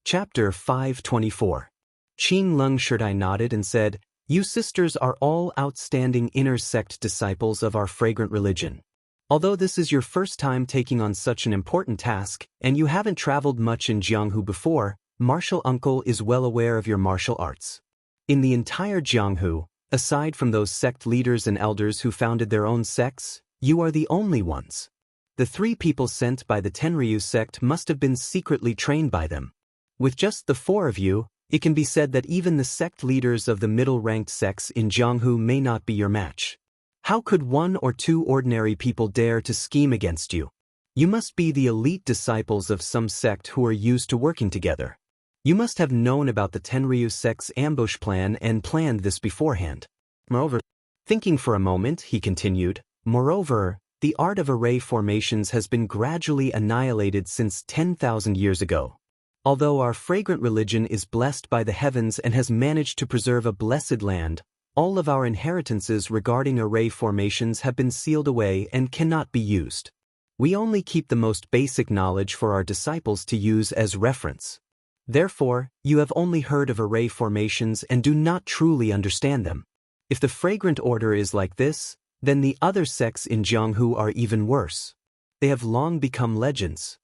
Chapter 524. Qing Lung Shirtai nodded and said, "You sisters are all outstanding inner sect disciples of our fragrant religion. Although this is your first time taking on such an important task, and you haven't traveled much in Jianghu before, Martial Uncle is well aware of your martial arts. In the entire Jianghu, aside from those sect leaders and elders who founded their own sects, you are the only ones. The 3 people sent by the Tenryu sect must have been secretly trained by them. With just the 4 of you, it can be said that even the sect leaders of the middle-ranked sects in Jianghu may not be your match. How could 1 or 2 ordinary people dare to scheme against you? You must be the elite disciples of some sect who are used to working together. You must have known about the Tenryu sect's ambush plan and planned this beforehand. Moreover, thinking for a moment, he continued, moreover, the art of array formations has been gradually annihilated since 10,000 years ago. Although our fragrant religion is blessed by the heavens and has managed to preserve a blessed land, all of our inheritances regarding array formations have been sealed away and cannot be used. We only keep the most basic knowledge for our disciples to use as reference. Therefore, you have only heard of array formations and do not truly understand them. If the fragrant order is like this, then the other sects in Jianghu are even worse. They have long become legends.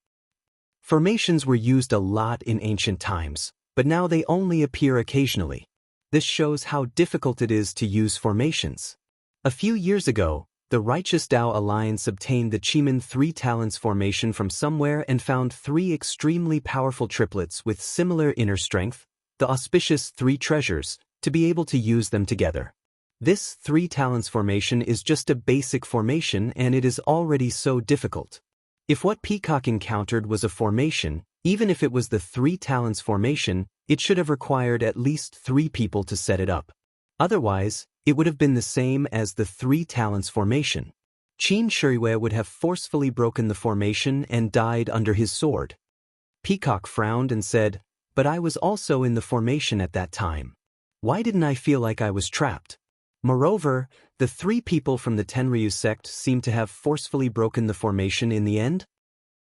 Formations were used a lot in ancient times, but now they only appear occasionally. This shows how difficult it is to use formations. A few years ago, the Righteous Tao Alliance obtained the Chiman 3 Talents formation from somewhere and found 3 extremely powerful triplets with similar inner strength, the auspicious 3 treasures, to be able to use them together. This 3 Talents formation is just a basic formation and it is already so difficult. If what Peacock encountered was a formation, even if it was the 3 Talents formation, it should have required at least 3 people to set it up. Otherwise, it would have been the same as the 3 Talents formation. Qin Shirui would have forcefully broken the formation and died under his sword. Peacock frowned and said, "But I was also in the formation at that time. Why didn't I feel like I was trapped?" Moreover, the 3 people from the Tenryu sect seem to have forcefully broken the formation in the end.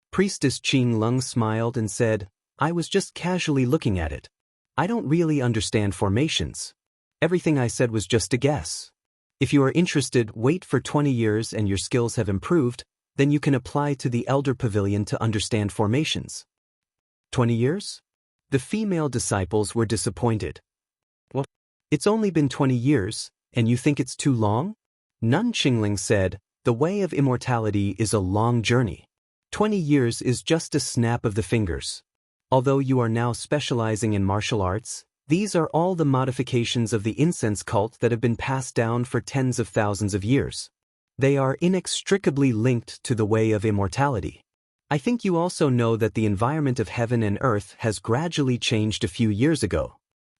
Priestess Qing Lung smiled and said, "I was just casually looking at it. I don't really understand formations. Everything I said was just a guess. If you are interested, wait for 20 years and your skills have improved, then you can apply to the Elder Pavilion to understand formations." 20 years? The female disciples were disappointed. "Well, it's only been 20 years. And you think it's too long?" Nun Qingling said, "The way of immortality is a long journey. 20 years is just a snap of the fingers. Although you are now specializing in martial arts, these are all the modifications of the incense cult that have been passed down for tens of thousands of years. They are inextricably linked to the way of immortality. I think you also know that the environment of heaven and earth has gradually changed a few years ago.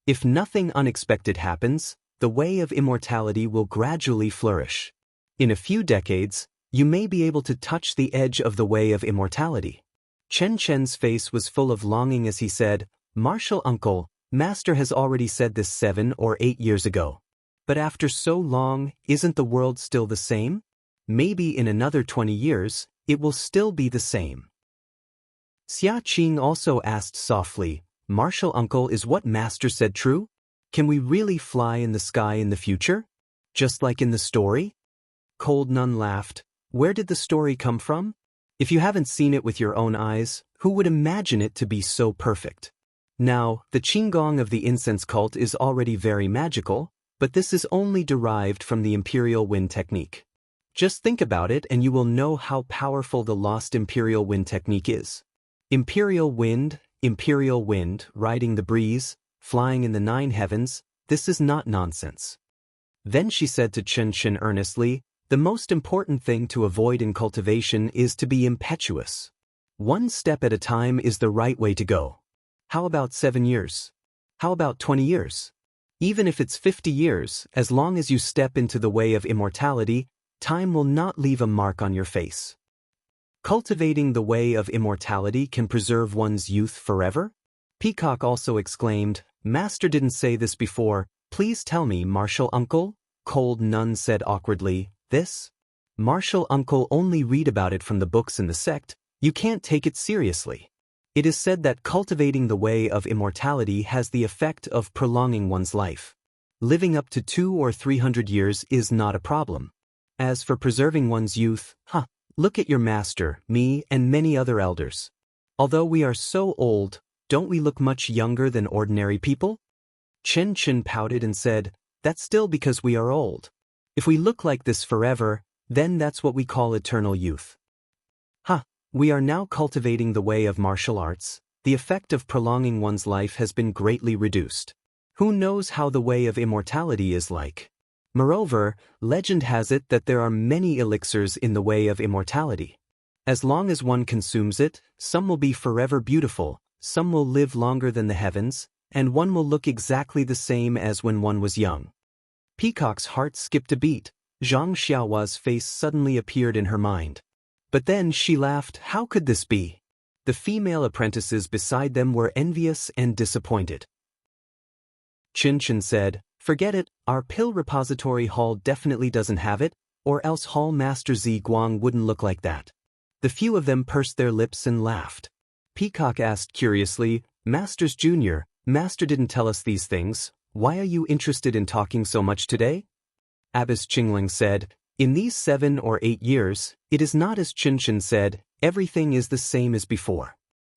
If nothing unexpected happens, the way of immortality will gradually flourish. In a few decades, you may be able to touch the edge of the way of immortality." Chen Chen's face was full of longing as he said, "Martial Uncle, Master has already said this 7 or 8 years ago. But after so long, isn't the world still the same? Maybe in another 20 years, it will still be the same." Xia Qing also asked softly, "Martial Uncle, is what Master said true? Can we really fly in the sky in the future? Just like in the story?" Cold Nun laughed. "Where did the story come from? If you haven't seen it with your own eyes, who would imagine it to be so perfect? Now, the Qinggong of the incense cult is already very magical, but this is only derived from the Imperial Wind technique. Just think about it and you will know how powerful the lost Imperial Wind technique is. Imperial Wind, riding the breeze, flying in the 9 heavens, this is not nonsense." Then she said to Chen Chen earnestly, "The most important thing to avoid in cultivation is to be impetuous. 1 step at a time is the right way to go. How about 7 years? How about 20 years? Even if it's 50 years, as long as you step into the way of immortality, time will not leave a mark on your face. Cultivating the way of immortality can preserve one's youth forever?" Peacock also exclaimed, "Master didn't say this before. Please tell me, Martial Uncle." Cold Nun said awkwardly, "This? Martial Uncle only read about it from the books in the sect. You can't take it seriously. It is said that cultivating the way of immortality has the effect of prolonging one's life. Living up to 200 or 300 years is not a problem. As for preserving one's youth, look at your master, me, and many other elders. Although we are so old, don't we look much younger than ordinary people? Chen Chen pouted and said, that's still because we are old. If we look like this forever, then that's what we call eternal youth. We are now cultivating the way of martial arts. The effect of prolonging one's life has been greatly reduced. Who knows how the way of immortality is like? Moreover, legend has it that there are many elixirs in the way of immortality. As long as one consumes it, some will be forever beautiful, some will live longer than the heavens, and one will look exactly the same as when one was young. Peacock's heart skipped a beat. Zhang Xiaohua's face suddenly appeared in her mind. But then she laughed. How could this be? The female apprentices beside them were envious and disappointed. Qin Qin said, forget it, our pill repository hall definitely doesn't have it, or else Hall Master Zi Guang wouldn't look like that. The few of them pursed their lips and laughed. Peacock asked curiously, Masters Junior, Master didn't tell us these things, why are you interested in talking so much today? Abbess Qingling said, in these 7 or 8 years, it is not as Qin Qin said, everything is the same as before.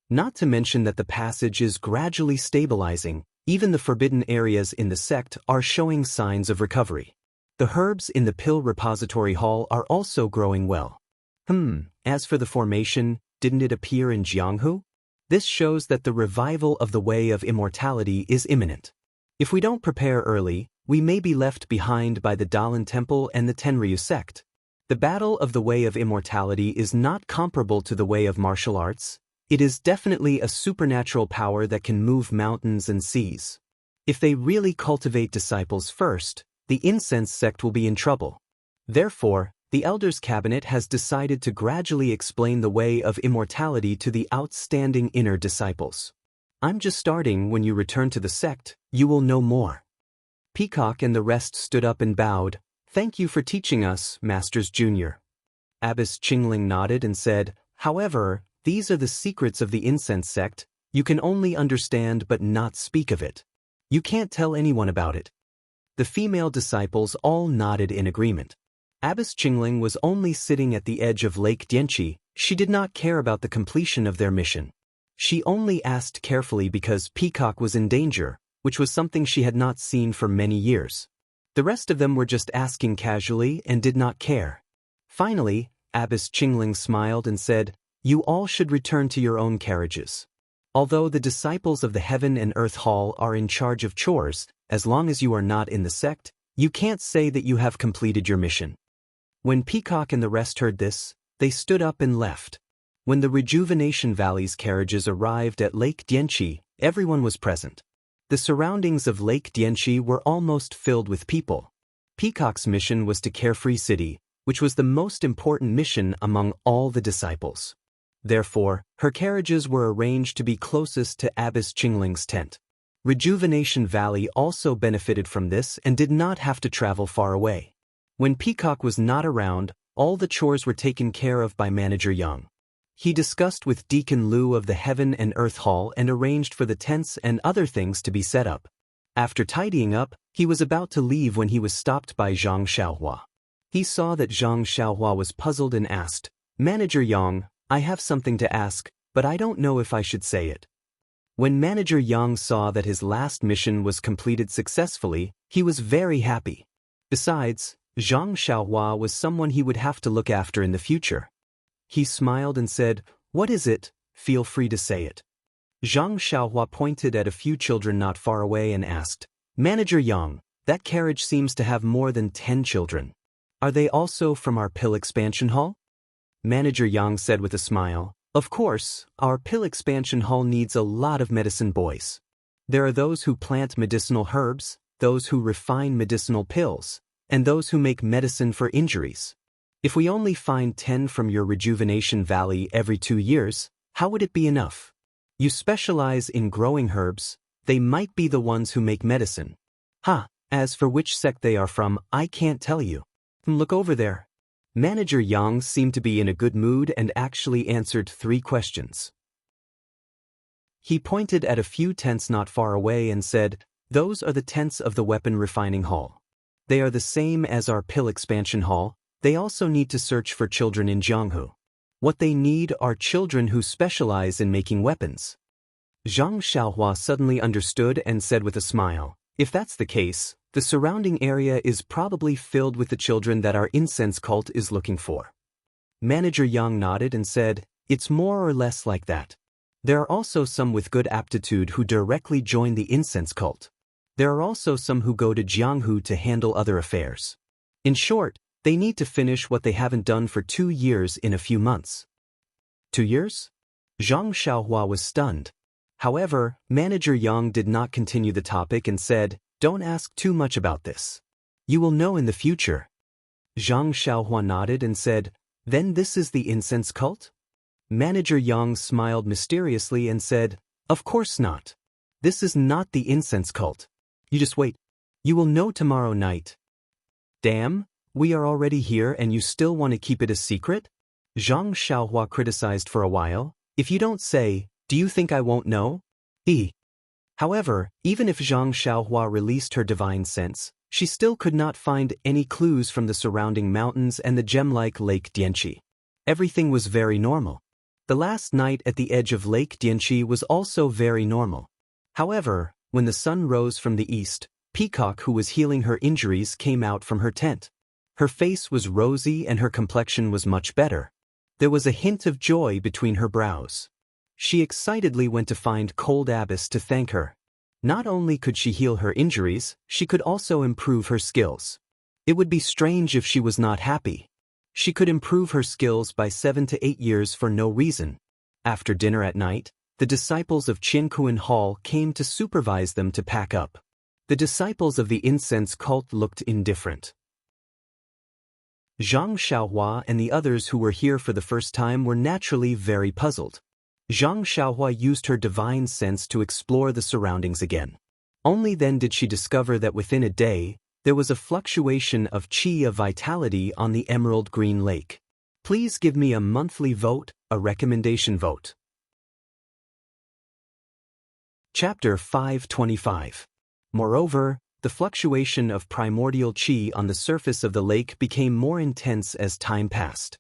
Not to mention that the passage is gradually stabilizing, even the forbidden areas in the sect are showing signs of recovery. The herbs in the pill repository hall are also growing well. As for the formation, didn't it appear in Jianghu? This shows that the revival of the way of immortality is imminent. If we don't prepare early, we may be left behind by the Dalan Temple and the Tenryu sect. The battle of the way of immortality is not comparable to the way of martial arts. It is definitely a supernatural power that can move mountains and seas. If they really cultivate disciples first, the incense sect will be in trouble. Therefore, the Elders' Cabinet has decided to gradually explain the way of immortality to the outstanding inner disciples. I'm just starting. When you return to the sect, you will know more. Peacock and the rest stood up and bowed. Thank you for teaching us, Masters Junior. Abbess Qingling nodded and said, however, these are the secrets of the incense sect. You can only understand but not speak of it. You can't tell anyone about it. The female disciples all nodded in agreement. Abbess Qingling was only sitting at the edge of Lake Dianqi. She did not care about the completion of their mission. She only asked carefully because Peacock was in danger, which was something she had not seen for many years. The rest of them were just asking casually and did not care. Finally, Abbess Qingling smiled and said, you all should return to your own carriages. Although the disciples of the Heaven and Earth Hall are in charge of chores, as long as you are not in the sect, you can't say that you have completed your mission. When Peacock and the rest heard this, they stood up and left. When the Rejuvenation Valley's carriages arrived at Lake Dianqi, everyone was present. The surroundings of Lake Dianqi were almost filled with people. Peacock's mission was to Carefree City, which was the most important mission among all the disciples. Therefore, her carriages were arranged to be closest to Abbess Qingling's tent. Rejuvenation Valley also benefited from this and did not have to travel far away. When Peacock was not around, all the chores were taken care of by Manager Yang. He discussed with Deacon Liu of the Heaven and Earth Hall and arranged for the tents and other things to be set up. After tidying up, he was about to leave when he was stopped by Zhang Xiaohua. He saw that Zhang Xiaohua was puzzled and asked, Manager Yang, I have something to ask, but I don't know if I should say it. When Manager Yang saw that his last mission was completed successfully, he was very happy. Besides, Zhang Xiaohua was someone he would have to look after in the future. He smiled and said, what is it? Feel free to say it. Zhang Xiaohua pointed at a few children not far away and asked, Manager Yang, that carriage seems to have more than 10 children. Are they also from our pill expansion hall? Manager Yang said with a smile, of course, our pill expansion hall needs a lot of medicine boys. There are those who plant medicinal herbs, those who refine medicinal pills, and those who make medicine for injuries. If we only find 10 from your Rejuvenation Valley every 2 years, how would it be enough? You specialize in growing herbs, they might be the ones who make medicine. As for which sect they are from, I can't tell you. Look over there. Manager Yang seemed to be in a good mood and actually answered 3 questions. He pointed at a few tents not far away and said, "Those are the tents of the weapon refining hall. They are the same as our pill expansion hall. They also need to search for children in Jianghu. What they need are children who specialize in making weapons." Zhang Xiaohua suddenly understood and said with a smile, "If that's the case, the surrounding area is probably filled with the children that our incense cult is looking for." Manager Yang nodded and said, "It's more or less like that. There are also some with good aptitude who directly join the incense cult. There are also some who go to Jianghu to handle other affairs. In short, they need to finish what they haven't done for 2 years in a few months." 2 years? Zhang Xiaohua was stunned. However, Manager Yang did not continue the topic and said, "Don't ask too much about this. You will know in the future." Zhang Xiaohua nodded and said, "Then this is the incense cult?" Manager Yang smiled mysteriously and said, "Of course not. This is not the incense cult. You just wait. You will know tomorrow night." "Damn, we are already here and you still want to keep it a secret?" Zhang Xiaohua criticized for a while. "If you don't say, do you think I won't know?" However, even if Zhang Xiaohua released her divine sense, she still could not find any clues from the surrounding mountains and the gem-like Lake Dianqi. Everything was very normal. The last night at the edge of Lake Dianqi was also very normal. However, when the sun rose from the east, Peacock, who was healing her injuries, came out from her tent. Her face was rosy and her complexion was much better. There was a hint of joy between her brows. She excitedly went to find Cold Abyss to thank her. Not only could she heal her injuries, she could also improve her skills. It would be strange if she was not happy. She could improve her skills by 7 to 8 years for no reason. After dinner at night, the disciples of Qiankuan Hall came to supervise them to pack up. The disciples of the incense cult looked indifferent. Zhang Xiaohua and the others who were here for the first time were naturally very puzzled. Zhang Xiaohua used her divine sense to explore the surroundings again. Only then did she discover that within a day, there was a fluctuation of qi of vitality on the emerald green lake. Please give me a monthly vote, a recommendation vote. Chapter 525. Moreover, the fluctuation of primordial qi on the surface of the lake became more intense as time passed.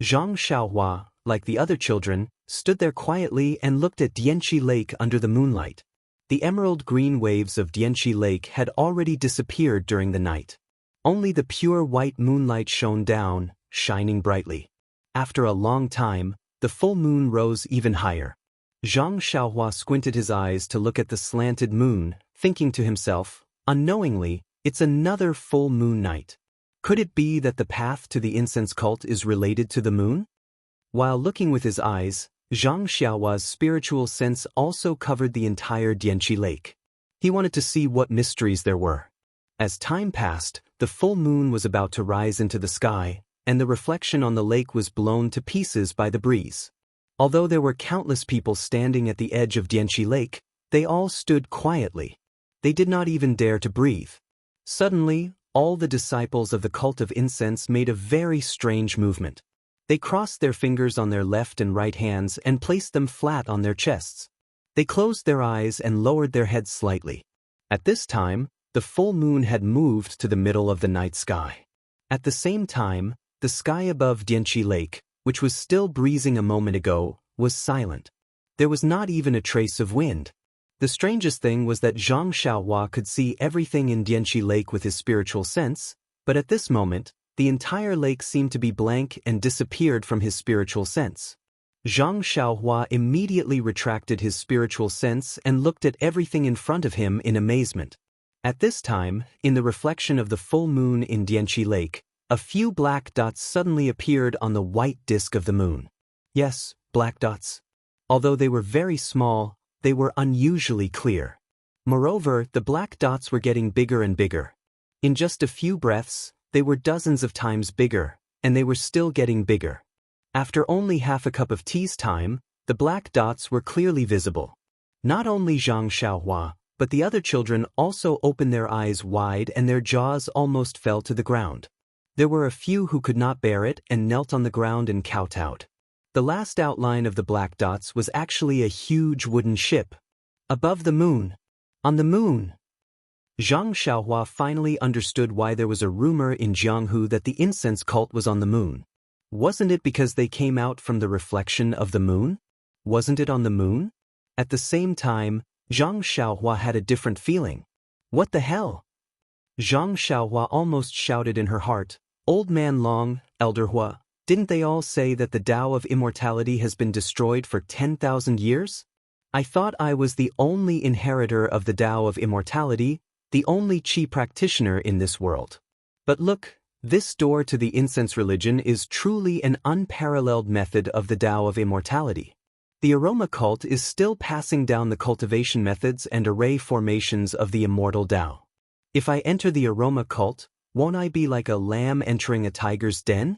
Zhang Xiaohua, like the other children, stood there quietly and looked at Dianqi Lake under the moonlight. The emerald green waves of Dianqi Lake had already disappeared during the night. Only the pure white moonlight shone down, shining brightly. After a long time, the full moon rose even higher. Zhang Xiaohua squinted his eyes to look at the slanted moon, thinking to himself, unknowingly, it's another full moon night. Could it be that the path to the incense cult is related to the moon? While looking with his eyes, Zhang Xiaohua's spiritual sense also covered the entire Dianqi Lake. He wanted to see what mysteries there were. As time passed, the full moon was about to rise into the sky, and the reflection on the lake was blown to pieces by the breeze. Although there were countless people standing at the edge of Dianqi Lake, they all stood quietly. They did not even dare to breathe. Suddenly, all the disciples of the cult of incense made a very strange movement. They crossed their fingers on their left and right hands and placed them flat on their chests. They closed their eyes and lowered their heads slightly. At this time, the full moon had moved to the middle of the night sky. At the same time, the sky above Dianqi Lake, which was still breezing a moment ago, was silent. There was not even a trace of wind. The strangest thing was that Zhang Xiaohua could see everything in Dianqi Lake with his spiritual sense, but at this moment, the entire lake seemed to be blank and disappeared from his spiritual sense. Zhang Xiaohua immediately retracted his spiritual sense and looked at everything in front of him in amazement. At this time, in the reflection of the full moon in Dianqi Lake, a few black dots suddenly appeared on the white disk of the moon. Yes, black dots. Although they were very small, they were unusually clear. Moreover, the black dots were getting bigger and bigger. In just a few breaths, they were dozens of times bigger, and they were still getting bigger. After only half a cup of tea's time, the black dots were clearly visible. Not only Zhang Xiaohua, but the other children also opened their eyes wide and their jaws almost fell to the ground. There were a few who could not bear it and knelt on the ground and kowtowed. The last outline of the black dots was actually a huge wooden ship. Above the moon. On the moon. Zhang Xiaohua finally understood why there was a rumor in Jianghu that the incense cult was on the moon. Wasn't it because they came out from the reflection of the moon? Wasn't it on the moon? At the same time, Zhang Xiaohua had a different feeling. What the hell? Zhang Xiaohua almost shouted in her heart, Old Man Long, Elder Hua, didn't they all say that the Tao of immortality has been destroyed for 10,000 years? I thought I was the only inheritor of the Tao of immortality, the only Qi practitioner in this world. But look, this door to the incense religion is truly an unparalleled method of the Tao of immortality. The aroma cult is still passing down the cultivation methods and array formations of the immortal Tao. If I enter the aroma cult, won't I be like a lamb entering a tiger's den?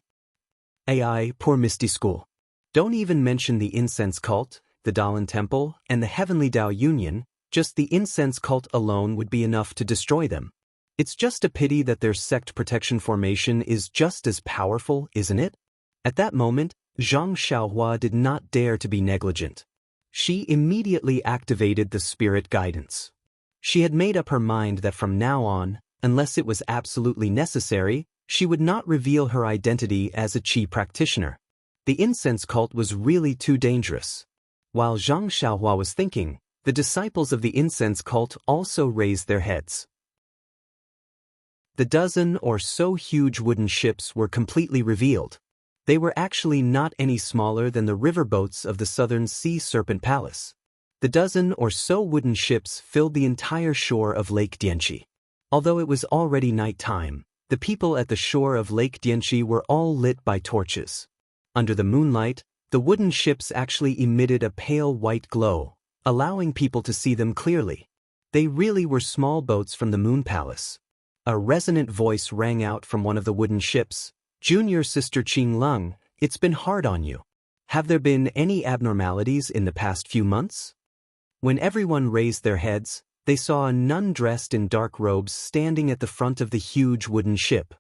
AI, poor Misty School. Don't even mention the incense cult, the Dalan Temple, and the Heavenly Tao Union, just the incense cult alone would be enough to destroy them. It's just a pity that their sect protection formation is just as powerful, isn't it? At that moment, Zhang Xiaohua did not dare to be negligent. She immediately activated the spirit guidance. She had made up her mind that from now on, unless it was absolutely necessary, she would not reveal her identity as a Qi practitioner. The incense cult was really too dangerous. While Zhang Xiaohua was thinking, the disciples of the incense cult also raised their heads. The dozen or so huge wooden ships were completely revealed. They were actually not any smaller than the riverboats of the southern Sea Serpent Palace. The dozen or so wooden ships filled the entire shore of Lake Dianqi. Although it was already night time, the people at the shore of Lake Dianqi were all lit by torches. Under the moonlight, the wooden ships actually emitted a pale white glow, allowing people to see them clearly. They really were small boats from the Moon Palace. A resonant voice rang out from one of the wooden ships. Junior Sister Qing Lung, it's been hard on you. Have there been any abnormalities in the past few months? When everyone raised their heads, they saw a nun dressed in dark robes standing at the front of the huge wooden ship.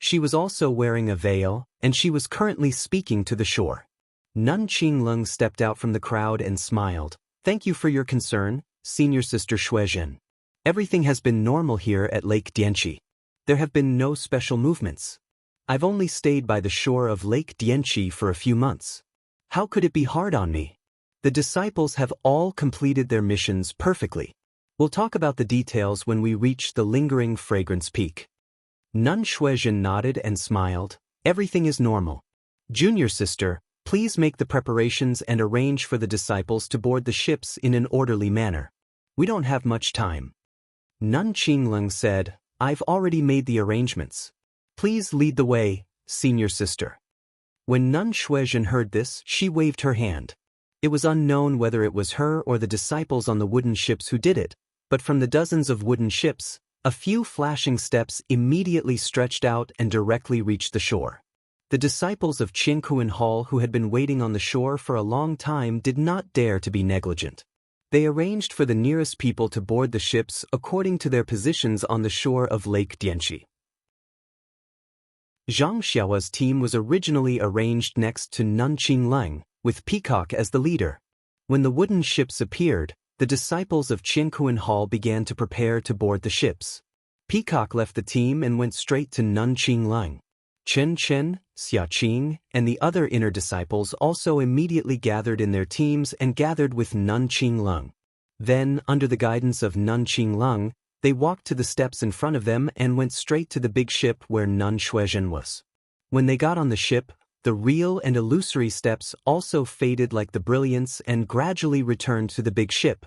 She was also wearing a veil, and she was currently speaking to the shore. Nun Qing Lung stepped out from the crowd and smiled. Thank you for your concern, Senior Sister Shuezhen. Everything has been normal here at Lake Dianqi. There have been no special movements. I've only stayed by the shore of Lake Dianqi for a few months. How could it be hard on me? The disciples have all completed their missions perfectly. We'll talk about the details when we reach the lingering fragrance peak. Nun Shuezhen nodded and smiled. Everything is normal. Junior Sister, please make the preparations and arrange for the disciples to board the ships in an orderly manner. We don't have much time. Nun Qinglung said, I've already made the arrangements. Please lead the way, Senior Sister. When Nun Shuezhen heard this, she waved her hand. It was unknown whether it was her or the disciples on the wooden ships who did it, but from the dozens of wooden ships, a few flashing steps immediately stretched out and directly reached the shore. The disciples of Qiankuan Hall who had been waiting on the shore for a long time did not dare to be negligent. They arranged for the nearest people to board the ships according to their positions on the shore of Lake Dianqi. Zhang Xiaohua's team was originally arranged next to Nun Qinglung, with Peacock as the leader. When the wooden ships appeared, the disciples of Qiankuan Hall began to prepare to board the ships. Peacock left the team and went straight to Nun Qinglung. Chen Chen, Xia Qing, and the other inner disciples also immediately gathered in their teams and gathered with Nun Qinglung. Then, under the guidance of Nun Qinglung, they walked to the steps in front of them and went straight to the big ship where Nun Shuezhen was. When they got on the ship, the real and illusory steps also faded like the brilliance and gradually returned to the big ship.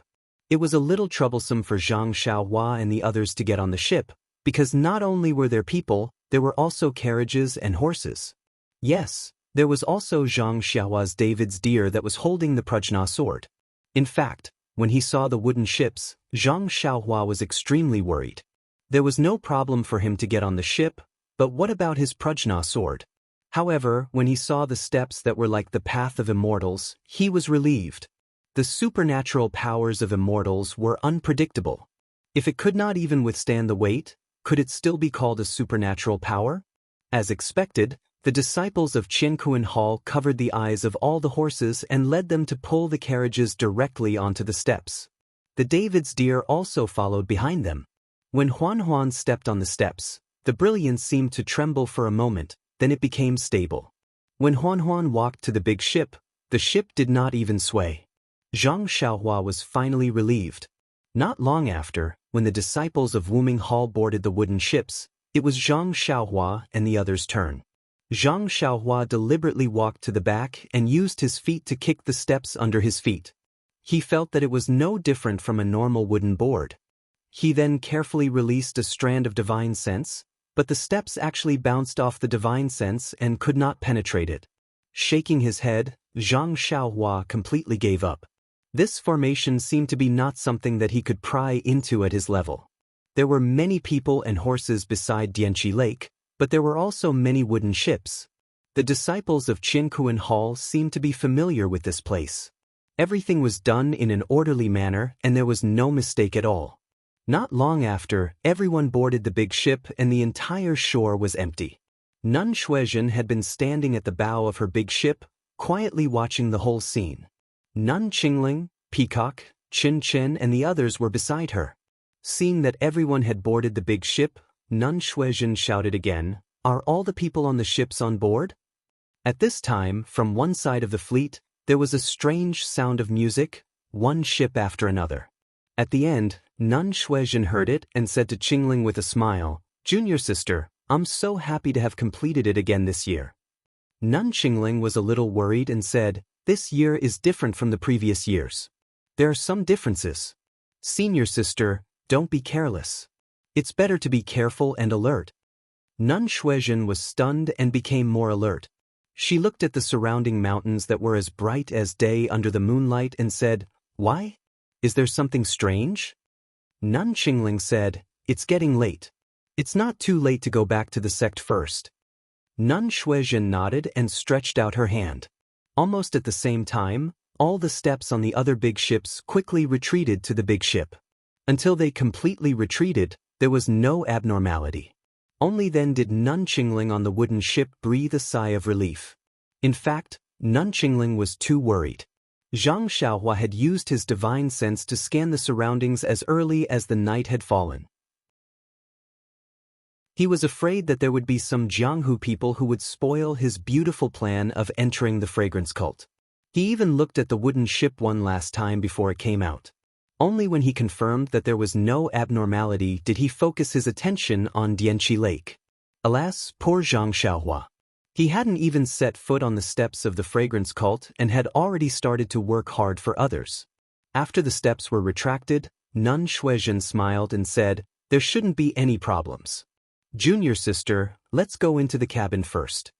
It was a little troublesome for Zhang Xiaohua and the others to get on the ship, because not only were there people, there were also carriages and horses. Yes, there was also Zhang Xiaohua's David's deer that was holding the Prajna sword. In fact, when he saw the wooden ships, Zhang Xiaohua was extremely worried. There was no problem for him to get on the ship, but what about his Prajna sword? However, when he saw the steps that were like the path of immortals, he was relieved. The supernatural powers of immortals were unpredictable. If it could not even withstand the weight, could it still be called a supernatural power? As expected, The disciples of Qiankuan Hall covered the eyes of all the horses and led them to pull the carriages directly onto the steps. The David's deer also followed behind them. When Huan stepped on the steps, the brilliance seemed to tremble for a moment, then it became stable. When Huan walked to the big ship, the ship did not even sway. Zhang Xiaohua was finally relieved. Not long after, when the disciples of Wuming Hall boarded the wooden ships, it was Zhang Xiaohua and the others' turn. Zhang Xiaohua deliberately walked to the back and used his feet to kick the steps under his feet. He felt that it was no different from a normal wooden board. He then carefully released a strand of divine sense, but the steps actually bounced off the divine sense and could not penetrate it. Shaking his head, Zhang Xiaohua completely gave up. This formation seemed to be not something that he could pry into at his level. There were many people and horses beside Dianqi Lake, but there were also many wooden ships. The disciples of Qiankuan Hall seemed to be familiar with this place. Everything was done in an orderly manner and there was no mistake at all. Not long after, everyone boarded the big ship and the entire shore was empty. Nun Shuizhen had been standing at the bow of her big ship, quietly watching the whole scene. Nun Qingling, Peacock, Qin Qin and the others were beside her. Seeing that everyone had boarded the big ship, Nun Shuizhen shouted again, "Are all the people on the ships on board?" At this time, from one side of the fleet, there was a strange sound of music, one ship after another. At the end, Nun Shuizhen heard it and said to Qingling with a smile, "Junior sister, I'm so happy to have completed it again this year." Nun Qingling was a little worried and said, "This year is different from the previous years. There are some differences. Senior sister, don't be careless. It's better to be careful and alert." Nun Shuizhen was stunned and became more alert. She looked at the surrounding mountains that were as bright as day under the moonlight and said, "Why? Is there something strange?" Nun Qingling said, "It's getting late. It's not too late to go back to the sect first." Nun Shuizhen nodded and stretched out her hand. Almost at the same time, all the steps on the other big ships quickly retreated to the big ship. Until they completely retreated, there was no abnormality. Only then did Nun Qingling on the wooden ship breathe a sigh of relief. In fact, Nun Qingling was too worried. Zhang Xiaohua had used his divine sense to scan the surroundings as early as the night had fallen. He was afraid that there would be some Jianghu people who would spoil his beautiful plan of entering the fragrance cult. He even looked at the wooden ship one last time before it came out. Only when he confirmed that there was no abnormality did he focus his attention on Dianqi Lake. Alas, poor Zhang Xiaohua. He hadn't even set foot on the steps of the fragrance cult and had already started to work hard for others. After the steps were retracted, Nun Shuizhen smiled and said, "There shouldn't be any problems. Junior sister, let's go into the cabin first."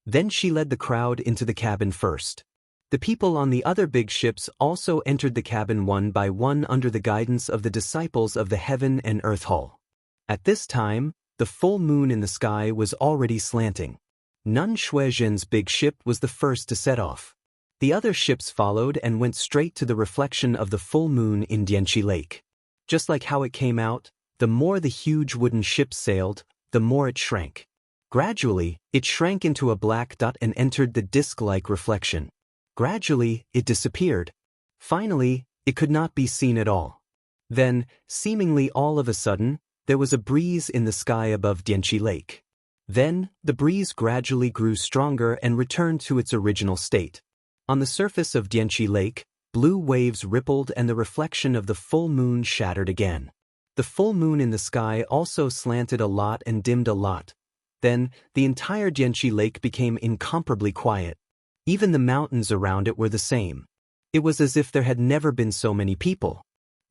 Then she led the crowd into the cabin first. The people on the other big ships also entered the cabin one by one under the guidance of the disciples of the Heaven and Earth Hall. At this time, the full moon in the sky was already slanting. Nun Shuizhen's big ship was the first to set off. The other ships followed and went straight to the reflection of the full moon in Dianqi Lake. Just like how it came out, the more the huge wooden ship sailed, the more it shrank. Gradually, it shrank into a black dot and entered the disc-like reflection. Gradually, it disappeared. Finally, it could not be seen at all. Then, seemingly all of a sudden, there was a breeze in the sky above Dianqi Lake. Then, the breeze gradually grew stronger and returned to its original state. On the surface of Dianqi Lake, blue waves rippled and the reflection of the full moon shattered again. The full moon in the sky also slanted a lot and dimmed a lot. Then, the entire Dianqi Lake became incomparably quiet. Even the mountains around it were the same. It was as if there had never been so many people.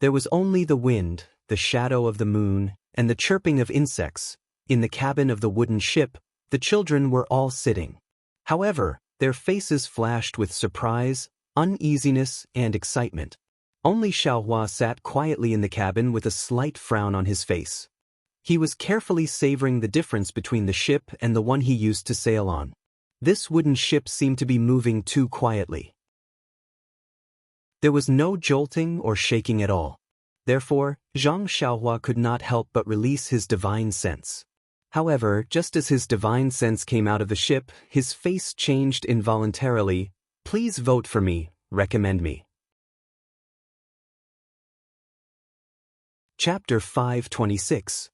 There was only the wind, the shadow of the moon, and the chirping of insects. In the cabin of the wooden ship, the children were all sitting. However, their faces flashed with surprise, uneasiness, and excitement. Only Xiaohua sat quietly in the cabin with a slight frown on his face. He was carefully savoring the difference between the ship and the one he used to sail on. This wooden ship seemed to be moving too quietly. There was no jolting or shaking at all. Therefore, Zhang Xiaohua could not help but release his divine sense. However, just as his divine sense came out of the ship, his face changed involuntarily. Please vote for me, recommend me. Chapter 526.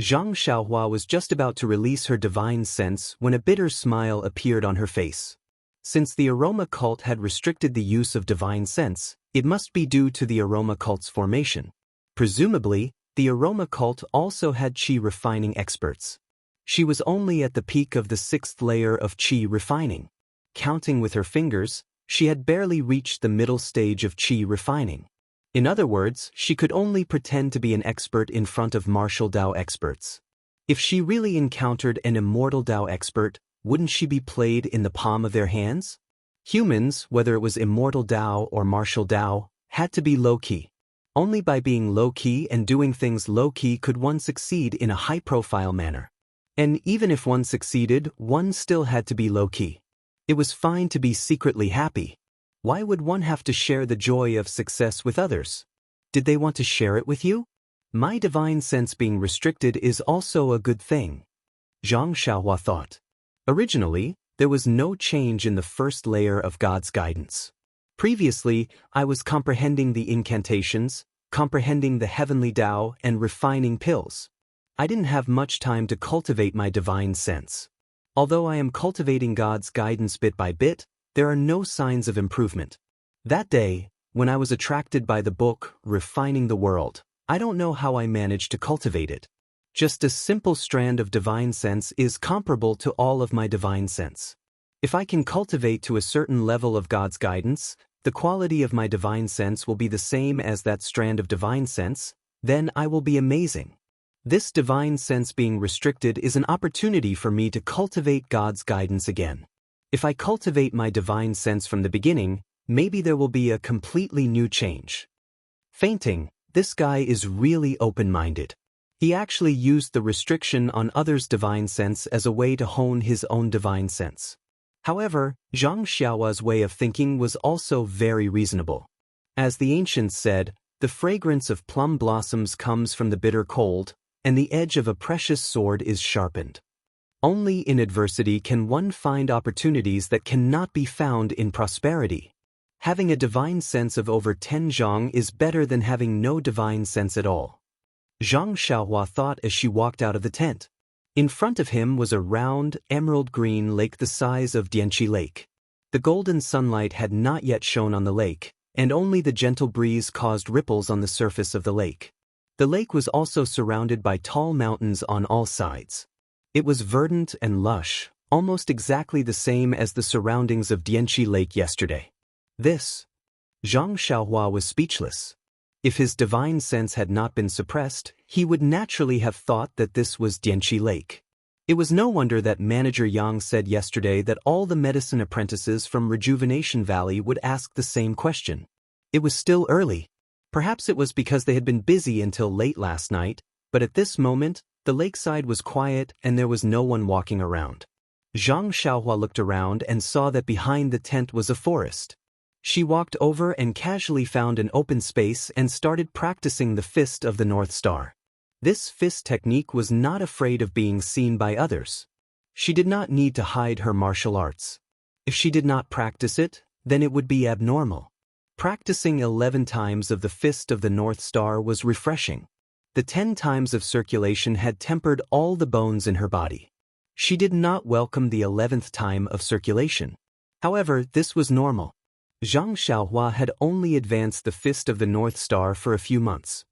Zhang Xiaohua was just about to release her divine sense when a bitter smile appeared on her face. Since the aroma cult had restricted the use of divine sense, it must be due to the aroma cult's formation. Presumably, the aroma cult also had qi refining experts. She was only at the peak of the 6th layer of qi refining. Counting with her fingers, she had barely reached the middle stage of qi refining. In other words, she could only pretend to be an expert in front of martial Dao experts. If she really encountered an immortal Dao expert, wouldn't she be played in the palm of their hands? Humans, whether it was immortal Dao or martial Dao, had to be low-key. Only by being low-key and doing things low-key could one succeed in a high-profile manner. And even if one succeeded, one still had to be low-key. It was fine to be secretly happy. Why would one have to share the joy of success with others? Did they want to share it with you? My divine sense being restricted is also a good thing, Zhang Xiaohua thought. Originally, there was no change in the first layer of God's guidance. Previously, I was comprehending the incantations, comprehending the heavenly Tao, and refining pills. I didn't have much time to cultivate my divine sense. Although I am cultivating God's guidance bit by bit, there are no signs of improvement. That day, when I was attracted by the book, Refining the World, I don't know how I managed to cultivate it. Just a simple strand of divine sense is comparable to all of my divine sense. If I can cultivate to a certain level of God's guidance, the quality of my divine sense will be the same as that strand of divine sense, then I will be amazing. This divine sense being restricted is an opportunity for me to cultivate God's guidance again. If I cultivate my divine sense from the beginning, maybe there will be a completely new change. Fainting, this guy is really open-minded. He actually used the restriction on others' divine sense as a way to hone his own divine sense. However, Zhang Xiaohua's way of thinking was also very reasonable. As the ancients said, the fragrance of plum blossoms comes from the bitter cold, and the edge of a precious sword is sharpened. Only in adversity can one find opportunities that cannot be found in prosperity. Having a divine sense of over 10 zhang is better than having no divine sense at all. Zhang Xiaohua thought as she walked out of the tent. In front of him was a round, emerald-green lake the size of Dianqi Lake. The golden sunlight had not yet shone on the lake, and only the gentle breeze caused ripples on the surface of the lake. The lake was also surrounded by tall mountains on all sides. It was verdant and lush, almost exactly the same as the surroundings of Dianqi Lake yesterday. Zhang Xiaohua was speechless. If his divine sense had not been suppressed, he would naturally have thought that this was Dianqi Lake. It was no wonder that Manager Yang said yesterday that all the medicine apprentices from Rejuvenation Valley would ask the same question. It was still early. Perhaps it was because they had been busy until late last night, but at this moment, the lakeside was quiet and there was no one walking around. Zhang Xiaohua looked around and saw that behind the tent was a forest. She walked over and casually found an open space and started practicing the Fist of the North Star. This fist technique was not afraid of being seen by others. She did not need to hide her martial arts. If she did not practice it, then it would be abnormal. Practicing 11 times of the Fist of the North Star was refreshing. The 10 times of circulation had tempered all the bones in her body. She did not welcome the 11th time of circulation. However, this was normal. Zhang Xiaohua had only advanced the Fist of the North Star for a few months.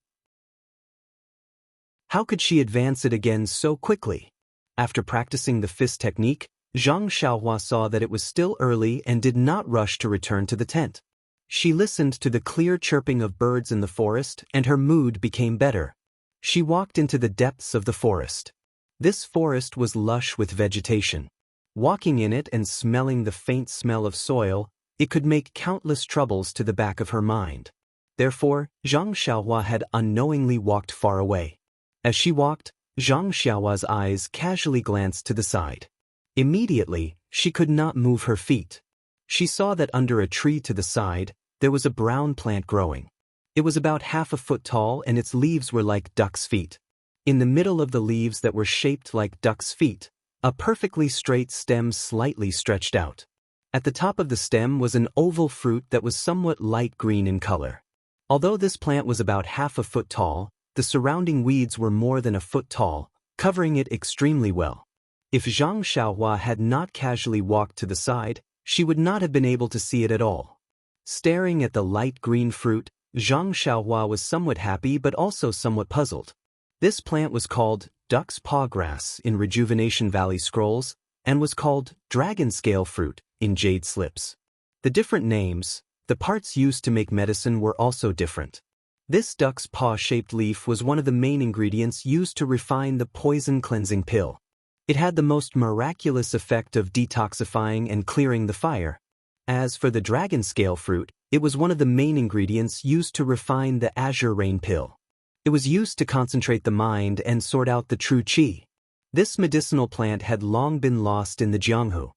How could she advance it again so quickly? After practicing the fist technique, Zhang Xiaohua saw that it was still early and did not rush to return to the tent. She listened to the clear chirping of birds in the forest and her mood became better. She walked into the depths of the forest. This forest was lush with vegetation. Walking in it and smelling the faint smell of soil, it could make countless troubles to the back of her mind. Therefore, Zhang Xiaohua had unknowingly walked far away. As she walked, Zhang Xiaohua's eyes casually glanced to the side. Immediately, she could not move her feet. She saw that under a tree to the side, there was a brown plant growing. It was about half a foot tall and its leaves were like duck's feet. In the middle of the leaves that were shaped like duck's feet, a perfectly straight stem slightly stretched out. At the top of the stem was an oval fruit that was somewhat light green in color. Although this plant was about half a foot tall, the surrounding weeds were more than a foot tall, covering it extremely well. If Zhang Xiaohua had not casually walked to the side, she would not have been able to see it at all. Staring at the light green fruit, Zhang Xiaohua was somewhat happy but also somewhat puzzled. This plant was called duck's paw grass in Rejuvenation Valley scrolls, and was called dragon scale fruit in Jade slips. The different names, the parts used to make medicine were also different. This duck's paw-shaped leaf was one of the main ingredients used to refine the poison cleansing pill. It had the most miraculous effect of detoxifying and clearing the fire. As for the dragon scale fruit, it was one of the main ingredients used to refine the azure rain pill. It was used to concentrate the mind and sort out the true qi. This medicinal plant had long been lost in the Jianghu.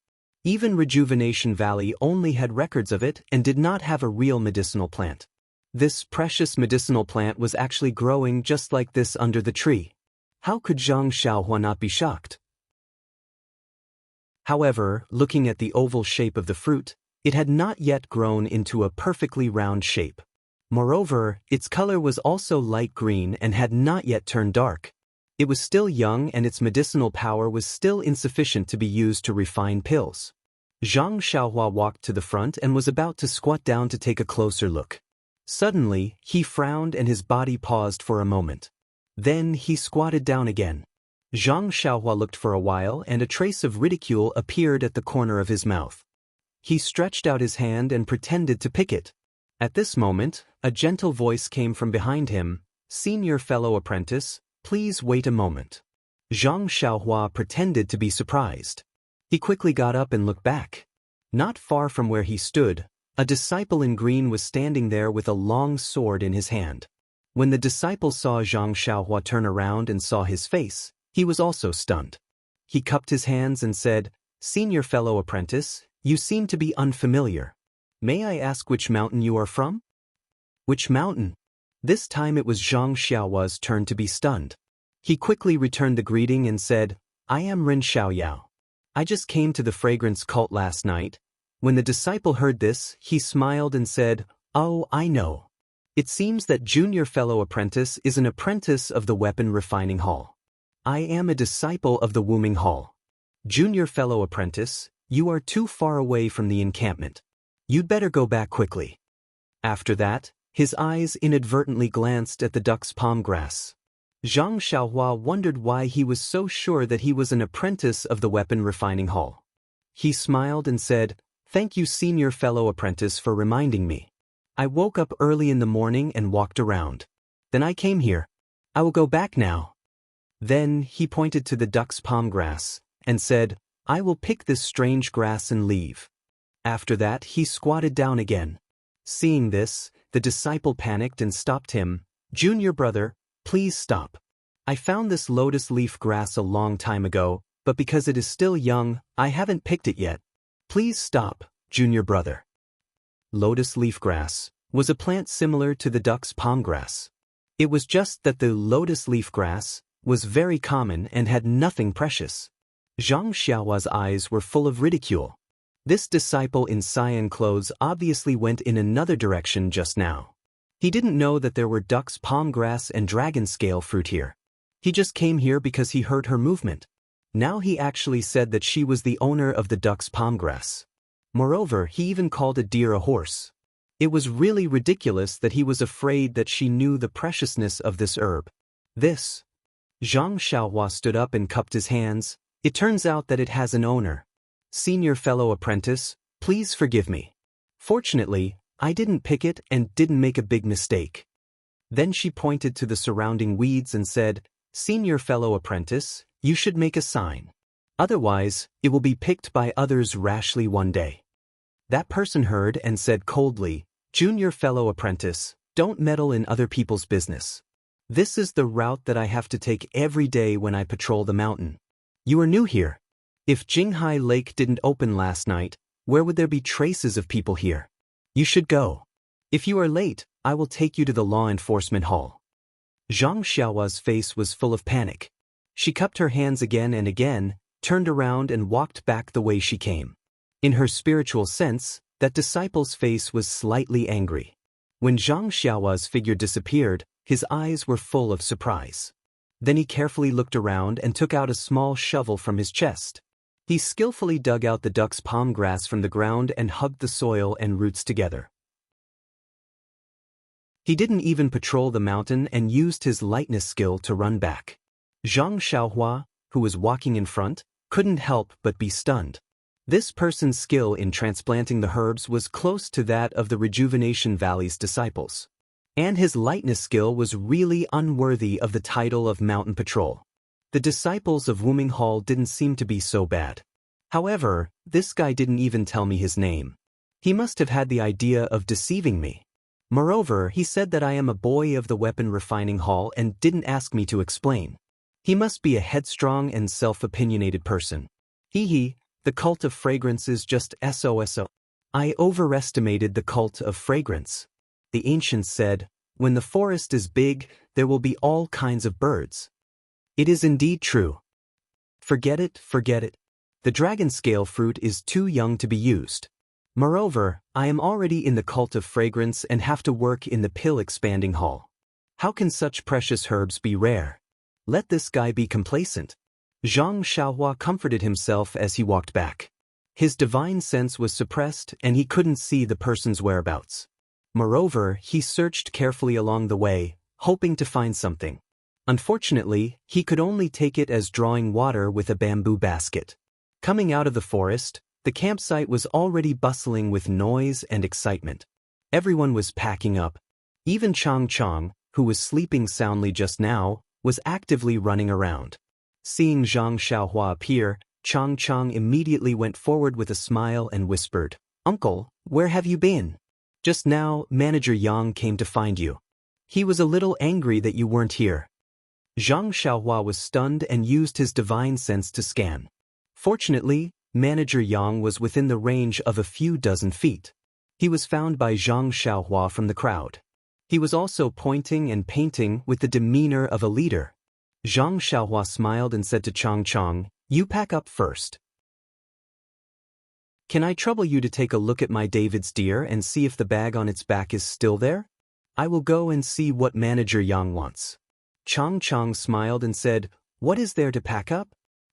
Even Rejuvenation Valley only had records of it and did not have a real medicinal plant. This precious medicinal plant was actually growing just like this under the tree. How could Zhang Xiaohua not be shocked? However, looking at the oval shape of the fruit, it had not yet grown into a perfectly round shape. Moreover, its color was also light green and had not yet turned dark. It was still young and its medicinal power was still insufficient to be used to refine pills. Zhang Xiaohua walked to the front and was about to squat down to take a closer look. Suddenly, he frowned and his body paused for a moment. Then he squatted down again. Zhang Xiaohua looked for a while and a trace of ridicule appeared at the corner of his mouth. He stretched out his hand and pretended to pick it. At this moment, a gentle voice came from behind him. "Senior fellow apprentice, please wait a moment." Zhang Xiaohua pretended to be surprised. He quickly got up and looked back. Not far from where he stood, a disciple in green was standing there with a long sword in his hand. When the disciple saw Zhang Xiaohua turn around and saw his face, he was also stunned. He cupped his hands and said, "Senior fellow apprentice, you seem to be unfamiliar. May I ask which mountain you are from?" "Which mountain?" This time it was Zhang Xiaohua's turn to be stunned. He quickly returned the greeting and said, "I am Ren Xiaoyao. I just came to the fragrance cult last night." When the disciple heard this, he smiled and said, "Oh, I know. It seems that junior fellow apprentice is an apprentice of the weapon refining hall. I am a disciple of the Wuming Hall. Junior fellow apprentice, you are too far away from the encampment. You'd better go back quickly." After that, his eyes inadvertently glanced at the duck's palm grass. Zhang Xiaohua wondered why he was so sure that he was an apprentice of the weapon refining hall. He smiled and said, "Thank you, senior fellow apprentice, for reminding me. I woke up early in the morning and walked around. Then I came here. I will go back now." Then he pointed to the duck's palm grass and said, "I will pick this strange grass and leave." After that, he squatted down again. Seeing this, the disciple panicked and stopped him. "Junior brother, please stop. I found this lotus leaf grass a long time ago, but because it is still young, I haven't picked it yet. Please stop, junior brother." Lotus leaf grass was a plant similar to the duck's palm grass. It was just that the lotus leaf grass was very common and had nothing precious. Zhang Xiaohua's eyes were full of ridicule. This disciple in cyan clothes obviously went in another direction just now. He didn't know that there were duck's palm grass and dragon scale fruit here. He just came here because he heard her movement. Now he actually said that she was the owner of the duck's palm grass. Moreover, he even called a deer a horse. It was really ridiculous that he was afraid that she knew the preciousness of this herb. This. Zhang Xiaohua stood up and cupped his hands. "It turns out that it has an owner. Senior fellow apprentice, please forgive me. Fortunately, I didn't pick it and didn't make a big mistake." Then she pointed to the surrounding weeds and said, "Senior fellow apprentice, you should make a sign. Otherwise, it will be picked by others rashly one day." That person heard and said coldly, "Junior fellow apprentice, don't meddle in other people's business. This is the route that I have to take every day when I patrol the mountain. You are new here. If Jinghai Lake didn't open last night, where would there be traces of people here? You should go. If you are late, I will take you to the law enforcement hall." Zhang Xiaohua's face was full of panic. She cupped her hands again and again, turned around and walked back the way she came. In her spiritual sense, that disciple's face was slightly angry. When Zhang Xiaohua's figure disappeared, his eyes were full of surprise. Then he carefully looked around and took out a small shovel from his chest. He skillfully dug out the duck's palm grass from the ground and hugged the soil and roots together. He didn't even patrol the mountain and used his lightness skill to run back. Zhang Xiaohua, who was walking in front, couldn't help but be stunned. This person's skill in transplanting the herbs was close to that of the Rejuvenation Valley's disciples. And his lightness skill was really unworthy of the title of Mountain Patrol. The disciples of Wuming Hall didn't seem to be so bad. However, this guy didn't even tell me his name. He must have had the idea of deceiving me. Moreover, he said that I am a boy of the Weapon Refining Hall and didn't ask me to explain. He must be a headstrong and self-opinionated person. The cult of fragrance is just SOSO. I overestimated the cult of fragrance. The ancients said, when the forest is big, there will be all kinds of birds. It is indeed true. Forget it. The dragon scale fruit is too young to be used. Moreover, I am already in the cult of fragrance and have to work in the pill expanding hall. How can such precious herbs be rare? Let this guy be complacent. Zhang Xiaohua comforted himself as he walked back. His divine sense was suppressed and he couldn't see the person's whereabouts. Moreover, he searched carefully along the way, hoping to find something. Unfortunately, he could only take it as drawing water with a bamboo basket. Coming out of the forest, the campsite was already bustling with noise and excitement. Everyone was packing up. Even Chang, who was sleeping soundly just now, was actively running around. Seeing Zhang Xiaohua appear, Chang immediately went forward with a smile and whispered, "Uncle, where have you been? Just now, Manager Yang came to find you. He was a little angry that you weren't here." Zhang Xiaohua was stunned and used his divine sense to scan. Fortunately, Manager Yang was within the range of a few dozen feet. He was found by Zhang Xiaohua from the crowd. He was also pointing and painting with the demeanor of a leader. Zhang Xiaohua smiled and said to Chang, "You pack up first. Can I trouble you to take a look at my David's deer and see if the bag on its back is still there? I will go and see what Manager Yang wants." Chang smiled and said, "What is there to pack up?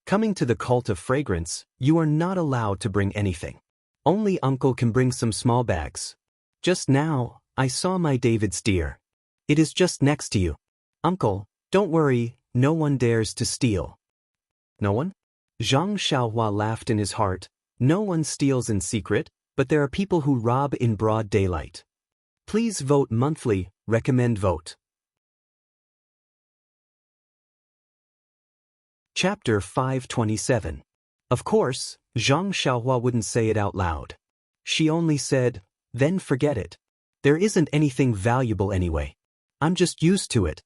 Coming to the cult of fragrance, you are not allowed to bring anything. Only Uncle can bring some small bags. Just now, I saw my David's deer. It is just next to you. Uncle, don't worry, no one dares to steal." "No one?" Zhang Xiaohua laughed in his heart. No one steals in secret, but there are people who rob in broad daylight. Please vote monthly, recommend vote. Chapter 527. Of course, Zhang Xiaohua wouldn't say it out loud. She only said, "Then forget it. There isn't anything valuable anyway. I'm just used to it.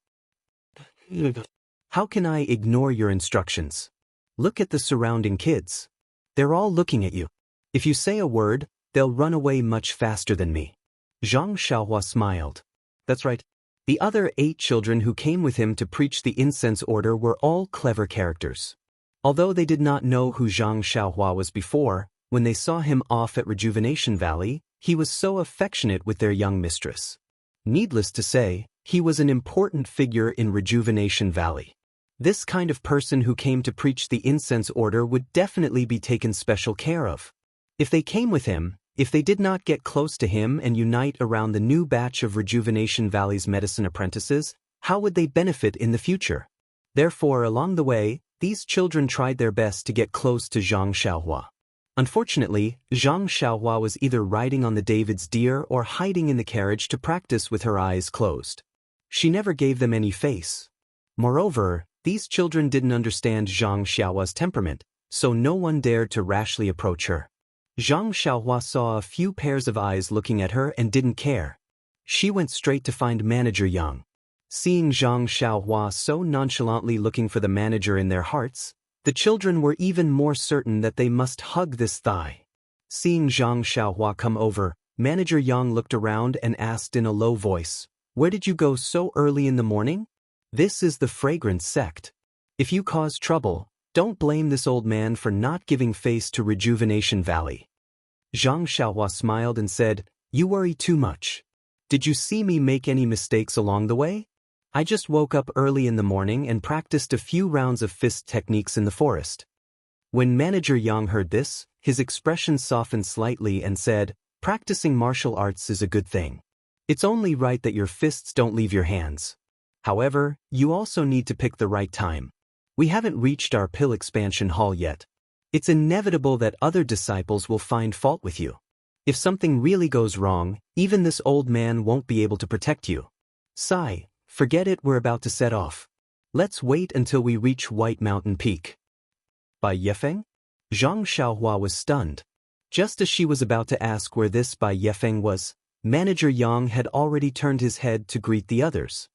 How can I ignore your instructions? Look at the surrounding kids. They're all looking at you. If you say a word, they'll run away much faster than me." Zhang Xiaohua smiled. That's right. The other 8 children who came with him to preach the incense order were all clever characters. Although they did not know who Zhang Xiaohua was before, when they saw him off at Rejuvenation Valley, he was so affectionate with their young mistress. Needless to say, he was an important figure in Rejuvenation Valley. This kind of person who came to preach the incense order would definitely be taken special care of. If they came with him, if they did not get close to him and unite around the new batch of Rejuvenation Valley's medicine apprentices, how would they benefit in the future? Therefore, along the way, these children tried their best to get close to Zhang Xiaohua. Unfortunately, Zhang Xiaohua was either riding on the David's deer or hiding in the carriage to practice with her eyes closed. She never gave them any face. Moreover, these children didn't understand Zhang Xiaohua's temperament, so no one dared to rashly approach her. Zhang Xiaohua saw a few pairs of eyes looking at her and didn't care. She went straight to find Manager Yang. Seeing Zhang Xiaohua so nonchalantly looking for the manager in their hearts, the children were even more certain that they must hug this thigh. Seeing Zhang Xiaohua come over, Manager Yang looked around and asked in a low voice, "Where did you go so early in the morning?" This is the fragrance sect. If you cause trouble, don't blame this old man for not giving face to Rejuvenation Valley. Zhang Xiaohua smiled and said, "You worry too much. Did you see me make any mistakes along the way? I just woke up early in the morning and practiced a few rounds of fist techniques in the forest." When Manager Yang heard this, his expression softened slightly and said, "Practicing martial arts is a good thing. It's only right that your fists don't leave your hands. However, you also need to pick the right time. We haven't reached our pill expansion hall yet. It's inevitable that other disciples will find fault with you. If something really goes wrong, even this old man won't be able to protect you. Sigh, forget it, we're about to set off. Let's wait until we reach White Mountain Peak." Bai Yefeng? Zhang Xiaohua was stunned. Just as she was about to ask where this Bai Yefeng was, Manager Yang had already turned his head to greet the others.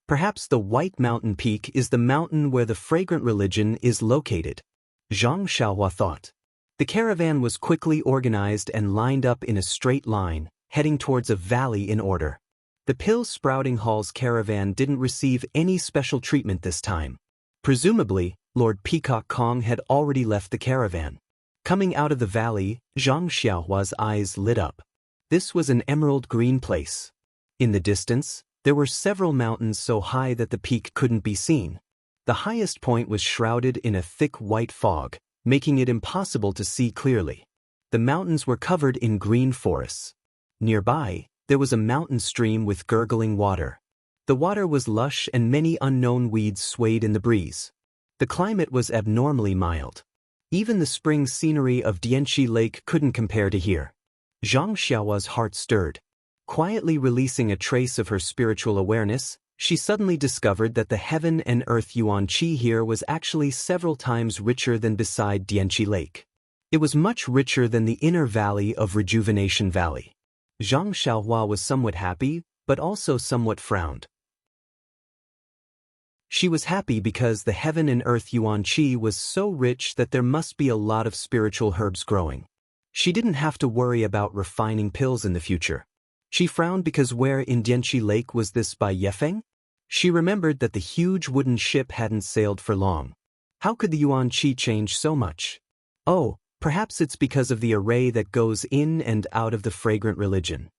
Perhaps the White Mountain Peak is the mountain where the fragrant religion is located, Zhang Xiaohua thought. The caravan was quickly organized and lined up in a straight line, heading towards a valley in order. The Pill Sprouting Hall's caravan didn't receive any special treatment this time. Presumably, Lord Peacock Kong had already left the caravan. Coming out of the valley, Zhang Xiaohua's eyes lit up. This was an emerald green place. In the distance, there were several mountains so high that the peak couldn't be seen. The highest point was shrouded in a thick white fog, making it impossible to see clearly. The mountains were covered in green forests. Nearby, there was a mountain stream with gurgling water. The water was lush and many unknown weeds swayed in the breeze. The climate was abnormally mild. Even the spring scenery of Dianchi Lake couldn't compare to here. Zhang Xiaohua's heart stirred. Quietly releasing a trace of her spiritual awareness, she suddenly discovered that the heaven and earth yuan qi here was actually several times richer than beside Dianchi Lake. It was much richer than the inner valley of Rejuvenation Valley. Zhang Xiaohua was somewhat happy, but also somewhat frowned. She was happy because the heaven and earth yuan qi was so rich that there must be a lot of spiritual herbs growing. She didn't have to worry about refining pills in the future. She frowned because where in Dianchi Lake was this Bai Yefeng? She remembered that the huge wooden ship hadn't sailed for long. How could the yuan qi change so much? Oh, perhaps it's because of the array that goes in and out of the fragrant religion.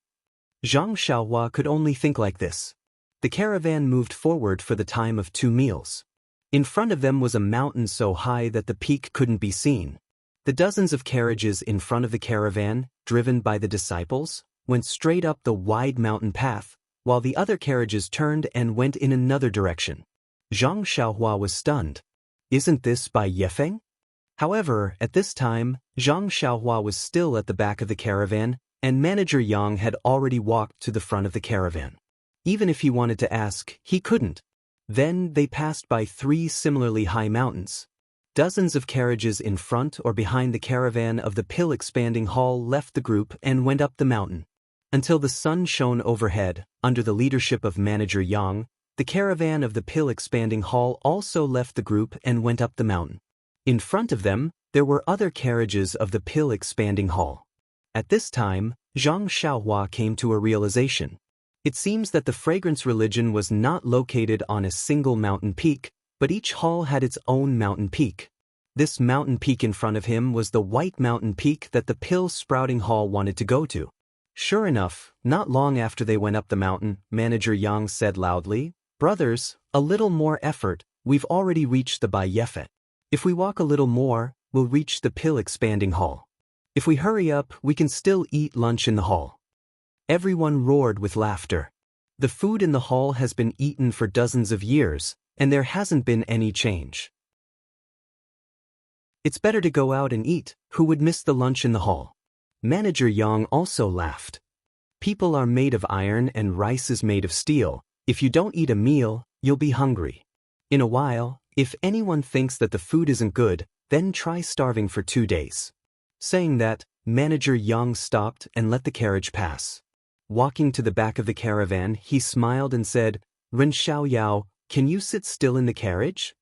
Zhang Xiaohua could only think like this. The caravan moved forward for the time of 2 meals. In front of them was a mountain so high that the peak couldn't be seen. The dozens of carriages in front of the caravan, driven by the disciples, went straight up the wide mountain path, while the other carriages turned and went in another direction. Zhang Xiaohua was stunned. Isn't this Bai Yefeng? However, at this time, Zhang Xiaohua was still at the back of the caravan, and Manager Yang had already walked to the front of the caravan. Even if he wanted to ask, he couldn't. Then they passed by 3 similarly high mountains. Dozens of carriages in front or behind the caravan of the Pill Expanding Hall left the group and went up the mountain. Until the sun shone overhead, under the leadership of Manager Yang, the caravan of the Pill Expanding Hall also left the group and went up the mountain. In front of them, there were other carriages of the Pill Expanding Hall. At this time, Zhang Xiaohua came to a realization. It seems that the fragrance religion was not located on a single mountain peak, but each hall had its own mountain peak. This mountain peak in front of him was the White Mountain Peak that the Pill Sprouting Hall wanted to go to. Sure enough, not long after they went up the mountain, Manager Yang said loudly, "Brothers, a little more effort, we've already reached the Bai Yefeng. If we walk a little more, we'll reach the Pill Expanding Hall. If we hurry up, we can still eat lunch in the hall." Everyone roared with laughter. The food in the hall has been eaten for dozens of years, and there hasn't been any change. It's better to go out and eat. Who would miss the lunch in the hall? Manager Yang also laughed. People are made of iron and rice is made of steel. If you don't eat a meal, you'll be hungry. In a while, if anyone thinks that the food isn't good, then try starving for 2 days. Saying that, Manager Yang stopped and let the carriage pass. Walking to the back of the caravan, he smiled and said, "Ren Xiaoyao, can you sit still in the carriage?"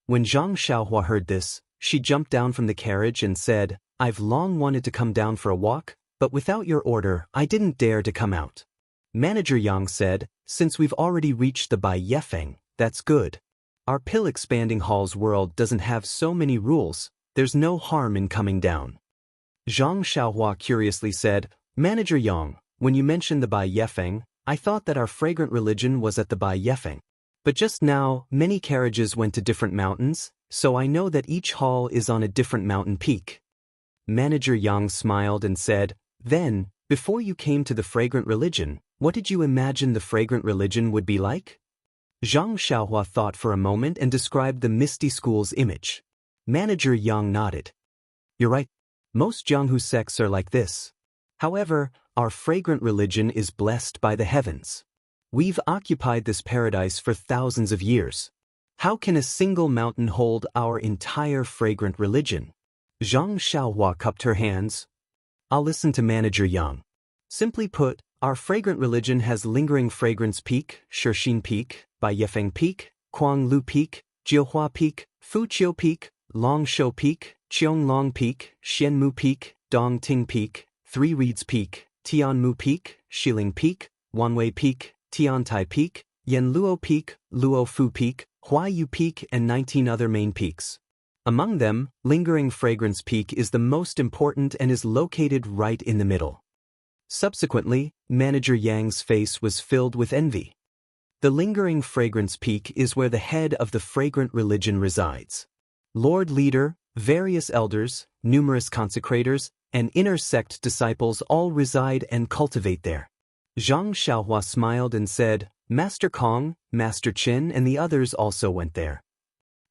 When Zhang Xiaohua heard this, she jumped down from the carriage and said, "I've long wanted to come down for a walk, but without your order, I didn't dare to come out." Manager Yang said, "Since we've already reached the Bai Yefeng, that's good. Our pill-expanding hall's world doesn't have so many rules, there's no harm in coming down. Zhang Xiaohua curiously said, Manager Yang, when you mentioned the Bai Yefeng, I thought that our fragrant religion was at the Bai Yefeng. But just now, many carriages went to different mountains, so I know that each hall is on a different mountain peak. Manager Yang smiled and said, Then, before you came to the fragrant religion, what did you imagine the fragrant religion would be like? Zhang Xiaohua thought for a moment and described the Misty School's image. Manager Yang nodded. You're right. Most Jianghu sects are like this. However, our fragrant religion is blessed by the heavens. We've occupied this paradise for thousands of years. How can a single mountain hold our entire fragrant religion? Zhang Xiaohua cupped her hands. I'll listen to Manager Yang. Simply put, our fragrant religion has Lingering Fragrance Peak, Shixin Peak, Bai Yefeng Peak, Kuanglu Peak, Jiuhua Peak, Fuqiu Peak, Longshou Peak, Qianglong Peak, Xianmu Peak, Dongting Peak, Three Reeds Peak, Tianmu Peak, Shiling Peak, Wanwei Peak, Tiantai Peak, Yanluo Peak, Luofu Peak, Huayu Peak and 19 other main peaks. Among them, Lingering Fragrance Peak is the most important and is located right in the middle. Subsequently, Manager Yang's face was filled with envy. The Lingering Fragrance Peak is where the head of the fragrant religion resides. Lord Leader, various elders, numerous consecrators, and inner sect disciples all reside and cultivate there. Zhang Xiaohua smiled and said, Master Kong, Master Qin and the others also went there.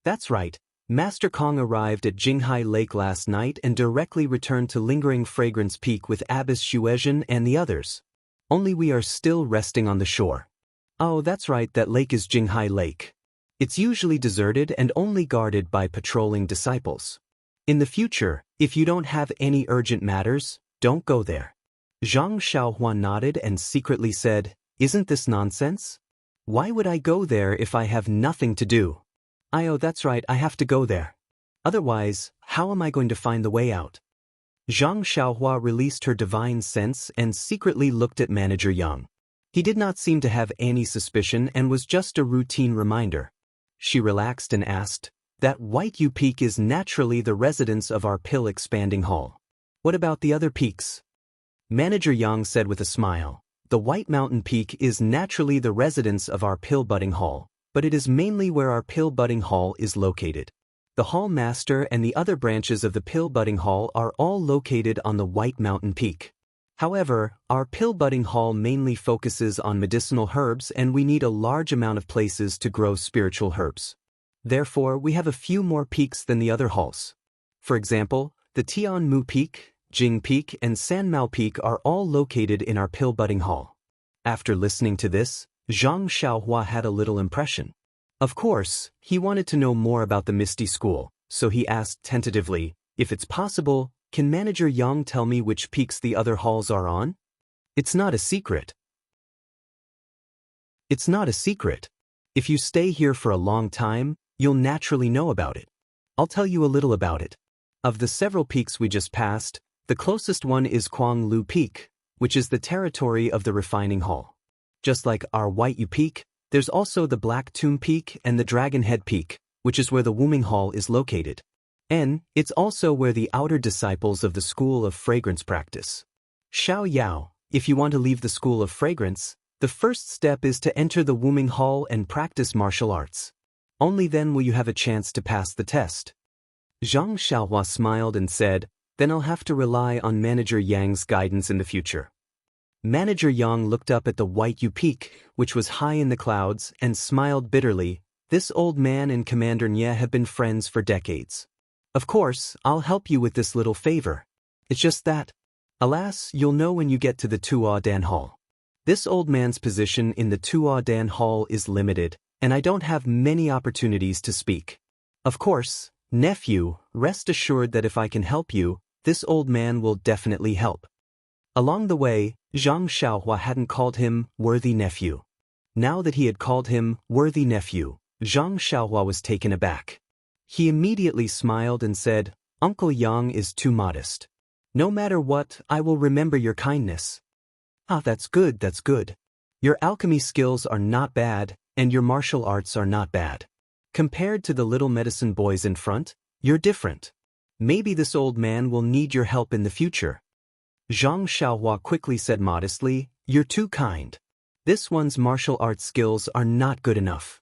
That's right. Master Kong arrived at Jinghai Lake last night and directly returned to Lingering Fragrance Peak with Abbess Xuezhen and the others. Only we are still resting on the shore. Oh, that's right, that lake is Jinghai Lake. It's usually deserted and only guarded by patrolling disciples. In the future, if you don't have any urgent matters, don't go there. Zhang Xiaohua nodded and secretly said, Isn't this nonsense? Why would I go there if I have nothing to do? Oh, that's right, I have to go there. Otherwise, how am I going to find the way out? Zhang Xiaohua released her divine sense and secretly looked at Manager Yang. He did not seem to have any suspicion and was just a routine reminder. She relaxed and asked, That White U Peak is naturally the residence of our pill-expanding hall. What about the other peaks? Manager Yang said with a smile, The White Mountain Peak is naturally the residence of our pill-budding hall, but it is mainly where our pill-budding hall is located. The hall master and the other branches of the pill-budding hall are all located on the White Mountain Peak. However, our pill-budding hall mainly focuses on medicinal herbs and we need a large amount of places to grow spiritual herbs. Therefore, we have a few more peaks than the other halls. For example, the Tianmu Peak, Jing Peak and Sanmao Peak are all located in our pill-budding hall. After listening to this, Zhang Xiaohua had a little impression. Of course, he wanted to know more about the Misty School, so he asked tentatively, If it's possible, can Manager Yang tell me which peaks the other halls are on? It's not a secret. It's not a secret. If you stay here for a long time, you'll naturally know about it. I'll tell you a little about it. Of the several peaks we just passed, the closest one is Kuanglu Peak, which is the territory of the refining hall. Just like our White U Peak, there's also the Black Tomb Peak and the Dragon Head Peak, which is where the Wuming Hall is located. And it's also where the outer disciples of the School of Fragrance practice. Xiao Yao, if you want to leave the School of Fragrance, the first step is to enter the Wuming Hall and practice martial arts. Only then will you have a chance to pass the test. Zhang Xiaohua smiled and said, Then I'll have to rely on Manager Yang's guidance in the future. Manager Yang looked up at the White U Peak, which was high in the clouds, and smiled bitterly. This old man and Commander Nye have been friends for decades. Of course, I'll help you with this little favor. It's just that, alas, you'll know when you get to the Tuo Dan Hall. This old man's position in the Tuo Dan Hall is limited, and I don't have many opportunities to speak. Of course, nephew, rest assured that if I can help you, this old man will definitely help. Along the way, Zhang Xiaohua hadn't called him worthy nephew. Now that he had called him worthy nephew, Zhang Xiaohua was taken aback. He immediately smiled and said, Uncle Yang is too modest. No matter what, I will remember your kindness. Ah, that's good, that's good. Your alchemy skills are not bad, and your martial arts are not bad. Compared to the little medicine boys in front, you're different. Maybe this old man will need your help in the future." Zhang Xiaohua quickly said modestly, "You're too kind. This one's martial arts skills are not good enough."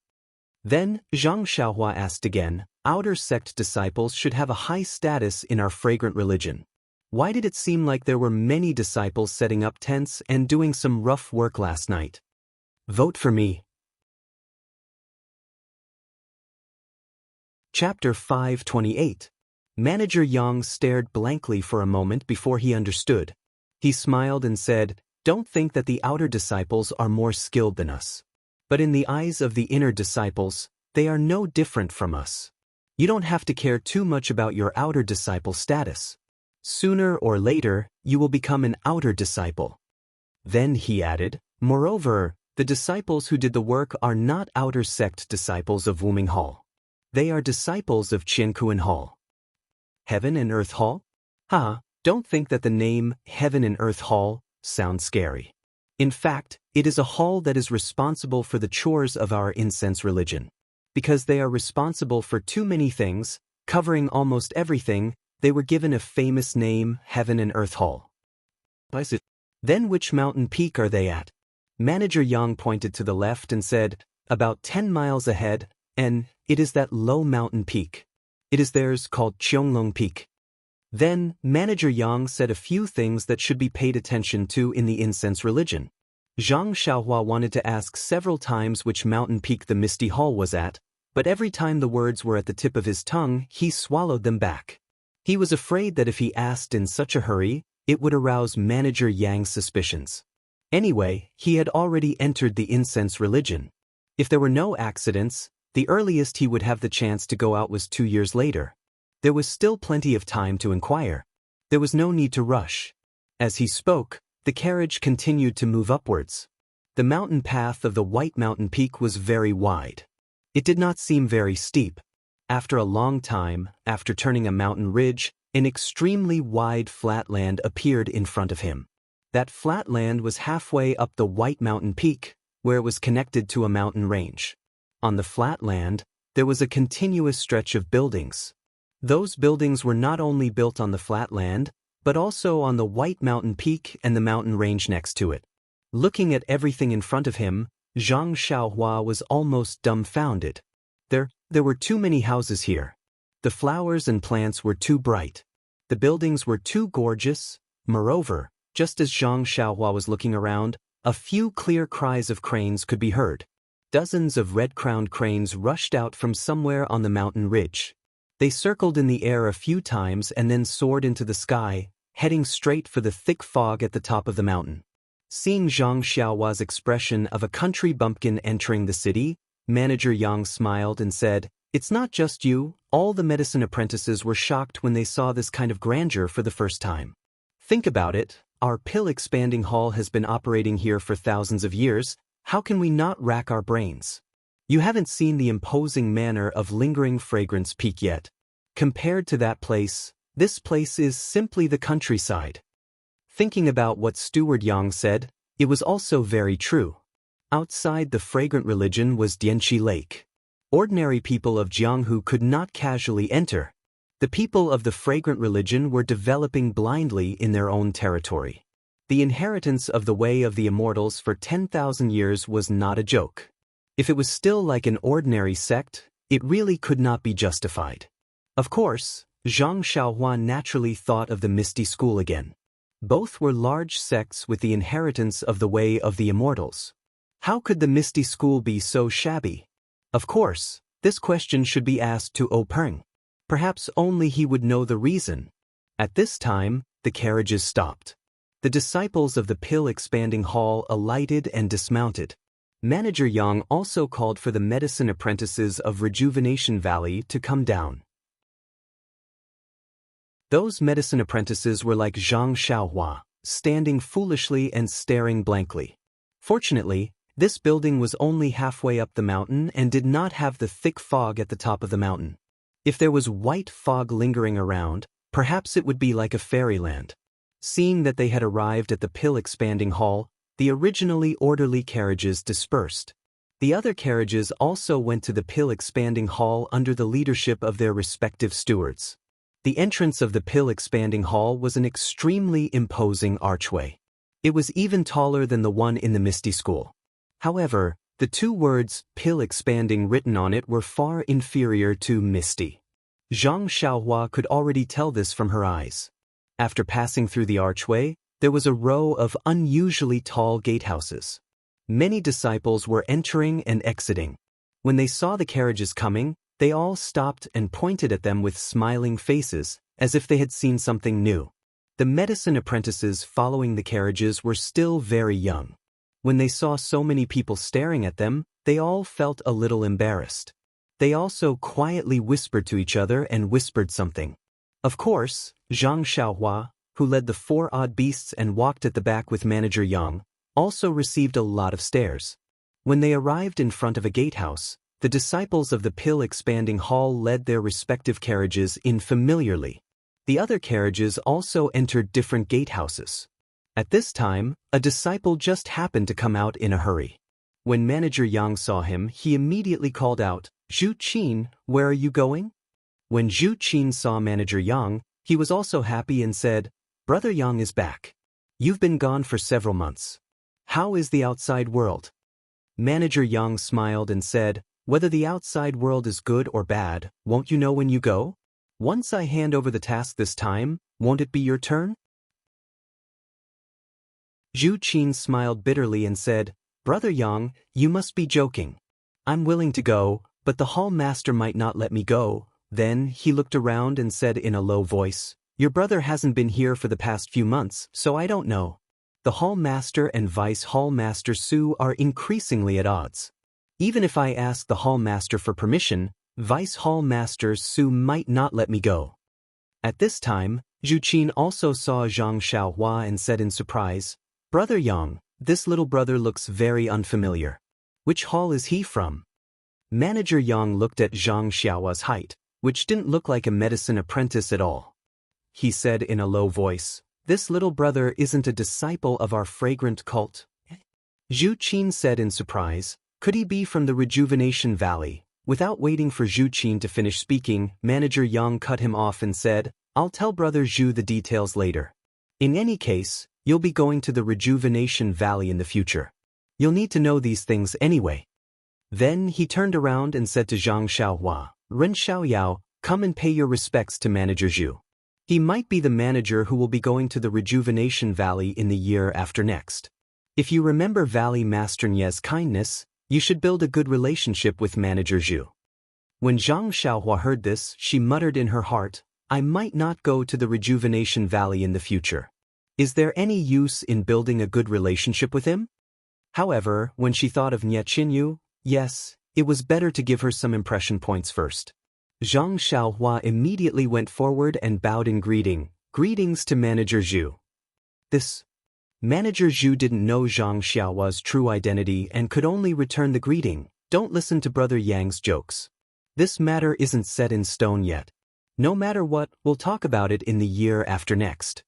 Then, Zhang Xiaohua asked again, "Outer sect disciples should have a high status in our fragrant religion. Why did it seem like there were many disciples setting up tents and doing some rough work last night? Vote for me." Chapter 528. Manager Yang stared blankly for a moment before he understood. He smiled and said, "Don't think that the outer disciples are more skilled than us. But in the eyes of the inner disciples, they are no different from us. You don't have to care too much about your outer disciple status. Sooner or later, you will become an outer disciple." Then he added, "Moreover, the disciples who did the work are not outer sect disciples of Wuming Hall. They are disciples of Qiankuan Hall." Heaven and Earth Hall? Don't think that the name Heaven and Earth Hall sounds scary. In fact, it is a hall that is responsible for the chores of our incense religion. Because they are responsible for too many things, covering almost everything, they were given a famous name, Heaven and Earth Hall. Then which mountain peak are they at? Manager Yang pointed to the left and said, "About 10 miles ahead, and it is that low mountain peak. It is theirs called Qianglong Peak." Then, Manager Yang said a few things that should be paid attention to in the incense religion. Zhang Xiaohua wanted to ask several times which mountain peak the Misty Hall was at, but every time the words were at the tip of his tongue, he swallowed them back. He was afraid that if he asked in such a hurry, it would arouse Manager Yang's suspicions. Anyway, he had already entered the incense religion. If there were no accidents, the earliest he would have the chance to go out was 2 years later. There was still plenty of time to inquire. There was no need to rush. As he spoke, the carriage continued to move upwards. The mountain path of the White Mountain Peak was very wide. It did not seem very steep. After a long time, after turning a mountain ridge, an extremely wide flat land appeared in front of him. That flat land was halfway up the White Mountain Peak, where it was connected to a mountain range. On the flat land, there was a continuous stretch of buildings. Those buildings were not only built on the flat land, but also on the White Mountain Peak and the mountain range next to it. Looking at everything in front of him, Zhang Xiaohua was almost dumbfounded. There were too many houses here. The flowers and plants were too bright. The buildings were too gorgeous. Moreover, just as Zhang Xiaohua was looking around, a few clear cries of cranes could be heard. Dozens of red-crowned cranes rushed out from somewhere on the mountain ridge. They circled in the air a few times and then soared into the sky, heading straight for the thick fog at the top of the mountain. Seeing Zhang Xiaohua's expression of a country bumpkin entering the city, Manager Yang smiled and said, "It's not just you, all the medicine apprentices were shocked when they saw this kind of grandeur for the first time. Think about it, our pill-expanding hall has been operating here for thousands of years. How can we not rack our brains? You haven't seen the imposing manner of Lingering Fragrance Peak yet. Compared to that place, this place is simply the countryside." Thinking about what Steward Yang said, it was also very true. Outside the fragrant religion was Dianqi Lake. Ordinary people of Jianghu could not casually enter. The people of the fragrant religion were developing blindly in their own territory. The inheritance of the way of the immortals for 10,000 years was not a joke. If it was still like an ordinary sect, it really could not be justified. Of course, Zhang Xiaohua naturally thought of the Misty School again. Both were large sects with the inheritance of the way of the immortals. How could the Misty School be so shabby? Of course, this question should be asked to Peng. Perhaps only he would know the reason. At this time, the carriages stopped. The disciples of the pill-expanding hall alighted and dismounted. Manager Yang also called for the medicine apprentices of Rejuvenation Valley to come down. Those medicine apprentices were like Zhang Xiaohua, standing foolishly and staring blankly. Fortunately, this building was only halfway up the mountain and did not have the thick fog at the top of the mountain. If there was white fog lingering around, perhaps it would be like a fairyland. Seeing that they had arrived at the pill-expanding hall, the originally orderly carriages dispersed. The other carriages also went to the pill-expanding hall under the leadership of their respective stewards. The entrance of the pill-expanding hall was an extremely imposing archway. It was even taller than the one in the Misty School. However, the two words, pill-expanding, written on it were far inferior to Misty. Zhang Xiaohua could already tell this from her eyes. After passing through the archway, there was a row of unusually tall gatehouses. Many disciples were entering and exiting. When they saw the carriages coming, they all stopped and pointed at them with smiling faces, as if they had seen something new. The medicine apprentices following the carriages were still very young. When they saw so many people staring at them, they all felt a little embarrassed. They also quietly whispered to each other and whispered something. Of course, Zhang Xiaohua, who led the 4 odd beasts and walked at the back with Manager Yang, also received a lot of stares. When they arrived in front of a gatehouse, the disciples of the pill-expanding hall led their respective carriages in familiarly. The other carriages also entered different gatehouses. At this time, a disciple just happened to come out in a hurry. When Manager Yang saw him, he immediately called out, "Zhu Qin, where are you going?" When Zhu Qin saw Manager Yang, he was also happy and said, "Brother Yang is back. You've been gone for several months. How is the outside world?" Manager Yang smiled and said, "Whether the outside world is good or bad, won't you know when you go? Once I hand over the task this time, won't it be your turn?" Zhu Qin smiled bitterly and said, "Brother Yang, you must be joking. I'm willing to go, but the hall master might not let me go." Then he looked around and said in a low voice, "Your brother hasn't been here for the past few months, so I don't know. The hall master and vice hall master Su are increasingly at odds. Even if I ask the hall master for permission, vice hall master Su might not let me go." At this time, Zhu Qin also saw Zhang Xiaohua and said in surprise, "Brother Yang, this little brother looks very unfamiliar. Which hall is he from?" Manager Yang looked at Zhang Xiaohua's height, which didn't look like a medicine apprentice at all. He said in a low voice, "This little brother isn't a disciple of our fragrant cult." Zhu Qin said in surprise, "Could he be from the Rejuvenation Valley?" Without waiting for Zhu Qin to finish speaking, Manager Yang cut him off and said, "I'll tell Brother Zhu the details later. In any case, you'll be going to the Rejuvenation Valley in the future. You'll need to know these things anyway." Then he turned around and said to Zhang Xiaohua, "Ren Xiaoyao, come and pay your respects to Manager Zhu. He might be the manager who will be going to the Rejuvenation Valley in the year after next. If you remember Valley Master Nie's kindness, you should build a good relationship with Manager Zhu." When Zhang Xiaohua heard this, she muttered in her heart, "I might not go to the Rejuvenation Valley in the future. Is there any use in building a good relationship with him?" However, when she thought of Nie Qinyu, yes, it was better to give her some impression points first. Zhang Xiaohua immediately went forward and bowed in greetings to Manager Zhu. Manager Zhu didn't know Zhang Xiaohua's true identity and could only return the greeting. "Don't listen to Brother Yang's jokes. This matter isn't set in stone yet. No matter what, we'll talk about it in the year after next."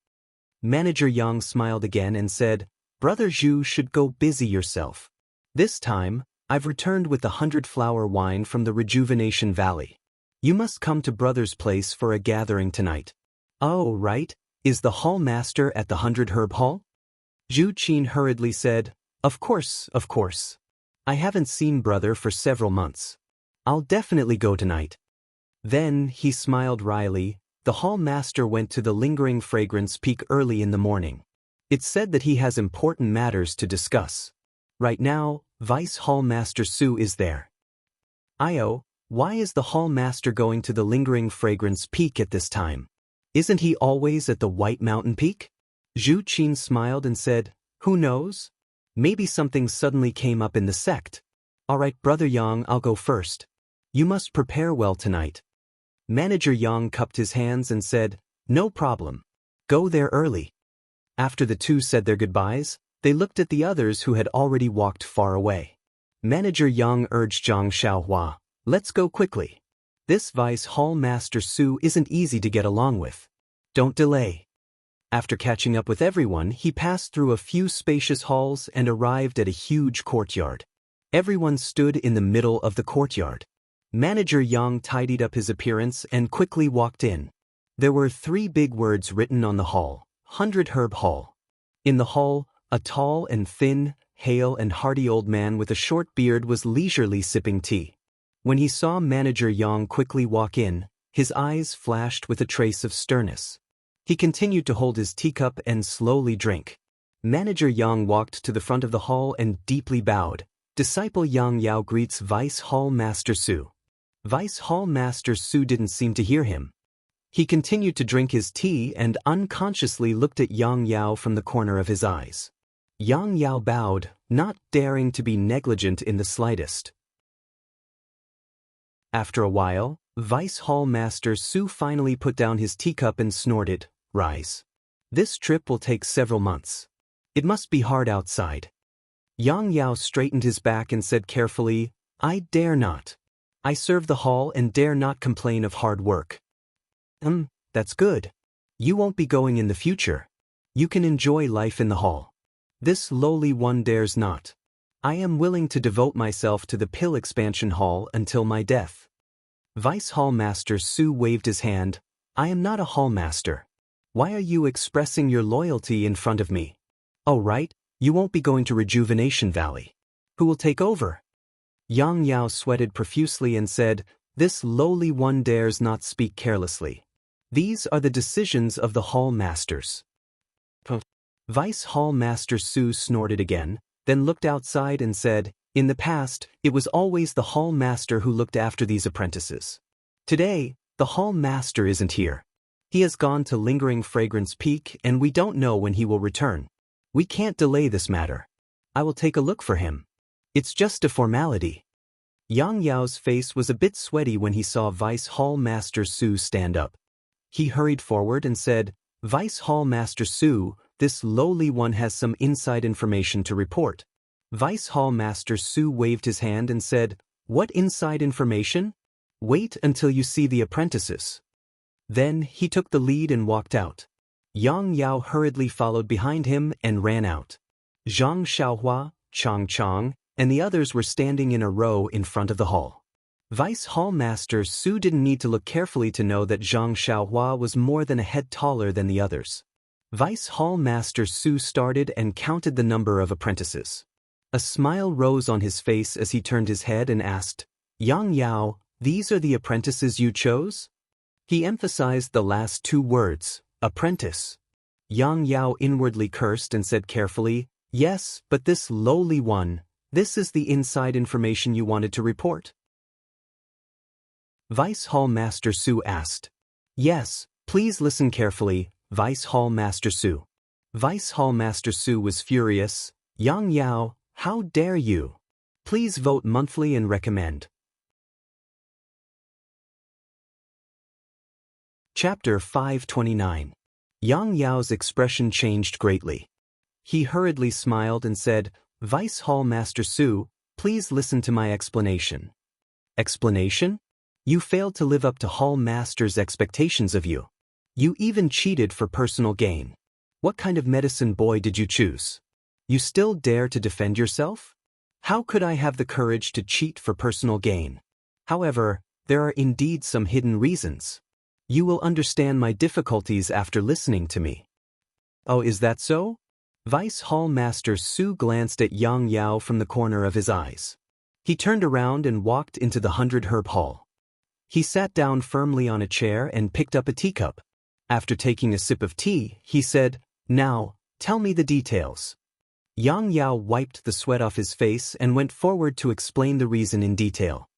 Manager Yang smiled again and said, "Brother Zhu should go busy yourself. This time, I've returned with the 100-flower wine from the Rejuvenation Valley. You must come to Brother's place for a gathering tonight." "Oh, right. Is the hall master at the 100-herb hall?" Zhu Qin hurriedly said, Of course. I haven't seen Brother for several months. I'll definitely go tonight." Then he smiled wryly. The hall master went to the lingering fragrance peak early in the morning. It's said that he has important matters to discuss. Right now, Vice Hall Master Su is there. "Io, why is the hall master going to the lingering fragrance peak at this time? Isn't he always at the White Mountain Peak?" Zhu Qin smiled and said, "Who knows? Maybe something suddenly came up in the sect. All right, Brother Yang, I'll go first. You must prepare well tonight." Manager Yang cupped his hands and said, "No problem. Go there early." After the two said their goodbyes, they looked at the others who had already walked far away. Manager Yang urged Zhang Xiaohua, "Let's go quickly. This Vice Hall Master Su isn't easy to get along with. Don't delay." After catching up with everyone, he passed through a few spacious halls and arrived at a huge courtyard. Everyone stood in the middle of the courtyard. Manager Yang tidied up his appearance and quickly walked in. There were 3 big words written on the hall, 100 Herb Hall. In the hall, a tall and thin, hale and hearty old man with a short beard was leisurely sipping tea. When he saw Manager Yang quickly walk in, his eyes flashed with a trace of sternness. He continued to hold his teacup and slowly drink. Manager Yang walked to the front of the hall and deeply bowed. Disciple Yang Yao greets Vice Hall Master Su. Vice Hall Master Su didn't seem to hear him. He continued to drink his tea and unconsciously looked at Yang Yao from the corner of his eyes. Yang Yao bowed, not daring to be negligent in the slightest. After a while, Vice Hall Master Su finally put down his teacup and snorted, "Rise. This trip will take several months. It must be hard outside." Yang Yao straightened his back and said carefully, "I dare not. I serve the hall and dare not complain of hard work." That's good. You won't be going in the future. You can enjoy life in the hall. This lowly one dares not. I am willing to devote myself to the Pill Expansion Hall until my death." Vice Hall Master Su waved his hand. "I am not a hall master. Why are you expressing your loyalty in front of me? Oh right, you won't be going to Rejuvenation Valley. Who will take over?" Yang Yao sweated profusely and said, "This lowly one dares not speak carelessly. These are the decisions of the hall masters." Vice Hall Master Su snorted again, then looked outside and said, "In the past, it was always the hall master who looked after these apprentices. Today, the hall master isn't here. He has gone to Lingering Fragrance Peak and we don't know when he will return. We can't delay this matter. I will take a look for him. It's just a formality." Yang Yao's face was a bit sweaty when he saw Vice Hall Master Su stand up. He hurried forward and said, "Vice Hall Master Su, this lowly one has some inside information to report." Vice Hall Master Su waved his hand and said, "What inside information? Wait until you see the apprentices." Then he took the lead and walked out. Yang Yao hurriedly followed behind him and ran out. Zhang Xiaohua, Chang Chang, and the others were standing in a row in front of the hall. Vice Hall Master Su didn't need to look carefully to know that Zhang Xiaohua was more than a head taller than the others. Vice Hall Master Su started and counted the number of apprentices. A smile rose on his face as he turned his head and asked, "Yang Yao, these are the apprentices you chose?" He emphasized the last 2 words, apprentice. Yang Yao inwardly cursed and said carefully, "Yes, but this lowly one, this is the inside information you wanted to report?" Vice Hall Master Su asked. "Yes, please listen carefully, Vice Hall Master Su." Vice Hall Master Su was furious. "Yang Yao, how dare you? Please vote monthly and recommend." Chapter 529. Yang Yao's expression changed greatly. He hurriedly smiled and said, "Vice Hall Master Su, please listen to my explanation." "Explanation? You failed to live up to Hall Master's expectations of you. You even cheated for personal gain. What kind of medicine boy did you choose? You still dare to defend yourself? How could I have the courage to cheat for personal gain? However, there are indeed some hidden reasons. You will understand my difficulties after listening to me." "Oh, is that so?" Vice Hall Master Su glanced at Yang Yao from the corner of his eyes. He turned around and walked into the 100 Herb Hall. He sat down firmly on a chair and picked up a teacup. After taking a sip of tea, he said, "Now, tell me the details." Yang Yao wiped the sweat off his face and went forward to explain the reason in detail.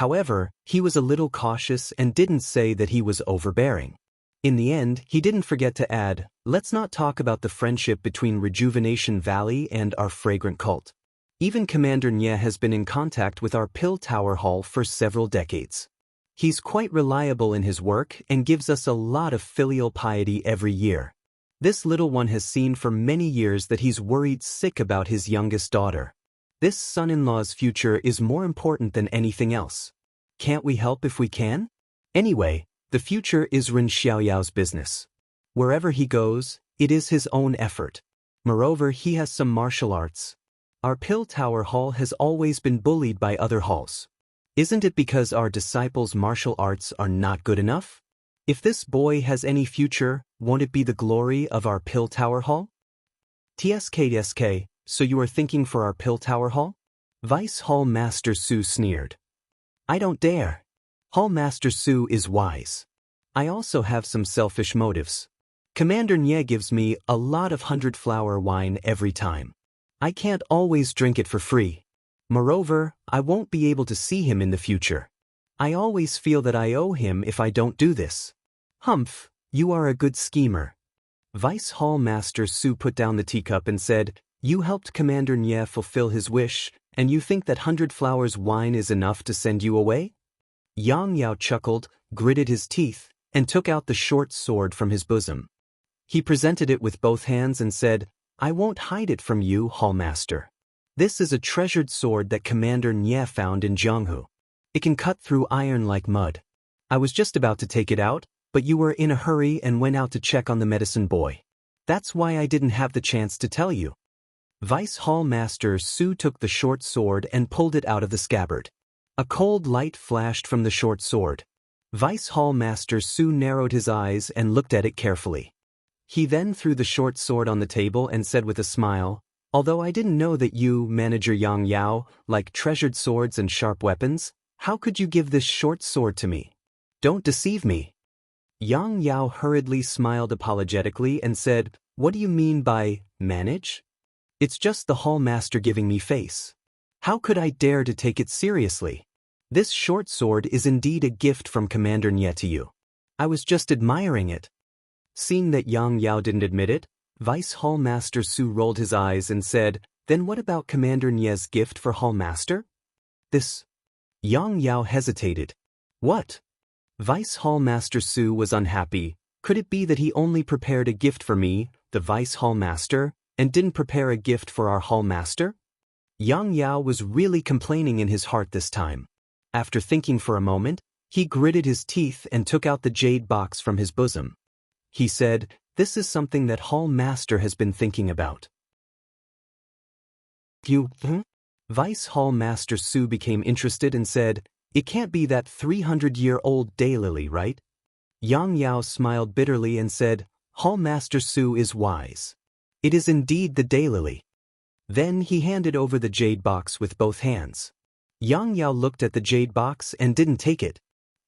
However, he was a little cautious and didn't say that he was overbearing. In the end, he didn't forget to add, "Let's not talk about the friendship between Rejuvenation Valley and our fragrant cult. Even Commander Nye has been in contact with our Pill Tower Hall for several decades. He's quite reliable in his work and gives us a lot of filial piety every year. This little one has seen for many years that he's worried sick about his youngest daughter. This son-in-law's future is more important than anything else. Can't we help if we can? Anyway, the future is Ren Xiaoyao's business. Wherever he goes, it is his own effort. Moreover, he has some martial arts." Our Pill Tower Hall has always been bullied by other halls. Isn't it because our disciples' martial arts are not good enough? If this boy has any future, won't it be the glory of our Pill Tower Hall? TSK, so you are thinking for our Pill Tower Hall? Vice Hall Master Su sneered. I don't dare. Hall Master Su is wise. I also have some selfish motives. Commander Nye gives me a lot of 100-flower wine every time. I can't always drink it for free. Moreover, I won't be able to see him in the future. I always feel that I owe him if I don't do this. Humph, you are a good schemer. Vice Hall Master Su put down the teacup and said, You helped Commander Nye fulfill his wish, and you think that 100 flowers wine is enough to send you away? Yang Yao chuckled, gritted his teeth, and took out the short sword from his bosom. He presented it with both hands and said, I won't hide it from you, Hall Master. This is a treasured sword that Commander Nye found in Jianghu. It can cut through iron like mud. I was just about to take it out, but you were in a hurry and went out to check on the medicine boy. That's why I didn't have the chance to tell you. Vice Hall Master Su took the short sword and pulled it out of the scabbard. A cold light flashed from the short sword. Vice Hall Master Su narrowed his eyes and looked at it carefully. He then threw the short sword on the table and said with a smile, Although I didn't know that you, Manager Yang Yao, like treasured swords and sharp weapons, how could you give this short sword to me? Don't deceive me. Yang Yao hurriedly smiled apologetically and said, What do you mean by manage? It's just the Hall Master giving me face. How could I dare to take it seriously? This short sword is indeed a gift from Commander Nye to you. I was just admiring it. Seeing that Yang Yao didn't admit it, Vice Hall Master Su rolled his eyes and said, Then what about Commander Nye's gift for Hall Master? This. Yang Yao hesitated. What? Vice Hall Master Su was unhappy. Could it be that he only prepared a gift for me, the Vice Hall Master, and didn't prepare a gift for our Hall Master? Yang Yao was really complaining in his heart this time. After thinking for a moment, he gritted his teeth and took out the jade box from his bosom. He said, This is something that Hall Master has been thinking about. Vice Hall Master Su became interested and said, It can't be that 300-year-old daylily, right? Yang Yao smiled bitterly and said, Hall Master Su is wise. It is indeed the daylily. Then he handed over the jade box with both hands. Yang Yao looked at the jade box and didn't take it.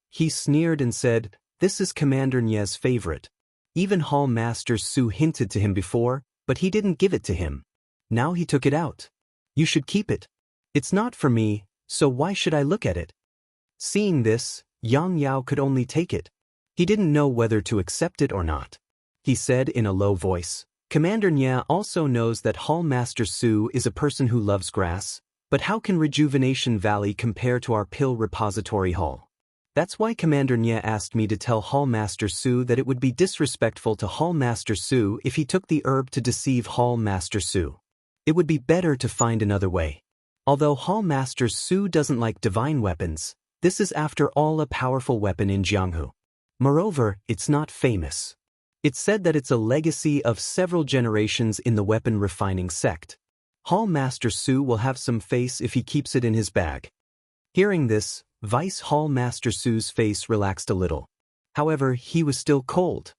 He sneered and said, This is Commander Nye's favorite. Even Hall Master Su hinted to him before, but he didn't give it to him. Now he took it out. You should keep it. It's not for me, so why should I look at it? Seeing this, Yang Yao could only take it. He didn't know whether to accept it or not. He said in a low voice, Commander Nye also knows that Hall Master Su is a person who loves grass, but how can Rejuvenation Valley compare to our Pill Repository Hall? That's why Commander Nye asked me to tell Hall Master Su that it would be disrespectful to Hall Master Su if he took the herb to deceive Hall Master Su. It would be better to find another way. Although Hall Master Su doesn't like divine weapons, this is after all a powerful weapon in Jianghu. Moreover, it's not famous. It's said that it's a legacy of several generations in the weapon refining sect. Hall Master Su will have some face if he keeps it in his bag. Hearing this, Vice Hall Master Su's face relaxed a little. However, he was still cold.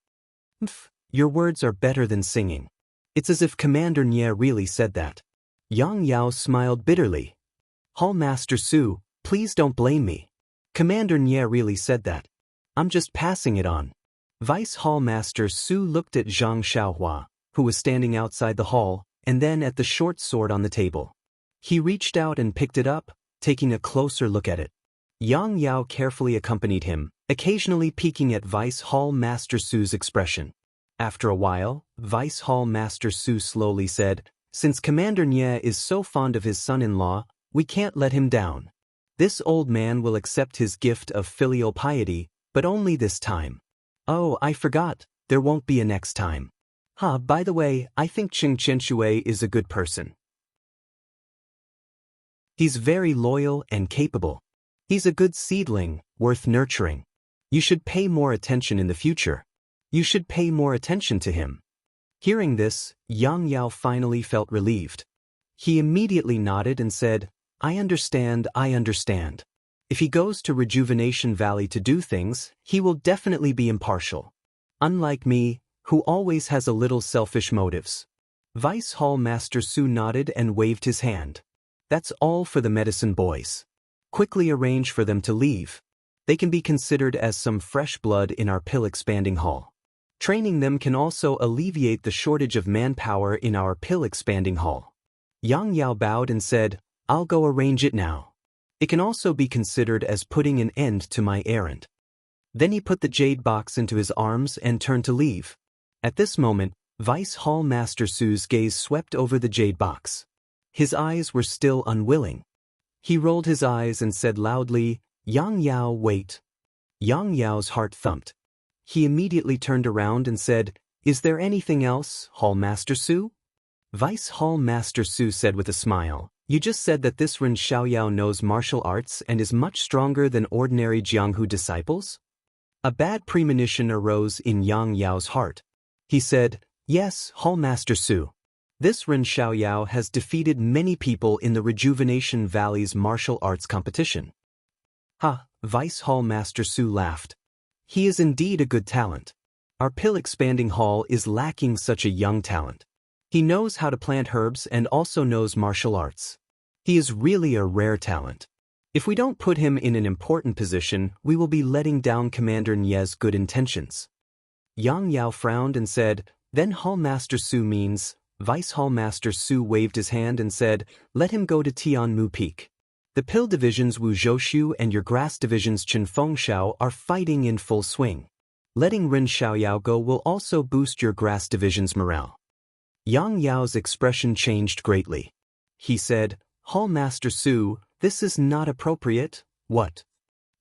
Your words are better than singing. It's as if Commander Nye really said that. Yang Yao smiled bitterly. Hall Master Su, please don't blame me. Commander Nye really said that. I'm just passing it on. Vice Hall Master Su looked at Zhang Xiaohua, who was standing outside the hall, and then at the short sword on the table. He reached out and picked it up, taking a closer look at it. Yang Yao carefully accompanied him, occasionally peeking at Vice Hall Master Su's expression. After a while, Vice Hall Master Su slowly said, Since Commander Nye is so fond of his son-in-law, we can't let him down. This old man will accept his gift of filial piety, but only this time. Oh, I forgot, there won't be a next time. By the way, I think Qing Qianshui is a good person. He's very loyal and capable. He's a good seedling, worth nurturing. You should pay more attention in the future. You should pay more attention to him. Hearing this, Yang Yao finally felt relieved. He immediately nodded and said, I understand. If he goes to Rejuvenation Valley to do things, he will definitely be impartial. Unlike me, who always has a little selfish motives. Vice Hall Master Su nodded and waved his hand. That's all for the medicine boys. Quickly arrange for them to leave. They can be considered as some fresh blood in our pill expanding hall. Training them can also alleviate the shortage of manpower in our pill expanding hall. Yang Yao bowed and said, I'll go arrange it now. It can also be considered as putting an end to my errand. Then he put the jade box into his arms and turned to leave. At this moment, Vice Hall Master Su's gaze swept over the jade box. His eyes were still unwilling. He rolled his eyes and said loudly, Yang Yao, wait. Yang Yao's heart thumped. He immediately turned around and said, Is there anything else, Hall Master Su? Vice Hall Master Su said with a smile, You just said that this Ren Xiaoyao knows martial arts and is much stronger than ordinary Jianghu disciples? A bad premonition arose in Yang Yao's heart. He said, Yes, Hall Master Su. This Ren Xiaoyao has defeated many people in the Rejuvenation Valley's martial arts competition. Ha, Vice Hall Master Su laughed. He is indeed a good talent. Our pill expanding hall is lacking such a young talent. He knows how to plant herbs and also knows martial arts. He is really a rare talent. If we don't put him in an important position, we will be letting down Commander Nie's good intentions. Yang Yao frowned and said, Then Hall Master Su means. Vice Hall Master Su waved his hand and said, Let him go to Tianmu Peak. The pill divisions Wu Zhouxiu and your grass divisions Chen Fengxiao are fighting in full swing. Letting Ren Xiaoyao go will also boost your grass division's morale. Yang Yao's expression changed greatly. He said, Hall Master Su, this is not appropriate. What?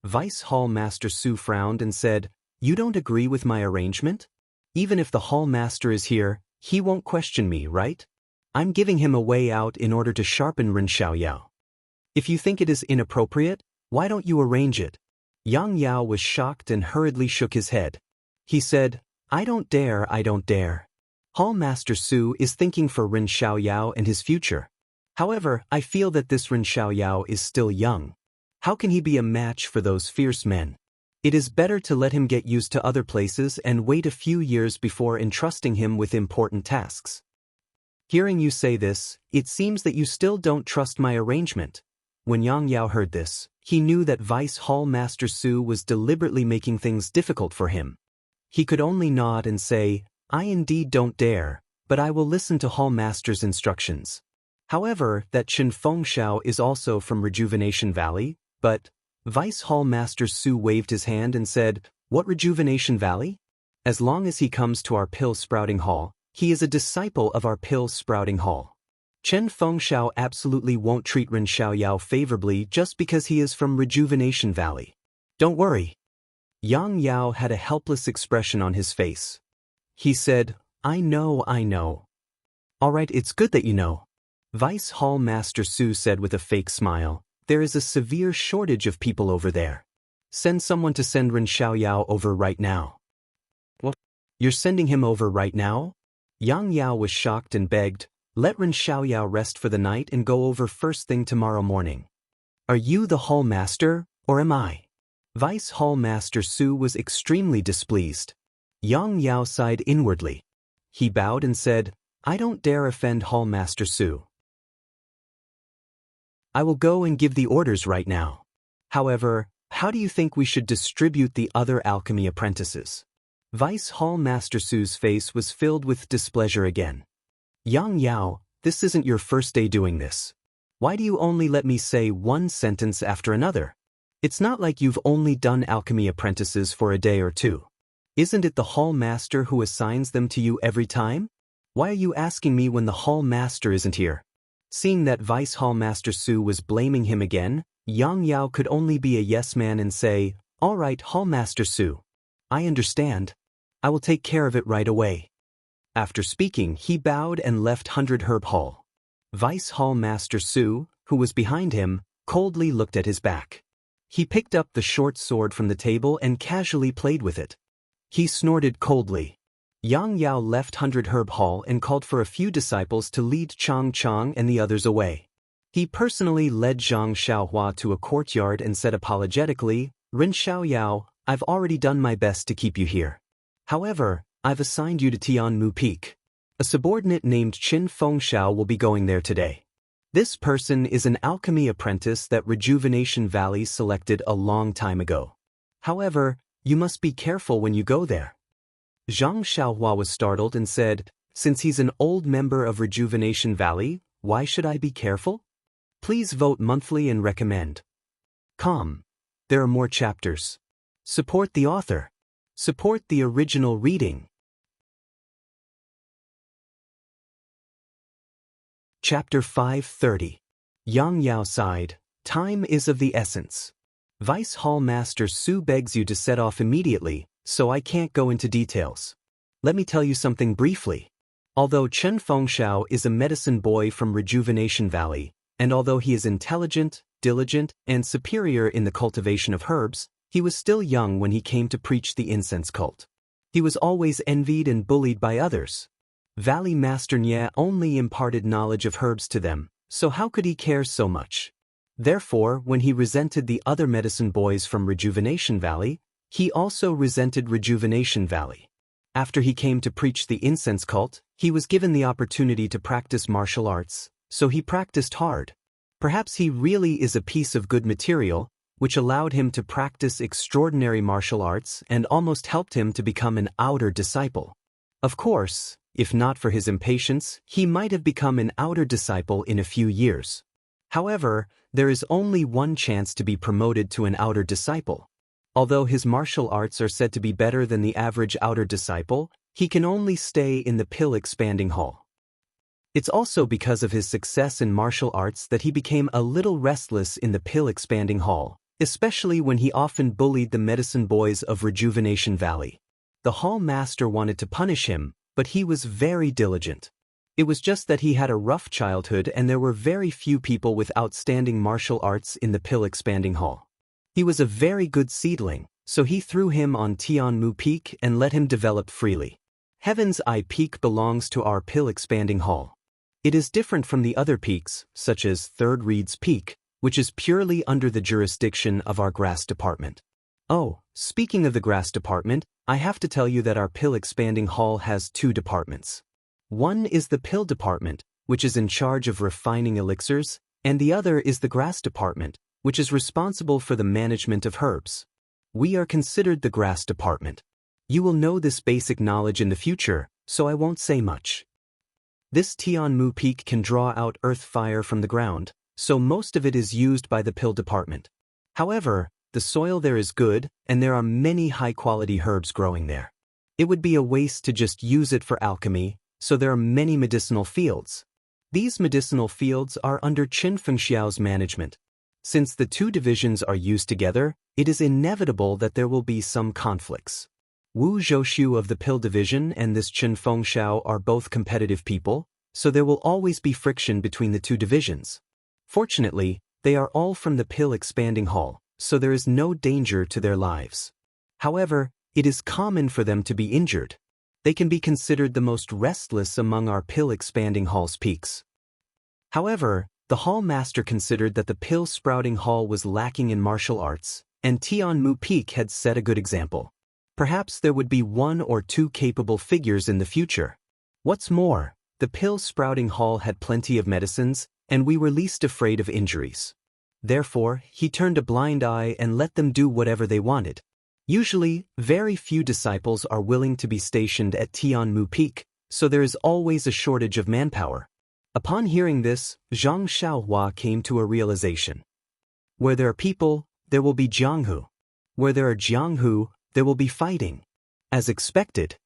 Vice Hall Master Su frowned and said, You don't agree with my arrangement? Even if the Hall Master is here, he won't question me, right? I'm giving him a way out in order to sharpen Ren Xiaoyao. If you think it is inappropriate, why don't you arrange it? Yang Yao was shocked and hurriedly shook his head. He said, I don't dare. Hall Master Su is thinking for Ren Xiaoyao and his future. However, I feel that this Ren Xiaoyao is still young. How can he be a match for those fierce men? It is better to let him get used to other places and wait a few years before entrusting him with important tasks. Hearing you say this, it seems that you still don't trust my arrangement. When Yang Yao heard this, he knew that Vice Hall Master Su was deliberately making things difficult for him. He could only nod and say, I indeed don't dare, but I will listen to Hall Master's instructions. However, that Chen Fengxiao is also from Rejuvenation Valley, but Vice Hall Master Su waved his hand and said, What Rejuvenation Valley? As long as he comes to our pill sprouting hall, he is a disciple of our pill sprouting hall. Chen Fengxiao absolutely won't treat Ren Xiaoyao favorably just because he is from Rejuvenation Valley. Don't worry. Yang Yao had a helpless expression on his face. He said, I know. All right, it's good that you know. Vice Hall Master Su said with a fake smile, There is a severe shortage of people over there. Send someone to send Ren Xiaoyao over right now. What? You're sending him over right now? Yang Yao was shocked and begged, Let Ren Xiaoyao rest for the night and go over first thing tomorrow morning. Are you the Hall Master, or am I? Vice Hall Master Su was extremely displeased. Yang Yao sighed inwardly. He bowed and said, I don't dare offend Hall Master Su. I will go and give the orders right now. However, how do you think we should distribute the other alchemy apprentices? Vice Hall Master Su's face was filled with displeasure again. Yang Yao, this isn't your first day doing this. Why do you only let me say one sentence after another? It's not like you've only done alchemy apprentices for a day or two. Isn't it the Hall Master who assigns them to you every time? Why are you asking me when the Hall Master isn't here? Seeing that Vice Hall Master Su was blaming him again, Yang Yao could only be a yes man and say, All right, Hall Master Su. I understand. I will take care of it right away. After speaking, he bowed and left 100 Herb Hall. Vice Hall Master Su, who was behind him, coldly looked at his back. He picked up the short sword from the table and casually played with it. He snorted coldly. Yang Yao left 100 Herb Hall and called for a few disciples to lead Chang Chang and the others away. He personally led Zhang Xiaohua to a courtyard and said apologetically, "Ren Xiaoyao, I've already done my best to keep you here. However, I've assigned you to Tianmu Peak. A subordinate named Qin Fengxiao will be going there today. This person is an alchemy apprentice that Rejuvenation Valley selected a long time ago. However, you must be careful when you go there." Zhang Xiaohua was startled and said, "Since he's an old member of Rejuvenation Valley, why should I be careful? Please vote monthly and recommend. There are more chapters. Support the author. Support the original reading." Chapter 530. Yang Yao sighed. Time is of the essence. Vice Hall Master Su begs you to set off immediately, so I can't go into details. Let me tell you something briefly. Although Chen Fengxiao is a medicine boy from Rejuvenation Valley, and although he is intelligent, diligent, and superior in the cultivation of herbs, he was still young when he came to preach the incense cult. He was always envied and bullied by others. Valley Master Nye only imparted knowledge of herbs to them, so how could he care so much? Therefore, when he resented the other medicine boys from Rejuvenation Valley, he also resented Rejuvenation Valley. After he came to preach the incense cult, he was given the opportunity to practice martial arts, so he practiced hard. Perhaps he really is a piece of good material, which allowed him to practice extraordinary martial arts and almost helped him to become an outer disciple. Of course, if not for his impatience, he might have become an outer disciple in a few years. However, there is only one chance to be promoted to an outer disciple. Although his martial arts are said to be better than the average outer disciple, he can only stay in the Pill Expanding Hall. It's also because of his success in martial arts that he became a little restless in the Pill Expanding Hall, especially when he often bullied the medicine boys of Rejuvenation Valley. The hall master wanted to punish him, but he was very diligent. It was just that he had a rough childhood and there were very few people with outstanding martial arts in the Pill Expanding Hall. He was a very good seedling, so he threw him on Tianmu Peak and let him develop freely. Heaven's Eye Peak belongs to our Pill Expanding Hall. It is different from the other peaks, such as Third Reed's Peak, which is purely under the jurisdiction of our Grass Department. Oh, speaking of the Grass Department, I have to tell you that our Pill Expanding Hall has two departments. One is the Pill Department, which is in charge of refining elixirs, and the other is the Grass Department, which is responsible for the management of herbs. We are considered the Grass Department. You will know this basic knowledge in the future, so I won't say much. This Tianmu Peak can draw out earth fire from the ground, so most of it is used by the Pill Department. However, the soil there is good, and there are many high-quality herbs growing there. It would be a waste to just use it for alchemy, so there are many medicinal fields. These medicinal fields are under Qin Fengxiao's management. Since the two divisions are used together, it is inevitable that there will be some conflicts. Wu Zhouxiu of the Pill Division and this Qin Fengxiao are both competitive people, so there will always be friction between the two divisions. Fortunately, they are all from the Pill Expanding Hall, so there is no danger to their lives. However, it is common for them to be injured. They can be considered the most restless among our Pill Expanding Hall's peaks. However, the hall master considered that the Pill Sprouting Hall was lacking in martial arts, and Tianmu Peak had set a good example. Perhaps there would be one or two capable figures in the future. What's more, the Pill Sprouting Hall had plenty of medicines, and we were least afraid of injuries. Therefore, he turned a blind eye and let them do whatever they wanted. Usually, very few disciples are willing to be stationed at Tianmu Peak, so there is always a shortage of manpower. Upon hearing this, Zhang Xiaohua came to a realization. Where there are people, there will be Jianghu. Where there are Jianghu, there will be fighting. As expected,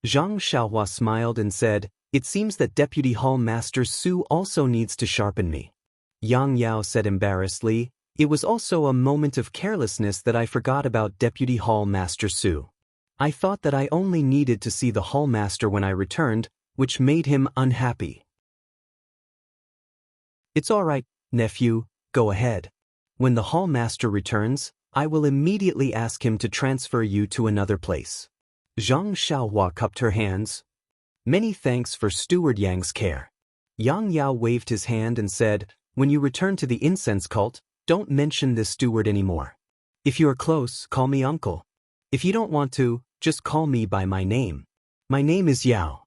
Zhang Xiaohua smiled and said, "It seems that Deputy Hall Master Su also needs to sharpen me." Yang Yao said embarrassedly, "It was also a moment of carelessness that I forgot about Deputy Hall Master Su. I thought that I only needed to see the Hall Master when I returned, which made him unhappy." "It's all right, nephew, go ahead. When the Hall Master returns, I will immediately ask him to transfer you to another place." Zhang Xiaohua cupped her hands. Many thanks for Steward Yang's care. Yang Yao waved his hand and said, when you return to the incense cult, don't mention this steward anymore. If you are close, call me uncle. If you don't want to, just call me by my name. My name is Yao.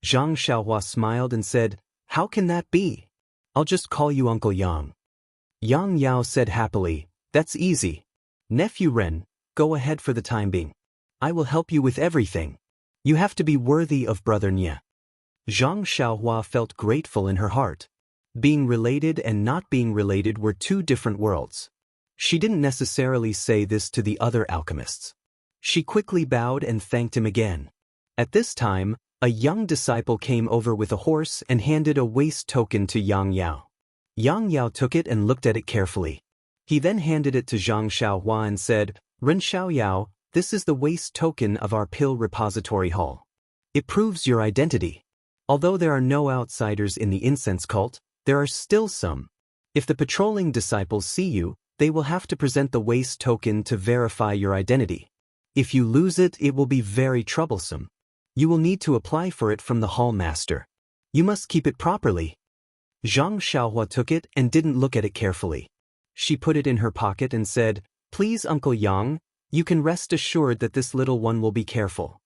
Zhang Xiaohua smiled and said, how can that be? I'll just call you Uncle Yang. Yang Yao said happily, that's easy. Nephew Ren, go ahead for the time being. I will help you with everything. You have to be worthy of Brother Nye. Zhang Xiaohua felt grateful in her heart. Being related and not being related were two different worlds. She didn't necessarily say this to the other alchemists. She quickly bowed and thanked him again. At this time, a young disciple came over with a horse and handed a waist token to Yang Yao. Yang Yao took it and looked at it carefully. He then handed it to Zhang Xiaohua and said, Ren Xiaoyao, this is the waist token of our pill repository hall. It proves your identity. Although there are no outsiders in the incense cult, there are still some. If the patrolling disciples see you, they will have to present the waist token to verify your identity. If you lose it, it will be very troublesome. You will need to apply for it from the hall master. You must keep it properly. Zhang Xiaohua took it and didn't look at it carefully. She put it in her pocket and said, please Uncle Yang, you can rest assured that this little one will be careful.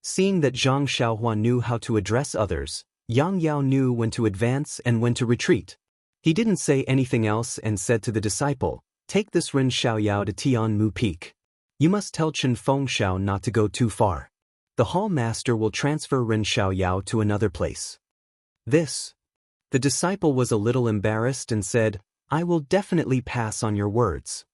Seeing that Zhang Xiaohua knew how to address others, Yang Yao knew when to advance and when to retreat. He didn't say anything else and said to the disciple, take this Ren Xiaoyao to Tianmu Peak. You must tell Chen Fengxiao not to go too far. The hall master will transfer Ren Xiaoyao to another place. The disciple was a little embarrassed and said, I will definitely pass on your words.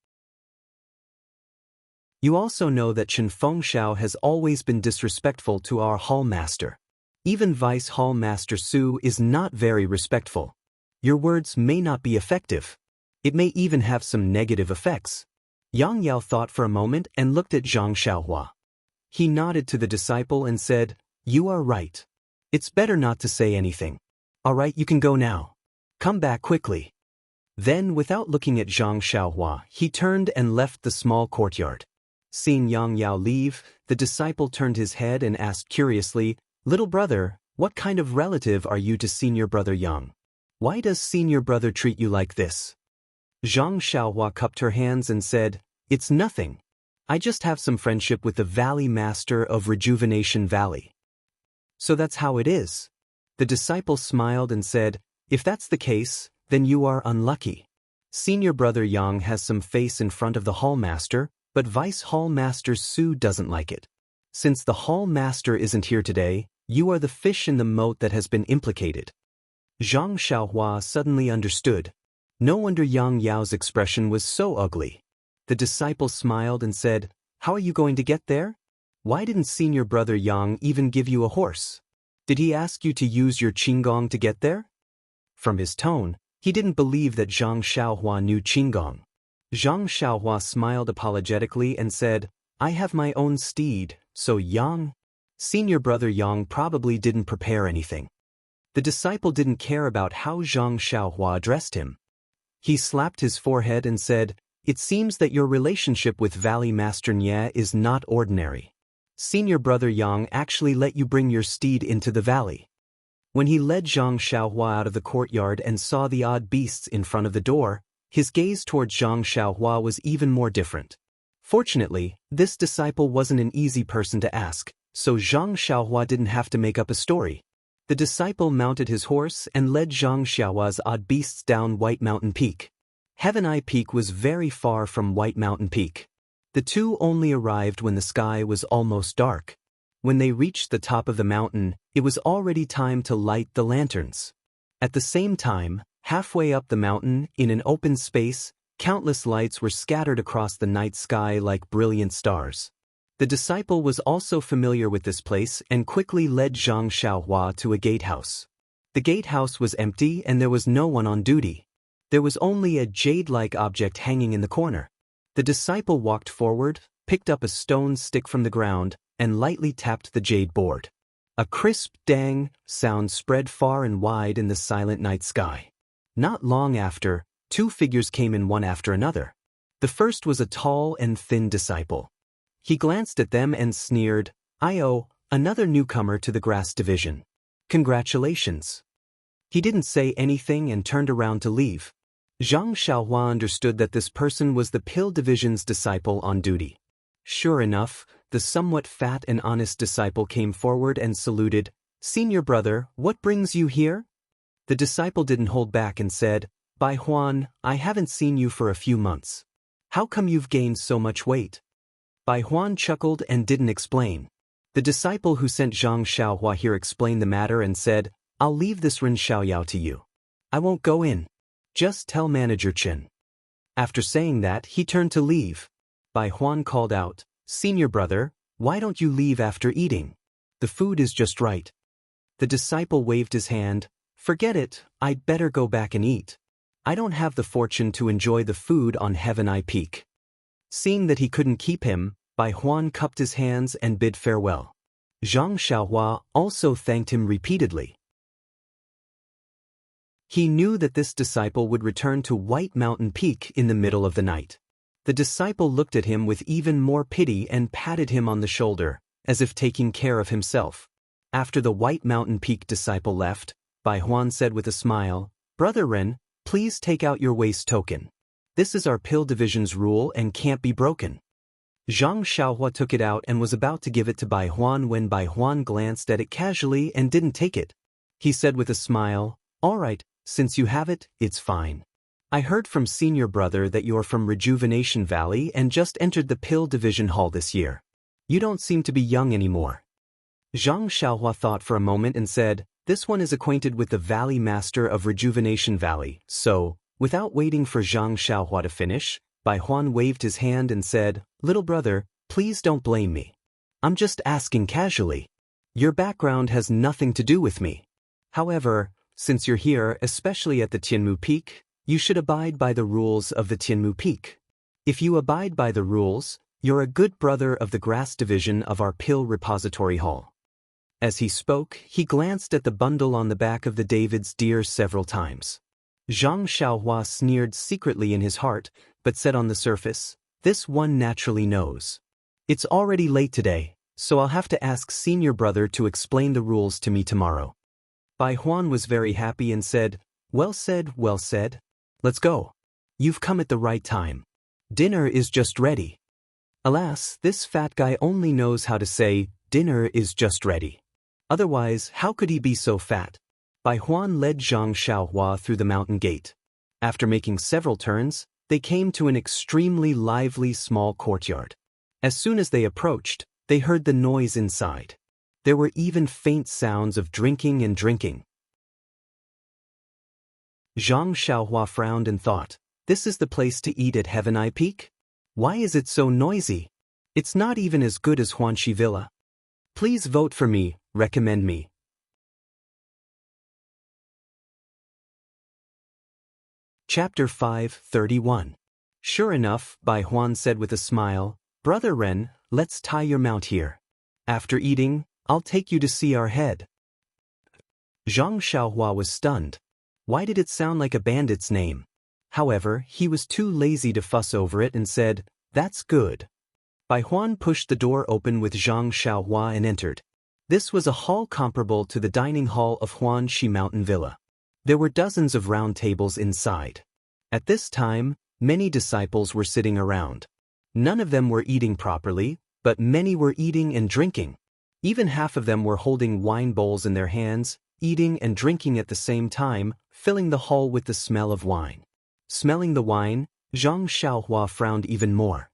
You also know that Chen Fengxiao has always been disrespectful to our hall master. Even Vice Hall Master Su is not very respectful. Your words may not be effective. It may even have some negative effects. Yang Yao thought for a moment and looked at Zhang Xiaohua. He nodded to the disciple and said, you are right. It's better not to say anything. All right, you can go now. Come back quickly. Then, without looking at Zhang Xiaohua, he turned and left the small courtyard. Seeing Yang Yao leave, the disciple turned his head and asked curiously, little brother, what kind of relative are you to senior brother Yang? Why does senior brother treat you like this? Zhang Xiaohua cupped her hands and said, it's nothing. I just have some friendship with the Valley Master of Rejuvenation Valley. So that's how it is. The disciple smiled and said, if that's the case, then you are unlucky. Senior brother Yang has some face in front of the hall master, but Vice Hall Master Su doesn't like it. Since the hall master isn't here today, you are the fish in the moat that has been implicated. Zhang Xiaohua suddenly understood. No wonder Yang Yao's expression was so ugly. The disciple smiled and said, how are you going to get there? Why didn't senior brother Yang even give you a horse? Did he ask you to use your Qinggong to get there? From his tone, he didn't believe that Zhang Xiaohua knew Qinggong. Zhang Xiaohua smiled apologetically and said, I have my own steed, so Yang? Senior brother Yang probably didn't prepare anything. The disciple didn't care about how Zhang Xiaohua addressed him. He slapped his forehead and said, it seems that your relationship with Valley Master Nye is not ordinary. Senior brother Yang actually let you bring your steed into the valley. When he led Zhang Xiaohua out of the courtyard and saw the odd beasts in front of the door, his gaze towards Zhang Xiaohua was even more different. Fortunately, this disciple wasn't an easy person to ask, so Zhang Xiaohua didn't have to make up a story. The disciple mounted his horse and led Zhang Xiaohua's odd beasts down White Mountain Peak. Heaven Eye Peak was very far from White Mountain Peak. The two only arrived when the sky was almost dark. When they reached the top of the mountain, it was already time to light the lanterns. At the same time, halfway up the mountain, in an open space, countless lights were scattered across the night sky like brilliant stars. The disciple was also familiar with this place and quickly led Zhang Xiaohua to a gatehouse. The gatehouse was empty and there was no one on duty. There was only a jade-like object hanging in the corner. The disciple walked forward, picked up a stone stick from the ground, and lightly tapped the jade board. A crisp dang sound spread far and wide in the silent night sky. Not long after, two figures came in one after another. The first was a tall and thin disciple. He glanced at them and sneered, Another newcomer to the grass division. Congratulations. He didn't say anything and turned around to leave. Zhang Xiaohua understood that this person was the pill division's disciple on duty. Sure enough, the somewhat fat and honest disciple came forward and saluted. "Senior brother, what brings you here?" The disciple didn't hold back and said, "Bai Huan, I haven't seen you for a few months. How come you've gained so much weight?" Bai Huan chuckled and didn't explain. The disciple who sent Zhang Xiaohua here explained the matter and said, "I'll leave this Ren Xiaoyao to you. I won't go in. Just tell Manager Chen." After saying that, he turned to leave. Bai Huan called out, "Senior brother, why don't you leave after eating? The food is just right." The disciple waved his hand. "Forget it, I'd better go back and eat. I don't have the fortune to enjoy the food on Heaven Eye Peak." Seeing that he couldn't keep him, Bai Huan cupped his hands and bid farewell. Zhang Xiaohua also thanked him repeatedly. He knew that this disciple would return to White Mountain Peak in the middle of the night. The disciple looked at him with even more pity and patted him on the shoulder, as if taking care of himself. After the White Mountain Peak disciple left, Bai Huan said with a smile, "Brother Ren, please take out your waist token. This is our pill division's rule and can't be broken." Zhang Xiaohua took it out and was about to give it to Bai Huan when Bai Huan glanced at it casually and didn't take it. He said with a smile, "All right, since you have it, it's fine. I heard from Senior Brother that you're from Rejuvenation Valley and just entered the pill division hall this year. You don't seem to be young anymore." Zhang Xiaohua thought for a moment and said, "This one is acquainted with the Valley Master of Rejuvenation Valley, so," without waiting for Zhang Xiaohua to finish, Bai Huan waved his hand and said, "Little brother, please don't blame me. I'm just asking casually. Your background has nothing to do with me. However, since you're here, especially at the Tianmu Peak, you should abide by the rules of the Tianmu Peak. If you abide by the rules, you're a good brother of the grass division of our pill repository hall." As he spoke, he glanced at the bundle on the back of the David's deer several times. Zhang Xiaohua sneered secretly in his heart, but said on the surface, "This one naturally knows. It's already late today, so I'll have to ask Senior Brother to explain the rules to me tomorrow." Bai Huan was very happy and said, well said. Let's go. You've come at the right time. Dinner is just ready." Alas, this fat guy only knows how to say, "Dinner is just ready." Otherwise, how could he be so fat? Bai Huan led Zhang Xiaohua through the mountain gate. After making several turns, they came to an extremely lively small courtyard. As soon as they approached, they heard the noise inside. There were even faint sounds of drinking and drinking. Zhang Xiaohua frowned and thought, "This is the place to eat at Heaven Eye Peak? Why is it so noisy? It's not even as good as Huanxi Villa. Please vote for me, recommend me." Chapter 5:31. Sure enough, Bai Huan said with a smile, "Brother Ren, let's tie your mount here. After eating, I'll take you to see our head." Zhang Xiaohua was stunned. Why did it sound like a bandit's name? However, he was too lazy to fuss over it and said, "That's good." Bai Huan pushed the door open with Zhang Xiaohua and entered. This was a hall comparable to the dining hall of Huanxi Mountain Villa. There were dozens of round tables inside. At this time, many disciples were sitting around. None of them were eating properly, but many were eating and drinking. Even half of them were holding wine bowls in their hands, eating and drinking at the same time, filling the hall with the smell of wine. Smelling the wine, Zhang Xiaohua frowned even more.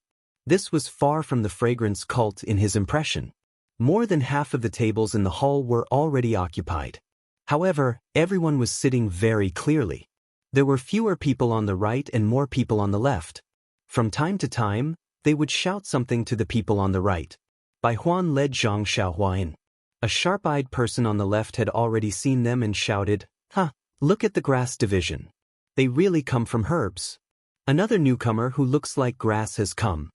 This was far from the fragrance cult in his impression. More than half of the tables in the hall were already occupied. However, everyone was sitting very clearly. There were fewer people on the right and more people on the left. From time to time, they would shout something to the people on the right. Bai Huan led Zhang Xiaohua in. A sharp-eyed person on the left had already seen them and shouted, Look at the grass division. They really come from herbs. Another newcomer who looks like grass has come."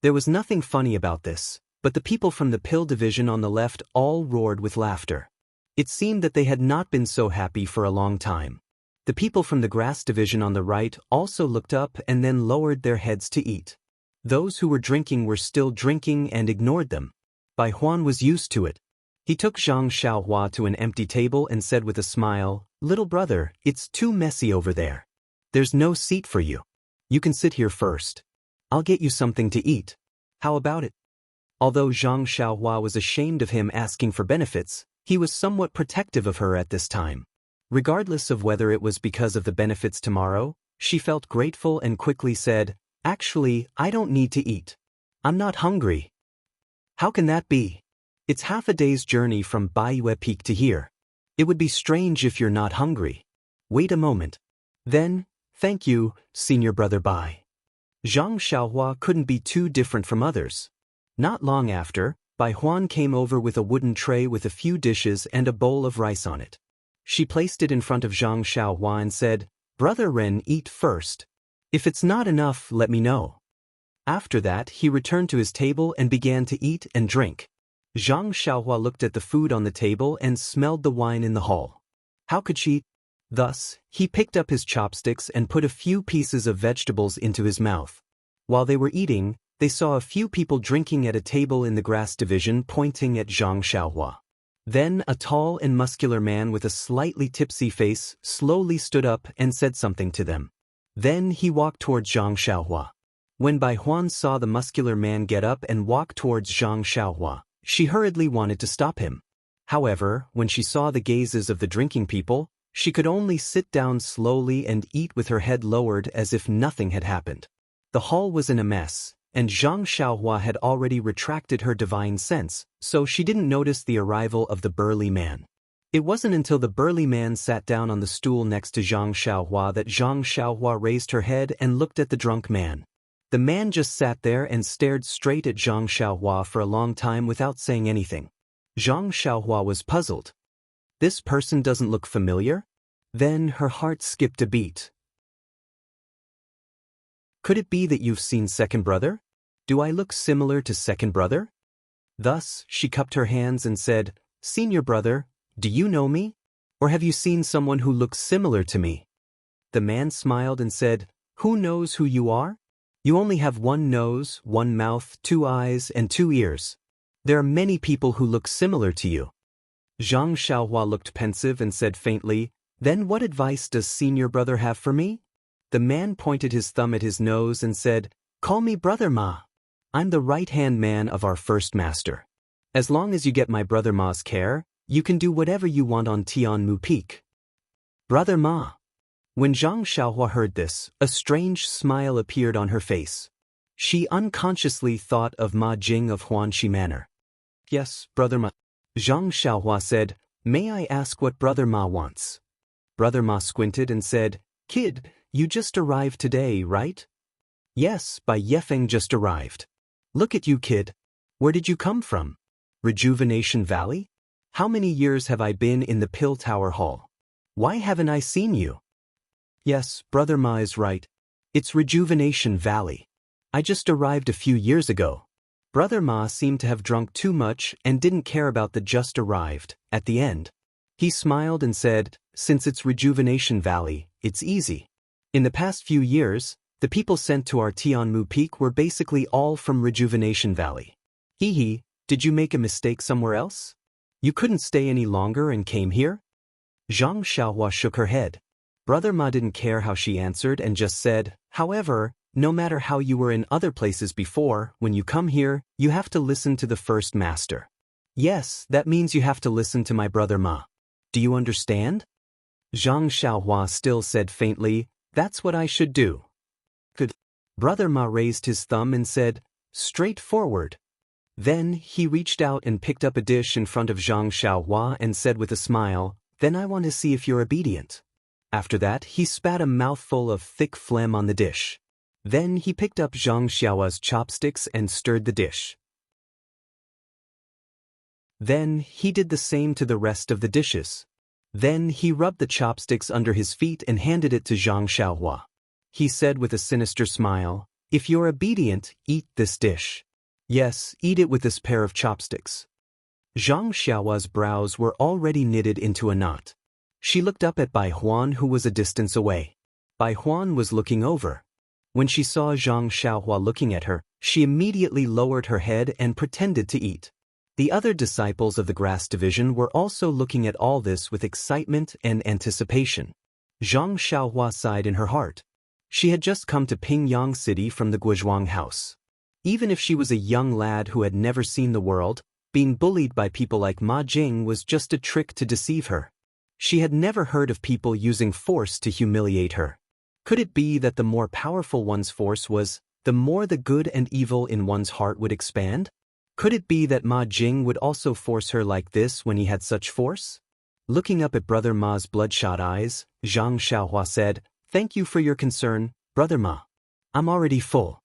There was nothing funny about this, but the people from the pill division on the left all roared with laughter. It seemed that they had not been so happy for a long time. The people from the grass division on the right also looked up and then lowered their heads to eat. Those who were drinking were still drinking and ignored them. Bai Huan was used to it. He took Zhang Xiaohua to an empty table and said with a smile, "Little brother, it's too messy over there. There's no seat for you. You can sit here first. I'll get you something to eat. How about it?" Although Zhang Xiaohua was ashamed of him asking for benefits, he was somewhat protective of her at this time. Regardless of whether it was because of the benefits tomorrow, she felt grateful and quickly said, "Actually, I don't need to eat. I'm not hungry." "How can that be? It's half a day's journey from Baiyue Peak to here. It would be strange if you're not hungry. Wait a moment. Then, thank you, senior brother Bai." Zhang Xiaohua couldn't be too different from others. Not long after, Bai Huan came over with a wooden tray with a few dishes and a bowl of rice on it. She placed it in front of Zhang Xiaohua and said, "Brother Ren, eat first. If it's not enough, let me know." After that, he returned to his table and began to eat and drink. Zhang Xiaohua looked at the food on the table and smelled the wine in the hall. How could she? Thus, he picked up his chopsticks and put a few pieces of vegetables into his mouth. While they were eating, they saw a few people drinking at a table in the grass division pointing at Zhang Xiaohua. Then a tall and muscular man with a slightly tipsy face slowly stood up and said something to them. Then he walked towards Zhang Xiaohua. When Bai Huan saw the muscular man get up and walk towards Zhang Xiaohua, she hurriedly wanted to stop him. However, when she saw the gazes of the drinking people, she could only sit down slowly and eat with her head lowered as if nothing had happened. The hall was in a mess, and Zhang Xiaohua had already retracted her divine sense, so she didn't notice the arrival of the burly man. It wasn't until the burly man sat down on the stool next to Zhang Xiaohua that Zhang Xiaohua raised her head and looked at the drunk man. The man just sat there and stared straight at Zhang Xiaohua for a long time without saying anything. Zhang Xiaohua was puzzled. This person doesn't look familiar? Then her heart skipped a beat. Could it be that you've seen Second Brother? Do I look similar to Second Brother? Thus, she cupped her hands and said, "Senior brother, do you know me? Or have you seen someone who looks similar to me?" The man smiled and said, "Who knows who you are? You only have one nose, one mouth, 2 eyes, and 2 ears. There are many people who look similar to you." Zhang Xiaohua looked pensive and said faintly, "Then what advice does senior brother have for me?" The man pointed his thumb at his nose and said, "Call me Brother Ma. I'm the right-hand man of our first master. As long as you get my Brother Ma's care, you can do whatever you want on Tianmu Peak." Brother Ma. When Zhang Xiaohua heard this, a strange smile appeared on her face. She unconsciously thought of Ma Jing of Huanxi Manor. "Yes, Brother Ma." Zhang Xiaohua said, "May I ask what Brother Ma wants?" Brother Ma squinted and said, "Kid, you just arrived today, right?" "Yes, Bai Yefeng just arrived." "Look at you, kid. Where did you come from? Rejuvenation Valley? How many years have I been in the Pill Tower Hall? Why haven't I seen you?" "Yes, Brother Ma is right. It's Rejuvenation Valley. I just arrived a few years ago." Brother Ma seemed to have drunk too much and didn't care about the just arrived at the end. He smiled and said, "Since it's Rejuvenation Valley, it's easy. In the past few years, the people sent to our Tianmu Peak were basically all from Rejuvenation Valley. Hee hee, did you make a mistake somewhere else? You couldn't stay any longer and came here?" Zhang Xiaohua shook her head. Brother Ma didn't care how she answered and just said, "However, no matter how you were in other places before, when you come here, you have to listen to the first master. Yes, that means you have to listen to my Brother Ma. Do you understand?" Zhang Xiaohua still said faintly, "That's what I should do." Good. Brother Ma raised his thumb and said, "Straightforward." Then he reached out and picked up a dish in front of Zhang Xiaohua and said with a smile, "Then I want to see if you're obedient." After that, he spat a mouthful of thick phlegm on the dish. Then he picked up Zhang Xiaohua's chopsticks and stirred the dish. Then he did the same to the rest of the dishes. Then he rubbed the chopsticks under his feet and handed it to Zhang Xiaohua. He said with a sinister smile, "If you're obedient, eat this dish. Yes, eat it with this pair of chopsticks." Zhang Xiaohua's brows were already knitted into a knot. She looked up at Bai Huan, who was a distance away. Bai Huan was looking over. When she saw Zhang Xiaohua looking at her, she immediately lowered her head and pretended to eat. The other disciples of the grass division were also looking at all this with excitement and anticipation. Zhang Xiaohua sighed in her heart. She had just come to Pingyang City from the Guizhuang house. Even if she was a young lad who had never seen the world, being bullied by people like Ma Jing was just a trick to deceive her. She had never heard of people using force to humiliate her. Could it be that the more powerful one's force was, the more the good and evil in one's heart would expand? Could it be that Ma Jing would also force her like this when he had such force? Looking up at Brother Ma's bloodshot eyes, Zhang Xiaohua said, "Thank you for your concern, Brother Ma. I'm already full."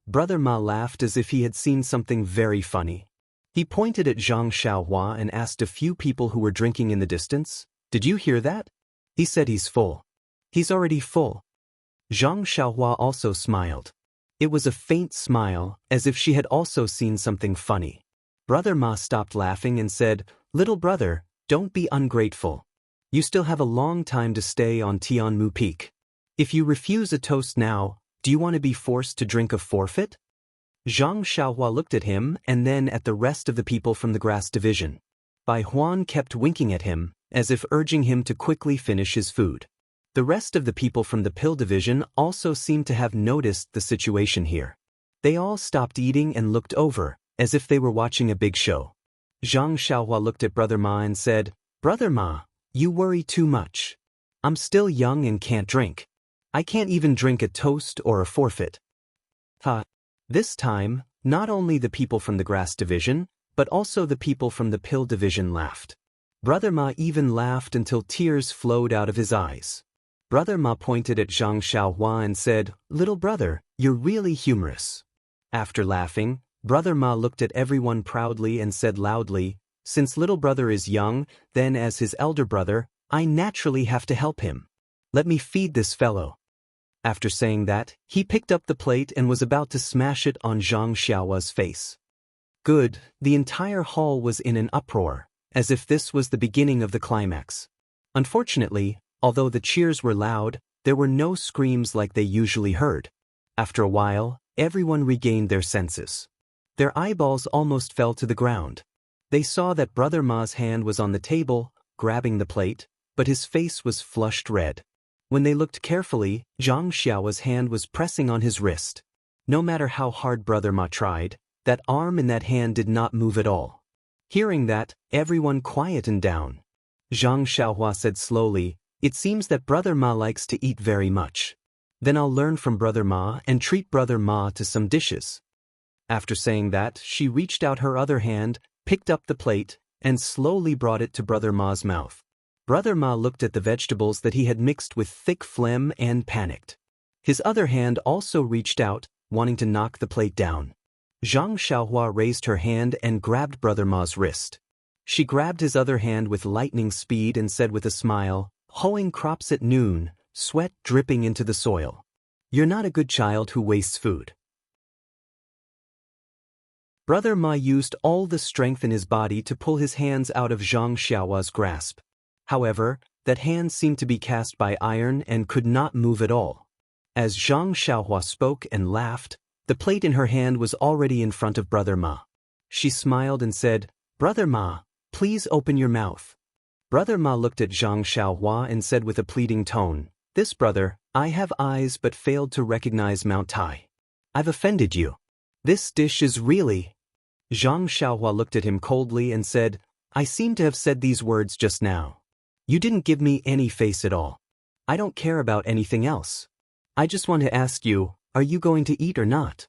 Brother Ma laughed as if he had seen something very funny. He pointed at Zhang Xiaohua and asked a few people who were drinking in the distance, "Did you hear that? He said he's full. He's already full." Zhang Xiaohua also smiled. It was a faint smile, as if she had also seen something funny. Brother Ma stopped laughing and said, "Little brother, don't be ungrateful. You still have a long time to stay on Tianmu Peak. If you refuse a toast now, do you want to be forced to drink a forfeit?" Zhang Xiaohua looked at him and then at the rest of the people from the grass division. Bai Huan kept winking at him, as if urging him to quickly finish his food. The rest of the people from the pill division also seemed to have noticed the situation here. They all stopped eating and looked over, as if they were watching a big show. Zhang Xiaohua looked at Brother Ma and said, "Brother Ma, you worry too much. I'm still young and can't drink. I can't even drink a toast or a forfeit." This time, not only the people from the grass division, but also the people from the pill division laughed. Brother Ma even laughed until tears flowed out of his eyes. Brother Ma pointed at Zhang Xiaohua and said, "Little brother, you're really humorous." After laughing, Brother Ma looked at everyone proudly and said loudly, "Since little brother is young, then as his elder brother, I naturally have to help him. Let me feed this fellow." After saying that, he picked up the plate and was about to smash it on Zhang Xiaohua's face. Good, the entire hall was in an uproar, as if this was the beginning of the climax. Unfortunately, although the cheers were loud, there were no screams like they usually heard. After a while, everyone regained their senses. Their eyeballs almost fell to the ground. They saw that Brother Ma's hand was on the table, grabbing the plate, but his face was flushed red. When they looked carefully, Zhang Xiaohua's hand was pressing on his wrist. No matter how hard Brother Ma tried, that arm and that hand did not move at all. Hearing that, everyone quietened down. Zhang Xiaohua said slowly, "It seems that Brother Ma likes to eat very much. Then I'll learn from Brother Ma and treat Brother Ma to some dishes." After saying that, she reached out her other hand, picked up the plate, and slowly brought it to Brother Ma's mouth. Brother Ma looked at the vegetables that he had mixed with thick phlegm and panicked. His other hand also reached out, wanting to knock the plate down. Zhang Xiaohua raised her hand and grabbed Brother Ma's wrist. She grabbed his other hand with lightning speed and said with a smile, "Hoeing crops at noon, sweat dripping into the soil. You're not a good child who wastes food." Brother Ma used all the strength in his body to pull his hands out of Zhang Xiaohua's grasp. However, that hand seemed to be cast by iron and could not move at all. As Zhang Xiaohua spoke and laughed, the plate in her hand was already in front of Brother Ma. She smiled and said, "Brother Ma, please open your mouth." Brother Ma looked at Zhang Xiaohua and said with a pleading tone, "This brother, I have eyes but failed to recognize Mount Tai. I've offended you. This dish is really—" Zhang Xiaohua looked at him coldly and said, "I seem to have said these words just now. You didn't give me any face at all. I don't care about anything else. I just want to ask you, are you going to eat or not?"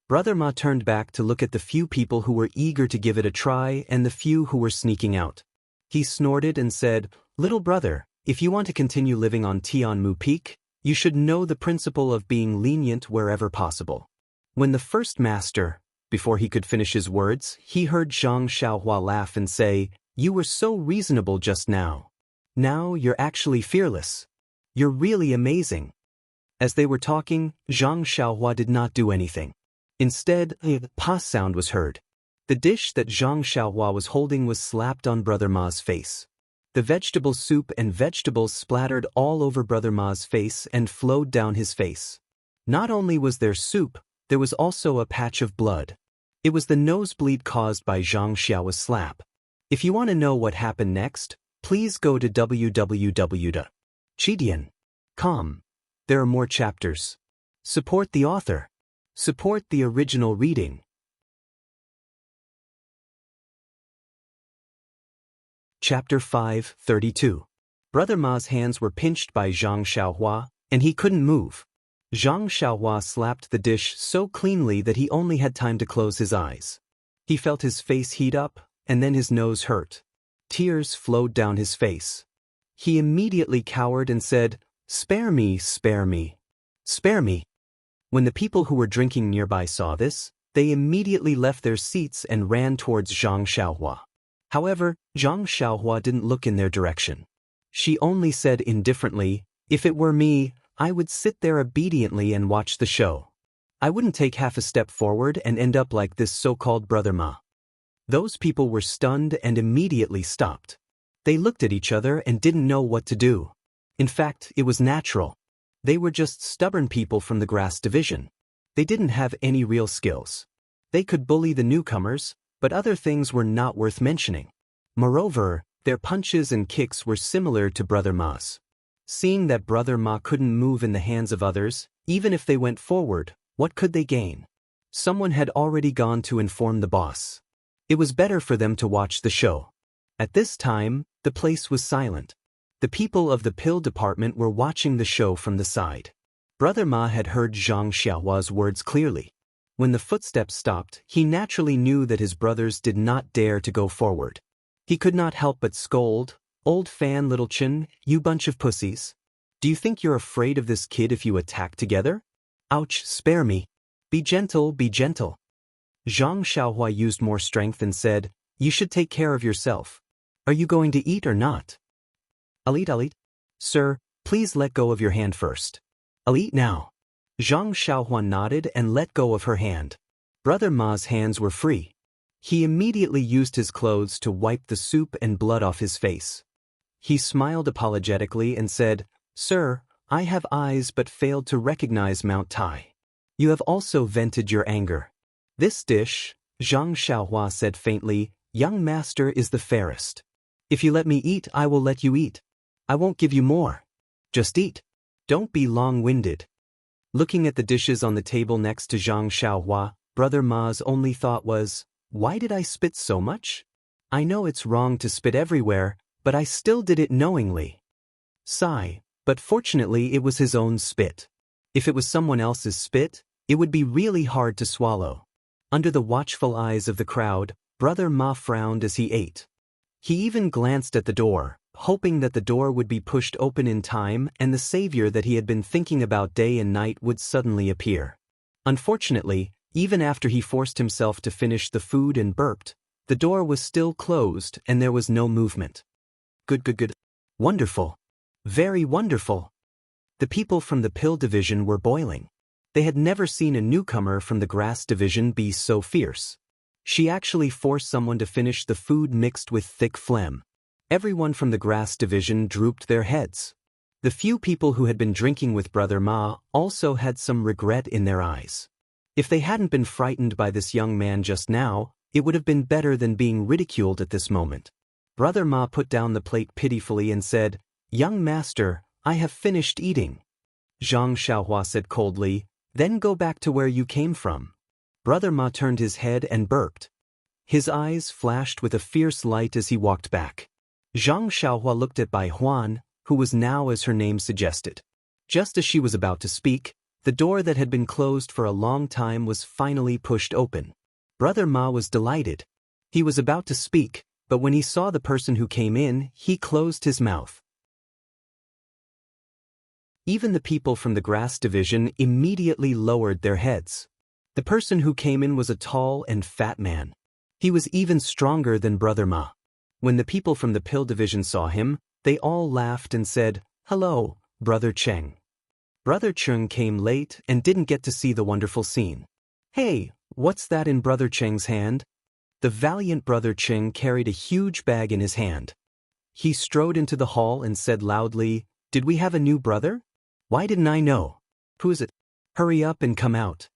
Brother Ma turned back to look at the few people who were eager to give it a try and the few who were sneaking out. He snorted and said, "Little brother, if you want to continue living on Tianmu Peak, you should know the principle of being lenient wherever possible." When the first master, before he could finish his words, he heard Zhang Xiaohua laugh and say, "You were so reasonable just now. Now you're actually fearless. You're really amazing." As they were talking, Zhang Xiaohua did not do anything. Instead, a pa sound was heard. The dish that Zhang Xiaohua was holding was slapped on Brother Ma's face. The vegetable soup and vegetables splattered all over Brother Ma's face and flowed down his face. Not only was there soup, there was also a patch of blood. It was the nosebleed caused by Zhang Xiao's slap. If you want to know what happened next, please go to www.chidian.com. There are more chapters. Support the author. Support the original reading. Chapter 5:32. Brother Ma's hands were pinched by Zhang Xiaohua, and he couldn't move. Zhang Xiaohua slapped the dish so cleanly that he only had time to close his eyes. He felt his face heat up, and then his nose hurt. Tears flowed down his face. He immediately cowered and said, "Spare me, spare me. Spare me." When the people who were drinking nearby saw this, they immediately left their seats and ran towards Zhang Xiaohua. However, Zhang Xiaohua didn't look in their direction. She only said indifferently, "If it were me, I would sit there obediently and watch the show. I wouldn't take half a step forward and end up like this so-called Brother Ma." Those people were stunned and immediately stopped. They looked at each other and didn't know what to do. In fact, it was natural. They were just stubborn people from the grass division. They didn't have any real skills. They could bully the newcomers, but other things were not worth mentioning. Moreover, their punches and kicks were similar to Brother Ma's. Seeing that Brother Ma couldn't move in the hands of others, even if they went forward, what could they gain? Someone had already gone to inform the boss. It was better for them to watch the show. At this time, the place was silent. The people of the pill department were watching the show from the side. Brother Ma had heard Zhang Xiaohua's words clearly. When the footsteps stopped, he naturally knew that his brothers did not dare to go forward. He could not help but scold, "Old fan little Chen, you bunch of pussies. Do you think you're afraid of this kid if you attack together? Ouch, spare me. Be gentle, be gentle." Zhang Xiaohua used more strength and said, "You should take care of yourself. Are you going to eat or not?" "I'll eat. Sir, please let go of your hand first." "I'll eat now." Zhang Xiaohua nodded and let go of her hand. Brother Ma's hands were free. He immediately used his clothes to wipe the soup and blood off his face. He smiled apologetically and said, "Sir, I have eyes but failed to recognize Mount Tai. You have also vented your anger. This dish," Zhang Xiaohua said faintly, "young master is the fairest. If you let me eat, I will let you eat. I won't give you more. Just eat. Don't be long-winded." Looking at the dishes on the table next to Zhang Xiaohua, Brother Ma's only thought was, "Why did I spit so much? I know it's wrong to spit everywhere, but I still did it knowingly." Sigh, but fortunately it was his own spit. If it was someone else's spit, it would be really hard to swallow. Under the watchful eyes of the crowd, Brother Ma frowned as he ate. He even glanced at the door, hoping that the door would be pushed open in time and the savior that he had been thinking about day and night would suddenly appear. Unfortunately, even after he forced himself to finish the food and burped, the door was still closed and there was no movement. Good. Wonderful. Very wonderful. The people from the pill division were boiling. They had never seen a newcomer from the grass division be so fierce. She actually forced someone to finish the food mixed with thick phlegm. Everyone from the grass division drooped their heads. The few people who had been drinking with Brother Ma also had some regret in their eyes. If they hadn't been frightened by this young man just now, it would have been better than being ridiculed at this moment. Brother Ma put down the plate pitifully and said, "Young master, I have finished eating." Zhang Xiaohua said coldly, "Then go back to where you came from." Brother Ma turned his head and burped. His eyes flashed with a fierce light as he walked back. Zhang Xiaohua looked at Bai Huan, who was now as her name suggested. Just as she was about to speak, the door that had been closed for a long time was finally pushed open. Brother Ma was delighted. He was about to speak, but when he saw the person who came in, he closed his mouth. Even the people from the grass division immediately lowered their heads. The person who came in was a tall and fat man. He was even stronger than Brother Ma. When the people from the pill division saw him, they all laughed and said, "Hello, Brother Cheng." Brother Cheng came late and didn't get to see the wonderful scene. "Hey, what's that in Brother Cheng's hand?" The valiant Brother Cheng carried a huge bag in his hand. He strode into the hall and said loudly, "Did we have a new brother? Why didn't I know? Who is it? Hurry up and come out."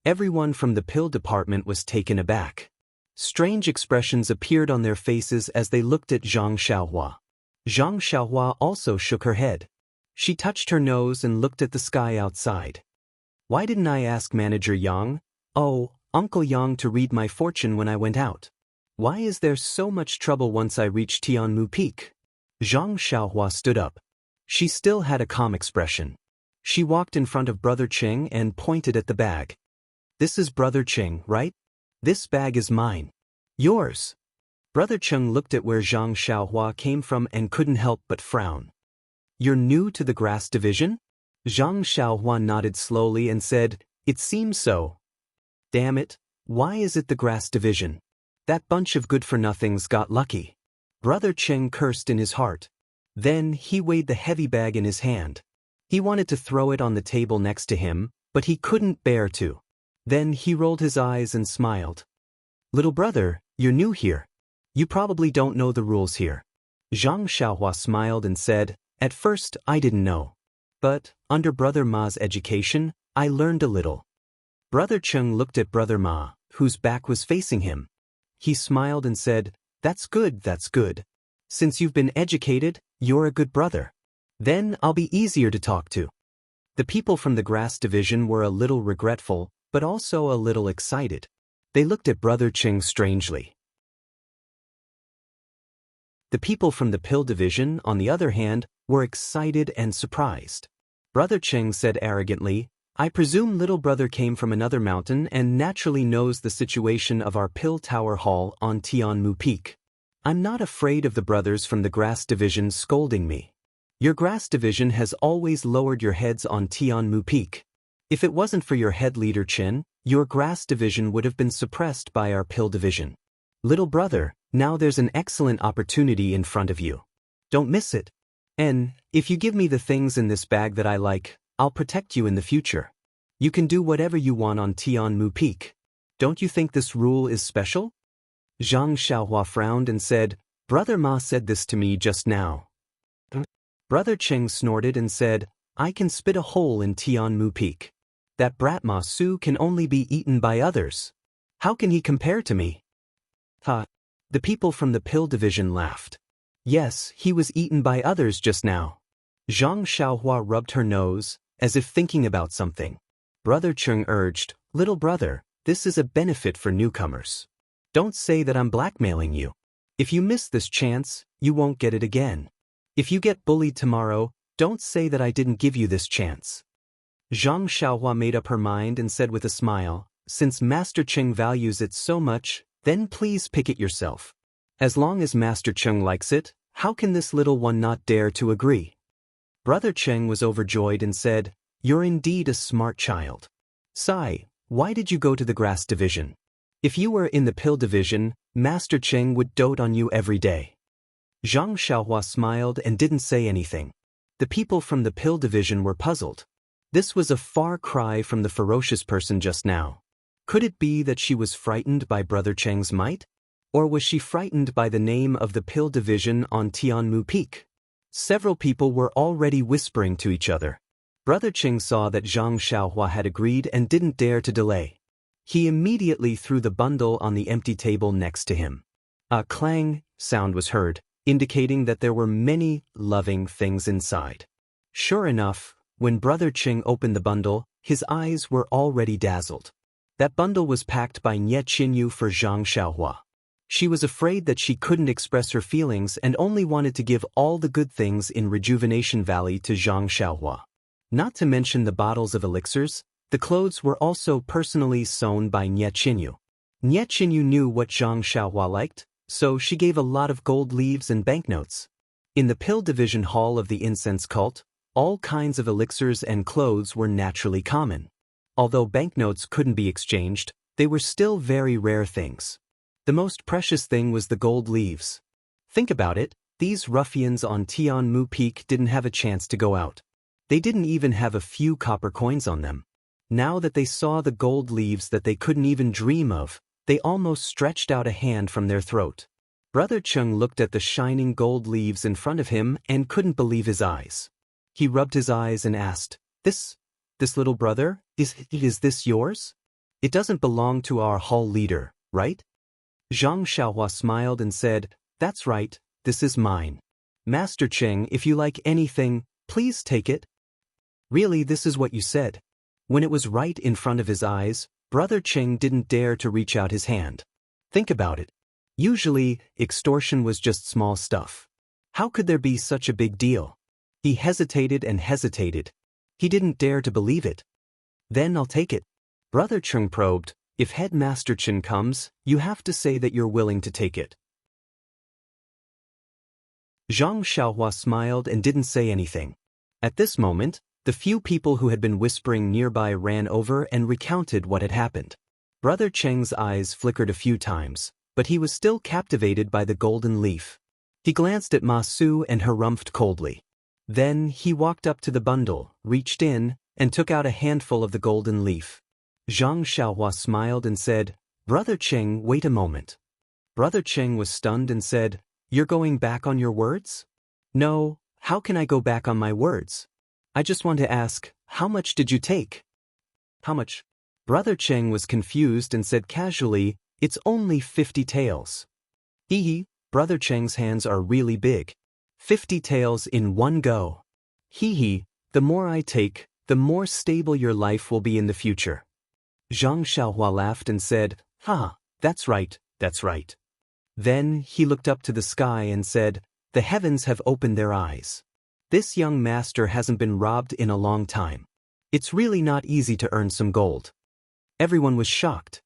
Everyone from the pill department was taken aback. Strange expressions appeared on their faces as they looked at Zhang Xiaohua. Zhang Xiaohua also shook her head. She touched her nose and looked at the sky outside. Why didn't I ask Manager Yang, Uncle Yang, to read my fortune when I went out? Why is there so much trouble once I reach Tianmu Peak? Zhang Xiaohua stood up. She still had a calm expression. She walked in front of Brother Cheng and pointed at the bag. This is Brother Cheng, right? This bag is mine. Yours. Brother Cheng looked at where Zhang Xiaohua came from and couldn't help but frown. You're new to the grass division? Zhang Xiaohua nodded slowly and said, It seems so. Damn it, why is it the grass division? That bunch of good-for-nothings got lucky. Brother Cheng cursed in his heart. Then he weighed the heavy bag in his hand. He wanted to throw it on the table next to him, but he couldn't bear to. Then he rolled his eyes and smiled. Little brother, you're new here. You probably don't know the rules here. Zhang Xiaohua smiled and said, At first I didn't know. But, under Brother Ma's education, I learned a little. Brother Cheng looked at Brother Ma, whose back was facing him. He smiled and said, That's good, that's good. Since you've been educated, you're a good brother. Then I'll be easier to talk to. The people from the grass division were a little regretful, but also a little excited. They looked at Brother Cheng strangely. The people from the pill division, on the other hand, were excited and surprised. Brother Cheng said arrogantly, I presume little brother came from another mountain and naturally knows the situation of our pill tower hall on Tianmu Peak. I'm not afraid of the brothers from the grass division scolding me. Your grass division has always lowered your heads on Tianmu Peak. If it wasn't for your head leader Chen, your grass division would have been suppressed by our pill division. Little brother, now there's an excellent opportunity in front of you. Don't miss it. And, if you give me the things in this bag that I like, I'll protect you in the future. You can do whatever you want on Tianmu Peak. Don't you think this rule is special? Zhang Xiaohua frowned and said, Brother Ma said this to me just now. Brother Cheng snorted and said, I can spit a hole in Tianmu Peak. That brat Ma Su can only be eaten by others. How can he compare to me? Ha! The people from the pill division laughed. Yes, he was eaten by others just now. Zhang Xiaohua rubbed her nose, as if thinking about something. Brother Cheng urged, Little brother, this is a benefit for newcomers. Don't say that I'm blackmailing you. If you miss this chance, you won't get it again. If you get bullied tomorrow, don't say that I didn't give you this chance. Zhang Xiaohua made up her mind and said with a smile, Since Master Cheng values it so much, then please pick it yourself. As long as Master Cheng likes it, how can this little one not dare to agree? Brother Cheng was overjoyed and said, You're indeed a smart child. Sai, why did you go to the grass division? If you were in the pill division, Master Cheng would dote on you every day. Zhang Xiaohua smiled and didn't say anything. The people from the pill division were puzzled. This was a far cry from the ferocious person just now. Could it be that she was frightened by Brother Cheng's might? Or was she frightened by the name of the pill division on Tianmu Peak? Several people were already whispering to each other. Brother Cheng saw that Zhang Xiaohua had agreed and didn't dare to delay. He immediately threw the bundle on the empty table next to him. A clang sound was heard, indicating that there were many loving things inside. Sure enough, when Brother Cheng opened the bundle, his eyes were already dazzled. That bundle was packed by Nie Qinyu for Zhang Xiaohua. She was afraid that she couldn't express her feelings and only wanted to give all the good things in Rejuvenation Valley to Zhang Xiaohua. Not to mention the bottles of elixirs, the clothes were also personally sewn by Nie Qinyu. Nie Qinyu knew what Zhang Xiaohua liked, so she gave a lot of gold leaves and banknotes. In the pill division hall of the incense cult, all kinds of elixirs and clothes were naturally common. Although banknotes couldn't be exchanged, they were still very rare things. The most precious thing was the gold leaves. Think about it, these ruffians on Tianmu Peak didn't have a chance to go out. They didn't even have a few copper coins on them. Now that they saw the gold leaves that they couldn't even dream of, they almost stretched out a hand from their throat. Brother Cheng looked at the shining gold leaves in front of him and couldn't believe his eyes. He rubbed his eyes and asked, This little brother, is this yours? It doesn't belong to our hall leader, right? Zhang Xiaohua smiled and said, "That's right, this is mine. Master Cheng, if you like anything, please take it." Really, this is what you said. When it was right in front of his eyes, Brother Cheng didn't dare to reach out his hand. Think about it. Usually, extortion was just small stuff. How could there be such a big deal? He hesitated and hesitated. He didn't dare to believe it. "Then I'll take it." Brother Cheng probed, "If Headmaster Chen comes, you have to say that you're willing to take it." Zhang Xiaohua smiled and didn't say anything. At this moment, the few people who had been whispering nearby ran over and recounted what had happened. Brother Cheng's eyes flickered a few times, but he was still captivated by the golden leaf. He glanced at Ma Su and harumphed coldly. Then he walked up to the bundle, reached in, and took out a handful of the golden leaf. Zhang Xiaohua smiled and said, "Brother Cheng, wait a moment." Brother Cheng was stunned and said, "You're going back on your words?" "No, how can I go back on my words? I just want to ask, how much did you take?" "How much?" Brother Cheng was confused and said casually, "It's only 50 taels." Hee, Brother Cheng's hands are really big. 50 taels in one go. Hee, the more I take, the more stable your life will be in the future. Zhang Xiaohua laughed and said, "Ha, that's right, that's right." Then he looked up to the sky and said, "The heavens have opened their eyes. This young master hasn't been robbed in a long time. It's really not easy to earn some gold." Everyone was shocked.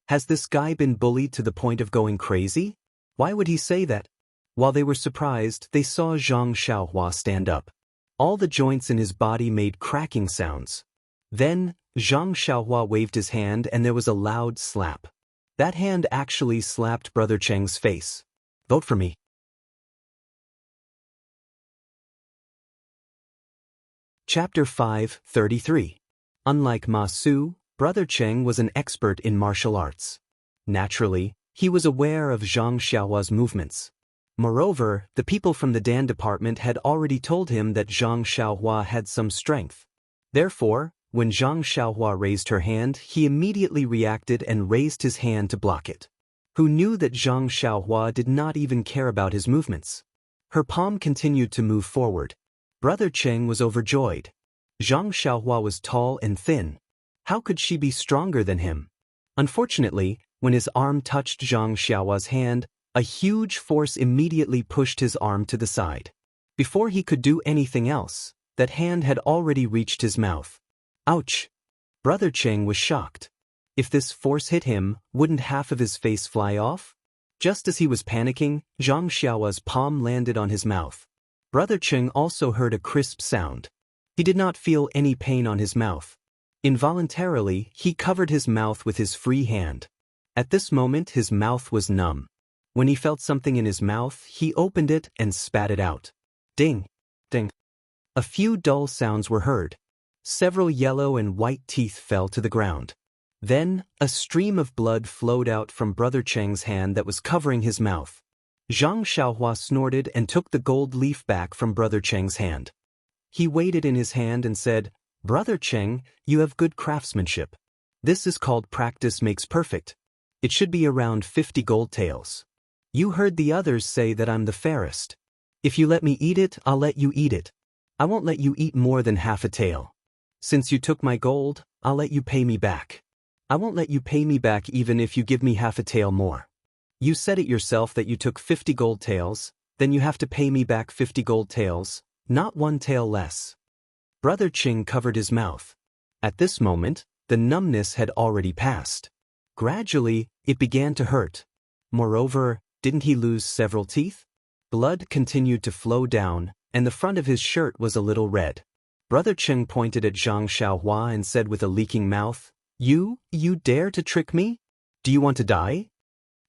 Has this guy been bullied to the point of going crazy? Why would he say that? While they were surprised, they saw Zhang Xiaohua stand up. All the joints in his body made cracking sounds. Then, Zhang Xiaohua waved his hand and there was a loud slap. That hand actually slapped Brother Cheng's face. "Vote for me." Chapter 5:33. Unlike Ma Su, Brother Cheng was an expert in martial arts. Naturally, he was aware of Zhang Xiaohua's movements. Moreover, the people from the Dan department had already told him that Zhang Xiaohua had some strength. Therefore, when Zhang Xiaohua raised her hand, he immediately reacted and raised his hand to block it. Who knew that Zhang Xiaohua did not even care about his movements? Her palm continued to move forward. Brother Cheng was overjoyed. Zhang Xiaohua was tall and thin. How could she be stronger than him? Unfortunately, when his arm touched Zhang Xiaohua's hand, a huge force immediately pushed his arm to the side. Before he could do anything else, that hand had already reached his mouth. Ouch! Brother Cheng was shocked. If this force hit him, wouldn't half of his face fly off? Just as he was panicking, Zhang Xiaohua's palm landed on his mouth. Brother Cheng also heard a crisp sound. He did not feel any pain on his mouth. Involuntarily, he covered his mouth with his free hand. At this moment, his mouth was numb. When he felt something in his mouth, he opened it and spat it out. Ding! Ding! A few dull sounds were heard. Several yellow and white teeth fell to the ground. Then, a stream of blood flowed out from Brother Cheng's hand that was covering his mouth. Zhang Xiaohua snorted and took the gold leaf back from Brother Cheng's hand. He weighed it in his hand and said, "Brother Cheng, you have good craftsmanship. This is called practice makes perfect. It should be around 50 gold taels. You heard the others say that I'm the fairest. If you let me eat it, I'll let you eat it. I won't let you eat more than half a tael. Since you took my gold, I'll let you pay me back. I won't let you pay me back even if you give me half a tael more. You said it yourself that you took 50 gold taels, then you have to pay me back 50 gold taels, not 1 tael less." Brother Cheng covered his mouth. At this moment, the numbness had already passed. Gradually, it began to hurt. Moreover, didn't he lose several teeth? Blood continued to flow down, and the front of his shirt was a little red. Brother Cheng pointed at Zhang Xiaohua and said with a leaking mouth, You dare to trick me? Do you want to die?"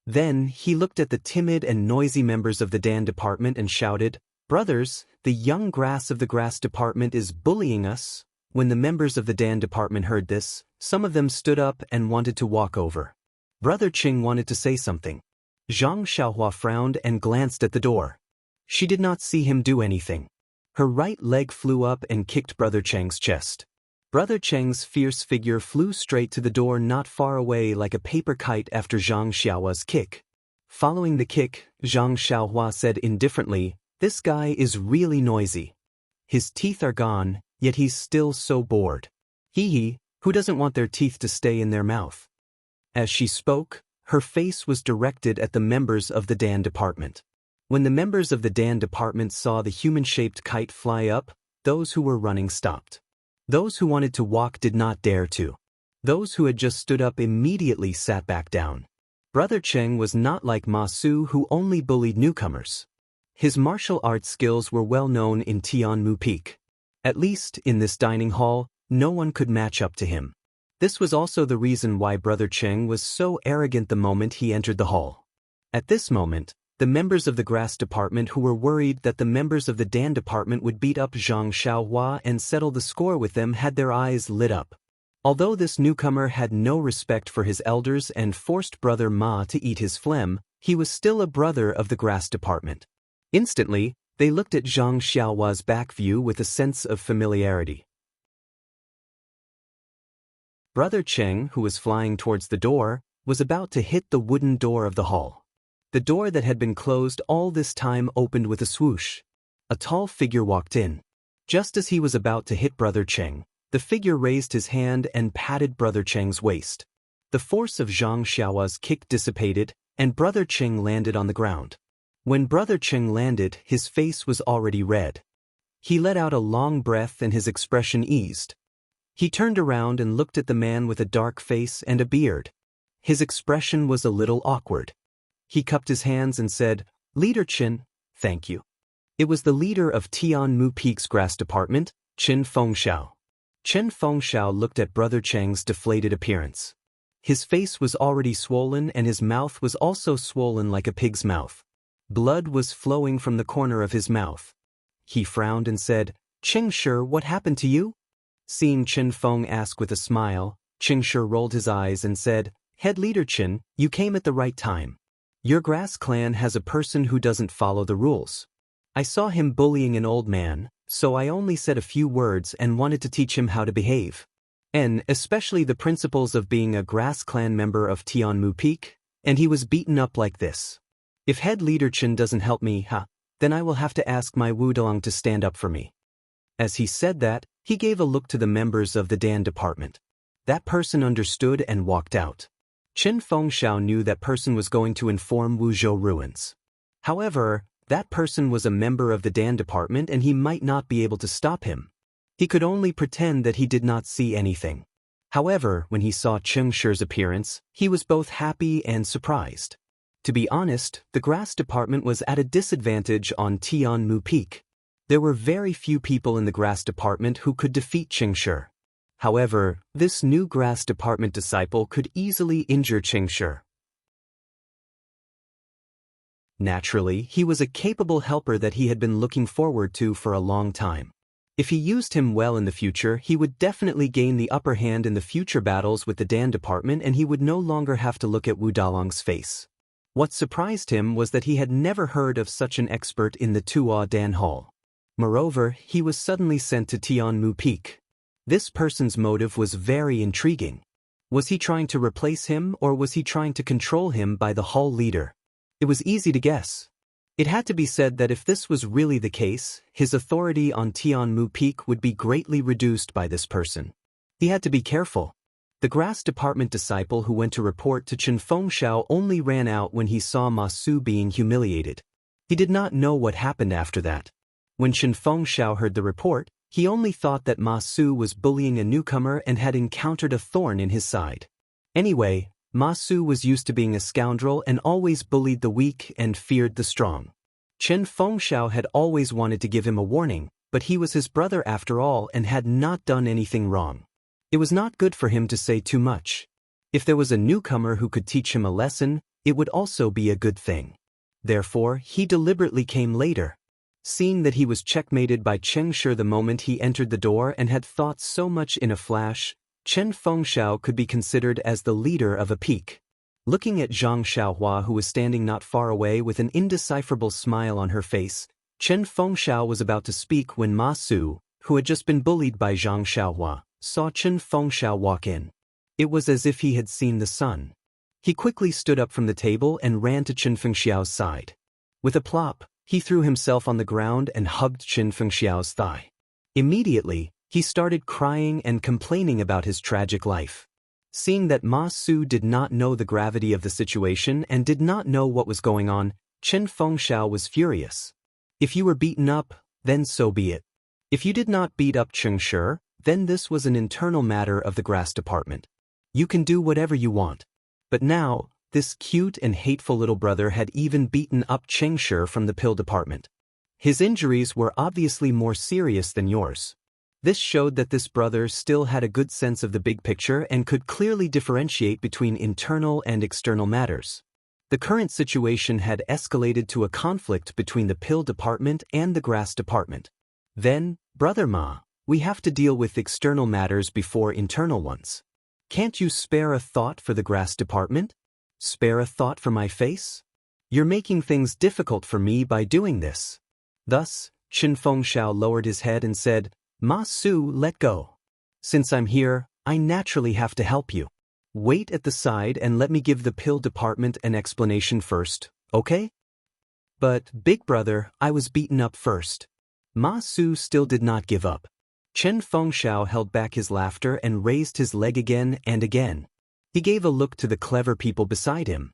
Then he looked at the timid and noisy members of the Dan department and shouted, "Brothers, the young grass of the grass department is bullying us." When the members of the Dan department heard this, some of them stood up and wanted to walk over. Brother Cheng wanted to say something. Zhang Xiaohua frowned and glanced at the door. She did not see him do anything. Her right leg flew up and kicked Brother Cheng's chest. Brother Cheng's fierce figure flew straight to the door not far away like a paper kite after Zhang Xiaohua's kick. Following the kick, Zhang Xiaohua said indifferently, "This guy is really noisy. His teeth are gone, yet he's still so bored. Hee, who doesn't want their teeth to stay in their mouth?" As she spoke, her face was directed at the members of the Dan department. When the members of the Dan department saw the human-shaped kite fly up, those who were running stopped. Those who wanted to walk did not dare to. Those who had just stood up immediately sat back down. Brother Cheng was not like Ma Su, who only bullied newcomers. His martial arts skills were well known in Tianmu Peak. At least, in this dining hall, no one could match up to him. This was also the reason why Brother Cheng was so arrogant the moment he entered the hall. At this moment, the members of the grass department who were worried that the members of the Dan department would beat up Zhang Xiaohua and settle the score with them had their eyes lit up. Although this newcomer had no respect for his elders and forced Brother Ma to eat his phlegm, he was still a brother of the grass department. Instantly, they looked at Zhang Xiaohua's back view with a sense of familiarity. Brother Cheng, who was flying towards the door, was about to hit the wooden door of the hall. The door that had been closed all this time opened with a swoosh. A tall figure walked in. Just as he was about to hit Brother Cheng, the figure raised his hand and patted Brother Cheng's waist. The force of Zhang Xiaohua's kick dissipated, and Brother Cheng landed on the ground. When Brother Cheng landed, his face was already red. He let out a long breath and his expression eased. He turned around and looked at the man with a dark face and a beard. His expression was a little awkward. He cupped his hands and said, "Leader Qin, thank you." It was the leader of Tianmu Peak's grass department, Qin Fengxiao. Qin Fengxiao looked at Brother Cheng's deflated appearance. His face was already swollen and his mouth was also swollen like a pig's mouth. Blood was flowing from the corner of his mouth. He frowned and said, "Qing Shi, what happened to you?" Seeing Qin Feng ask with a smile, Qing Shi rolled his eyes and said, "Head Leader Qin, you came at the right time. Your grass clan has a person who doesn't follow the rules. I saw him bullying an old man, so I only said a few words and wanted to teach him how to behave. And especially the principles of being a grass clan member of Tianmu Peak, and he was beaten up like this. If head leader Qin doesn't help me, then I will have to ask my Wudong to stand up for me." As he said that, he gave a look to the members of the Dan department. That person understood and walked out. Qin Fengxiao knew that person was going to inform Wuzhou ruins. However, that person was a member of the Dan department and he might not be able to stop him. He could only pretend that he did not see anything. However, when he saw Qing Shi's appearance, he was both happy and surprised. To be honest, the grass department was at a disadvantage on Tianmu Peak. There were very few people in the grass department who could defeat Qing Shi. However, this new grass department disciple could easily injure Qing Shi. Naturally, he was a capable helper that he had been looking forward to for a long time. If he used him well in the future, he would definitely gain the upper hand in the future battles with the Dan department and he would no longer have to look at Wu Dalong's face. What surprised him was that he had never heard of such an expert in the Tuo Dan Hall. Moreover, he was suddenly sent to Tianmu Peak. This person's motive was very intriguing. Was he trying to replace him or was he trying to control him by the hall leader? It was easy to guess. It had to be said that if this was really the case, his authority on Tianmu Peak would be greatly reduced by this person. He had to be careful. The grass department disciple who went to report to Qin Fengxiao only ran out when he saw Ma Su being humiliated. He did not know what happened after that. When Qin Fengxiao heard the report, he only thought that Ma Su was bullying a newcomer and had encountered a thorn in his side. Anyway, Ma Su was used to being a scoundrel and always bullied the weak and feared the strong. Qin Fengxiao had always wanted to give him a warning, but he was his brother after all and had not done anything wrong. It was not good for him to say too much. If there was a newcomer who could teach him a lesson, it would also be a good thing. Therefore, he deliberately came later. Seeing that he was checkmated by Qing Shi the moment he entered the door and had thought so much in a flash, Qin Fengxiao could be considered as the leader of a peak. Looking at Zhang Xiaohua who was standing not far away with an indecipherable smile on her face, Qin Fengxiao was about to speak when Ma Su, who had just been bullied by Zhang Xiaohua, saw Chen Fengxiao walk in. It was as if he had seen the sun. He quickly stood up from the table and ran to Chen Fengxiao's side. With a plop, he threw himself on the ground and hugged Chen Fengxiao's thigh. Immediately, he started crying and complaining about his tragic life. Seeing that Ma Su did not know the gravity of the situation and did not know what was going on, Chen Fengxiao was furious. If you were beaten up, then so be it. If you did not beat up Cheng Shi, then this was an internal matter of the grass department. You can do whatever you want. But now, this cute and hateful little brother had even beaten up Cheng Shi from the pill department. His injuries were obviously more serious than yours. This showed that this brother still had a good sense of the big picture and could clearly differentiate between internal and external matters. The current situation had escalated to a conflict between the pill department and the grass department. Then, Brother Ma, we have to deal with external matters before internal ones. Can't you spare a thought for the grass department? Spare a thought for my face? You're making things difficult for me by doing this. Thus, Chen Fengxiao lowered his head and said, Ma Su, let go. Since I'm here, I naturally have to help you. Wait at the side and let me give the pill department an explanation first, okay? But, big brother, I was beaten up first. Ma Su still did not give up. Chen Fengxiao held back his laughter and raised his leg again and again. He gave a look to the clever people beside him.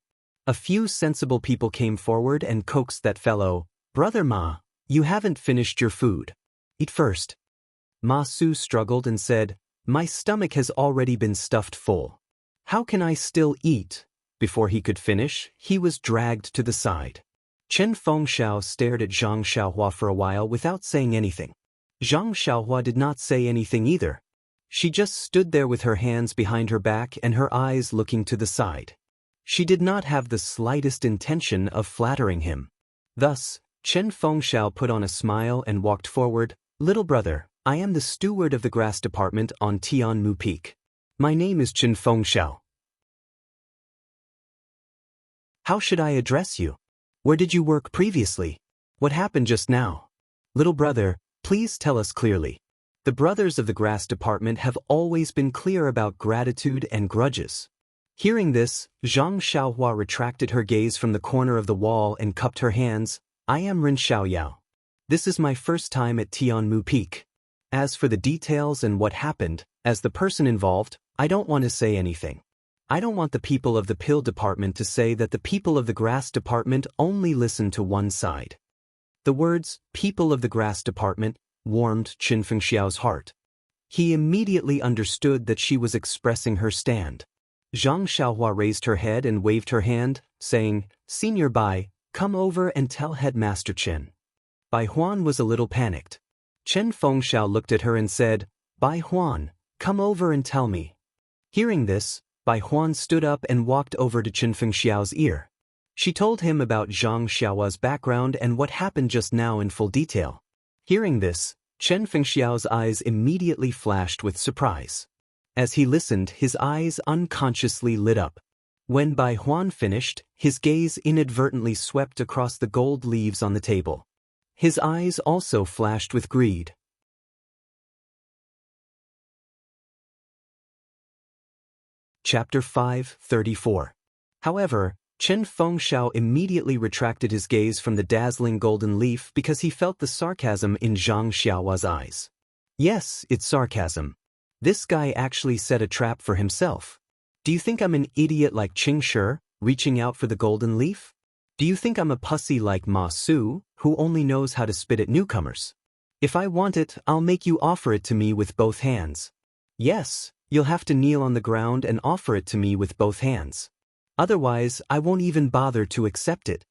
A few sensible people came forward and coaxed that fellow, Brother Ma, you haven't finished your food. Eat first. Ma Su struggled and said, my stomach has already been stuffed full. How can I still eat? Before he could finish, he was dragged to the side. Chen Fengxiao stared at Zhang Xiaohua for a while without saying anything. Zhang Xiaohua did not say anything either. She just stood there with her hands behind her back and her eyes looking to the side. She did not have the slightest intention of flattering him. Thus, Chen Fengxiao put on a smile and walked forward. Little brother, I am the steward of the grass department on Tianmu Peak. My name is Chen Fengxiao. How should I address you? Where did you work previously? What happened just now? Little brother, please tell us clearly. The brothers of the grass department have always been clear about gratitude and grudges. Hearing this, Zhang Xiaohua retracted her gaze from the corner of the wall and cupped her hands. I am Ren Xiaoyao. This is my first time at Tianmu Peak. As for the details and what happened, as the person involved, I don't want to say anything. I don't want the people of the pill department to say that the people of the grass department only listen to one side. The words, people of the grass department, warmed Chen Fengxiao's heart. He immediately understood that she was expressing her stand. Zhang Xiaohua raised her head and waved her hand, saying, Senior Bai, come over and tell Headmaster Chen. Bai Huan was a little panicked. Chen Fengxiao looked at her and said, Bai Huan, come over and tell me. Hearing this, Bai Huan stood up and walked over to Chen Fengxiao's ear. She told him about Zhang Xiaohua's background and what happened just now in full detail. Hearing this, Chen Fengxiao's eyes immediately flashed with surprise. As he listened, his eyes unconsciously lit up. When Bai Huan finished, his gaze inadvertently swept across the gold leaves on the table. His eyes also flashed with greed. Chapter 5:34. However, Chen Fengxiao immediately retracted his gaze from the dazzling golden leaf because he felt the sarcasm in Zhang Xiaohua's eyes. Yes, it's sarcasm. This guy actually set a trap for himself. Do you think I'm an idiot like Cheng Shi, reaching out for the golden leaf? Do you think I'm a pussy like Ma Su, who only knows how to spit at newcomers? If I want it, I'll make you offer it to me with both hands. Yes, you'll have to kneel on the ground and offer it to me with both hands. Otherwise, I won't even bother to accept it.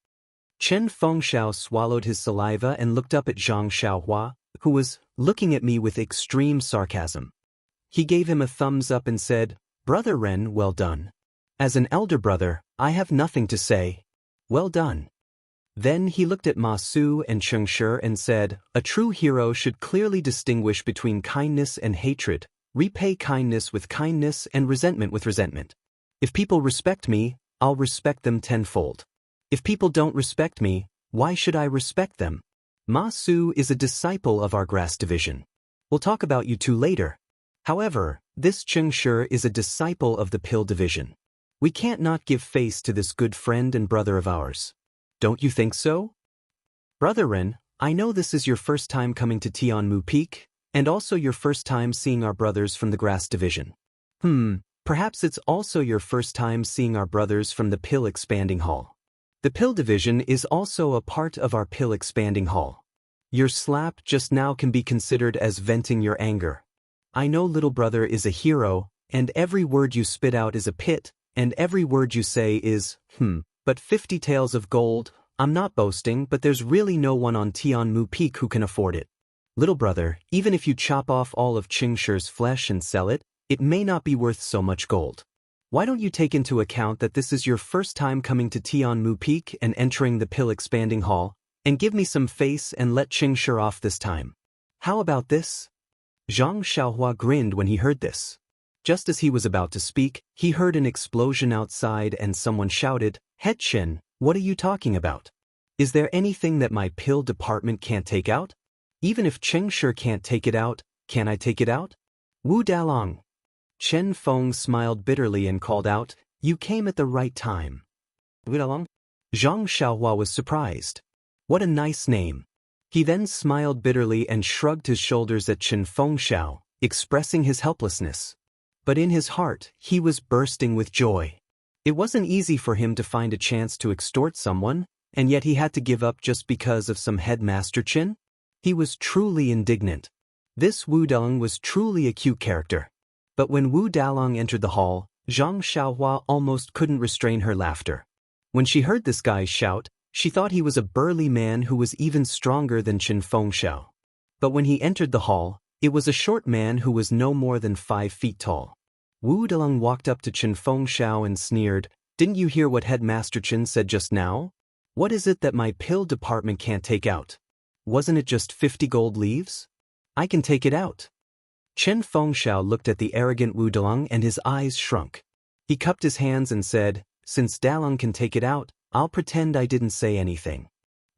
Chen Fengxiao swallowed his saliva and looked up at Zhang Xiaohua, who was looking at me with extreme sarcasm. He gave him a thumbs up and said, Brother Ren, well done. As an elder brother, I have nothing to say. Well done. Then he looked at Ma Su and Cheng Shi and said, a true hero should clearly distinguish between kindness and hatred, repay kindness with kindness and resentment with resentment. If people respect me, I'll respect them tenfold. If people don't respect me, why should I respect them? Ma Su is a disciple of our grass division. We'll talk about you two later. However, this Cheng Shi is a disciple of the pill division. We can't not give face to this good friend and brother of ours. Don't you think so? Brother Ren, I know this is your first time coming to Tianmu Peak, and also your first time seeing our brothers from the grass division. Perhaps it's also your first time seeing our brothers from the pill expanding hall. The pill division is also a part of our pill expanding hall. Your slap just now can be considered as venting your anger. I know little brother is a hero, and every word you spit out is a pit, and every word you say is, but 50 taels of gold, I'm not boasting, but there's really no one on Tianmu Peak who can afford it. Little brother, even if you chop off all of Cheng Shi's flesh and sell it, it may not be worth so much gold. Why don't you take into account that this is your first time coming to Tianmu Peak and entering the pill expanding hall, and give me some face and let Cheng Shi off this time. How about this? Zhang Xiaohua grinned when he heard this. Just as he was about to speak, he heard an explosion outside and someone shouted, "Head Chen, what are you talking about? Is there anything that my pill department can't take out? Even if Cheng Shi can't take it out, can I take it out?" Wu Dalong. Chen Feng smiled bitterly and called out, "You came at the right time." Wu Dalong? Zhang Xiaohua was surprised. What a nice name. He then smiled bitterly and shrugged his shoulders at Chen Fengxiao, expressing his helplessness. But in his heart, he was bursting with joy. It wasn't easy for him to find a chance to extort someone, and yet he had to give up just because of some headmaster Chen? He was truly indignant. This Wu Dalong was truly a cute character. But when Wu Dalong entered the hall, Zhang Xiaohua almost couldn't restrain her laughter. When she heard this guy shout, she thought he was a burly man who was even stronger than Chen Fengxiao. But when he entered the hall, it was a short man who was no more than 5 feet tall. Wu Dalong walked up to Chen Fengxiao and sneered, "Didn't you hear what Headmaster Chen said just now? What is it that my pill department can't take out? Wasn't it just 50 gold leaves? I can take it out." Chen Fengxiao looked at the arrogant Wu Dalong and his eyes shrunk. He cupped his hands and said, "Since Dalong can take it out, I'll pretend I didn't say anything."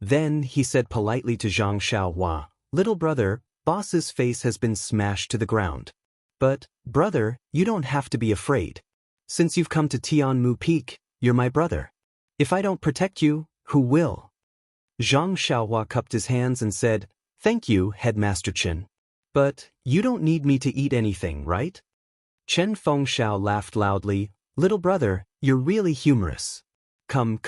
Then he said politely to Zhang Xiaohua, "Little brother, boss's face has been smashed to the ground. But, brother, you don't have to be afraid. Since you've come to Tianmu Peak, you're my brother. If I don't protect you, who will?" Zhang Xiaohua cupped his hands and said, "Thank you, Headmaster Chen. But, you don't need me to eat anything, right?" Chen Fengxiao laughed loudly, "Little brother, you're really humorous. Come.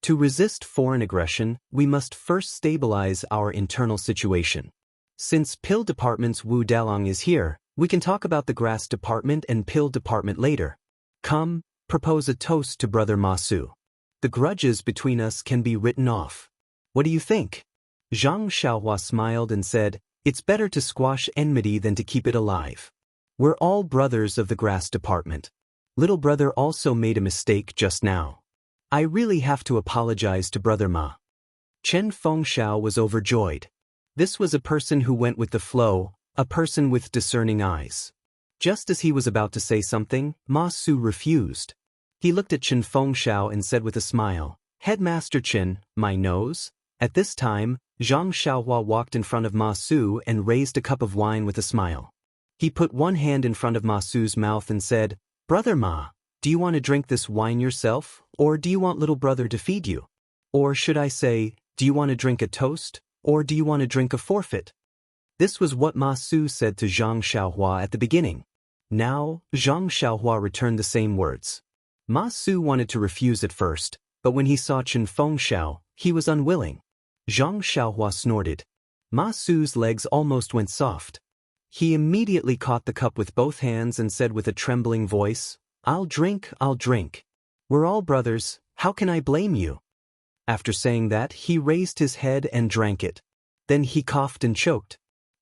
To resist foreign aggression, we must first stabilize our internal situation. Since pill department's Wu Dalong is here, we can talk about the grass department and pill department later. Come, propose a toast to Brother Ma Su. The grudges between us can be written off. What do you think? Zhang Xiaohua smiled and said, "It's better to squash enmity than to keep it alive. We're all brothers of the grass department. Little brother also made a mistake just now. I really have to apologize to Brother Ma." Chen Fengxiao was overjoyed. This was a person who went with the flow, a person with discerning eyes. Just as he was about to say something, Ma Su refused. He looked at Chen Fengxiao and said with a smile, "Headmaster Chen, my nose?" At this time, Zhang Xiaohua walked in front of Ma Su and raised a cup of wine with a smile. He put one hand in front of Ma Su's mouth and said, "Brother Ma, do you want to drink this wine yourself, or do you want little brother to feed you? Or should I say, do you want to drink a toast, or do you want to drink a forfeit?" This was what Ma Su said to Zhang Xiaohua at the beginning. Now, Zhang Xiaohua returned the same words. Ma Su wanted to refuse at first, but when he saw Chen Fengxiao, he was unwilling. Zhang Xiaohua snorted. Ma Su's legs almost went soft. He immediately caught the cup with both hands and said with a trembling voice, I'll drink. We're all brothers, how can I blame you?" After saying that, he raised his head and drank it. Then he coughed and choked.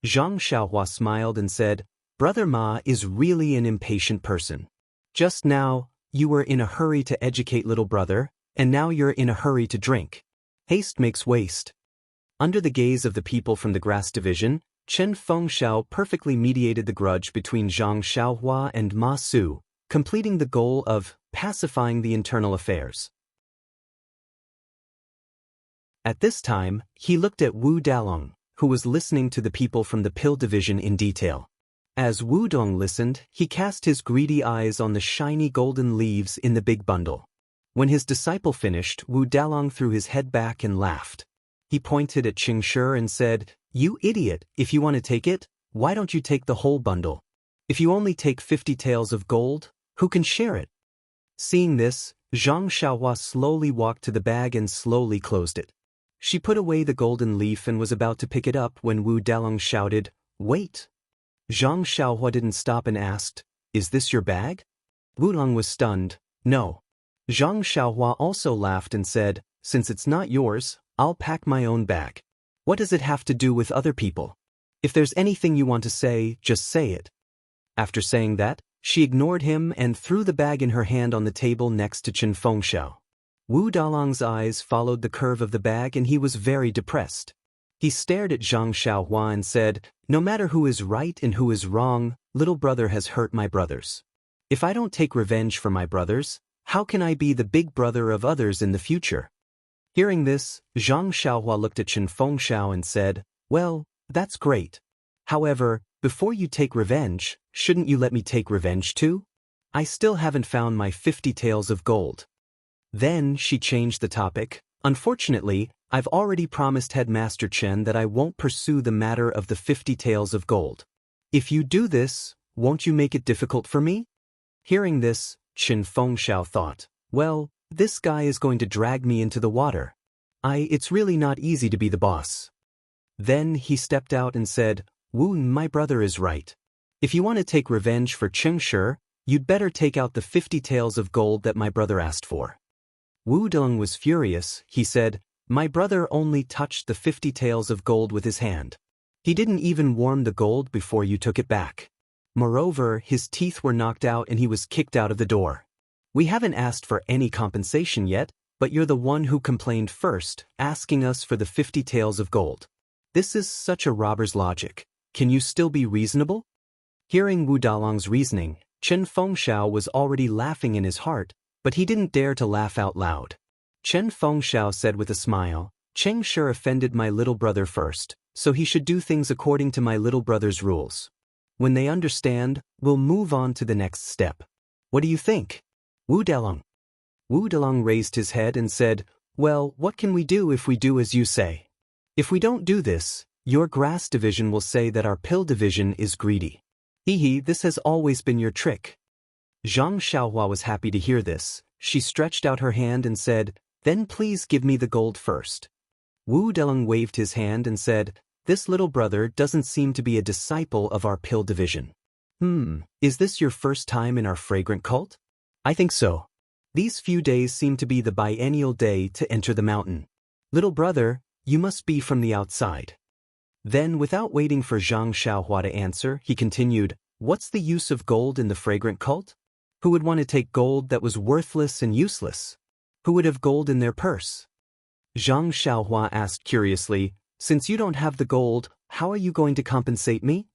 Zhang Xiaohua smiled and said, "Brother Ma is really an impatient person. Just now, you were in a hurry to educate little brother, and now you're in a hurry to drink. Haste makes waste." Under the gaze of the people from the grass division, Chen Fengxiao perfectly mediated the grudge between Zhang Xiaohua and Ma Su, completing the goal of pacifying the internal affairs. At this time, he looked at Wu Dalong, who was listening to the people from the pill division in detail. As Wudong listened, he cast his greedy eyes on the shiny golden leaves in the big bundle. When his disciple finished, Wu Dalong threw his head back and laughed. He pointed at Qingshi and said, "You idiot, if you want to take it, why don't you take the whole bundle? If you only take 50 taels of gold, who can share it?" Seeing this, Zhang Xiaohua slowly walked to the bag and slowly closed it. She put away the golden leaf and was about to pick it up when Wu Dalong shouted, "Wait!" Zhang Xiaohua didn't stop and asked, "Is this your bag?" Wu Dalong was stunned. "No." Zhang Xiaohua also laughed and said, "Since it's not yours, I'll pack my own bag. What does it have to do with other people? If there's anything you want to say, just say it." After saying that, she ignored him and threw the bag in her hand on the table next to Chen Fengxiao. Wu Dalong's eyes followed the curve of the bag and he was very depressed. He stared at Zhang Xiaohua and said, "No matter who is right and who is wrong, little brother has hurt my brothers. If I don't take revenge for my brothers, how can I be the big brother of others in the future?" Hearing this, Zhang Xiaohua looked at Chen Fengxiao and said, "Well, that's great. However, before you take revenge, shouldn't you let me take revenge too? I still haven't found my 50 taels of gold." Then she changed the topic. "Unfortunately, I've already promised Headmaster Chen that I won't pursue the matter of the 50 taels of gold. If you do this, won't you make it difficult for me?" Hearing this, Chen Fengxiao thought, "Well, this guy is going to drag me into the water. It's really not easy to be the boss." Then he stepped out and said, "Wu, my brother is right. If you want to take revenge for Qingshi, you'd better take out the 50 taels of gold that my brother asked for." Wu Dalong was furious. He said, "My brother only touched the 50 taels of gold with his hand. He didn't even warm the gold before you took it back. Moreover, his teeth were knocked out and he was kicked out of the door. We haven't asked for any compensation yet, but you're the one who complained first, asking us for the 50 taels of gold. This is such a robber's logic. Can you still be reasonable?" Hearing Wu Dalong's reasoning, Chen Fengxiao was already laughing in his heart, but he didn't dare to laugh out loud. Chen Fengxiao said with a smile, "Qingshi offended my little brother first, so he should do things according to my little brother's rules. When they understand, we'll move on to the next step. What do you think, Wu Dalong?" Wu Dalong raised his head and said, "Well, what can we do if we do as you say? If we don't do this, your grass division will say that our pill division is greedy. Hee, this has always been your trick." Zhang Xiaohua was happy to hear this. She stretched out her hand and said, "Then please give me the gold first." Wu Dalong waved his hand and said, "This little brother doesn't seem to be a disciple of our pill division. Is this your first time in our fragrant cult?" "I think so. These few days seem to be the biennial day to enter the mountain. Little brother, you must be from the outside." Then, without waiting for Zhang Xiaohua to answer, he continued, "What's the use of gold in the fragrant cult? Who would want to take gold that was worthless and useless? Who would have gold in their purse?" Zhang Xiaohua asked curiously, "Since you don't have the gold, how are you going to compensate me?"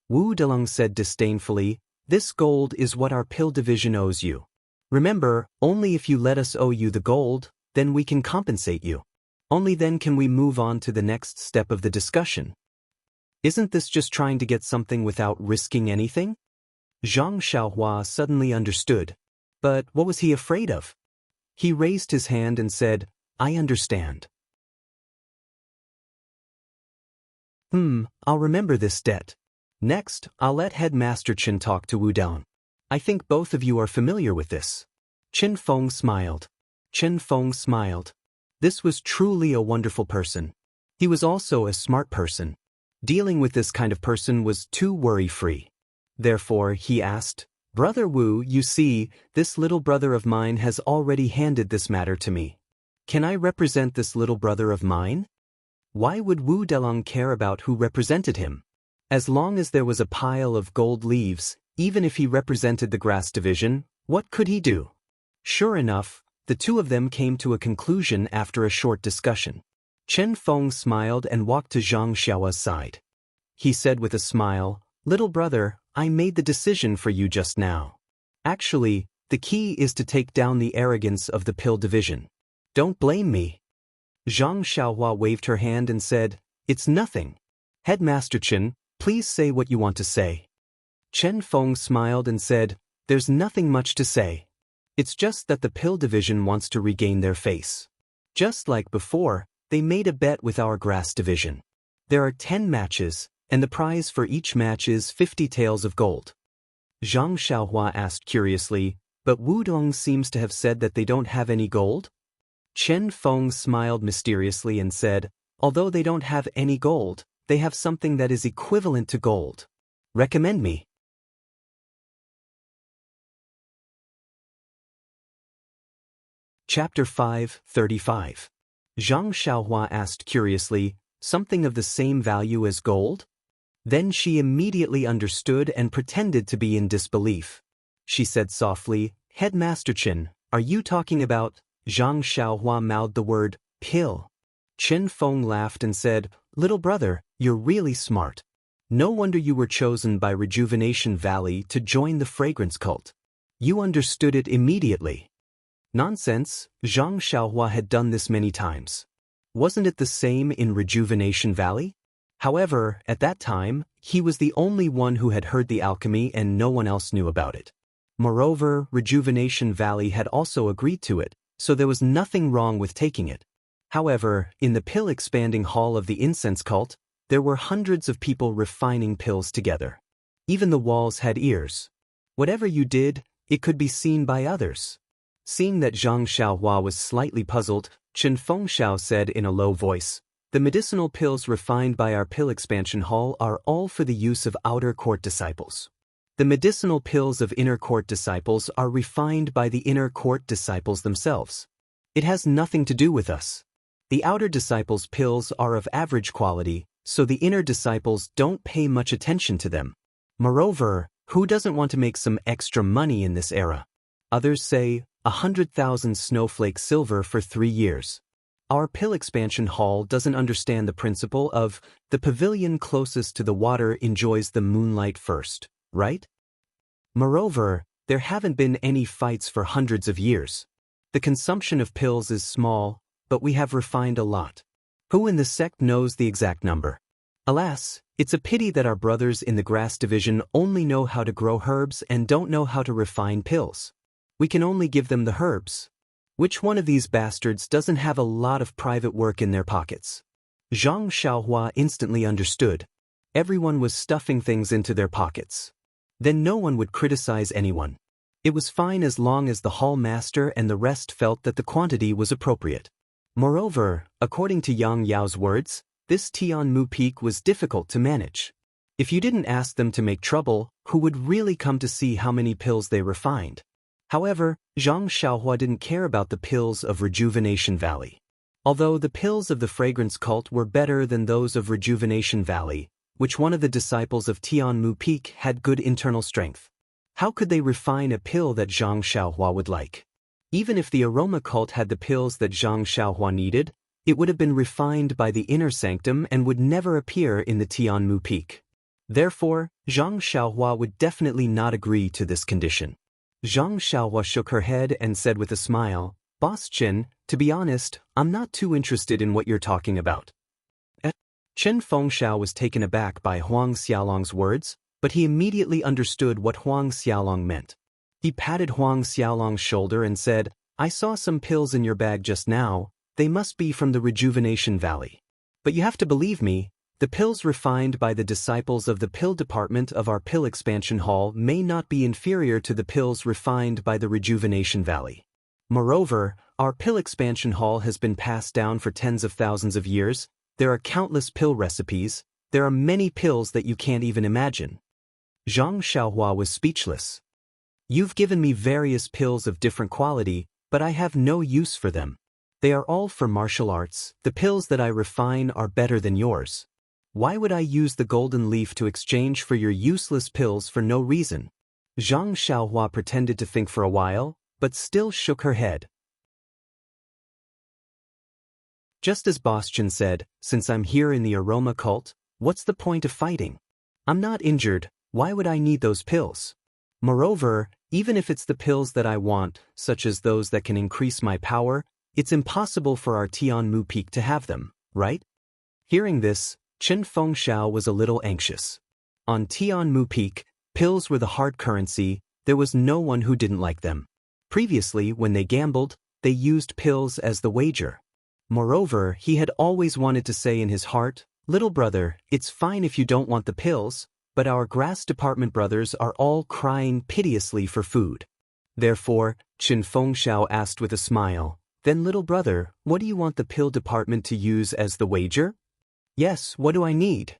Wu Dalong said disdainfully, "This gold is what our pill division owes you. Remember, only if you let us owe you the gold, then we can compensate you. Only then can we move on to the next step of the discussion. Isn't this just trying to get something without risking anything?" Zhang Xiaohua suddenly understood. But what was he afraid of? He raised his hand and said, "I understand. I'll remember this debt. Next, I'll let Headmaster Chen talk to Wu Dalong. I think both of you are familiar with this." Chen Feng smiled. This was truly a wonderful person. He was also a smart person. Dealing with this kind of person was too worry-free. Therefore, he asked, "Brother Wu, you see, this little brother of mine has already handed this matter to me. Can I represent this little brother of mine?" Why would Wu Dalong care about who represented him? As long as there was a pile of gold leaves, even if he represented the grass division, what could he do? Sure enough, the two of them came to a conclusion after a short discussion. Chen Feng smiled and walked to Zhang Xiaohua's side. He said with a smile, "Little brother, I made the decision for you just now. Actually, the key is to take down the arrogance of the pill division. Don't blame me." Zhang Xiaohua waved her hand and said, "It's nothing. Headmaster Chen, please say what you want to say. Chen Feng smiled and said, there's nothing much to say. It's just that the pill division wants to regain their face. Just like before, they made a bet with our grass division. There are 10 matches, and the prize for each match is 50 taels of gold. Zhang Xiaohua asked curiously, but Wu Dong seems to have said that they don't have any gold? Chen Feng smiled mysteriously and said, although they don't have any gold, they have something that is equivalent to gold. Recommend me. Chapter 5:35. Zhang Xiaohua asked curiously, something of the same value as gold? Then she immediately understood and pretended to be in disbelief. She said softly, Headmaster Chen, are you talking about? Zhang Xiaohua mouthed the word, pill. Chen Feng laughed and said, little brother, you're really smart. No wonder you were chosen by Rejuvenation Valley to join the fragrance cult. You understood it immediately. Nonsense, Zhang Xiaohua had done this many times. Wasn't it the same in Rejuvenation Valley? However, at that time, he was the only one who had heard the alchemy and no one else knew about it. Moreover, Rejuvenation Valley had also agreed to it, so there was nothing wrong with taking it. However, in the pill-expanding hall of the incense cult, there were hundreds of people refining pills together. Even the walls had ears. Whatever you did, it could be seen by others. Seeing that Zhang Xiaohua was slightly puzzled, Chen Fengxiao said in a low voice, the medicinal pills refined by our pill expansion hall are all for the use of outer court disciples. The medicinal pills of inner court disciples are refined by the inner court disciples themselves. It has nothing to do with us. The outer disciples' pills are of average quality, so the inner disciples don't pay much attention to them. Moreover, who doesn't want to make some extra money in this era? Others say, 100,000 snowflake silver for 3 years. Our pill expansion hall doesn't understand the principle of the pavilion closest to the water enjoys the moonlight first, right? Moreover, there haven't been any fights for hundreds of years. The consumption of pills is small, but we have refined a lot. Who in the sect knows the exact number? Alas, it's a pity that our brothers in the grass division only know how to grow herbs and don't know how to refine pills. We can only give them the herbs. Which one of these bastards doesn't have a lot of private work in their pockets? Zhang Xiaohua instantly understood. Everyone was stuffing things into their pockets. Then no one would criticize anyone. It was fine as long as the hall master and the rest felt that the quantity was appropriate. Moreover, according to Yang Yao's words, this Tianmu peak was difficult to manage. If you didn't ask them to make trouble, who would really come to see how many pills they refined? However, Zhang Xiaohua didn't care about the pills of Rejuvenation Valley. Although the pills of the fragrance cult were better than those of Rejuvenation Valley, which one of the disciples of Tianmu Peak had good internal strength. How could they refine a pill that Zhang Xiaohua would like? Even if the aroma cult had the pills that Zhang Xiaohua needed, it would have been refined by the inner sanctum and would never appear in the Tianmu Peak. Therefore, Zhang Xiaohua would definitely not agree to this condition. Zhang Xiaohua shook her head and said with a smile, Boss Chen, to be honest, I'm not too interested in what you're talking about. Chen Fengxiao was taken aback by Huang Xiaolong's words, but he immediately understood what Huang Xiaolong meant. He patted Huang Xiaolong's shoulder and said, I saw some pills in your bag just now, they must be from the Rejuvenation Valley. But you have to believe me, the pills refined by the disciples of the pill department of our pill expansion hall may not be inferior to the pills refined by the Rejuvenation Valley. Moreover, our pill expansion hall has been passed down for tens of thousands of years, there are countless pill recipes, there are many pills that you can't even imagine. Zhang Xiaohua was speechless. You've given me various pills of different quality, but I have no use for them. They are all for martial arts, the pills that I refine are better than yours. Why would I use the golden leaf to exchange for your useless pills for no reason? Zhang Xiaohua pretended to think for a while, but still shook her head. Just as Boss Chen said, since I'm here in the aroma cult, what's the point of fighting? I'm not injured, why would I need those pills? Moreover, even if it's the pills that I want, such as those that can increase my power, it's impossible for our Tianmu Peak to have them, right? Hearing this, Chen Fengxiao was a little anxious. On Tianmu Peak, pills were the hard currency. There was no one who didn't like them. Previously, when they gambled, they used pills as the wager. Moreover, he had always wanted to say in his heart, "Little brother, it's fine if you don't want the pills, but our grass department brothers are all crying piteously for food." Therefore, Chen Fengxiao asked with a smile, "Then little brother, what do you want the pill department to use as the wager?" "Yes, what do I need?"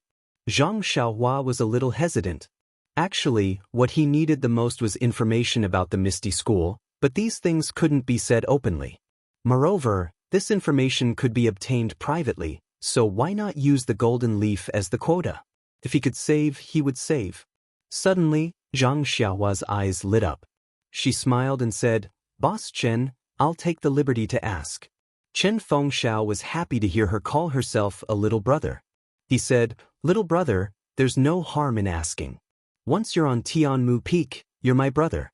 Zhang Xiaohua was a little hesitant. Actually, what he needed the most was information about the Misty School, but these things couldn't be said openly. Moreover, this information could be obtained privately, so why not use the golden leaf as the quota? If he could save, he would save. Suddenly, Zhang Xiaohua's eyes lit up. She smiled and said, "Boss Chen, I'll take the liberty to ask." Chen Fengxiao was happy to hear her call herself a little brother. He said, "Little brother, there's no harm in asking. Once you're on Tianmu Peak, you're my brother."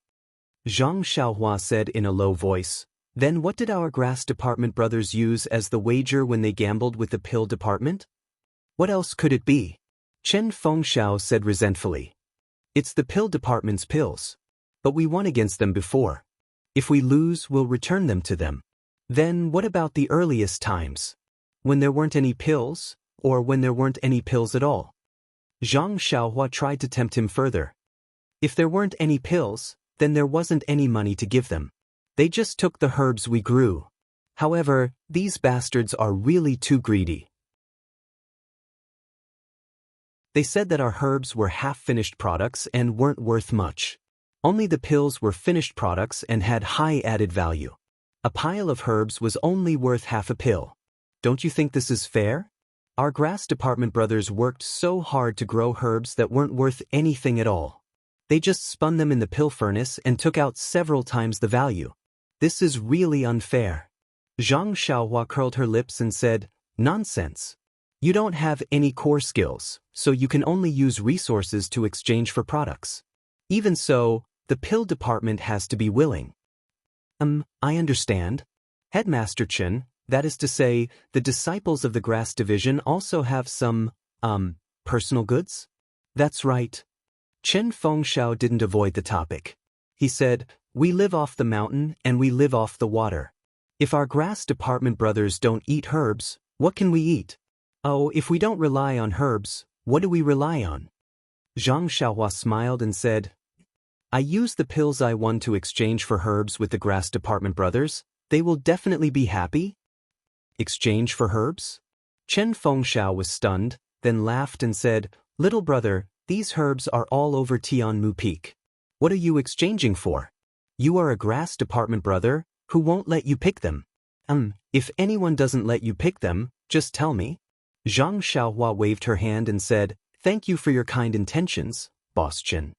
Zhang Xiaohua said in a low voice, "Then what did our grass department brothers use as the wager when they gambled with the pill department?" "What else could it be?" Chen Fengxiao said resentfully. "It's the pill department's pills. But we won against them before. If we lose, we'll return them to them." "Then what about the earliest times? When there weren't any pills, or when there weren't any pills at all?" Zhang Xiaohua tried to tempt him further. "If there weren't any pills, then there wasn't any money to give them. They just took the herbs we grew. However, these bastards are really too greedy. They said that our herbs were half-finished products and weren't worth much. Only the pills were finished products and had high added value. A pile of herbs was only worth half a pill. Don't you think this is fair? Our grass department brothers worked so hard to grow herbs that weren't worth anything at all. They just spun them in the pill furnace and took out several times the value. This is really unfair." Zhang Xiaohua curled her lips and said, "Nonsense. You don't have any core skills, so you can only use resources to exchange for products. Even so, the pill department has to be willing." I understand. Headmaster Chen, that is to say, the disciples of the grass division also have some, personal goods?" "That's right." Chen Fengxiao didn't avoid the topic. He said, "We live off the mountain and we live off the water. If our grass department brothers don't eat herbs, what can we eat? Oh, if we don't rely on herbs, what do we rely on?" Zhang Xiaohua smiled and said, "I use the pills I won to exchange for herbs with the grass department brothers. They will definitely be happy." "Exchange for herbs?" Chen Fengxiao was stunned, then laughed and said, "Little brother, these herbs are all over Tianmu Peak. What are you exchanging for? You are a grass department brother, who won't let you pick them. If anyone doesn't let you pick them, just tell me." Zhang Xiaohua waved her hand and said, "Thank you for your kind intentions, Boss Chen.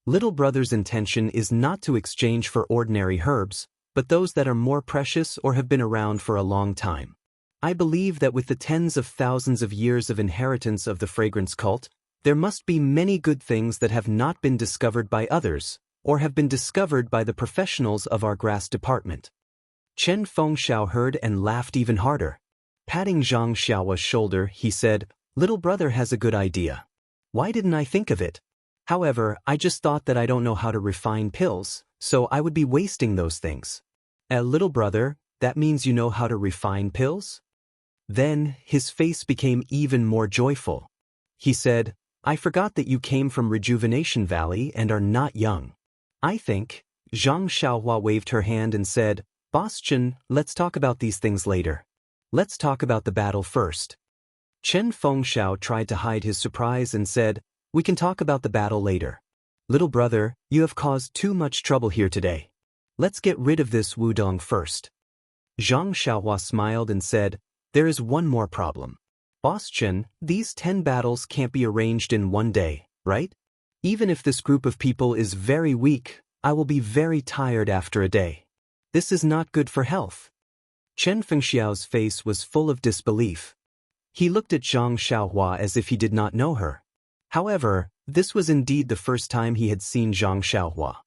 Little brother's intention is not to exchange for ordinary herbs, but those that are more precious or have been around for a long time. I believe that with the tens of thousands of years of inheritance of the fragrance cult, there must be many good things that have not been discovered by others, or have been discovered by the professionals of our grass department." Chen Fengxiao heard and laughed even harder. Patting Zhang Xiaohua's shoulder, he said, "Little brother has a good idea. Why didn't I think of it? However, I just thought that I don't know how to refine pills, so I would be wasting those things." Little brother, that means you know how to refine pills?" Then, his face became even more joyful. He said, "I forgot that you came from Rejuvenation Valley and are not young. I think," Zhang Xiaohua waved her hand and said, "Boss Chen, let's talk about these things later. Let's talk about the battle first." Chen Fengxiao tried to hide his surprise and said, "We can talk about the battle later. Little brother, you have caused too much trouble here today. Let's get rid of this wudong first." Zhang Xiaohua smiled and said, "There is one more problem. Boss Chen, these 10 battles can't be arranged in one day, right? Even if this group of people is very weak, I will be very tired after a day. This is not good for health." Chen Fengxiao's face was full of disbelief. He looked at Zhang Xiaohua as if he did not know her. However, this was indeed the first time he had seen Zhang Xiaohua.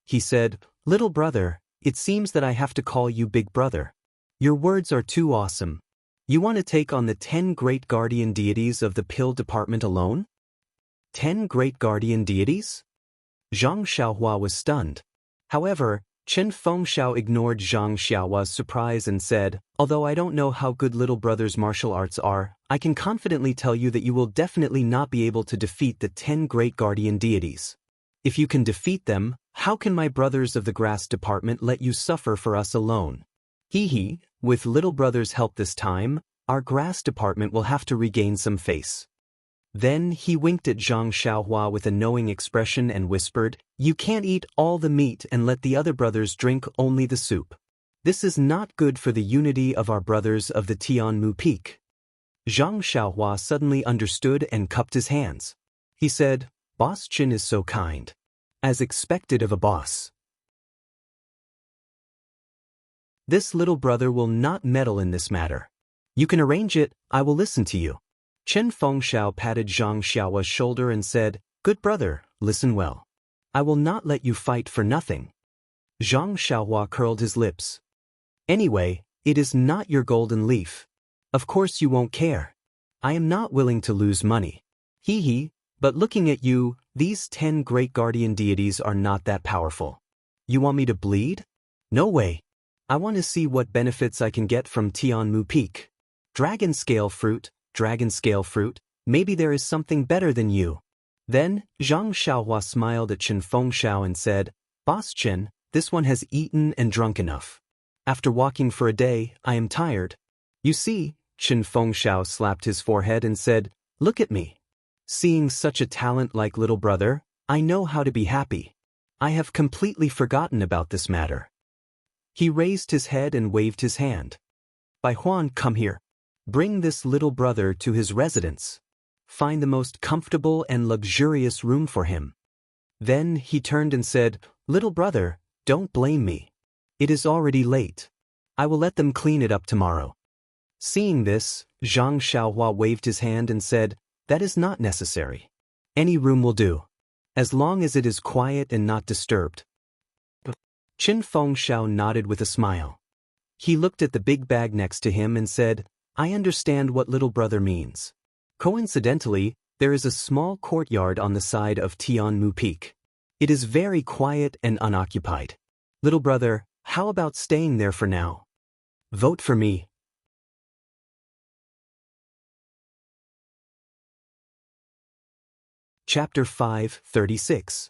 He said, "Little brother, it seems that I have to call you big brother. Your words are too awesome. You want to take on the 10 great guardian deities of the pill department alone? 10 great guardian deities? Zhang Xiaohua was stunned. However, Chen Fengxiao ignored Zhang Xiaohua's surprise and said, although I don't know how good little brother's martial arts are, I can confidently tell you that you will definitely not be able to defeat the 10 great guardian deities. If you can defeat them, how can my brothers of the grass department let you suffer for us alone? Hee, with little brother's help this time, our grass department will have to regain some face. Then he winked at Zhang Xiaohua with a knowing expression and whispered, you can't eat all the meat and let the other brothers drink only the soup. This is not good for the unity of our brothers of the Tianmu Peak. Zhang Xiaohua suddenly understood and cupped his hands. He said, Boss Chen is so kind. As expected of a boss. This little brother will not meddle in this matter. You can arrange it, I will listen to you. Chen Fengxiao patted Zhang Xiaohua's shoulder and said, good brother, listen well. I will not let you fight for nothing. Zhang Xiaohua curled his lips. Anyway, it is not your golden leaf. Of course you won't care. I am not willing to lose money. Hee, but looking at you, these 10 great guardian deities are not that powerful. You want me to bleed? No way. I want to see what benefits I can get from Tianmu Peak. Dragon scale fruit, maybe there is something better than you. Then, Zhang Xiaohua smiled at Chen Fengxiao and said, Boss Chen, this one has eaten and drunk enough. After walking for a day, I am tired. You see, Chen Fengxiao slapped his forehead and said, look at me. Seeing such a talent like little brother, I know how to be happy. I have completely forgotten about this matter. He raised his head and waved his hand. Bai Huan, come here. Bring this little brother to his residence. Find the most comfortable and luxurious room for him. Then he turned and said, little brother, don't blame me. It is already late. I will let them clean it up tomorrow. Seeing this, Zhang Xiaohua waved his hand and said, that is not necessary. Any room will do. As long as it is quiet and not disturbed. Chen Fengxiao nodded with a smile. He looked at the big bag next to him and said, I understand what little brother means. Coincidentally, there is a small courtyard on the side of Tianmu Peak. It is very quiet and unoccupied. Little brother, how about staying there for now? Vote for me. Chapter 5:36.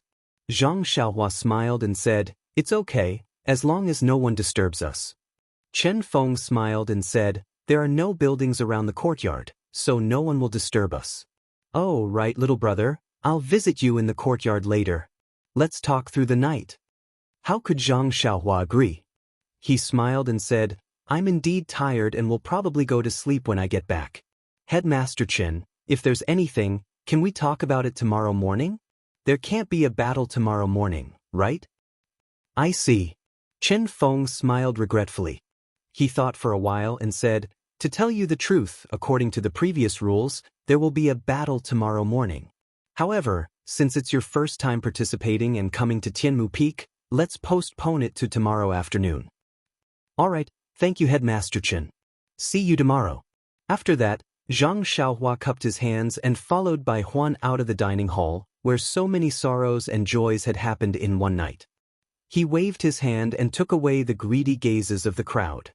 Zhang Xiaohua smiled and said, it's okay, as long as no one disturbs us. Chen Feng smiled and said, there are no buildings around the courtyard, so no one will disturb us. Oh, right, little brother, I'll visit you in the courtyard later. Let's talk through the night. How could Zhang Xiaohua agree? He smiled and said, I'm indeed tired and will probably go to sleep when I get back. Headmaster Chen, if there's anything, can we talk about it tomorrow morning? There can't be a battle tomorrow morning, right? I see. Chen Feng smiled regretfully. He thought for a while and said, to tell you the truth, according to the previous rules, there will be a battle tomorrow morning. However, since it's your first time participating and coming to Tianmu Peak, let's postpone it to tomorrow afternoon. Alright, thank you Headmaster Chen. See you tomorrow. After that, Zhang Xiaohua cupped his hands and followed Bai Huan out of the dining hall, where so many sorrows and joys had happened in one night. He waved his hand and took away the greedy gazes of the crowd.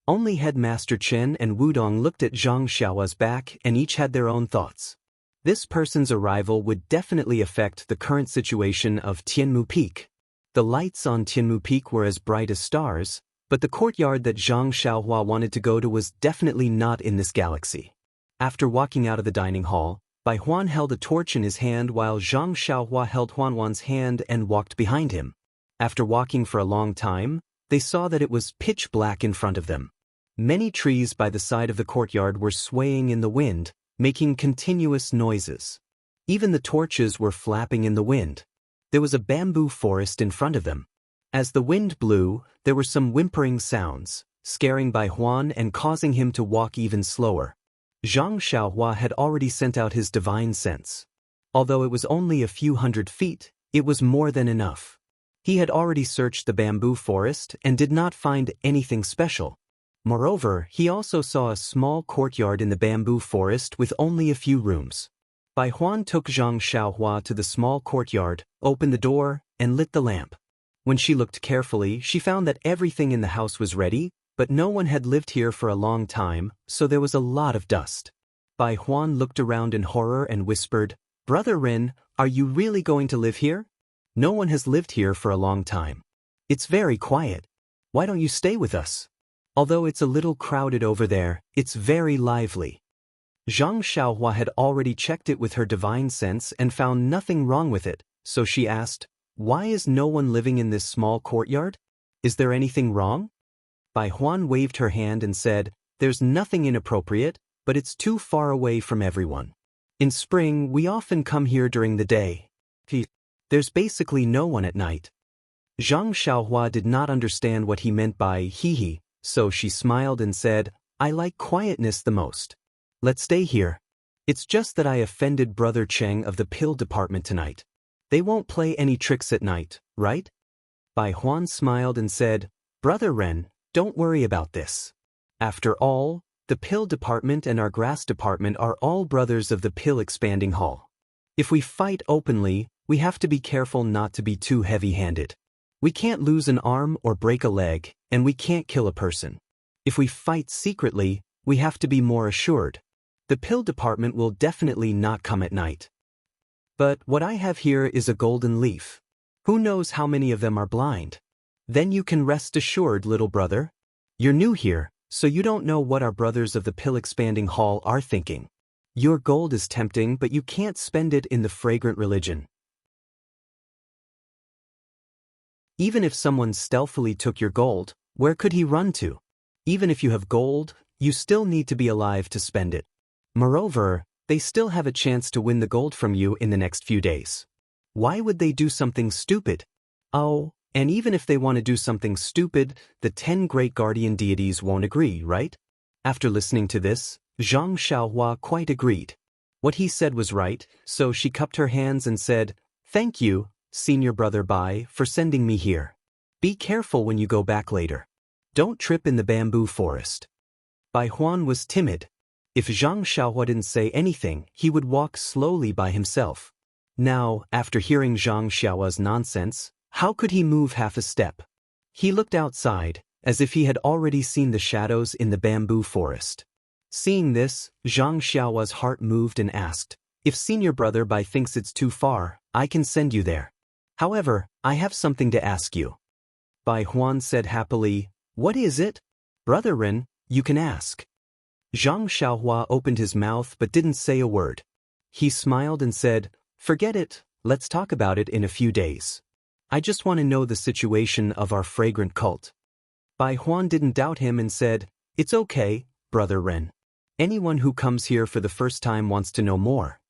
Only Headmaster Chen and Wudong looked at Zhang Xiaohua's back and each had their own thoughts. This person's arrival would definitely affect the current situation of Tianmu Peak. The lights on Tianmu Peak were as bright as stars, but the courtyard that Zhang Xiaohua wanted to go to was definitely not in this galaxy. After walking out of the dining hall, Bai Huan held a torch in his hand while Zhang Xiaohua held Huan's hand and walked behind him. After walking for a long time, they saw that it was pitch black in front of them. Many trees by the side of the courtyard were swaying in the wind, making continuous noises. Even the torches were flapping in the wind. There was a bamboo forest in front of them. As the wind blew, there were some whimpering sounds, scaring Bai Huan and causing him to walk even slower. Zhang Xiaohua had already sent out his divine sense. Although it was only a few hundred feet, it was more than enough. He had already searched the bamboo forest and did not find anything special. Moreover, he also saw a small courtyard in the bamboo forest with only a few rooms. Bai Huan took Zhang Xiaohua to the small courtyard, opened the door, and lit the lamp. When she looked carefully, she found that everything in the house was ready, but no one had lived here for a long time, so there was a lot of dust. Bai Huan looked around in horror and whispered, "Brother Ren, are you really going to live here? No one has lived here for a long time. It's very quiet. Why don't you stay with us? Although it's a little crowded over there, it's very lively." Zhang Xiaohua had already checked it with her divine sense and found nothing wrong with it, so she asked, "Why is no one living in this small courtyard? Is there anything wrong?" Bai Huan waved her hand and said, "There's nothing inappropriate, but it's too far away from everyone. In spring, we often come here during the day. There's basically no one at night." Zhang Xiaohua did not understand what he meant by hee, so she smiled and said, "I like quietness the most. Let's stay here. It's just that I offended Brother Cheng of the pill department tonight. They won't play any tricks at night, right?" Bai Huan smiled and said, "Brother Ren, don't worry about this. After all, the pill department and our grass department are all brothers of the pill expanding hall. If we fight openly, we have to be careful not to be too heavy-handed. We can't lose an arm or break a leg, and we can't kill a person. If we fight secretly, we have to be more assured. The pill department will definitely not come at night. But what I have here is a golden leaf. Who knows how many of them are blind? Then you can rest assured, little brother. You're new here, so you don't know what our brothers of the pill expanding hall are thinking. Your gold is tempting, but you can't spend it in the fragrant religion. Even if someone stealthily took your gold, where could he run to? Even if you have gold, you still need to be alive to spend it. Moreover, they still have a chance to win the gold from you in the next few days. Why would they do something stupid? Oh, and even if they want to do something stupid, the 10 great guardian deities won't agree, right?" After listening to this, Zhang Xiaohua quite agreed. What he said was right, so she cupped her hands and said, "Thank you, Senior Brother Bai, for sending me here. Be careful when you go back later. Don't trip in the bamboo forest." Bai Huan was timid. If Zhang Xiaohua didn't say anything, he would walk slowly by himself. Now, after hearing Zhang Xiaohua's nonsense, how could he move half a step? He looked outside, as if he had already seen the shadows in the bamboo forest. Seeing this, Zhang Xiaohua's heart moved and asked, "If Senior Brother Bai thinks it's too far, I can send you there. However, I have something to ask you." Bai Huan said happily, "What is it?" "Brother Ren, you can ask." Zhang Xiaohua opened his mouth but didn't say a word. He smiled and said, "Forget it, let's talk about it in a few days. I just want to know the situation of our fragrant cult." Bai Huan didn't doubt him and said, "It's okay, Brother Ren. Anyone who comes here for the first time wants to know more.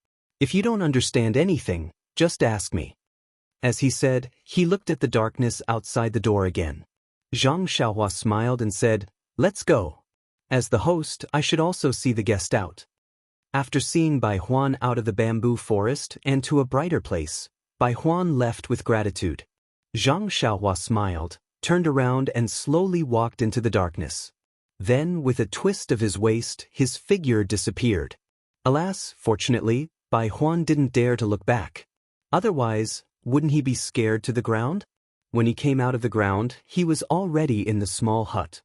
If you don't understand anything, just ask me." As he said, he looked at the darkness outside the door again. Zhang Xiaohua smiled and said, "Let's go. As the host, I should also see the guest out." After seeing Bai Huan out of the bamboo forest and to a brighter place, Bai Huan left with gratitude. Zhang Xiaohua smiled, turned around and slowly walked into the darkness. Then, with a twist of his waist, his figure disappeared. Alas, fortunately, Bai Huan didn't dare to look back. Otherwise, wouldn't he be scared to the ground? When he came out of the ground, he was already in the small hut.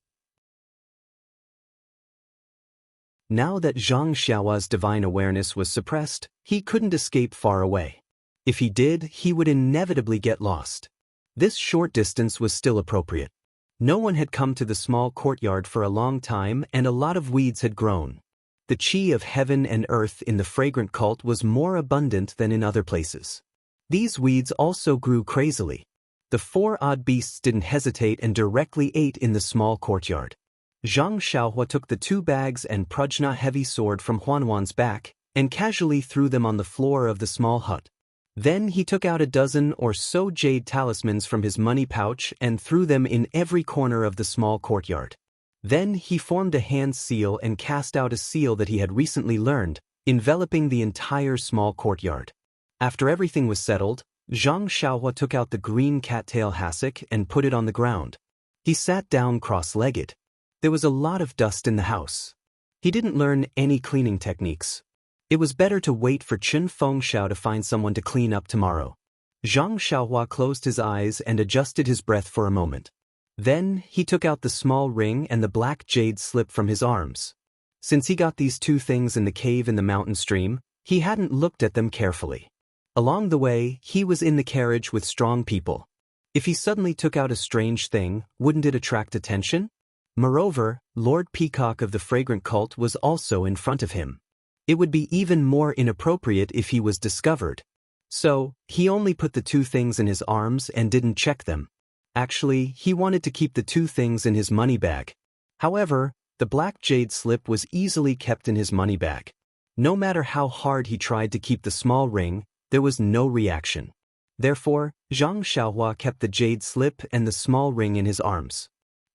Now that Zhang Xiaohua's divine awareness was suppressed, he couldn't escape far away. If he did, he would inevitably get lost. This short distance was still appropriate. No one had come to the small courtyard for a long time and a lot of weeds had grown. The chi of heaven and earth in the fragrant cult was more abundant than in other places. These weeds also grew crazily. The 4 odd beasts didn't hesitate and directly ate in the small courtyard. Zhang Xiaohua took the 2 bags and Prajna heavy sword from Huanhuan's back and casually threw them on the floor of the small hut. Then he took out a dozen or so jade talismans from his money pouch and threw them in every corner of the small courtyard. Then he formed a hand seal and cast out a seal that he had recently learned, enveloping the entire small courtyard. After everything was settled, Zhang Xiaohua took out the green cattail hassock and put it on the ground. He sat down cross-legged. There was a lot of dust in the house. He didn't learn any cleaning techniques. It was better to wait for Chen Fengxiao to find someone to clean up tomorrow. Zhang Xiaohua closed his eyes and adjusted his breath for a moment. Then, he took out the small ring and the black jade slip from his arms. Since he got these two things in the cave in the mountain stream, he hadn't looked at them carefully. Along the way, he was in the carriage with strong people. If he suddenly took out a strange thing, wouldn't it attract attention? Moreover, Lord Peacock of the Fragrant Cult was also in front of him. It would be even more inappropriate if he was discovered. So, he only put the two things in his arms and didn't check them. Actually, he wanted to keep the two things in his money bag. However, the black jade slip was easily kept in his money bag. No matter how hard he tried to keep the small ring, there was no reaction. Therefore, Zhang Xiaohua kept the jade slip and the small ring in his arms.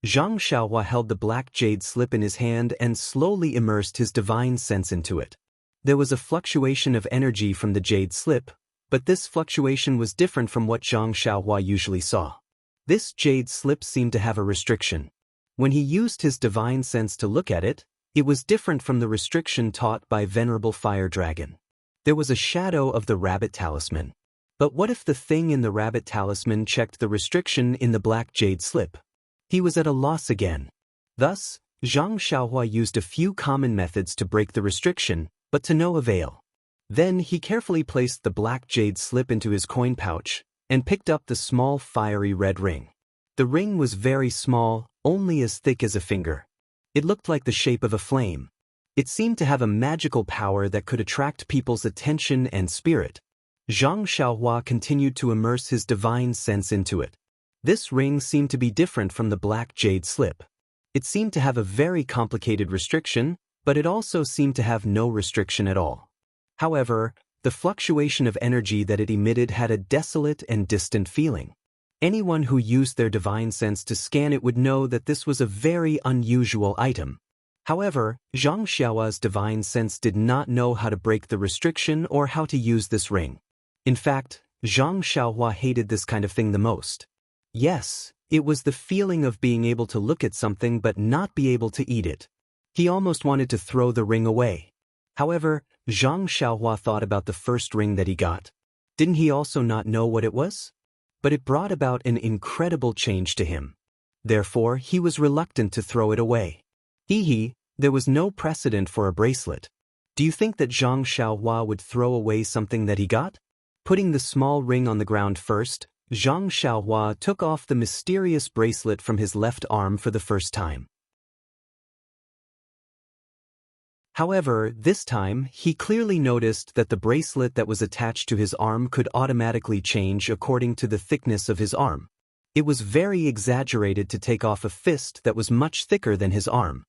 Zhang Xiaohua held the black jade slip in his hand and slowly immersed his divine sense into it. There was a fluctuation of energy from the jade slip, but this fluctuation was different from what Zhang Xiaohua usually saw. This jade slip seemed to have a restriction. When he used his divine sense to look at it, it was different from the restriction taught by Venerable Fire Dragon. There was a shadow of the rabbit talisman. But what if the thing in the rabbit talisman checked the restriction in the black jade slip? He was at a loss again. Thus, Zhang Xiaohua used a few common methods to break the restriction, but to no avail. Then he carefully placed the black jade slip into his coin pouch, and picked up the small fiery red ring. The ring was very small, only as thick as a finger. It looked like the shape of a flame. It seemed to have a magical power that could attract people's attention and spirit. Zhang Xiaohua continued to immerse his divine sense into it. This ring seemed to be different from the black jade slip. It seemed to have a very complicated restriction, but it also seemed to have no restriction at all. However, the fluctuation of energy that it emitted had a desolate and distant feeling. Anyone who used their divine sense to scan it would know that this was a very unusual item. However, Zhang Xiaohua's divine sense did not know how to break the restriction or how to use this ring. In fact, Zhang Xiaohua hated this kind of thing the most. Yes, it was the feeling of being able to look at something but not be able to eat it. He almost wanted to throw the ring away. However, Zhang Xiaohua thought about the first ring that he got. Didn't he also not know what it was? But it brought about an incredible change to him. Therefore, he was reluctant to throw it away. There was no precedent for a bracelet. Do you think that Zhang Xiaohua would throw away something that he got? Putting the small ring on the ground first, Zhang Xiaohua took off the mysterious bracelet from his left arm for the first time. However, this time, he clearly noticed that the bracelet that was attached to his arm could automatically change according to the thickness of his arm. It was very exaggerated to take off a fist that was much thicker than his arm.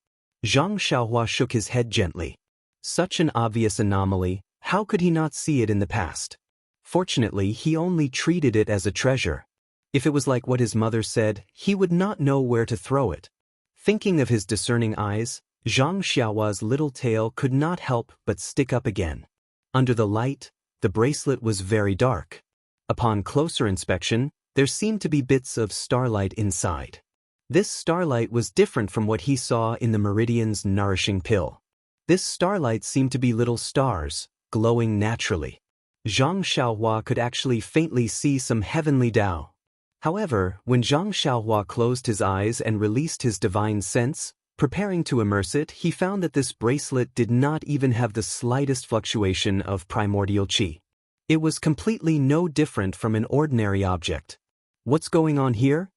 Zhang Xiaohua shook his head gently. Such an obvious anomaly, how could he not see it in the past? Fortunately, he only treated it as a treasure. If it was like what his mother said, he would not know where to throw it. Thinking of his discerning eyes, Zhang Xiaohua's little tail could not help but stick up again. Under the light, the bracelet was very dark. Upon closer inspection, there seemed to be bits of starlight inside. This starlight was different from what he saw in the Meridian's nourishing pill. This starlight seemed to be little stars, glowing naturally. Zhang Xiaohua could actually faintly see some heavenly Tao. However, when Zhang Xiaohua closed his eyes and released his divine sense, preparing to immerse it, he found that this bracelet did not even have the slightest fluctuation of primordial qi. It was completely no different from an ordinary object. What's going on here?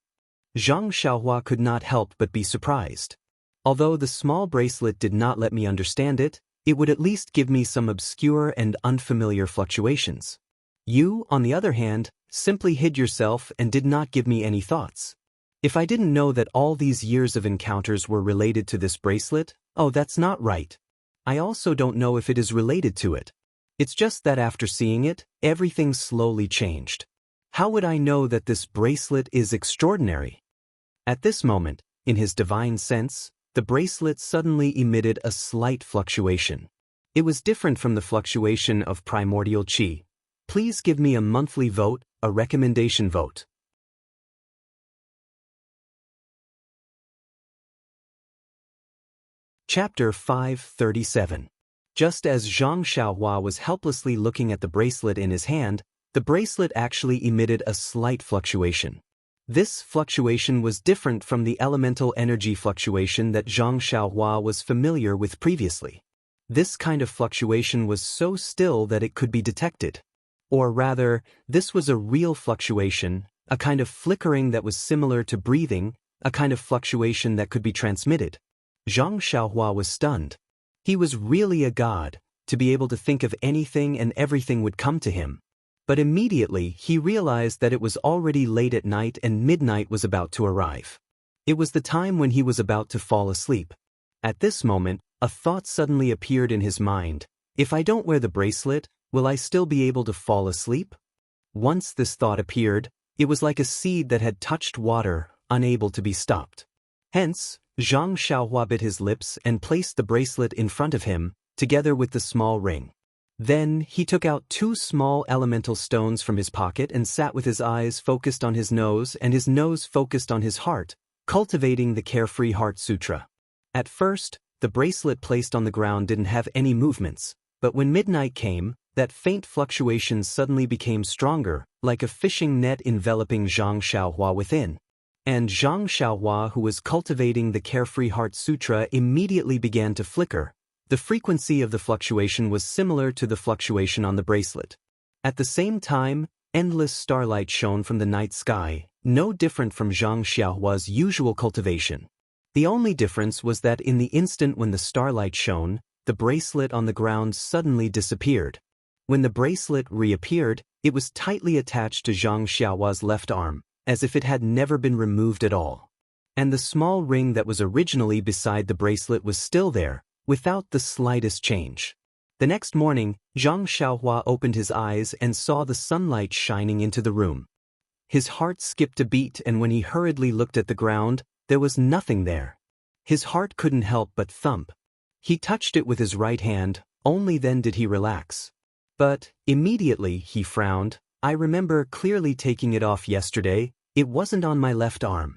Zhang Xiaohua could not help but be surprised. Although the small bracelet did not let me understand it, it would at least give me some obscure and unfamiliar fluctuations. You, on the other hand, simply hid yourself and did not give me any thoughts. If I didn't know that all these years of encounters were related to this bracelet, oh, that's not right. I also don't know if it is related to it. It's just that after seeing it, everything slowly changed. How would I know that this bracelet is extraordinary? At this moment, in his divine sense, the bracelet suddenly emitted a slight fluctuation. It was different from the fluctuation of primordial qi. Please give me a monthly vote, a recommendation vote. Chapter 537. Just as Zhang Xiaohua was helplessly looking at the bracelet in his hand, the bracelet actually emitted a slight fluctuation. This fluctuation was different from the elemental energy fluctuation that Zhang Xiaohua was familiar with previously. This kind of fluctuation was so still that it could be detected. Or rather, this was a real fluctuation, a kind of flickering that was similar to breathing, a kind of fluctuation that could be transmitted. Zhang Xiaohua was stunned. He was really a god, to be able to think of anything and everything would come to him. But immediately he realized that it was already late at night and midnight was about to arrive. It was the time when he was about to fall asleep. At this moment, a thought suddenly appeared in his mind. If I don't wear the bracelet, will I still be able to fall asleep? Once this thought appeared, it was like a seed that had touched water, unable to be stopped. Hence, Zhang Xiaohua bit his lips and placed the bracelet in front of him, together with the small ring. Then, he took out 2 small elemental stones from his pocket and sat with his eyes focused on his nose and his nose focused on his heart, cultivating the Carefree Heart Sutra. At first, the bracelet placed on the ground didn't have any movements, but when midnight came, that faint fluctuation suddenly became stronger, like a fishing net enveloping Zhang Xiaohua within. And Zhang Xiaohua, who was cultivating the Carefree Heart Sutra, immediately began to flicker. The frequency of the fluctuation was similar to the fluctuation on the bracelet. At the same time, endless starlight shone from the night sky, no different from Zhang Xiaohua's usual cultivation. The only difference was that in the instant when the starlight shone, the bracelet on the ground suddenly disappeared. When the bracelet reappeared, it was tightly attached to Zhang Xiaohua's left arm, as if it had never been removed at all. And the small ring that was originally beside the bracelet was still there, without the slightest change. The next morning, Zhang Xiaohua opened his eyes and saw the sunlight shining into the room. His heart skipped a beat, and when he hurriedly looked at the ground, there was nothing there. His heart couldn't help but thump. He touched it with his right hand, only then did he relax. But, immediately, he frowned. I remember clearly taking it off yesterday, it wasn't on my left arm.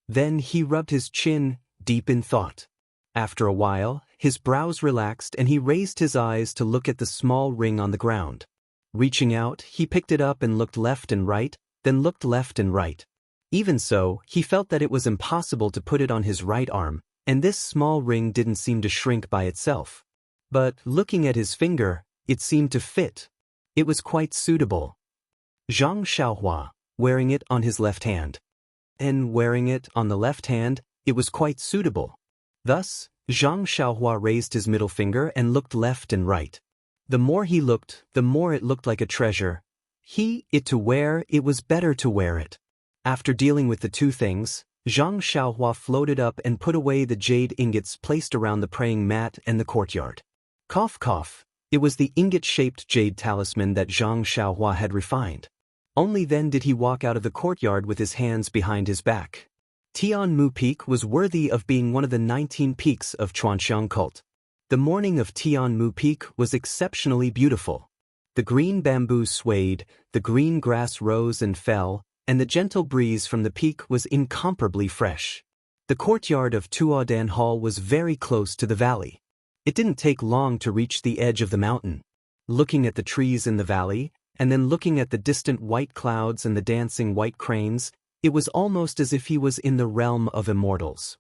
Then he rubbed his chin, deep in thought. After a while, his brows relaxed and he raised his eyes to look at the small ring on the ground. Reaching out, he picked it up and looked left and right, then looked left and right. Even so, he felt that it was impossible to put it on his right arm, and this small ring didn't seem to shrink by itself. But, looking at his finger, it seemed to fit. It was quite suitable. Zhang Xiaohua, wearing it on his left hand. And wearing it on the left hand, it was quite suitable. Thus, Zhang Xiaohua raised his middle finger and looked left and right. The more he looked, the more it looked like a treasure. It to wear, it was better to wear it. After dealing with the 2 things, Zhang Xiaohua floated up and put away the jade ingots placed around the praying mat and the courtyard. Cough cough, it was the ingot-shaped jade talisman that Zhang Xiaohua had refined. Only then did he walk out of the courtyard with his hands behind his back. Tianmu Peak was worthy of being one of the 19 peaks of Chuanxiang cult. The morning of Tianmu Peak was exceptionally beautiful. The green bamboo swayed, the green grass rose and fell, and the gentle breeze from the peak was incomparably fresh. The courtyard of Tuodan Hall was very close to the valley. It didn't take long to reach the edge of the mountain. Looking at the trees in the valley, and then looking at the distant white clouds and the dancing white cranes, it was almost as if he was in the realm of immortals.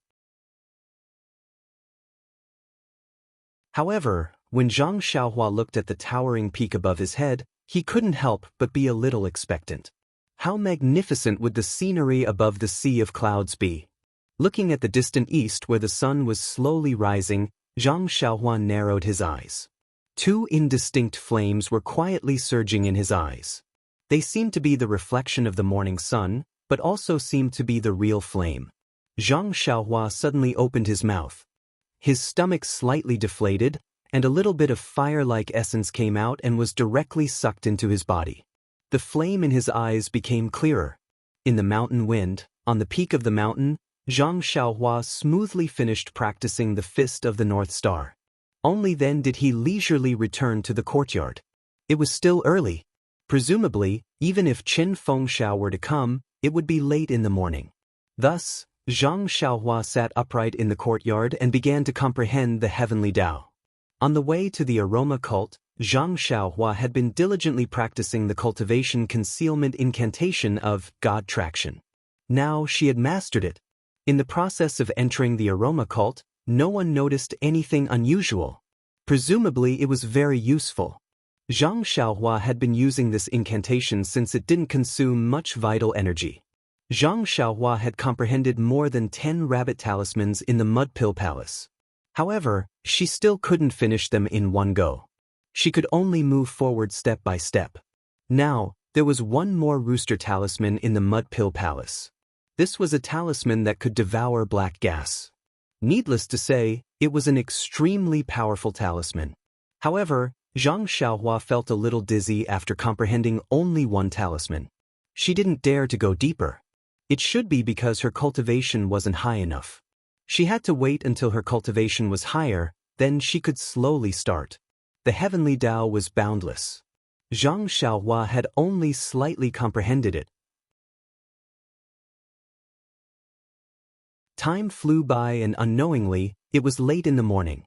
However, when Zhang Xiaohua looked at the towering peak above his head, he couldn't help but be a little expectant. How magnificent would the scenery above the sea of clouds be? Looking at the distant east where the sun was slowly rising, Zhang Xiaohua narrowed his eyes. 2 indistinct flames were quietly surging in his eyes. They seemed to be the reflection of the morning sun, but also seemed to be the real flame. Zhang Xiaohua suddenly opened his mouth. His stomach slightly deflated, and a little bit of fire-like essence came out and was directly sucked into his body. The flame in his eyes became clearer. In the mountain wind, on the peak of the mountain, Zhang Xiaohua smoothly finished practicing the Fist of the North Star. Only then did he leisurely return to the courtyard. It was still early. Presumably, even if Qin Fengxiao were to come, it would be late in the morning. Thus, Zhang Xiaohua sat upright in the courtyard and began to comprehend the heavenly Tao. On the way to the aroma cult, Zhang Xiaohua had been diligently practicing the cultivation concealment incantation of God Traction. Now she had mastered it. In the process of entering the aroma cult, no one noticed anything unusual. Presumably it was very useful. Zhang Xiaohua had been using this incantation since it didn't consume much vital energy. Zhang Xiaohua had comprehended more than 10 rabbit talismans in the Mud Pill Palace. However, she still couldn't finish them in one go. She could only move forward step by step. Now, there was one more rooster talisman in the Mud Pill Palace. This was a talisman that could devour black gas. Needless to say, it was an extremely powerful talisman. However, Zhang Xiaohua felt a little dizzy after comprehending only one talisman. She didn't dare to go deeper. It should be because her cultivation wasn't high enough. She had to wait until her cultivation was higher, then she could slowly start. The heavenly Tao was boundless. Zhang Xiaohua had only slightly comprehended it. Time flew by and unknowingly, it was late in the morning.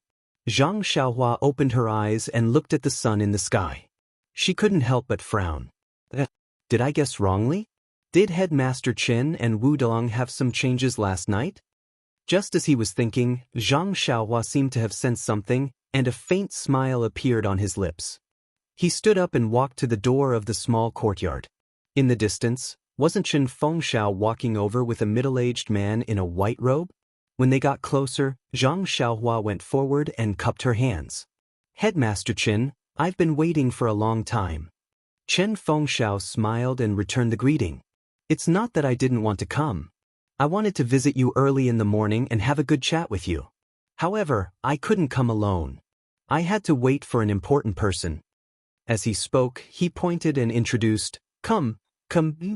Zhang Xiaohua opened her eyes and looked at the sun in the sky. She couldn't help but frown. Did I guess wrongly? Did Headmaster Chen and Wu Dong have some changes last night? Just as he was thinking, Zhang Xiaohua seemed to have sensed something, and a faint smile appeared on his lips. He stood up and walked to the door of the small courtyard. In the distance, wasn't Chen Fengxiao walking over with a middle-aged man in a white robe? When they got closer, Zhang Xiaohua went forward and cupped her hands. Headmaster Chen, I've been waiting for a long time. Chen Fengxiao smiled and returned the greeting. It's not that I didn't want to come. I wanted to visit you early in the morning and have a good chat with you. However, I couldn't come alone. I had to wait for an important person. As he spoke, he pointed and introduced, Come,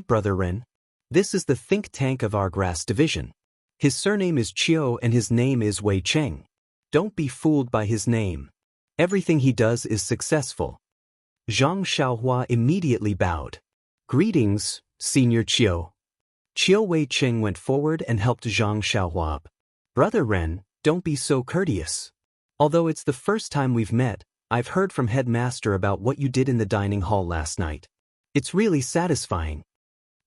Brother Ren. This is the think tank of our grass division. His surname is Chiu and his name is Wei Cheng. Don't be fooled by his name. Everything he does is successful. Zhang Xiaohua immediately bowed. Greetings, Senior Chiu. Chiu Wei Cheng went forward and helped Zhang Xiaohua up. Brother Ren, don't be so courteous. Although it's the first time we've met, I've heard from Headmaster about what you did in the dining hall last night. It's really satisfying.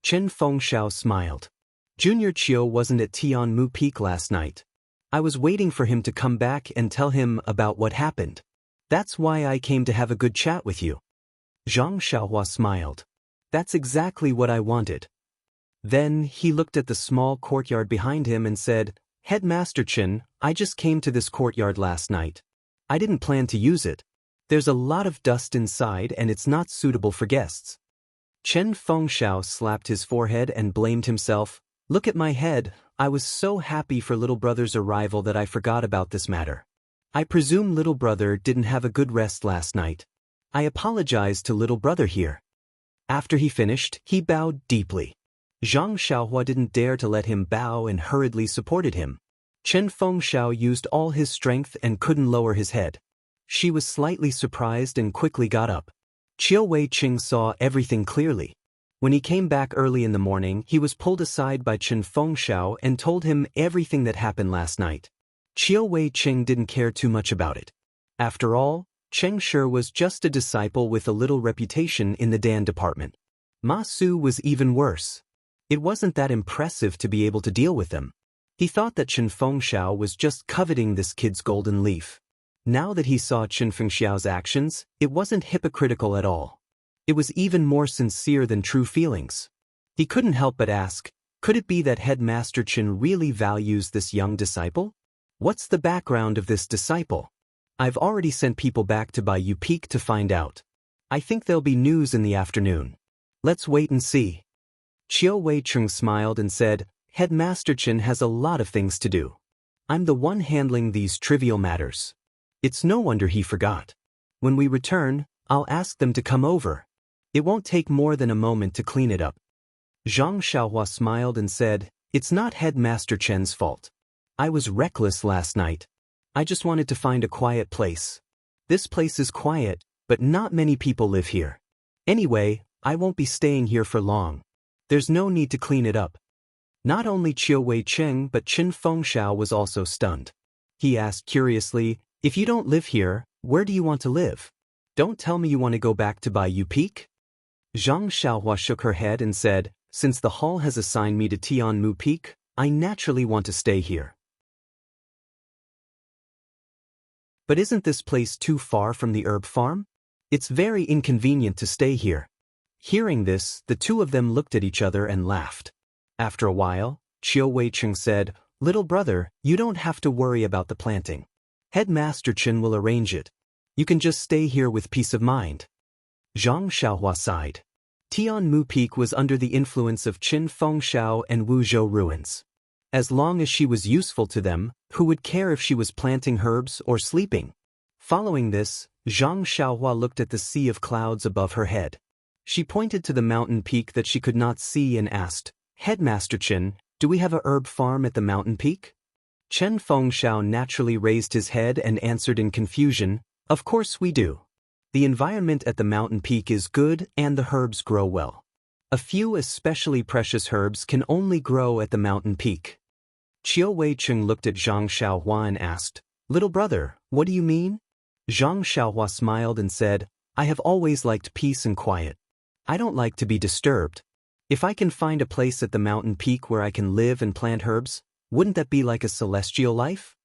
Chen Fengxiao smiled. Junior Chiu wasn't at Tianmu Peak last night. I was waiting for him to come back and tell him about what happened. That's why I came to have a good chat with you. Zhang Xiaohua smiled. That's exactly what I wanted. Then he looked at the small courtyard behind him and said, Headmaster Chen, I just came to this courtyard last night. I didn't plan to use it. There's a lot of dust inside and it's not suitable for guests. Chen Fengxiao slapped his forehead and blamed himself. Look at my head, I was so happy for little brother's arrival that I forgot about this matter. I presume little brother didn't have a good rest last night. I apologize to little brother here. After he finished, he bowed deeply. Zhang Xiaohua didn't dare to let him bow and hurriedly supported him. Chen Fengxiao used all his strength and couldn't lower his head. She was slightly surprised and quickly got up. Chiu Wei Cheng saw everything clearly. When he came back early in the morning, he was pulled aside by Chen Fengxiao and told him everything that happened last night. Chiu Wei Cheng didn't care too much about it. After all, Cheng Shi was just a disciple with a little reputation in the Dan department. Ma Su was even worse. It wasn't that impressive to be able to deal with them. He thought that Chen Fengxiao was just coveting this kid's golden leaf. Now that he saw Chen Fengxiao's actions, it wasn't hypocritical at all. It was even more sincere than true feelings. He couldn't help but ask, could it be that Headmaster Chen really values this young disciple? What's the background of this disciple? I've already sent people back to Bayou Peak to find out. I think there'll be news in the afternoon. Let's wait and see. Chiu Wei Cheng smiled and said, Headmaster Chen has a lot of things to do. I'm the one handling these trivial matters. It's no wonder he forgot. When we return, I'll ask them to come over. It won't take more than a moment to clean it up. Zhang Xiaohua smiled and said, It's not Headmaster Chen's fault. I was reckless last night. I just wanted to find a quiet place. This place is quiet, but not many people live here. Anyway, I won't be staying here for long. There's no need to clean it up. Not only Chiu Wei Cheng but Qin Fengxiao was also stunned. He asked curiously, "If you don't live here, where do you want to live? Don't tell me you want to go back to Baiyu Peak?" Zhang Xiaohua shook her head and said, "Since the hall has assigned me to Tianmu Peak, I naturally want to stay here." "But isn't this place too far from the herb farm? It's very inconvenient to stay here." Hearing this, the two of them looked at each other and laughed. After a while, Chiu Wei Cheng said, "Little brother, you don't have to worry about the planting. Headmaster Chen will arrange it. You can just stay here with peace of mind." Zhang Xiaohua sighed. Tianmu Peak was under the influence of Qin Fengxiao and Wuzhou ruins. As long as she was useful to them, who would care if she was planting herbs or sleeping? Following this, Zhang Xiaohua looked at the sea of clouds above her head. She pointed to the mountain peak that she could not see and asked, "Headmaster Chen, do we have a herb farm at the mountain peak?" Chen Fengxiao naturally raised his head and answered in confusion, "Of course we do. The environment at the mountain peak is good and the herbs grow well. A few especially precious herbs can only grow at the mountain peak." Chiu Wei Cheng looked at Zhang Xiaohua and asked, "Little brother, what do you mean?" Zhang Xiaohua smiled and said, "I have always liked peace and quiet. I don't like to be disturbed. If I can find a place at the mountain peak where I can live and plant herbs, wouldn't that be like a celestial life?"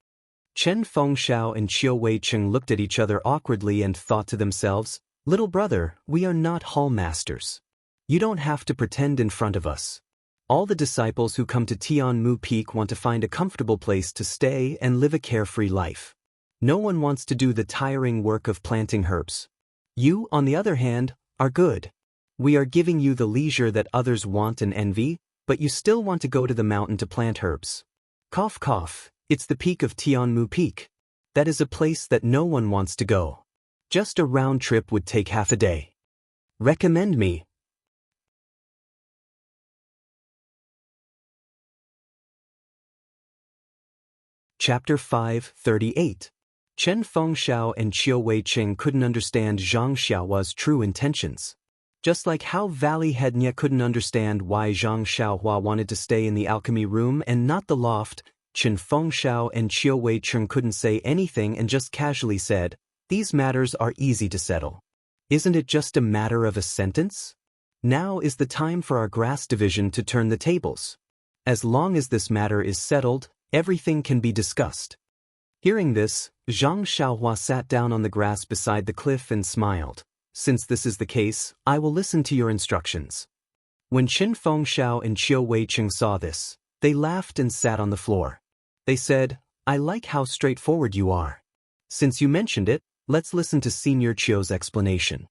Chen Fengxiao and Chiu Wei Cheng looked at each other awkwardly and thought to themselves, "Little brother, we are not hall masters. You don't have to pretend in front of us. All the disciples who come to Tianmu Peak want to find a comfortable place to stay and live a carefree life. No one wants to do the tiring work of planting herbs. You, on the other hand, are good. We are giving you the leisure that others want and envy, but you still want to go to the mountain to plant herbs. Cough cough, it's the peak of Tianmu Peak. That is a place that no one wants to go. Just a round trip would take half a day. Recommend me." Chapter 5:38. Chen Fengxiao and Chiu Wei Cheng couldn't understand Zhang Xiaohua's true intentions. Just like how Valley Head Nye couldn't understand why Zhang Xiaohua wanted to stay in the alchemy room and not the loft, Chen Fengxiao and Chiu Wei Cheng couldn't say anything and just casually said, "These matters are easy to settle. Isn't it just a matter of a sentence? Now is the time for our grass division to turn the tables. As long as this matter is settled, everything can be discussed." Hearing this, Zhang Xiaohua sat down on the grass beside the cliff and smiled. "Since this is the case, I will listen to your instructions." When Qin Fengxiao and Chiu Wei Cheng saw this, they laughed and sat on the floor. They said, "I like how straightforward you are. Since you mentioned it, let's listen to Senior Chiu's explanation."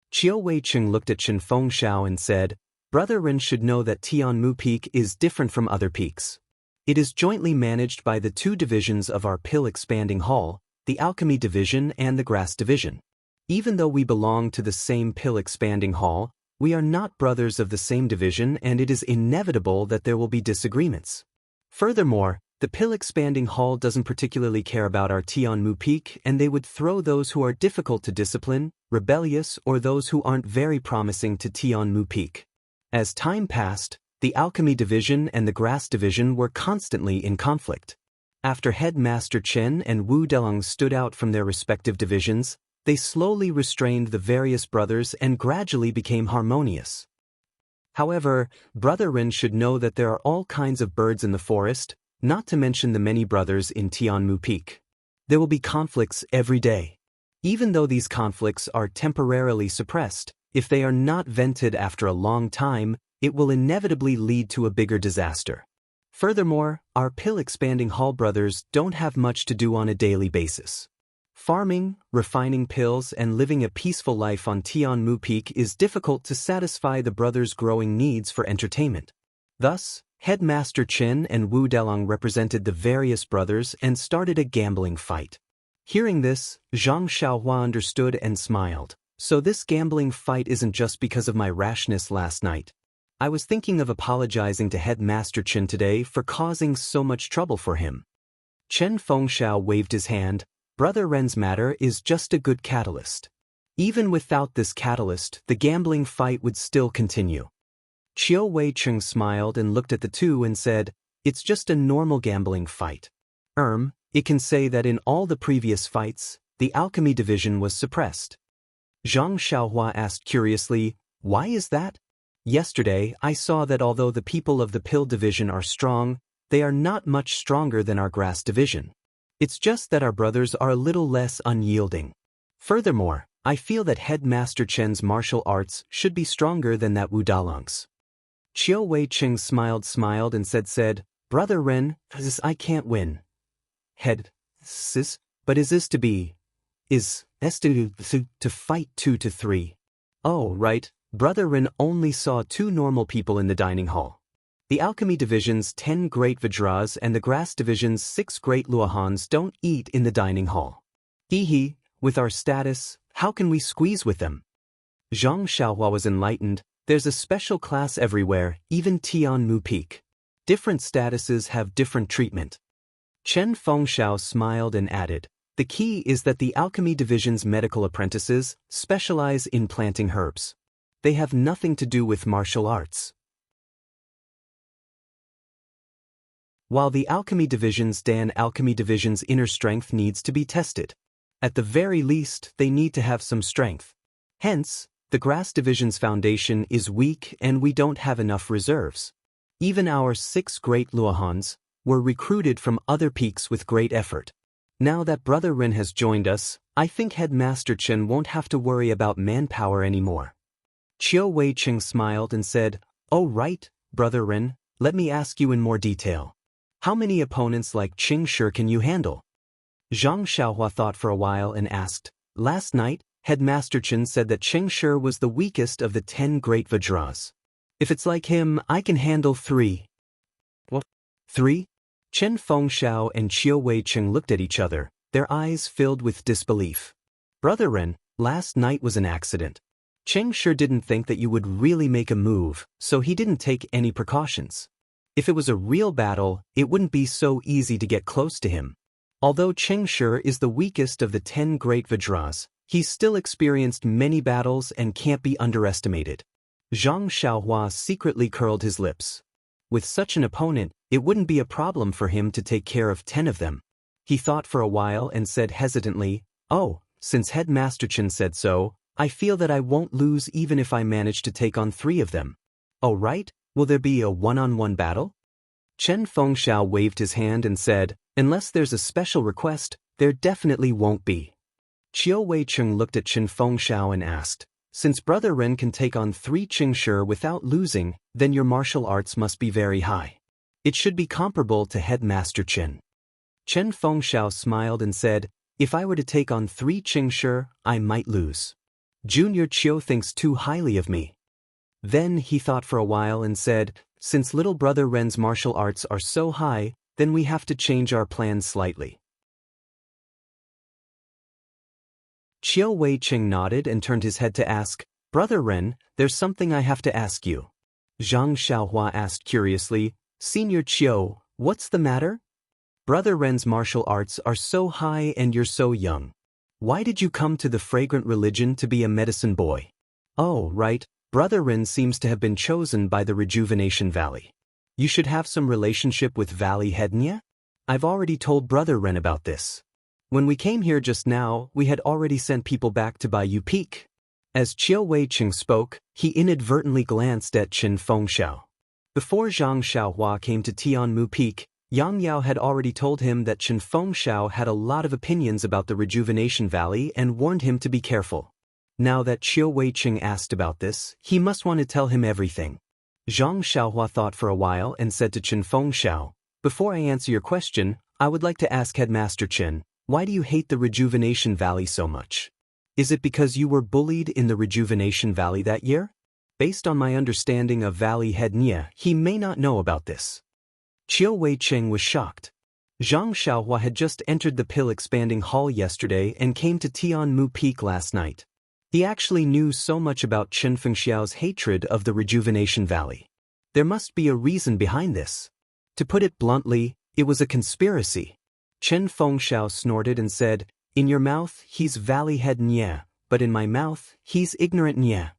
Chiu Wei Cheng looked at Qin Fengxiao and said, "Brother Ren should know that Tianmu Peak is different from other peaks. It is jointly managed by the two divisions of our Pill Expanding Hall, the Alchemy Division and the Grass Division. Even though we belong to the same Pill Expanding Hall, we are not brothers of the same division and it is inevitable that there will be disagreements. Furthermore, the Pill Expanding Hall doesn't particularly care about our Tianmu Peak and they would throw those who are difficult to discipline, rebellious or those who aren't very promising to Tianmu Peak." As time passed, the Alchemy Division and the Grass Division were constantly in conflict. After Headmaster Chen and Wu Delong stood out from their respective divisions, they slowly restrained the various brothers and gradually became harmonious. However, Brother Ren should know that there are all kinds of birds in the forest, not to mention the many brothers in Tianmu Peak. There will be conflicts every day. Even though these conflicts are temporarily suppressed, if they are not vented after a long time, it will inevitably lead to a bigger disaster. Furthermore, our Pill Expanding Hall brothers don't have much to do on a daily basis. Farming, refining pills and living a peaceful life on Tianmu Peak is difficult to satisfy the brothers' growing needs for entertainment. Thus, Headmaster Chen and Wu Delong represented the various brothers and started a gambling fight. Hearing this, Zhang Xiaohua understood and smiled. "So this gambling fight isn't just because of my rashness last night. I was thinking of apologizing to Headmaster Chen today for causing so much trouble for him." Chen Fengxiao waved his hand. "Brother Ren's matter is just a good catalyst. Even without this catalyst, the gambling fight would still continue." Chiao Wei-chung smiled and looked at the two and said, "It's just a normal gambling fight. It can say that in all the previous fights, the alchemy division was suppressed." Zhang Xiaohua asked curiously, "Why is that?" "Yesterday, I saw that although the people of the pill division are strong, they are not much stronger than our grass division. It's just that our brothers are a little less unyielding. Furthermore, I feel that Headmaster Chen's martial arts should be stronger than that Wu Dalong's." Chiao Wei-chung smiled and said, "Brother Ren, I can't win." But is this to be? Is to fight 2 to 3? Oh, right, Brother Ren only saw 2 normal people in the dining hall. The alchemy division's 10 great Vajras and the grass division's 6 great Luohans don't eat in the dining hall. Hee, with our status, how can we squeeze with them? Zhang Xiaohua was enlightened. There's a special class everywhere, even Tianmu Peak. Different statuses have different treatment. Chen Fengxiao smiled and added, "The key is that the alchemy division's medical apprentices specialize in planting herbs. They have nothing to do with martial arts. While the alchemy division's inner strength needs to be tested. At the very least, they need to have some strength. Hence, the grass division's foundation is weak and we don't have enough reserves. Even our 6 great Luohans were recruited from other peaks with great effort. Now that Brother Ren has joined us, I think Headmaster Chen won't have to worry about manpower anymore." Chiao Wei-chung smiled and said, "Oh right, Brother Ren, let me ask you in more detail. How many opponents like Qing Shi can you handle?" Zhang Xiaohua thought for a while and asked, "Last night, Headmaster Chen said that Qing Shi was the weakest of the 10 great Vajras. If it's like him, I can handle 3. "What? 3? Chen Fengxiao and Chiao Wei-chung looked at each other, their eyes filled with disbelief. "Brother Ren, last night was an accident. Qing Shi didn't think that you would really make a move, so he didn't take any precautions. If it was a real battle, it wouldn't be so easy to get close to him. Although Qing Shi is the weakest of the 10 great Vajras, he's still experienced many battles and can't be underestimated." Zhang Xiaohua secretly curled his lips. With such an opponent, it wouldn't be a problem for him to take care of 10 of them. He thought for a while and said hesitantly, "Oh, since Headmaster Chen said so, I feel that I won't lose even if I manage to take on 3 of them." "Oh right, will there be a one-on-one battle?" Chen Fengxiao waved his hand and said, "Unless there's a special request, there definitely won't be." Chiao Wei-chung looked at Chen Fengxiao and asked, "Since Brother Ren can take on 3 Qing Shi without losing, then your martial arts must be very high. It should be comparable to Headmaster Chen." Chen Fengxiao smiled and said, "If I were to take on 3 Qing Shi, I might lose. Junior Chiao thinks too highly of me." Then he thought for a while and said, "Since little Brother Ren's martial arts are so high, then we have to change our plans slightly." Chiao Wei-chung nodded and turned his head to ask, "Brother Ren, there's something I have to ask you." Zhang Xiaohua asked curiously, "Senior Chiao, what's the matter? Brother Ren's martial arts are so high and you're so young. Why did you come to the fragrant religion to be a medicine boy?" "Oh, right, Brother Ren seems to have been chosen by the Rejuvenation Valley. You should have some relationship with Valley Hednia? I've already told Brother Ren about this. When we came here just now, we had already sent people back to Bayou Peak." As Chiao Wei-chung spoke, he inadvertently glanced at Chen Fengxiao. Before Zhang Xiaohua came to Tianmu Peak, Yang Yao had already told him that Chen Fengxiao had a lot of opinions about the Rejuvenation Valley and warned him to be careful. Now that Chiao Wei-chung asked about this, he must want to tell him everything. Zhang Xiaohua thought for a while and said to Chen Fengxiao, "Before I answer your question, I would like to ask Headmaster Chen, why do you hate the Rejuvenation Valley so much? Is it because you were bullied in the Rejuvenation Valley that year? Based on my understanding of Valley Hednia, he may not know about this." Chiao Wei-chung was shocked. Zhang Xiaohua had just entered the pill expanding hall yesterday and came to Tianmu Peak last night. He actually knew so much about Chen Fengxiao's hatred of the Rejuvenation Valley. There must be a reason behind this. To put it bluntly, it was a conspiracy. Chen Fengxiao snorted and said, "In your mouth, he's Valley Head Nye, but in my mouth, he's ignorant Nye."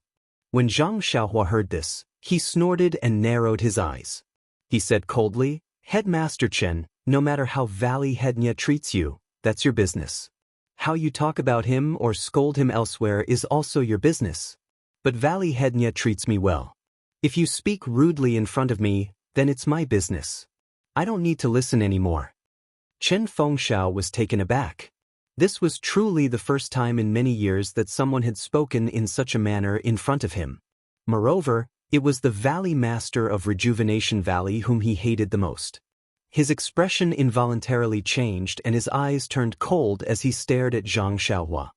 When Zhang Xiaohua heard this, He snorted and narrowed his eyes. He said coldly, "Headmaster Chen, no matter how Valley Headnya treats you, that's your business. How you talk about him or scold him elsewhere is also your business. But Valley Headnya treats me well. If you speak rudely in front of me, then it's my business. I don't need to listen anymore." Chen Fengxiao was taken aback. This was truly the first time in many years that someone had spoken in such a manner in front of him. Moreover, it was the Valley Master of Rejuvenation Valley whom he hated the most. His expression involuntarily changed and his eyes turned cold as he stared at Zhang Xiaohua.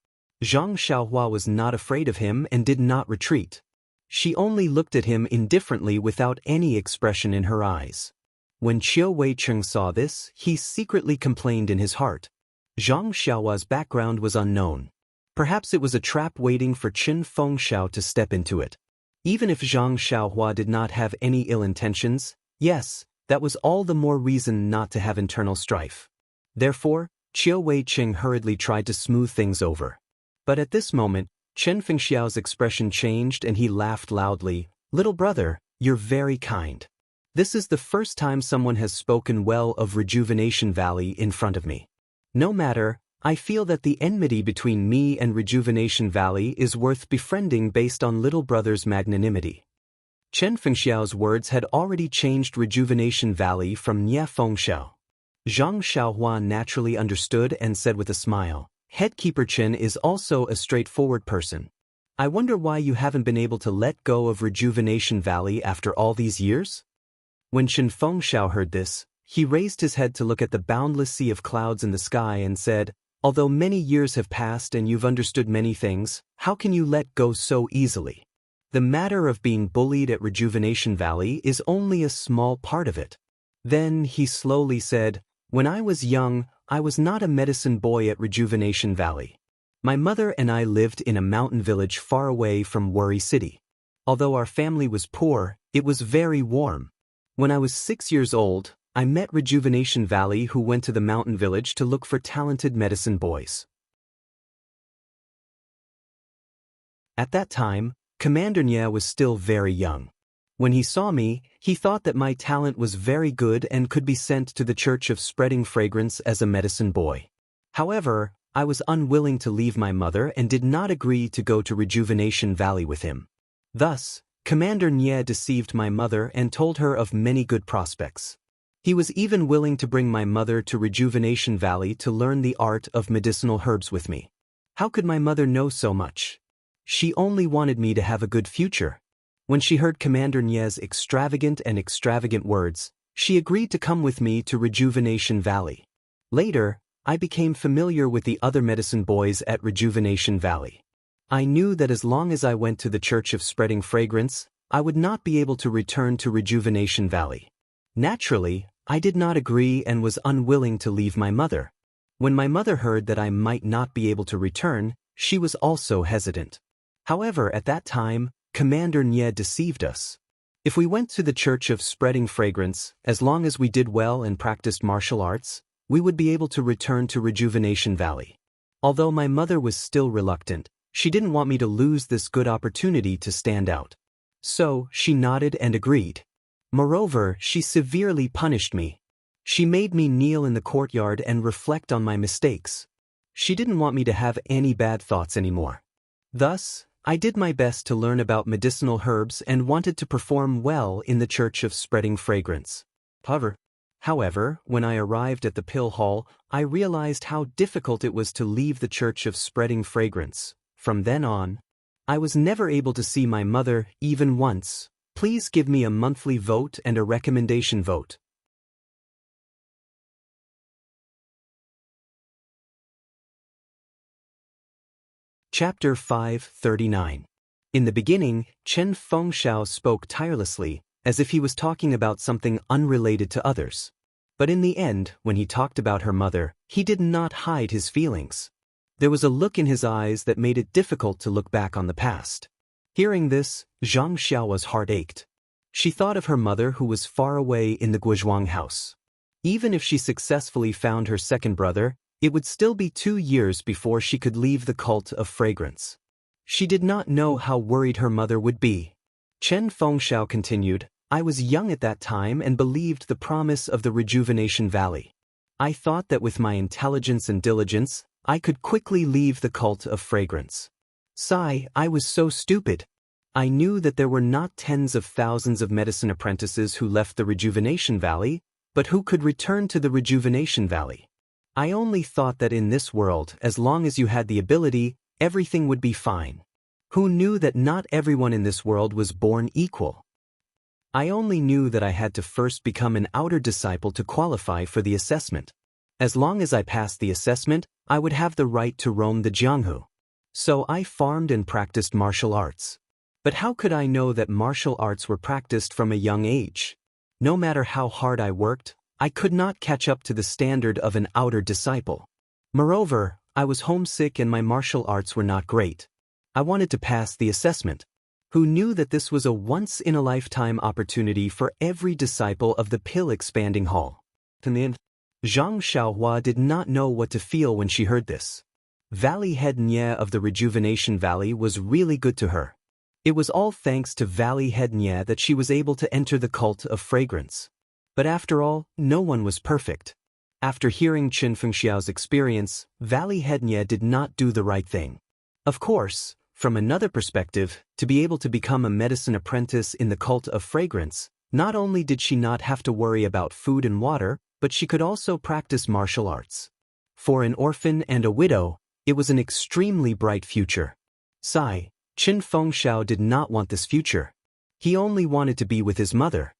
Zhang Xiaohua was not afraid of him and did not retreat. She only looked at him indifferently without any expression in her eyes. When Qiu Weicheng saw this, he secretly complained in his heart. Zhang Xiaohua's background was unknown. Perhaps it was a trap waiting for Chen Fengxiao to step into it. Even if Zhang Xiaohua did not have any ill intentions, yes, that was all the more reason not to have internal strife. Therefore, Qiu Weicheng hurriedly tried to smooth things over. But at this moment, Chen Fengxiao's expression changed and he laughed loudly. "Little brother, you're very kind. This is the first time someone has spoken well of Rejuvenation Valley in front of me. No matter, I feel that the enmity between me and Rejuvenation Valley is worth befriending based on little brother's magnanimity." Chen Fengxiao's words had already changed Rejuvenation Valley from Nie Fengxiao. Zhang Xiaohua naturally understood and said with a smile, "Headkeeper Chen is also a straightforward person. I wonder why you haven't been able to let go of Rejuvenation Valley after all these years?" When Chen Fengxiao heard this, he raised his head to look at the boundless sea of clouds in the sky and said, "Although many years have passed and you've understood many things, how can you let go so easily? The matter of being bullied at Rejuvenation Valley is only a small part of it." Then he slowly said, "When I was young, I was not a medicine boy at Rejuvenation Valley. My mother and I lived in a mountain village far away from Worry City. Although our family was poor, it was very warm. When I was 6 years old, I met Rejuvenation Valley who went to the mountain village to look for talented medicine boys. At that time, Commander Nye was still very young. When he saw me, he thought that my talent was very good and could be sent to the Church of Spreading Fragrance as a medicine boy. However, I was unwilling to leave my mother and did not agree to go to Rejuvenation Valley with him. Thus, Commander Nye deceived my mother and told her of many good prospects. He was even willing to bring my mother to Rejuvenation Valley to learn the art of medicinal herbs with me. How could my mother know so much? She only wanted me to have a good future. When she heard Commander Nye's extravagant words, she agreed to come with me to Rejuvenation Valley. Later, I became familiar with the other medicine boys at Rejuvenation Valley. I knew that as long as I went to the Church of Spreading Fragrance, I would not be able to return to Rejuvenation Valley. Naturally, I did not agree and was unwilling to leave my mother. When my mother heard that I might not be able to return, she was also hesitant. However, at that time, Commander Nye deceived us. If we went to the Church of Spreading Fragrance, as long as we did well and practiced martial arts, we would be able to return to Rejuvenation Valley. Although my mother was still reluctant, she didn't want me to lose this good opportunity to stand out. So, she nodded and agreed. Moreover, she severely punished me. She made me kneel in the courtyard and reflect on my mistakes. She didn't want me to have any bad thoughts anymore. Thus, I did my best to learn about medicinal herbs and wanted to perform well in the Church of Spreading Fragrance. However, when I arrived at the pill hall, I realized how difficult it was to leave the Church of Spreading Fragrance. From then on, I was never able to see my mother even once. Please give me a monthly vote and a recommendation vote. Chapter 539. In the beginning, Chen Fengxiao spoke tirelessly, as if he was talking about something unrelated to others. But in the end, when he talked about her mother, he did not hide his feelings. There was a look in his eyes that made it difficult to look back on the past. Hearing this, Zhang Xiaohua's heart ached. She thought of her mother who was far away in the Guozhuang house. Even if she successfully found her second brother, it would still be 2 years before she could leave the cult of fragrance. She did not know how worried her mother would be. Chen Fengxiao continued, I was young at that time and believed the promise of the Rejuvenation Valley. I thought that with my intelligence and diligence, I could quickly leave the cult of fragrance. Sigh, I was so stupid. I knew that there were not tens of thousands of medicine apprentices who left the Rejuvenation Valley, but who could return to the Rejuvenation Valley. I only thought that in this world, as long as you had the ability, everything would be fine. Who knew that not everyone in this world was born equal? I only knew that I had to first become an outer disciple to qualify for the assessment. As long as I passed the assessment, I would have the right to roam the Jianghu. So I farmed and practiced martial arts. But how could I know that martial arts were practiced from a young age? No matter how hard I worked, I could not catch up to the standard of an outer disciple. Moreover, I was homesick and my martial arts were not great. I wanted to pass the assessment. Who knew that this was a once-in-a-lifetime opportunity for every disciple of the Pill-Expanding Hall? Zhang Xiaohua did not know what to feel when she heard this. Valley Head Nye of the Rejuvenation Valley was really good to her. It was all thanks to Valley Head Nye that she was able to enter the cult of fragrance. But after all, no one was perfect. After hearing Chen Fengxiao's experience, Valley Head Nye did not do the right thing. Of course, from another perspective, to be able to become a medicine apprentice in the cult of fragrance, not only did she not have to worry about food and water, but she could also practice martial arts. For an orphan and a widow, it was an extremely bright future. Sigh, Chen Fengxiao did not want this future. He only wanted to be with his mother.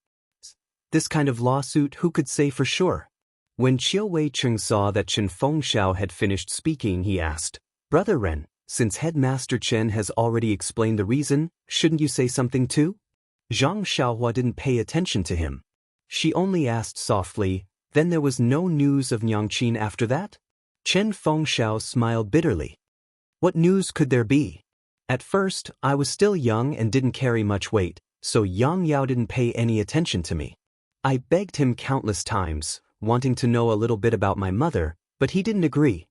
This kind of lawsuit, who could say for sure? When Qiu Weicheng saw that Chen Fengxiao had finished speaking, he asked, Brother Ren, since Headmaster Chen has already explained the reason, shouldn't you say something too? Zhang Xiaohua didn't pay attention to him. She only asked softly, then there was no news of Nyangqin after that? Chen Fengxiao smiled bitterly. What news could there be? At first, I was still young and didn't carry much weight, so Yang Yao didn't pay any attention to me. I begged him countless times, wanting to know a little bit about my mother, but he didn't agree.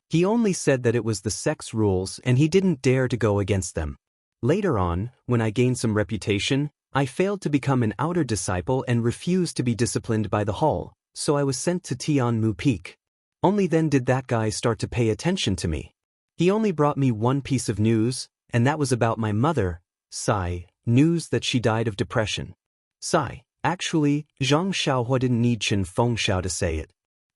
He only said that it was the sex rules and he didn't dare to go against them. Later on, when I gained some reputation, I failed to become an outer disciple and refused to be disciplined by the hall, so I was sent to Tianmu Peak. Only then did that guy start to pay attention to me. He only brought me one piece of news, and that was about my mother, Sigh, news that she died of depression. Sigh, actually, Zhang Xiaohua didn't need Chen Fengxiao to say it.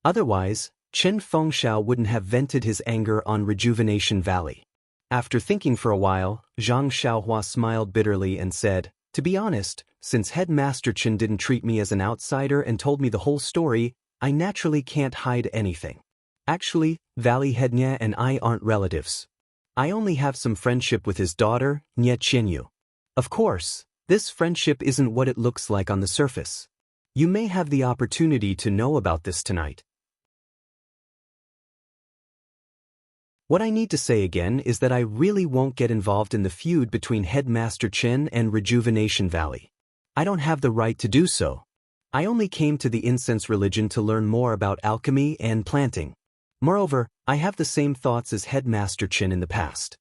Otherwise, Chen Fengxiao wouldn't have vented his anger on Rejuvenation Valley. After thinking for a while, Zhang Xiaohua smiled bitterly and said, to be honest, since Headmaster Chen didn't treat me as an outsider and told me the whole story, I naturally can't hide anything. Actually, Valley Head Nye and I aren't relatives. I only have some friendship with his daughter, Nye Qianyu. Of course, this friendship isn't what it looks like on the surface. You may have the opportunity to know about this tonight. What I need to say again is that I really won't get involved in the feud between Headmaster Chen and Rejuvenation Valley. I don't have the right to do so. I only came to the incense religion to learn more about alchemy and planting. Moreover, I have the same thoughts as Headmaster Chen in the past.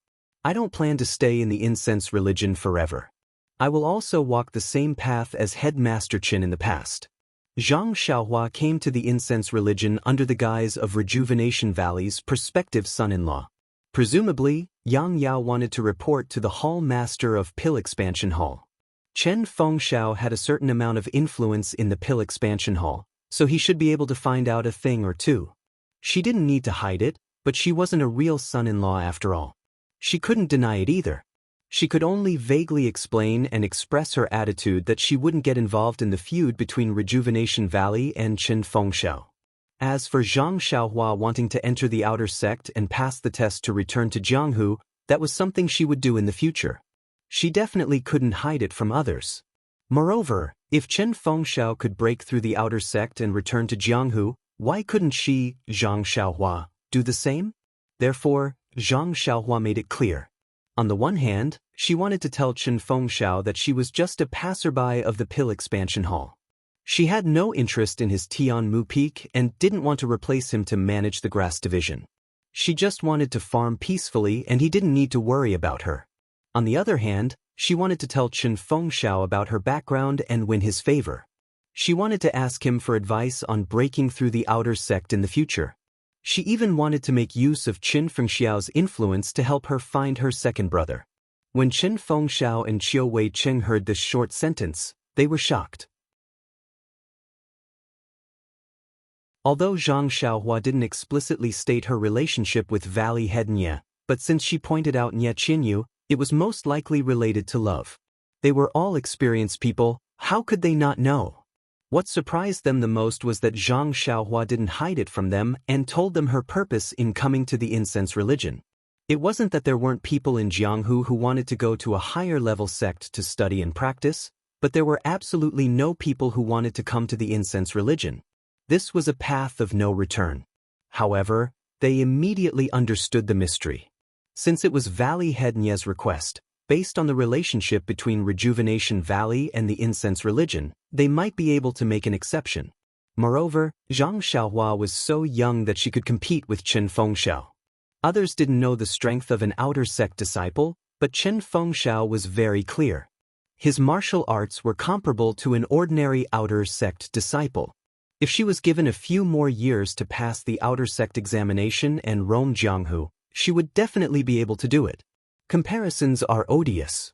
I don't plan to stay in the incense religion forever. I will also walk the same path as Headmaster Chen in the past. Zhang Xiaohua came to the incense religion under the guise of Rejuvenation Valley's prospective son-in-law. Presumably, Yang Yao wanted to report to the hall master of Pill Expansion Hall. Chen Fengxiao had a certain amount of influence in the Pill Expansion Hall, so he should be able to find out a thing or two. She didn't need to hide it, but she wasn't a real son-in-law after all. She couldn't deny it either. She could only vaguely explain and express her attitude that she wouldn't get involved in the feud between Rejuvenation Valley and Chen Fengxiao. As for Zhang Xiaohua wanting to enter the outer sect and pass the test to return to Jianghu, that was something she would do in the future. She definitely couldn't hide it from others. Moreover, if Chen Fengxiao could break through the outer sect and return to Jianghu, why couldn't she, Zhang Xiaohua, do the same? Therefore, Zhang Xiaohua made it clear. On the one hand, she wanted to tell Chen Fengxiao that she was just a passerby of the Pill Expansion Hall. She had no interest in his Tianmu Peak and didn't want to replace him to manage the grass division. She just wanted to farm peacefully and he didn't need to worry about her. On the other hand, She wanted to tell Chen Fengxiao about her background and win his favor. She wanted to ask him for advice on breaking through the outer sect in the future. She even wanted to make use of Chen Fengxiao's influence to help her find her second brother. When Chen Fengxiao and Qiu Weicheng heard this short sentence, they were shocked. Although Zhang Xiaohua didn't explicitly state her relationship with Valley Head Nye, but since she pointed out Nye Qinyu, it was most likely related to love. They were all experienced people, how could they not know? What surprised them the most was that Zhang Xiaohua didn't hide it from them and told them her purpose in coming to the incense religion. It wasn't that there weren't people in Jianghu who wanted to go to a higher-level sect to study and practice, but there were absolutely no people who wanted to come to the incense religion. This was a path of no return. However, they immediately understood the mystery. Since it was Valley Head Nye's request, based on the relationship between Rejuvenation Valley and the incense religion, they might be able to make an exception. Moreover, Zhang Xiaohua was so young that she could compete with Chen Fengxiao. Others didn't know the strength of an outer sect disciple, but Chen Fengxiao was very clear. His martial arts were comparable to an ordinary outer sect disciple. If she was given a few more years to pass the outer sect examination and roam Jianghu, she would definitely be able to do it. Comparisons are odious.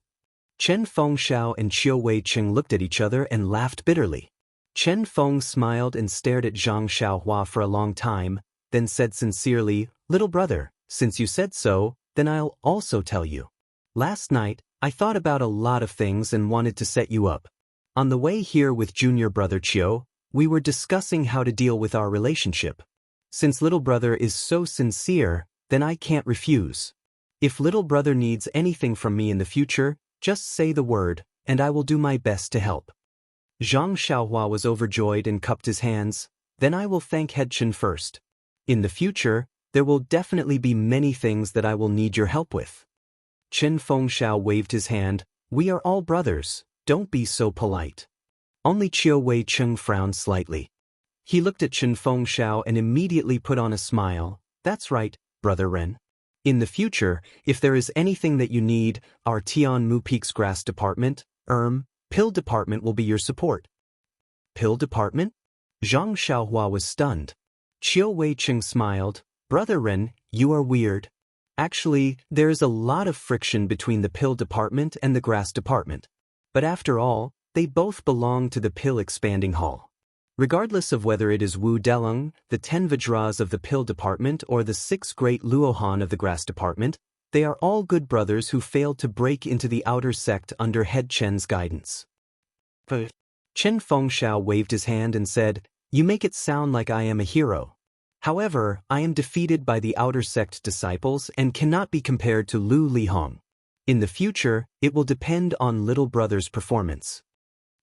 Chen Fengxiao and Qiu Weicheng looked at each other and laughed bitterly. Chen Feng smiled and stared at Zhang Xiaohua for a long time, then said sincerely, "Little brother, since you said so, then I'll also tell you. Last night, I thought about a lot of things and wanted to set you up. On the way here with junior brother Qiu, we were discussing how to deal with our relationship. Since little brother is so sincere, then I can't refuse. If little brother needs anything from me in the future, just say the word, and I will do my best to help." Zhang Xiaohua was overjoyed and cupped his hands. "Then I will thank Head Chen first. In the future, there will definitely be many things that I will need your help with." Chen Fengxiao waved his hand. "We are all brothers, don't be so polite." Only Qiu Weicheng frowned slightly. He looked at Chen Fengxiao and immediately put on a smile. "That's right, Brother Ren. In the future, if there is anything that you need, our Tian Mu Peak's grass department, pill department will be your support." Pill department? Zhang Xiaohua was stunned. Qiu Weicheng smiled. "Brother Ren, you are weird. Actually, there is a lot of friction between the pill department and the grass department. But after all, they both belong to the pill expanding hall. Regardless of whether it is Wu Deleng, the 10 Vajras of the pill department, or the 6 great Luohan of the grass department, they are all good brothers who failed to break into the outer sect under Head Chen's guidance." Chen Fengxiao waved his hand and said, "You make it sound like I am a hero. However, I am defeated by the outer sect disciples and cannot be compared to Lu Lihong. In the future, it will depend on little brother's performance."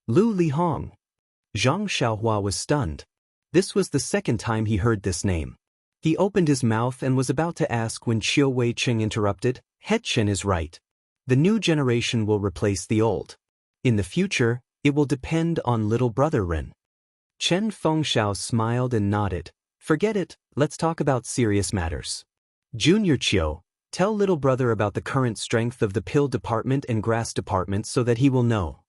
Lu Lihong. Zhang Xiaohua was stunned. This was the second time he heard this name. He opened his mouth and was about to ask when Qiu Weicheng interrupted. "Head Chen is right. The new generation will replace the old. In the future, it will depend on little brother Ren." Chen Fengxiao smiled and nodded. "Forget it, let's talk about serious matters. Junior Qiu, tell little brother about the current strength of the pill department and grass department so that he will know."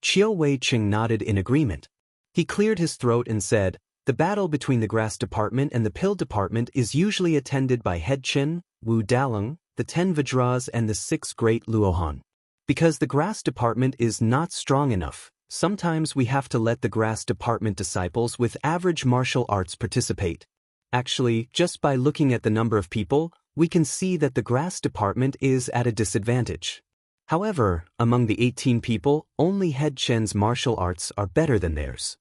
Qiu Weicheng nodded in agreement. He cleared his throat and said, "The battle between the grass department and the pill department is usually attended by Head Chen, Wu Daleng, the 10 Vajras and the 6 great Luohan. Because the grass department is not strong enough, sometimes we have to let the grass department disciples with average martial arts participate. Actually, just by looking at the number of people, we can see that the grass department is at a disadvantage. However, among the 18 people, only Head Chen's martial arts are better than theirs.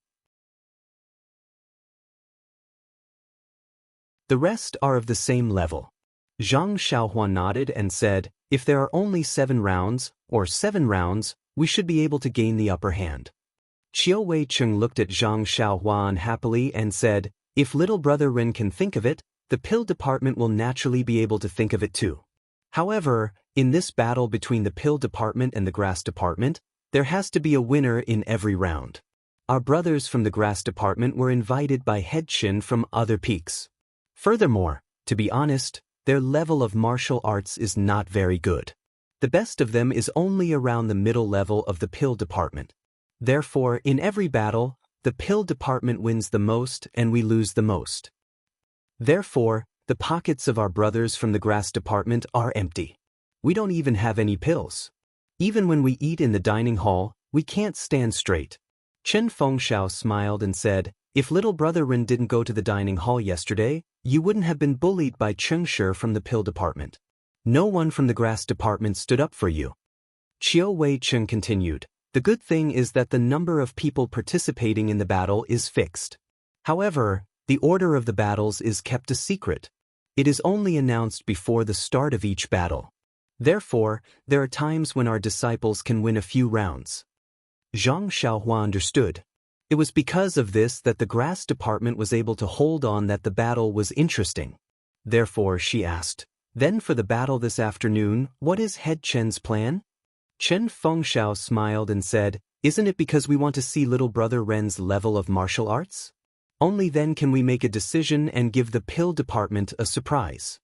The rest are of the same level." Zhang Xiaohua nodded and said, "If there are only 7 rounds, we should be able to gain the upper hand." Qiu Weicheng looked at Zhang Xiaohua unhappily and said, "If little brother Ren can think of it, the pill department will naturally be able to think of it too. However, in this battle between the pill department and the grass department, there has to be a winner in every round. Our brothers from the grass department were invited by Head Chen from other peaks. Furthermore, to be honest, their level of martial arts is not very good. The best of them is only around the middle level of the pill department. Therefore, in every battle, the pill department wins the most and we lose the most. Therefore, the pockets of our brothers from the grass department are empty. We don't even have any pills. Even when we eat in the dining hall, we can't stand straight. Chen Fengxiao smiled and said, if little brother Ren didn't go to the dining hall yesterday, you wouldn't have been bullied by Cheng Shi from the pill department. No one from the grass department stood up for you. Qiu Wei Cheng continued, the good thing is that the number of people participating in the battle is fixed. However, the order of the battles is kept a secret. It is only announced before the start of each battle. Therefore, there are times when our disciples can win a few rounds. Zhang Xiaohua understood. It was because of this that the grass department was able to hold on, that the battle was interesting. Therefore, she asked, then for the battle this afternoon, what is Head Chen's plan? Chen Fengxiao smiled and said, isn't it because we want to see little brother Ren's level of martial arts? Only then can we make a decision and give the pill department a surprise.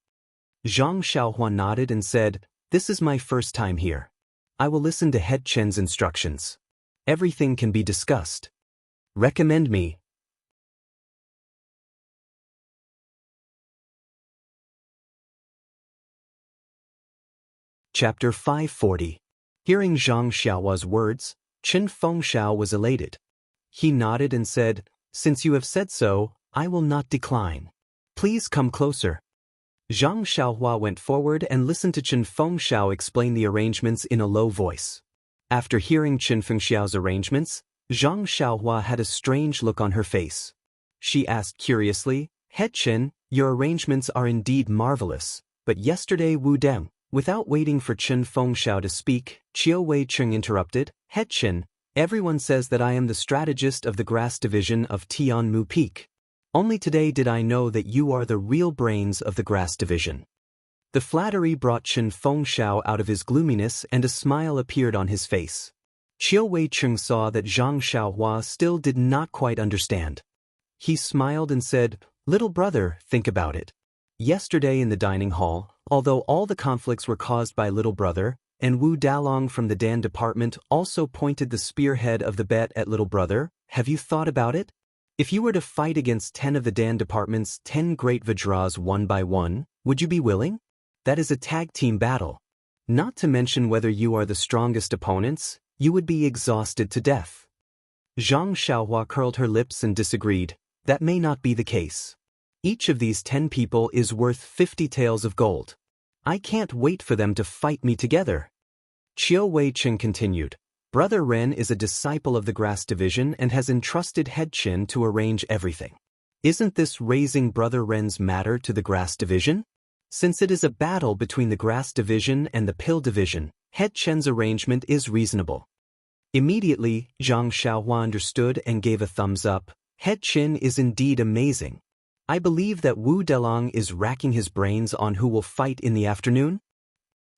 Zhang Xiaohua nodded and said, this is my first time here. I will listen to Head Chen's instructions. Everything can be discussed. Recommend me. Chapter 540. Hearing Zhang Xiaohua's words, Chen Fengxiao was elated. He nodded and said, since you have said so, I will not decline. Please come closer. Zhang Xiaohua went forward and listened to Chen Fengxiao explain the arrangements in a low voice. After hearing Chen Fengxiao's arrangements, Zhang Xiaohua had a strange look on her face. She asked curiously, Head Chen, your arrangements are indeed marvelous, but yesterday Wu Deng. Without waiting for Chen Fengxiao to speak, Qiu Wei Cheng interrupted, Head Chen, everyone says that I am the strategist of the grass division of Tianmu Peak. Only today did I know that you are the real brains of the grass division. The flattery brought Chen Fengxiao out of his gloominess and a smile appeared on his face. Qiu Wei Cheng saw that Zhang Xiaohua still did not quite understand. He smiled and said, little brother, think about it. Yesterday in the dining hall, although all the conflicts were caused by little brother, and Wu Dalong from the Dan department also pointed the spearhead of the bet at little brother, have you thought about it? If you were to fight against 10 of the Dan department's 10 great Vajras one by one, would you be willing? That is a tag team battle. Not to mention whether you are the strongest opponents, you would be exhausted to death. Zhang Xiaohua curled her lips and disagreed, that may not be the case. Each of these 10 people is worth 50 taels of gold. I can't wait for them to fight me together. Qiu Wei Cheng continued, Brother Ren is a disciple of the grass division and has entrusted Head Chen to arrange everything. Isn't this raising Brother Ren's matter to the grass division? Since it is a battle between the grass division and the pill division, Head Chen's arrangement is reasonable. Immediately, Zhang Xiaohua understood and gave a thumbs up. Head Chen is indeed amazing. I believe that Wu Delong is racking his brains on who will fight in the afternoon?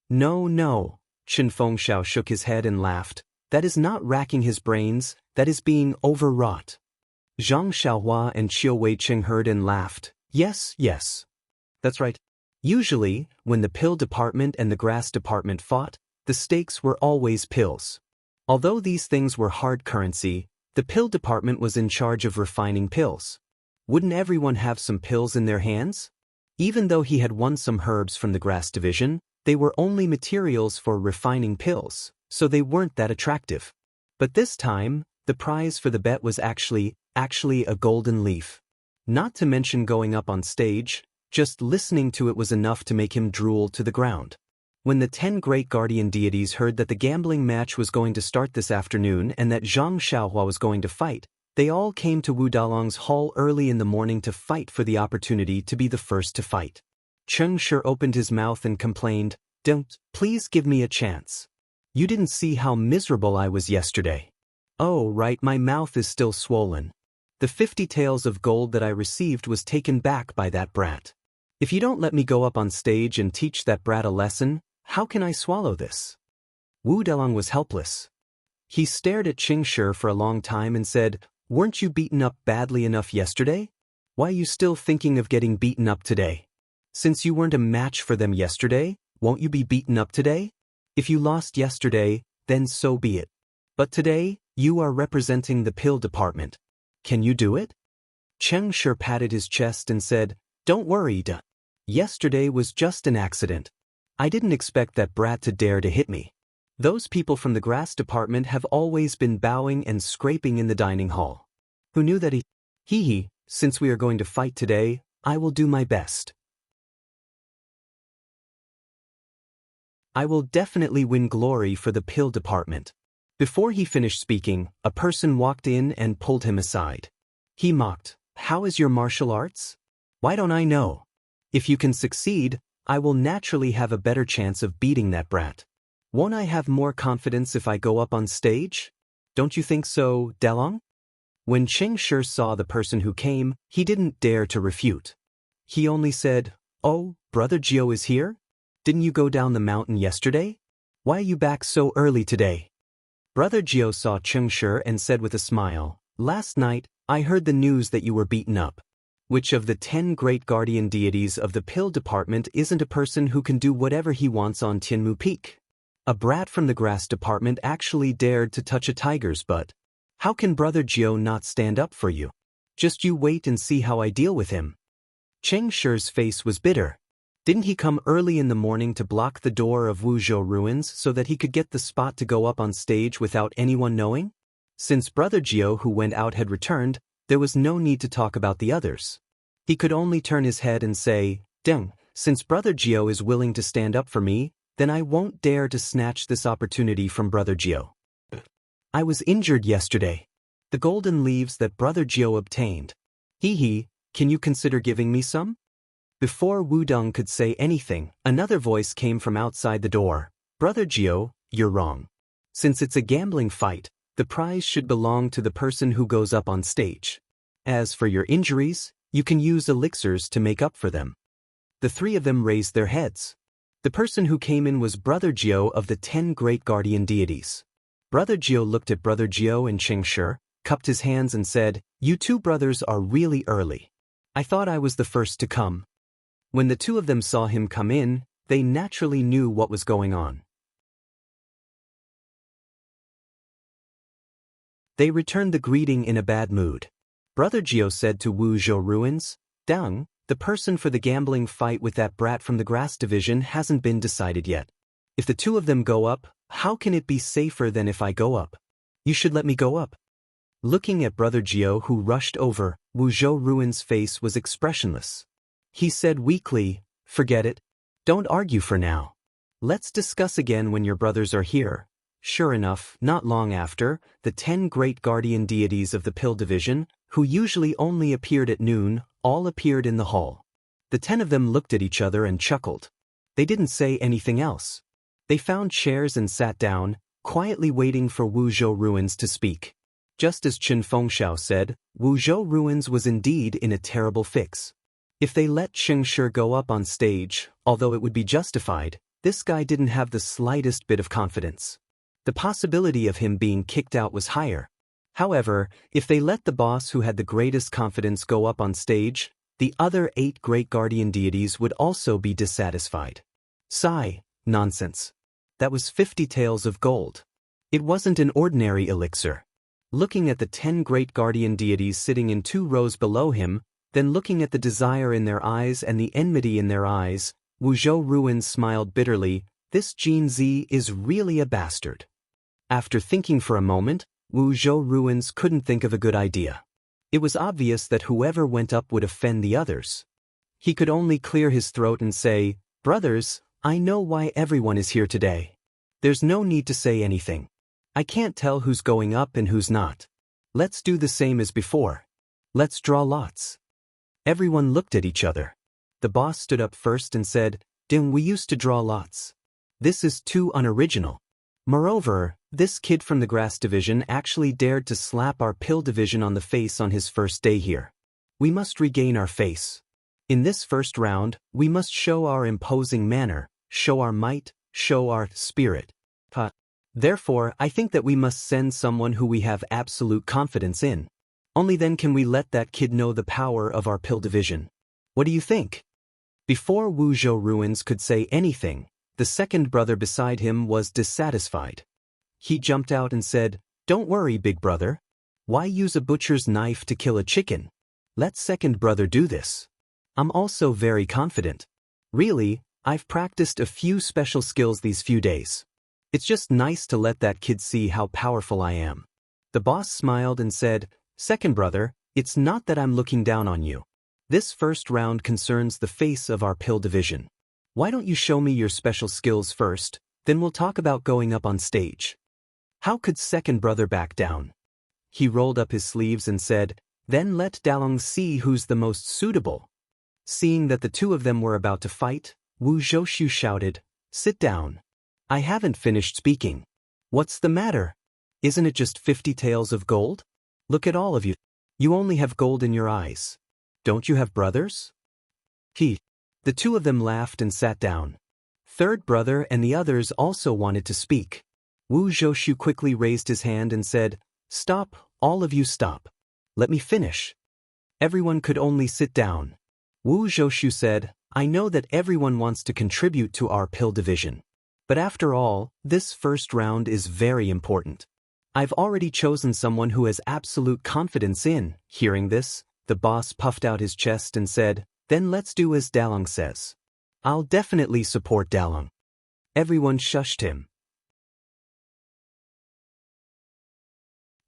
No, Chen Fengxiao shook his head and laughed. That is not racking his brains, that is being overwrought. Zhang Xiaohua and Qiu Wei Cheng heard and laughed. Yes. That's right. Usually, when the pill department and the grass department fought, the stakes were always pills. Although these things were hard currency, the pill department was in charge of refining pills. Wouldn't everyone have some pills in their hands? Even though he had won some herbs from the grass division, they were only materials for refining pills, so they weren't that attractive. But this time, the prize for the bet was actually a golden leaf. Not to mention going up on stage, just listening to it was enough to make him drool to the ground. When the 10 great guardian deities heard that the gambling match was going to start this afternoon and that Zhang Xiaohua was going to fight, they all came to Wu Dalong's hall early in the morning to fight for the opportunity to be the first to fight. Cheng Shi opened his mouth and complained, Don't, please give me a chance. You didn't see how miserable I was yesterday. Oh, right, my mouth is still swollen. The 50 taels of gold that I received was taken back by that brat. If you don't let me go up on stage and teach that brat a lesson, how can I swallow this? Wu Delong was helpless. He stared at Cheng Shi for a long time and said, Weren't you beaten up badly enough yesterday? Why are you still thinking of getting beaten up today? Since you weren't a match for them yesterday, won't you be beaten up today? If you lost yesterday, then so be it. But today, you are representing the pill department. Can you do it? Cheng Shi patted his chest and said, Don't worry, Da. Yesterday was just an accident. I didn't expect that brat to dare to hit me. Those people from the grass department have always been bowing and scraping in the dining hall. Who knew that he, since we are going to fight today, I will do my best. I will definitely win glory for the pill department. Before he finished speaking, a person walked in and pulled him aside. He mocked, How is your martial arts? Why don't I know? If you can succeed, I will naturally have a better chance of beating that brat. Won't I have more confidence if I go up on stage? Don't you think so, Dalong? When Cheng Shi saw the person who came, he didn't dare to refute. He only said, Oh, Brother Gio is here? Didn't you go down the mountain yesterday? Why are you back so early today? Brother Gio saw Cheng Shi and said with a smile, Last night, I heard the news that you were beaten up. Which of the 10 great guardian deities of the pill department isn't a person who can do whatever he wants on Tianmu Peak? A brat from the grass department actually dared to touch a tiger's butt. How can Brother Gio not stand up for you? Just you wait and see how I deal with him. Cheng Shi's face was bitter. Didn't he come early in the morning to block the door of Wuzhou ruins so that he could get the spot to go up on stage without anyone knowing? Since Brother Gio who went out had returned, there was no need to talk about the others. He could only turn his head and say, Deng, since Brother Gio is willing to stand up for me, then I won't dare to snatch this opportunity from Brother Gio. I was injured yesterday. The golden leaves that Brother Gio obtained. Can you consider giving me some? Before Wu Deng could say anything, another voice came from outside the door. Brother Gio, you're wrong. Since it's a gambling fight, the prize should belong to the person who goes up on stage. As for your injuries, you can use elixirs to make up for them. The three of them raised their heads. The person who came in was Brother Gio of the 10 great guardian deities. Brother Gio looked at Brother Gio and Cheng Shi, cupped his hands and said, You two brothers are really early. I thought I was the first to come. When the two of them saw him come in, they naturally knew what was going on. They returned the greeting in a bad mood. Brother Gio said to Wuzhou ruins, Deng, the person for the gambling fight with that brat from the grass division hasn't been decided yet. If the two of them go up, how can it be safer than if I go up? You should let me go up. Looking at Brother Gio who rushed over, Wuzhou ruins' face was expressionless. He said weakly, Forget it. Don't argue for now. Let's discuss again when your brothers are here. Sure enough, not long after, the 10 great guardian deities of the pill division, who usually only appeared at noon, all appeared in the hall. The 10 of them looked at each other and chuckled. They didn't say anything else. They found chairs and sat down, quietly waiting for Wuzhou ruins to speak. Just as Chen Fengxiao said, Wuzhou ruins was indeed in a terrible fix. If they let Cheng Shi go up on stage, although it would be justified, this guy didn't have the slightest bit of confidence. The possibility of him being kicked out was higher. However, if they let the boss who had the greatest confidence go up on stage, the other 8 great guardian deities would also be dissatisfied. Sigh, nonsense. That was 50 taels of gold. It wasn't an ordinary elixir. Looking at the 10 great guardian deities sitting in 2 rows below him, then looking at the desire in their eyes and the enmity in their eyes, Wuzhou ruins smiled bitterly, This Jin Zi is really a bastard. After thinking for a moment, Wuzhou ruins couldn't think of a good idea. It was obvious that whoever went up would offend the others. He could only clear his throat and say, Brothers, I know why everyone is here today. There's no need to say anything. I can't tell who's going up and who's not. Let's do the same as before. Let's draw lots. Everyone looked at each other. The boss stood up first and said, Ding, we used to draw lots. This is too unoriginal. Moreover, this kid from the grass division actually dared to slap our pill division on the face on his first day here. We must regain our face. In this first round, we must show our imposing manner, show our might, show our spirit. Therefore, I think that we must send someone who we have absolute confidence in. Only then can we let that kid know the power of our pill division. What do you think? Before Wuzhou ruins could say anything, The second brother beside him was dissatisfied. He jumped out and said, "Don't worry, big brother. Why use a butcher's knife to kill a chicken? Let second brother do this. I'm also very confident. Really, I've practiced a few special skills these few days. It's just nice to let that kid see how powerful I am." The boss smiled and said, "Second brother, it's not that I'm looking down on you. This first round concerns the face of our pill division. Why don't you show me your special skills first, then we'll talk about going up on stage." How could second brother back down? He rolled up his sleeves and said, "Then let Dalong see who's the most suitable." Seeing that the two of them were about to fight, Wu Zhoushu shouted, "Sit down. I haven't finished speaking. What's the matter? Isn't it just 50 taels of gold? Look at all of you. You only have gold in your eyes. Don't you have brothers?" The two of them laughed and sat down. Third brother and the others also wanted to speak. Wu Zhoushu quickly raised his hand and said, "Stop, all of you stop. Let me finish." Everyone could only sit down. Wu Zhoushu said, "I know that everyone wants to contribute to our pill division. But after all, this first round is very important. I've already chosen someone who has absolute confidence in." Hearing this, the boss puffed out his chest and said, "Then let's do as Dalong says. I'll definitely support Dalong." Everyone shushed him.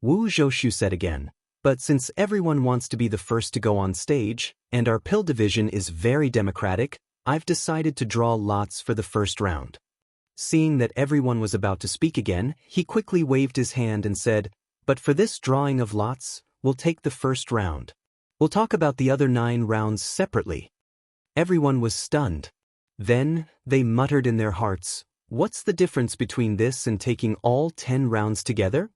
Wu Zhoushu said again, "But since everyone wants to be the first to go on stage, and our pill division is very democratic, I've decided to draw lots for the first round." Seeing that everyone was about to speak again, he quickly waved his hand and said, "But for this drawing of lots, we'll take the first round. We'll talk about the other 9 rounds separately." Everyone was stunned. Then, they muttered in their hearts, "What's the difference between this and taking all 10 rounds together?"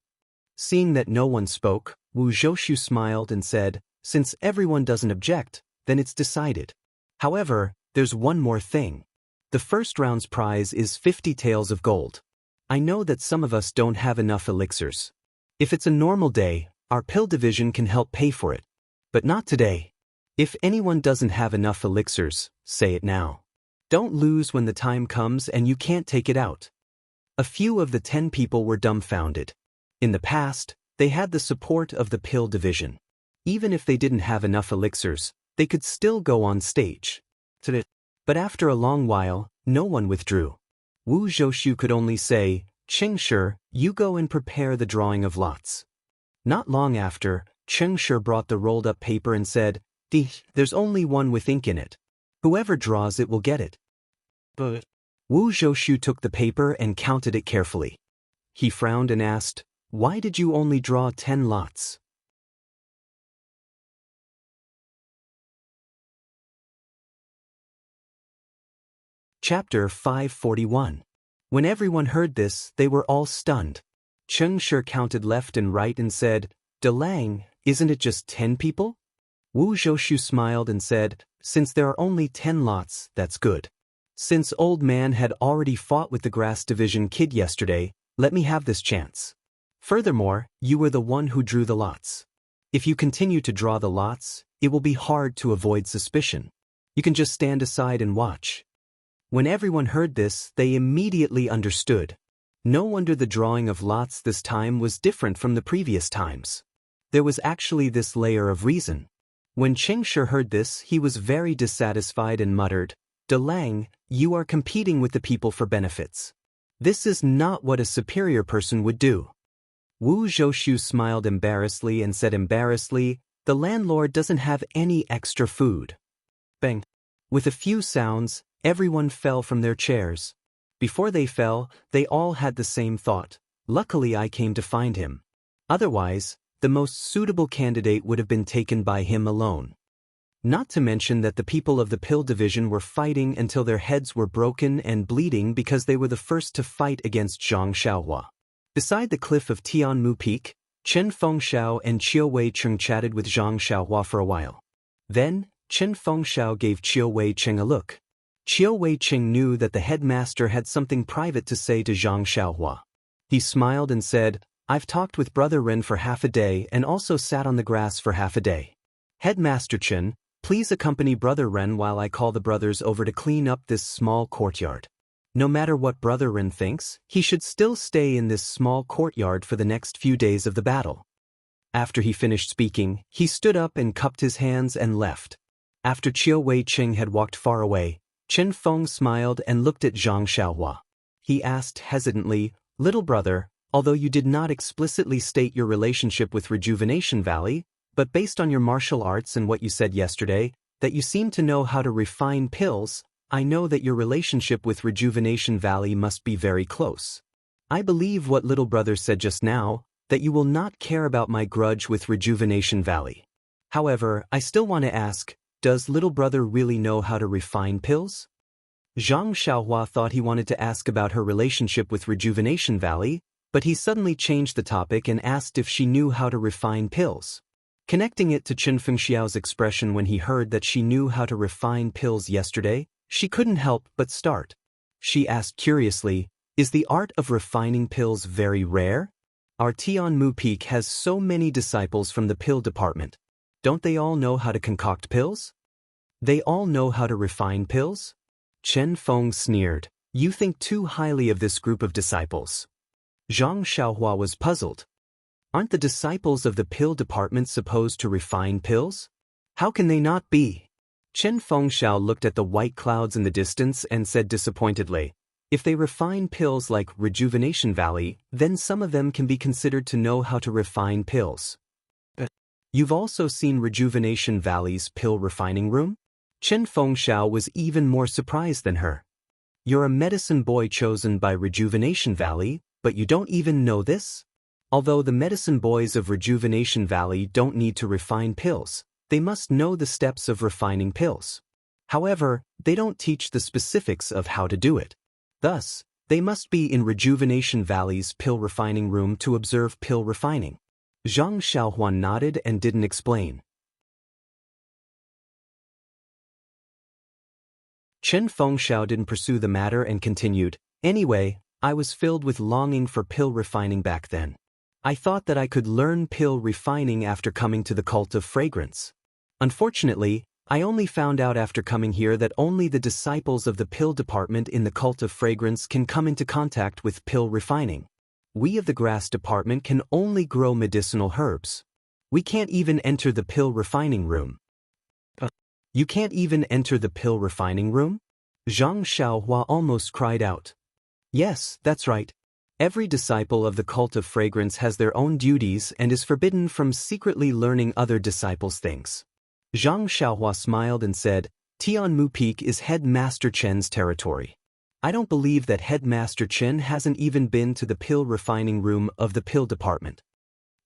Seeing that no one spoke, Wu Zhoushu smiled and said, "Since everyone doesn't object, then it's decided. However, there's one more thing. The first round's prize is 50 taels of gold. I know that some of us don't have enough elixirs. If it's a normal day, our pill division can help pay for it. But not today. If anyone doesn't have enough elixirs, say it now. Don't lose when the time comes and you can't take it out." A few of the 10 people were dumbfounded. In the past, they had the support of the pill division. Even if they didn't have enough elixirs, they could still go on stage. But after a long while, no one withdrew. Wu Zhoushu could only say, "Chengshi, you go and prepare the drawing of lots." Not long after, Chengshi brought the rolled-up paper and said, "There's only one with ink in it. Whoever draws it will get it." But Wu Zhoushu took the paper and counted it carefully. He frowned and asked, "Why did you only draw 10 lots?" Chapter 541. When everyone heard this, they were all stunned. Chengshi counted left and right and said, "Dalang, isn't it just 10 people?" Wu Zhoushu smiled and said, "Since there are only 10 lots, that's good. Since old man had already fought with the grass division kid yesterday, let me have this chance. Furthermore, you were the one who drew the lots. If you continue to draw the lots, it will be hard to avoid suspicion. You can just stand aside and watch." When everyone heard this, they immediately understood. No wonder the drawing of lots this time was different from the previous times. There was actually this layer of reason. When Chengshi heard this, he was very dissatisfied and muttered, "Dalang, you are competing with the people for benefits. This is not what a superior person would do." Wu Zhoushu smiled embarrassedly and said embarrassedly, "The landlord doesn't have any extra food." Bang! With a few sounds, everyone fell from their chairs. Before they fell, they all had the same thought. Luckily I came to find him. Otherwise, the most suitable candidate would have been taken by him alone. Not to mention that the people of the pill division were fighting until their heads were broken and bleeding because they were the first to fight against Zhang Xiaohua. Beside the cliff of Tianmu Peak, Chen Fengxiao and Qiu Weicheng chatted with Zhang Xiaohua for a while. Then, Chen Fengxiao gave Qiu Weicheng a look. Qiu Weicheng knew that the headmaster had something private to say to Zhang Xiaohua. He smiled and said, "I've talked with Brother Ren for half a day and also sat on the grass for half a day. Headmaster Chen, please accompany Brother Ren while I call the brothers over to clean up this small courtyard." No matter what Brother Rin thinks, he should still stay in this small courtyard for the next few days of the battle. After he finished speaking, he stood up and cupped his hands and left. After Chiu Wei-cheng had walked far away, Chen Feng smiled and looked at Zhang Xiaohua. He asked hesitantly, "Little brother, although you did not explicitly state your relationship with Rejuvenation Valley, but based on your martial arts and what you said yesterday, that you seem to know how to refine pills, I know that your relationship with Rejuvenation Valley must be very close. I believe what little brother said just now, that you will not care about my grudge with Rejuvenation Valley. However, I still want to ask, does little brother really know how to refine pills?" Zhang Xiaohua thought he wanted to ask about her relationship with Rejuvenation Valley, but he suddenly changed the topic and asked if she knew how to refine pills. Connecting it to Chen Fengxiao's expression when he heard that she knew how to refine pills yesterday, she couldn't help but start. She asked curiously, "Is the art of refining pills very rare? Our Tian Mu Peak has so many disciples from the pill department. Don't they all know how to concoct pills? They all know how to refine pills?" Chen Feng sneered. "You think too highly of this group of disciples." Zhang Xiaohua was puzzled. Aren't the disciples of the pill department supposed to refine pills? How can they not be? Chen Fengxiao looked at the white clouds in the distance and said disappointedly, "If they refine pills like Rejuvenation Valley, then some of them can be considered to know how to refine pills." "But you've also seen Rejuvenation Valley's pill refining room?" Chen Fengxiao was even more surprised than her. "You're a medicine boy chosen by Rejuvenation Valley, but you don't even know this? Although the medicine boys of Rejuvenation Valley don't need to refine pills, they must know the steps of refining pills. However, they don't teach the specifics of how to do it. Thus, they must be in Rejuvenation Valley's pill refining room to observe pill refining." Zhang Xiaohuan nodded and didn't explain. Chen Fengxiao didn't pursue the matter and continued, "Anyway, I was filled with longing for pill refining back then. I thought that I could learn pill refining after coming to the Cult of Fragrance. Unfortunately, I only found out after coming here that only the disciples of the pill department in the Cult of Fragrance can come into contact with pill refining. We of the grass department can only grow medicinal herbs. We can't even enter the pill refining room." "You can't even enter the pill refining room?" Zhang Xiaohua almost cried out. "Yes, that's right. Every disciple of the Cult of Fragrance has their own duties and is forbidden from secretly learning other disciples' things." Zhang Xiaohua smiled and said, "Tian Mu Peak is Headmaster Chen's territory. I don't believe that Headmaster Chen hasn't even been to the pill refining room of the pill department."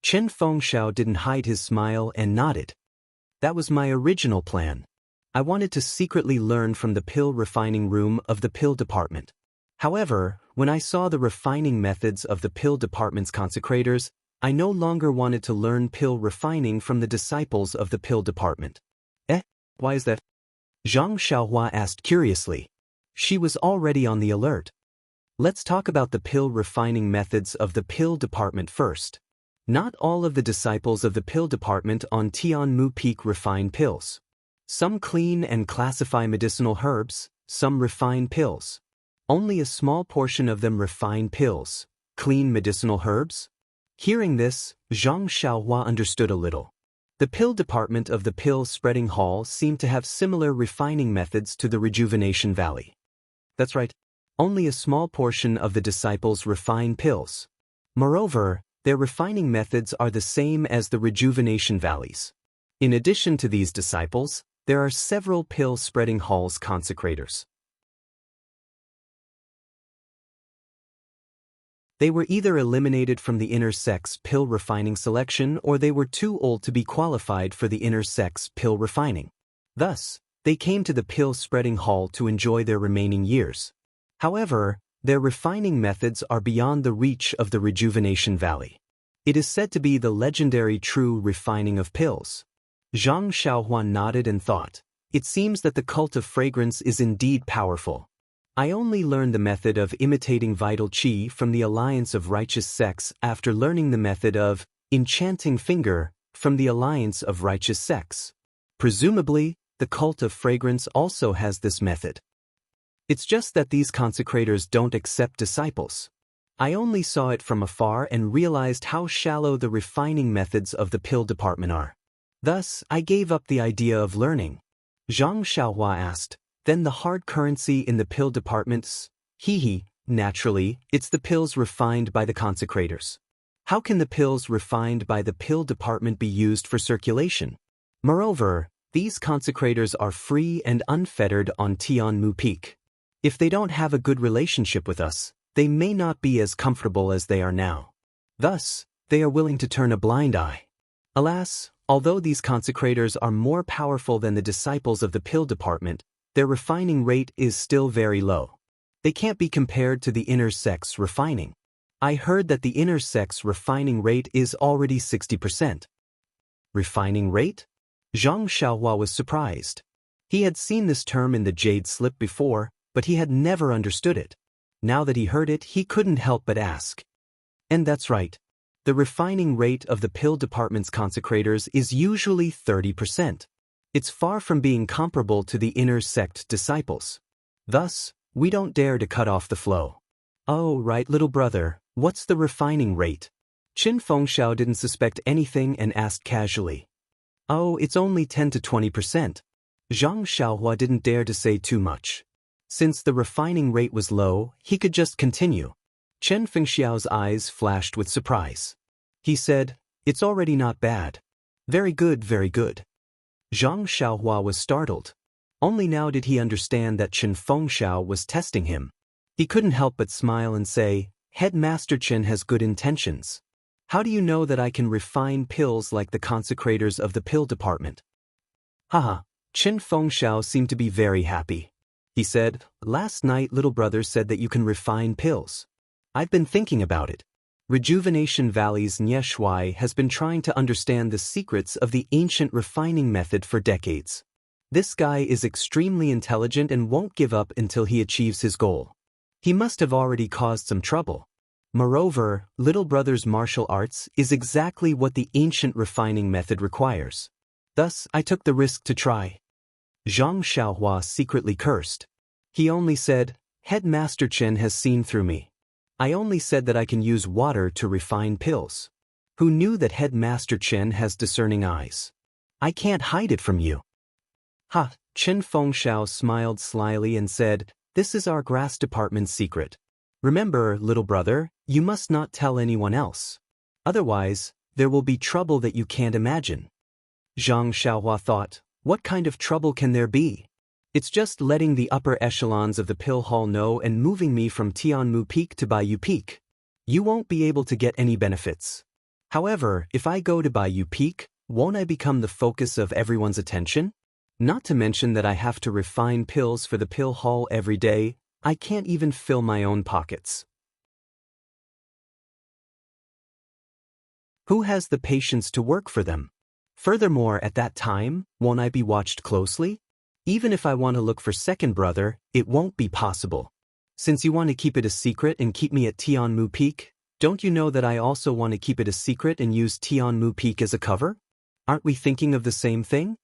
Chen Fengxiao didn't hide his smile and nodded. "That was my original plan. I wanted to secretly learn from the pill refining room of the pill department. However, when I saw the refining methods of the pill department's consecrators, I no longer wanted to learn pill refining from the disciples of the pill department." Why is that?" Zhang Xiaohua asked curiously. She was already on the alert. "Let's talk about the pill refining methods of the pill department first. Not all of the disciples of the pill department on Tian Mu Peak refine pills. Some clean and classify medicinal herbs, some refine pills. Only a small portion of them refine pills, clean medicinal herbs." Hearing this, Zhang Xiaohua understood a little. The pill department of the pill spreading hall seemed to have similar refining methods to the Rejuvenation Valley. "That's right. Only a small portion of the disciples refine pills. Moreover, their refining methods are the same as the Rejuvenation Valleys. In addition to these disciples, there are several pill spreading halls consecrators. They were either eliminated from the inner sex pill refining selection or they were too old to be qualified for the inner sex pill refining. Thus, they came to the pill spreading hall to enjoy their remaining years. However, their refining methods are beyond the reach of the Rejuvenation Valley. It is said to be the legendary true refining of pills." Zhang Xiaohuan nodded and thought, "It seems that the Cult of Fragrance is indeed powerful. I only learned the method of imitating vital qi from the Alliance of Righteous Sex after learning the method of Enchanting Finger from the Alliance of Righteous Sex. Presumably, the Cult of Fragrance also has this method." It's just that these consecrators don't accept disciples. I only saw it from afar and realized how shallow the refining methods of the pill department are. Thus, I gave up the idea of learning. Zhang Xiaohua asked, then the hard currency in the pill departments? Naturally, it's the pills refined by the consecrators. How can the pills refined by the pill department be used for circulation? Moreover, these consecrators are free and unfettered on Tianmu Peak. If they don't have a good relationship with us, they may not be as comfortable as they are now. Thus, they are willing to turn a blind eye. Alas, although these consecrators are more powerful than the disciples of the pill department, their refining rate is still very low. They can't be compared to the inner sex refining. I heard that the inner sex refining rate is already 60%. Refining rate? Zhang Xiaohua was surprised. He had seen this term in the jade slip before, but he had never understood it. Now that he heard it, he couldn't help but ask. And that's right. The refining rate of the pill department's consecrators is usually 30%. It's far from being comparable to the inner sect disciples. Thus, we don't dare to cut off the flow. Oh, right, little brother, what's the refining rate? Qin Fengxiao didn't suspect anything and asked casually. Oh, it's only 10 to 20%. Zhang Xiaohua didn't dare to say too much. Since the refining rate was low, he could just continue. Chen Fengxiao's eyes flashed with surprise. He said, it's already not bad. Very good, very good. Zhang Xiaohua was startled. Only now did he understand that Chen Fengxiao was testing him. He couldn't help but smile and say, Headmaster Chen has good intentions. How do you know that I can refine pills like the consecrators of the pill department? Haha, Chen Fengxiao seemed to be very happy. He said, last night little brother said that you can refine pills. I've been thinking about it. Rejuvenation Valley's Nie Shui has been trying to understand the secrets of the ancient refining method for decades. This guy is extremely intelligent and won't give up until he achieves his goal. He must have already caused some trouble. Moreover, little brother's martial arts is exactly what the ancient refining method requires. Thus, I took the risk to try. Zhang Xiaohua secretly cursed. He only said, Headmaster Chen has seen through me. I only said that I can use water to refine pills. Who knew that Headmaster Chen has discerning eyes? I can't hide it from you. Ha, Chen Fengxiao smiled slyly and said, this is our grass department's secret. Remember, little brother, you must not tell anyone else. Otherwise, there will be trouble that you can't imagine. Zhang Xiaohua thought, what kind of trouble can there be? It's just letting the upper echelons of the pill hall know and moving me from Tianmu Peak to Baiyu Peak. You won't be able to get any benefits. However, if I go to Baiyu Peak, won't I become the focus of everyone's attention? Not to mention that I have to refine pills for the pill hall every day. I can't even fill my own pockets. Who has the patience to work for them? Furthermore, at that time, won't I be watched closely? Even if I want to look for second brother, it won't be possible. Since you want to keep it a secret and keep me at Tianmu Peak, don't you know that I also want to keep it a secret and use Tianmu Peak as a cover? Aren't we thinking of the same thing?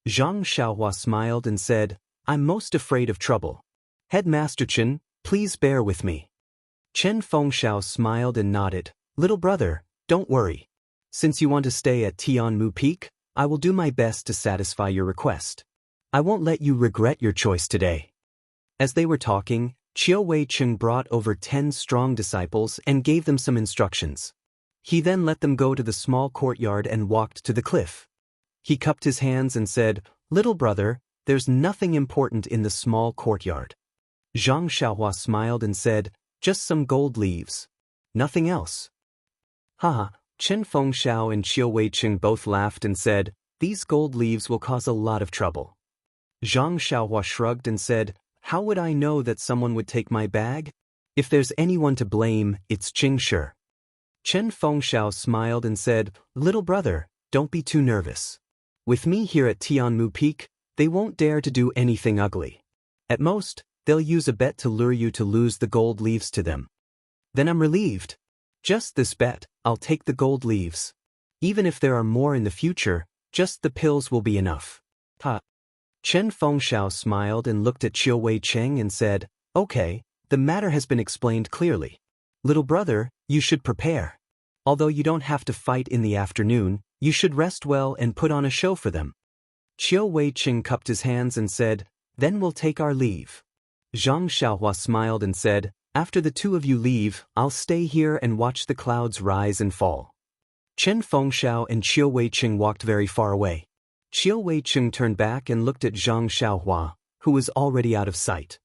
Zhang Xiaohua smiled and said, I'm most afraid of trouble. Headmaster Chen, please bear with me. Chen Fengxiao smiled and nodded. Little brother, don't worry. Since you want to stay at Tianmu Peak, I will do my best to satisfy your request. I won't let you regret your choice today. As they were talking, Qiu Weicheng brought over 10 strong disciples and gave them some instructions. He then let them go to the small courtyard and walked to the cliff. He cupped his hands and said, Little brother, there's nothing important in the small courtyard. Zhang Xiaohua smiled and said, just some gold leaves. Nothing else. Haha, Chen Fengxiao and Qiu Weicheng both laughed and said, these gold leaves will cause a lot of trouble. Zhang Xiaohua shrugged and said, how would I know that someone would take my bag? If there's anyone to blame, it's Jingshi. Chen Fengxiao smiled and said, little brother, don't be too nervous. With me here at Tianmu Peak, they won't dare to do anything ugly. At most, they'll use a bet to lure you to lose the gold leaves to them. Then I'm relieved. Just this bet, I'll take the gold leaves. Even if there are more in the future, just the pills will be enough. Ha. Chen Fengxiao smiled and looked at Qiu Weicheng and said, Okay, the matter has been explained clearly. Little brother, you should prepare. Although you don't have to fight in the afternoon, you should rest well and put on a show for them. Qiu Wei-cheng cupped his hands and said, then we'll take our leave. Zhang Xiaohua smiled and said, after the two of you leave, I'll stay here and watch the clouds rise and fall. Chen Fengxiao and Qiu Wei-cheng walked very far away. Qiu Wei-cheng turned back and looked at Zhang Xiaohua, who was already out of sight.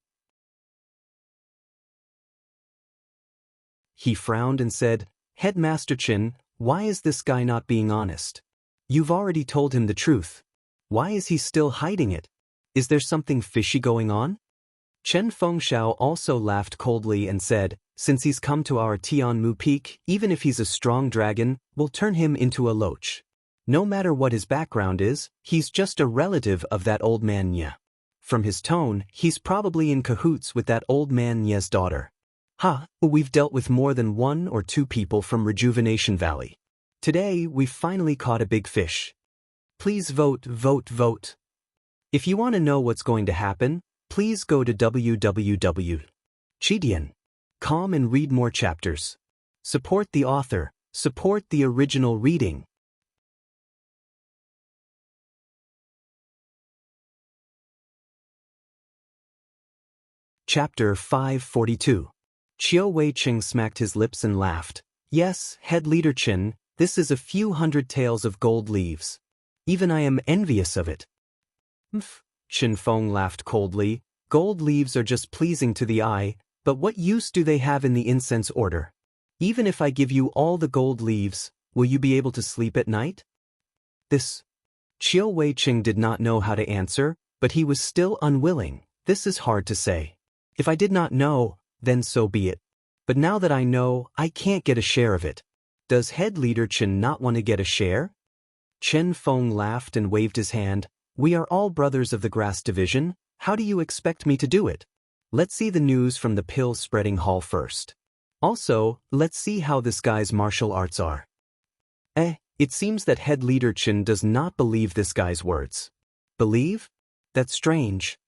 He frowned and said, Headmaster Chen, why is this guy not being honest? You've already told him the truth. Why is he still hiding it? Is there something fishy going on? Chen Fengxiao also laughed coldly and said, since he's come to our Tianmu Peak, even if he's a strong dragon, we'll turn him into a loach. No matter what his background is, he's just a relative of that old man Nye. From his tone, he's probably in cahoots with that old man Nye's daughter. We've dealt with more than 1 or 2 people from Rejuvenation Valley. Today, we've finally caught a big fish. Please vote, vote, vote. If you want to know what's going to happen, please go to www.chidian.com and read more chapters. Support the author, support the original reading. Chapter 542. Qiu Wei-cheng smacked his lips and laughed. Yes, head leader Chen, this is a few hundred taels of gold leaves. Even I am envious of it. Chen Feng laughed coldly. Gold leaves are just pleasing to the eye, but what use do they have in the incense order? Even if I give you all the gold leaves, will you be able to sleep at night? Qiu Wei-cheng did not know how to answer, but he was still unwilling. This is hard to say. If I did not know, then so be it. But now that I know, I can't get a share of it. Does head leader Chen not want to get a share? Chen Feng laughed and waved his hand. We are all brothers of the grass division. How do you expect me to do it? Let's see the news from the pill-spreading hall first. Also, let's see how this guy's martial arts are. It seems that head leader Chen does not believe this guy's words. Believe? That's strange.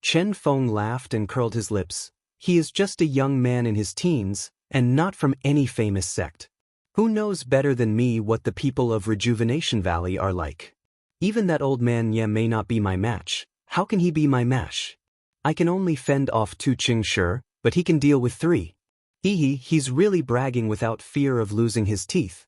Chen Feng laughed and curled his lips. He is just a young man in his teens, and not from any famous sect. Who knows better than me what the people of Rejuvenation Valley are like? Even that old man Ye may not be my match. How can he be my match? I can only fend off 2 Qingshi, but he can deal with 3. He's really bragging without fear of losing his teeth.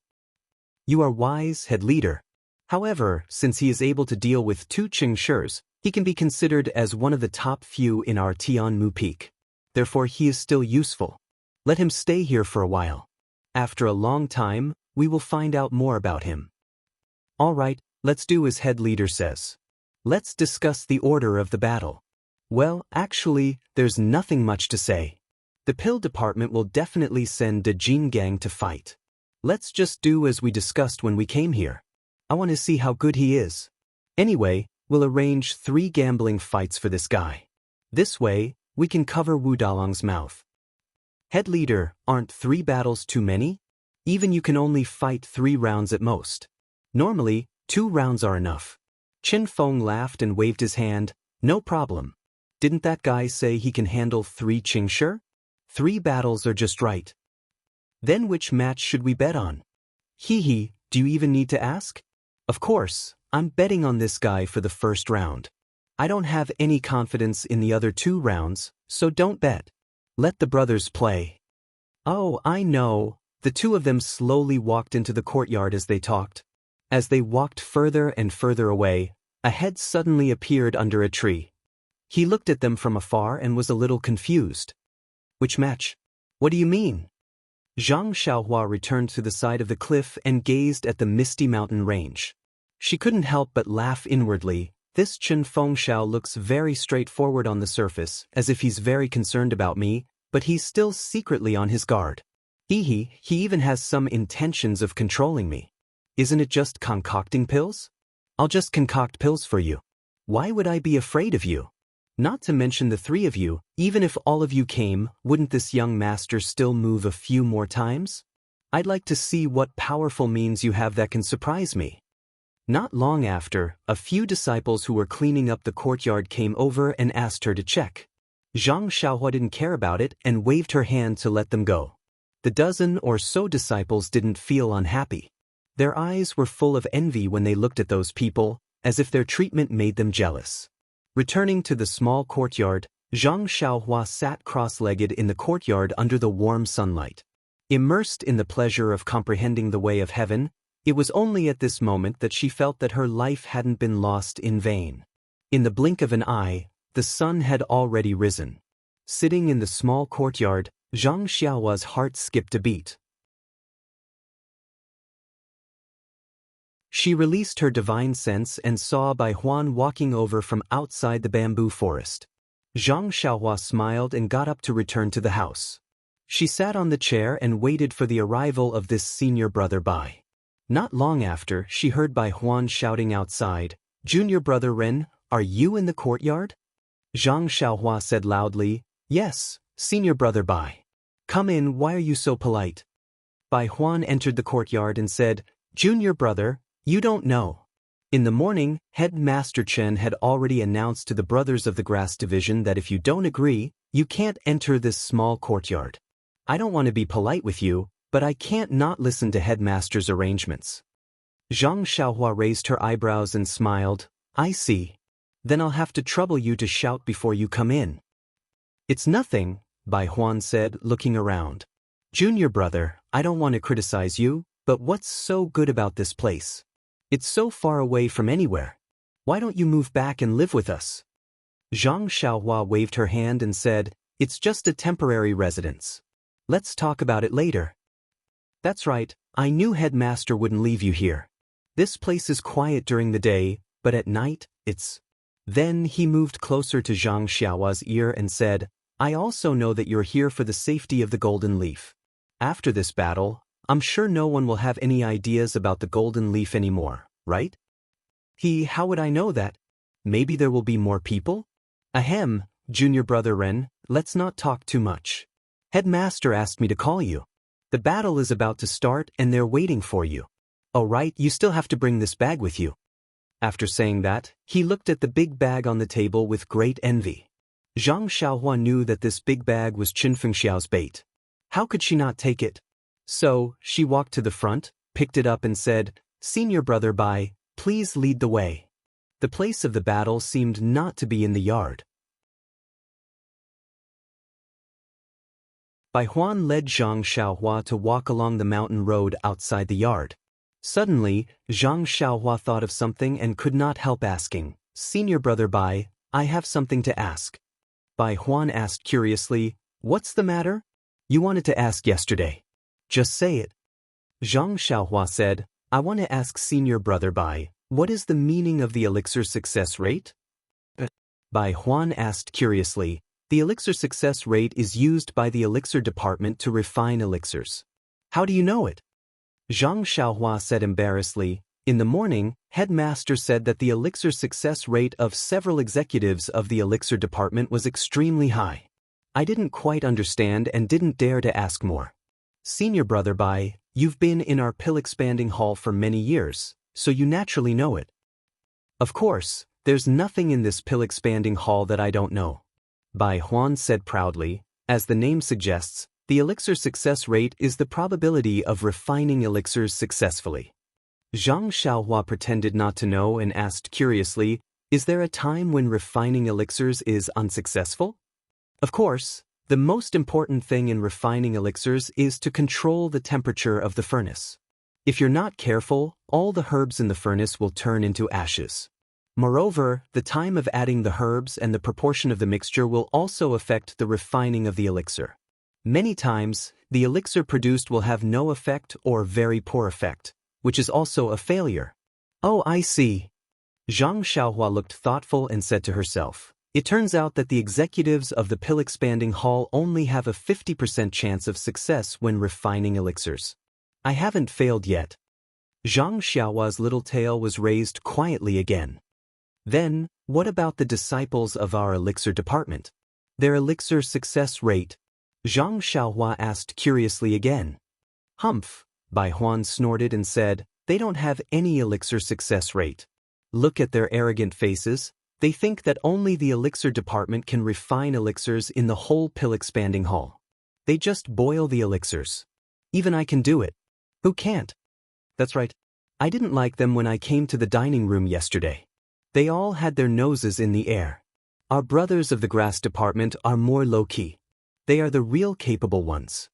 You are wise, head leader. However, since he is able to deal with 2 Qingshis, he can be considered as one of the top few in our Tianmu Peak. Therefore he is still useful. Let him stay here for a while. After a long time, we will find out more about him. All right, let's do as head leader says. Let's discuss the order of the battle. Well, actually, there's nothing much to say. The pill department will definitely send the Jin gang to fight. Let's just do as we discussed when we came here. I want to see how good he is. Anyway, we'll arrange 3 gambling fights for this guy. This way, we can cover Wu Dalong's mouth. Head leader, aren't 3 battles too many? Even you can only fight 3 rounds at most. Normally, 2 rounds are enough. Chen Feng laughed and waved his hand. No problem. Didn't that guy say he can handle 3 Qingshi? 3 battles are just right. Then which match should we bet on? Do you even need to ask? Of course, I'm betting on this guy for the first round. I don't have any confidence in the other 2 rounds, so don't bet. Let the brothers play. Oh, I know. The 2 of them slowly walked into the courtyard as they talked. As they walked further and further away, a head suddenly appeared under a tree. He looked at them from afar and was a little confused. Which match? What do you mean? Zhang Xiaohua returned to the side of the cliff and gazed at the misty mountain range. She couldn't help but laugh inwardly. This Chen Fengxiao looks very straightforward on the surface, as if he's very concerned about me, but he's still secretly on his guard. He even has some intentions of controlling me. Isn't it just concocting pills? I'll just concoct pills for you. Why would I be afraid of you? Not to mention the 3 of you, even if all of you came, wouldn't this young master still move a few more times? I'd like to see what powerful means you have that can surprise me. Not long after, a few disciples who were cleaning up the courtyard came over and asked her to check. Zhang Xiaohua didn't care about it and waved her hand to let them go. The dozen or so disciples didn't feel unhappy. Their eyes were full of envy when they looked at those people, as if their treatment made them jealous. Returning to the small courtyard, Zhang Xiaohua sat cross-legged in the courtyard under the warm sunlight. Immersed in the pleasure of comprehending the way of heaven, it was only at this moment that she felt that her life hadn't been lost in vain. In the blink of an eye, the sun had already risen. Sitting in the small courtyard, Zhang Xiaohua's heart skipped a beat. She released her divine sense and saw Bai Huan walking over from outside the bamboo forest. Zhang Xiaohua smiled and got up to return to the house. She sat on the chair and waited for the arrival of this senior brother Bai. Not long after, she heard Bai Huan shouting outside, "Junior brother Ren, are you in the courtyard?" Zhang Xiaohua said loudly, "Yes, senior brother Bai. Come in, why are you so polite?" Bai Huan entered the courtyard and said, "Junior brother, you don't know. In the morning, Headmaster Chen had already announced to the brothers of the grass division that if you don't agree, you can't enter this small courtyard. I don't want to be polite with you, but I can't not listen to Headmaster's arrangements." Zhang Xiaohua raised her eyebrows and smiled, "I see. Then I'll have to trouble you to shout before you come in." "It's nothing," Bai Huan said, looking around. "Junior brother, I don't want to criticize you, but what's so good about this place? It's so far away from anywhere. Why don't you move back and live with us?" Zhang Xiaohua waved her hand and said, "It's just a temporary residence. Let's talk about it later." "That's right, I knew Headmaster wouldn't leave you here. This place is quiet during the day, but at night, it's—" Then he moved closer to Zhang Xiaohua's ear and said, "I also know that you're here for the safety of the golden leaf. After this battle, I'm sure no one will have any ideas about the golden leaf anymore, right?" How would I know that? Maybe there will be more people?" "Ahem, junior brother Ren, let's not talk too much. Headmaster asked me to call you. The battle is about to start and they're waiting for you. Oh right, you still have to bring this bag with you." After saying that, he looked at the big bag on the table with great envy. Zhang Xiaohua knew that this big bag was Qin Fengxiao's bait. How could she not take it? So, she walked to the front, picked it up and said, "Senior brother Bai, please lead the way." The place of the battle seemed not to be in the yard. Bai Huan led Zhang Xiaohua to walk along the mountain road outside the yard. Suddenly, Zhang Xiaohua thought of something and could not help asking, "Senior brother Bai, I have something to ask." Bai Huan asked curiously, "What's the matter? You wanted to ask yesterday. Just say it." Zhang Xiaohua said, "I want to ask Senior brother Bai, what is the meaning of the elixir success rate?" Bai Huan asked curiously, "The elixir success rate is used by the elixir department to refine elixirs. How do you know it?" Zhang Xiaohua said embarrassedly, "In the morning, Headmaster said that the elixir success rate of several executives of the elixir department was extremely high. I didn't quite understand and didn't dare to ask more. Senior brother Bai, you've been in our pill-expanding hall for many years, so you naturally know it." "Of course, there's nothing in this pill-expanding hall that I don't know," Bai Huan said proudly. As the name suggests, the elixir success rate is the probability of refining elixirs successfully. Zhang Xiaohua pretended not to know and asked curiously, "Is there a time when refining elixirs is unsuccessful?" "Of course, the most important thing in refining elixirs is to control the temperature of the furnace. If you're not careful, all the herbs in the furnace will turn into ashes. Moreover, the time of adding the herbs and the proportion of the mixture will also affect the refining of the elixir. Many times, the elixir produced will have no effect or very poor effect, which is also a failure." "Oh, I see." Zhang Xiaohua looked thoughtful and said to herself, "It turns out that the executives of the pill-expanding hall only have a 50% chance of success when refining elixirs. I haven't failed yet." Zhang Xiaohua's little tail was raised quietly again. "Then, what about the disciples of our elixir department? Their elixir success rate?" Zhang Xiaohua asked curiously again. "Humph," Bai Huan snorted and said, "They don't have any elixir success rate. Look at their arrogant faces. They think that only the elixir department can refine elixirs in the whole pill expanding hall. They just boil the elixirs. Even I can do it. Who can't? That's right. I didn't like them when I came to the dining room yesterday. They all had their noses in the air. Our brothers of the grass department are more low-key. They are the real capable ones.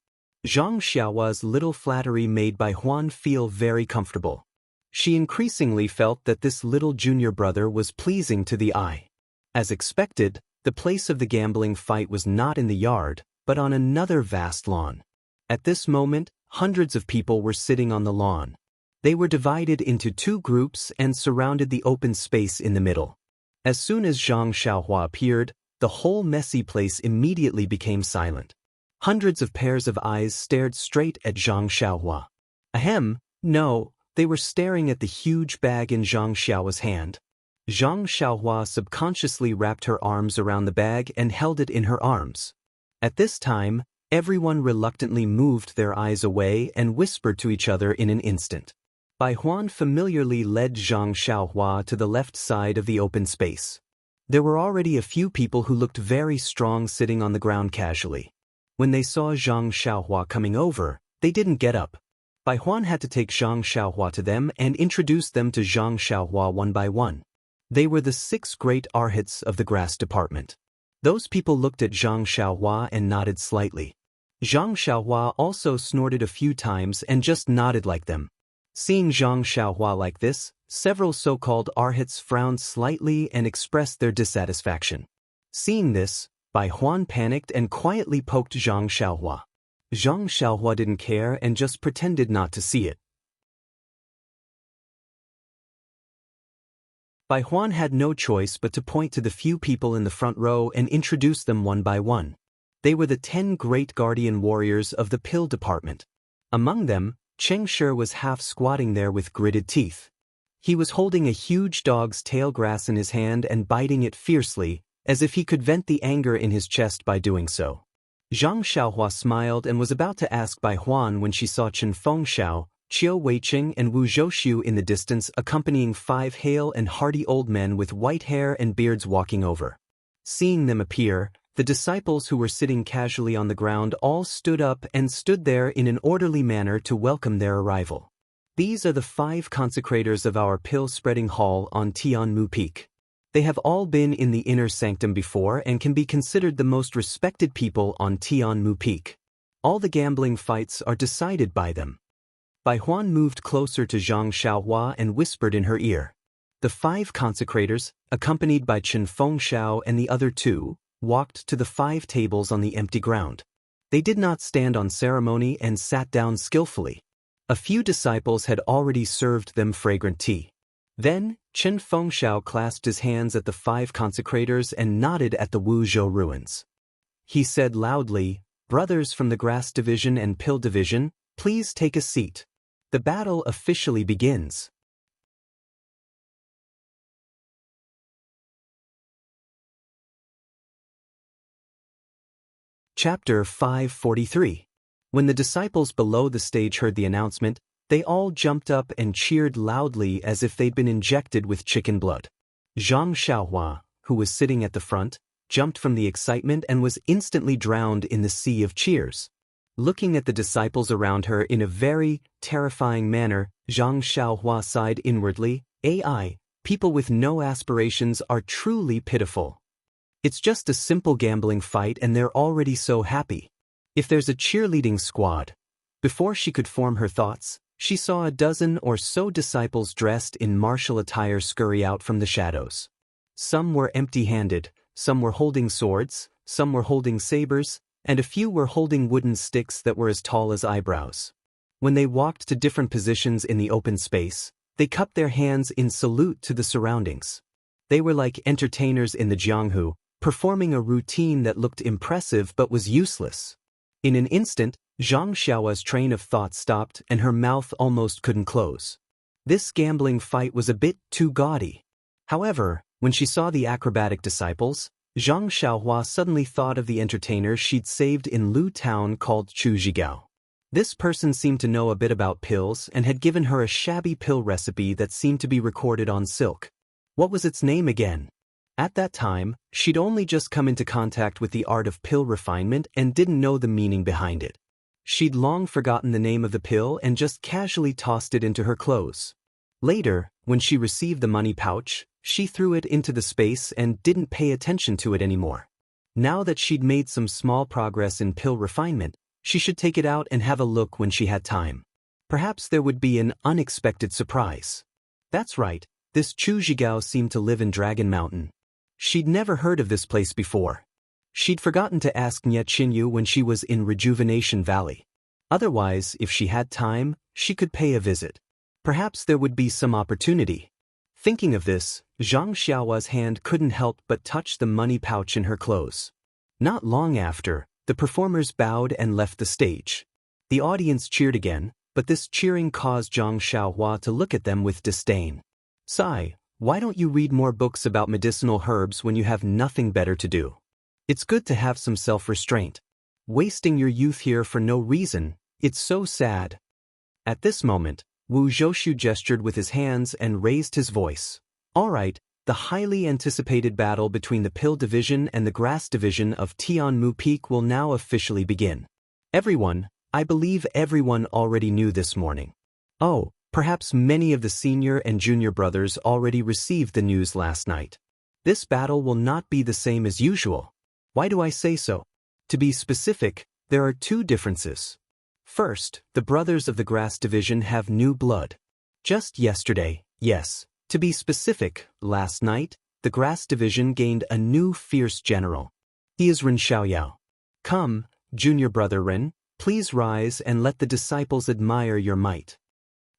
Zhang Xiaohua's little flattery made Bai Huan feel very comfortable. She increasingly felt that this little junior brother was pleasing to the eye. As expected, the place of the gambling fight was not in the yard, but on another vast lawn. At this moment, hundreds of people were sitting on the lawn. They were divided into two groups and surrounded the open space in the middle. As soon as Zhang Xiaohua appeared, the whole messy place immediately became silent. Hundreds of pairs of eyes stared straight at Zhang Xiaohua. Ahem, no, they were staring at the huge bag in Zhang Xiaohua's hand. Zhang Xiaohua subconsciously wrapped her arms around the bag and held it in her arms. At this time, everyone reluctantly moved their eyes away and whispered to each other in an instant. Bai Huan familiarly led Zhang Xiaohua to the left side of the open space. There were already a few people who looked very strong sitting on the ground casually. When they saw Zhang Xiaohua coming over, they didn't get up. Bai Huan had to take Zhang Xiaohua to them and introduce them to Zhang Xiaohua one by one. They were the 6 great arhats of the grass department. Those people looked at Zhang Xiaohua and nodded slightly. Zhang Xiaohua also snorted a few times and just nodded like them. Seeing Zhang Xiaohua like this, several so-called arhats frowned slightly and expressed their dissatisfaction. Seeing this, Bai Huan panicked and quietly poked Zhang Xiaohua. Zhang Xiaohua didn't care and just pretended not to see it. Bai Huan had no choice but to point to the few people in the front row and introduce them one by one. They were the 10 great guardian warriors of the pill department. Among them, Cheng Shi was half squatting there with gritted teeth. He was holding a huge dog's tail grass in his hand and biting it fiercely, as if he could vent the anger in his chest by doing so. Zhang Xiaohua smiled and was about to ask Bai Huan when she saw Chen Fengxiao, Qiu Weiqing and Wu Zhouxiu in the distance accompanying 5 hale and hearty old men with white hair and beards walking over. Seeing them appear, the disciples who were sitting casually on the ground all stood up and stood there in an orderly manner to welcome their arrival. These are the 5 consecrators of our pill-spreading hall on Tianmu Peak. They have all been in the inner sanctum before and can be considered the most respected people on Tianmu Peak. All the gambling fights are decided by them. Bai Huan moved closer to Zhang Xiaohua and whispered in her ear. The 5 consecrators, accompanied by Chen Fengxiao and the other 2, walked to the 5 tables on the empty ground. They did not stand on ceremony and sat down skillfully. A few disciples had already served them fragrant tea. Then, Chen Fengxiao clasped his hands at the 5 consecrators and nodded at the Wuzhou ruins. He said loudly, "Brothers from the grass division and pill division, please take a seat. The battle officially begins." Chapter 543. When the disciples below the stage heard the announcement, they all jumped up and cheered loudly as if they'd been injected with chicken blood. Zhang Xiaohua, who was sitting at the front, jumped from the excitement and was instantly drowned in the sea of cheers. Looking at the disciples around her in a very terrifying manner, Zhang Xiaohua sighed inwardly, "AI, people with no aspirations are truly pitiful. It's just a simple gambling fight and they're already so happy. If there's a cheerleading squad." Before she could form her thoughts, she saw a dozen or so disciples dressed in martial attire scurry out from the shadows. Some were empty-handed, some were holding swords, some were holding sabers, and a few were holding wooden sticks that were as tall as eyebrows. When they walked to different positions in the open space, they cupped their hands in salute to the surroundings. They were like entertainers in the Jianghu, performing a routine that looked impressive but was useless. In an instant, Zhang Xiaohua's train of thought stopped and her mouth almost couldn't close. This gambling fight was a bit too gaudy. However, when she saw the acrobatic disciples, Zhang Xiaohua suddenly thought of the entertainer she'd saved in Lu Town called Chu Zhigao. This person seemed to know a bit about pills and had given her a shabby pill recipe that seemed to be recorded on silk. What was its name again? At that time, she'd only just come into contact with the art of pill refinement and didn't know the meaning behind it. She'd long forgotten the name of the pill and just casually tossed it into her clothes. Later, when she received the money pouch, she threw it into the space and didn't pay attention to it anymore. Now that she'd made some small progress in pill refinement, she should take it out and have a look when she had time. Perhaps there would be an unexpected surprise. That's right, this Chu Zhigao seemed to live in Dragon Mountain. She'd never heard of this place before. She'd forgotten to ask Nye Qinyu when she was in Rejuvenation Valley. Otherwise, if she had time, she could pay a visit. Perhaps there would be some opportunity. Thinking of this, Zhang Xiaohua's hand couldn't help but touch the money pouch in her clothes. Not long after, the performers bowed and left the stage. The audience cheered again, but this cheering caused Zhang Xiaohua to look at them with disdain. "Sai, why don't you read more books about medicinal herbs when you have nothing better to do? It's good to have some self-restraint. Wasting your youth here for no reason, it's so sad." At this moment, Wu Zhoushu gestured with his hands and raised his voice. "All right, the highly anticipated battle between the Pill Division and the Grass Division of Tianmu Peak will now officially begin. I believe everyone already knew this morning. Oh, perhaps many of the senior and junior brothers already received the news last night. This battle will not be the same as usual. Why do I say so? To be specific, there are two differences. First, the brothers of the Grass Division have new blood. Just yesterday, yes, to be specific, last night, the Grass Division gained a new fierce general. He is Ren Xiaoyao. Come, junior brother Ren, please rise and let the disciples admire your might."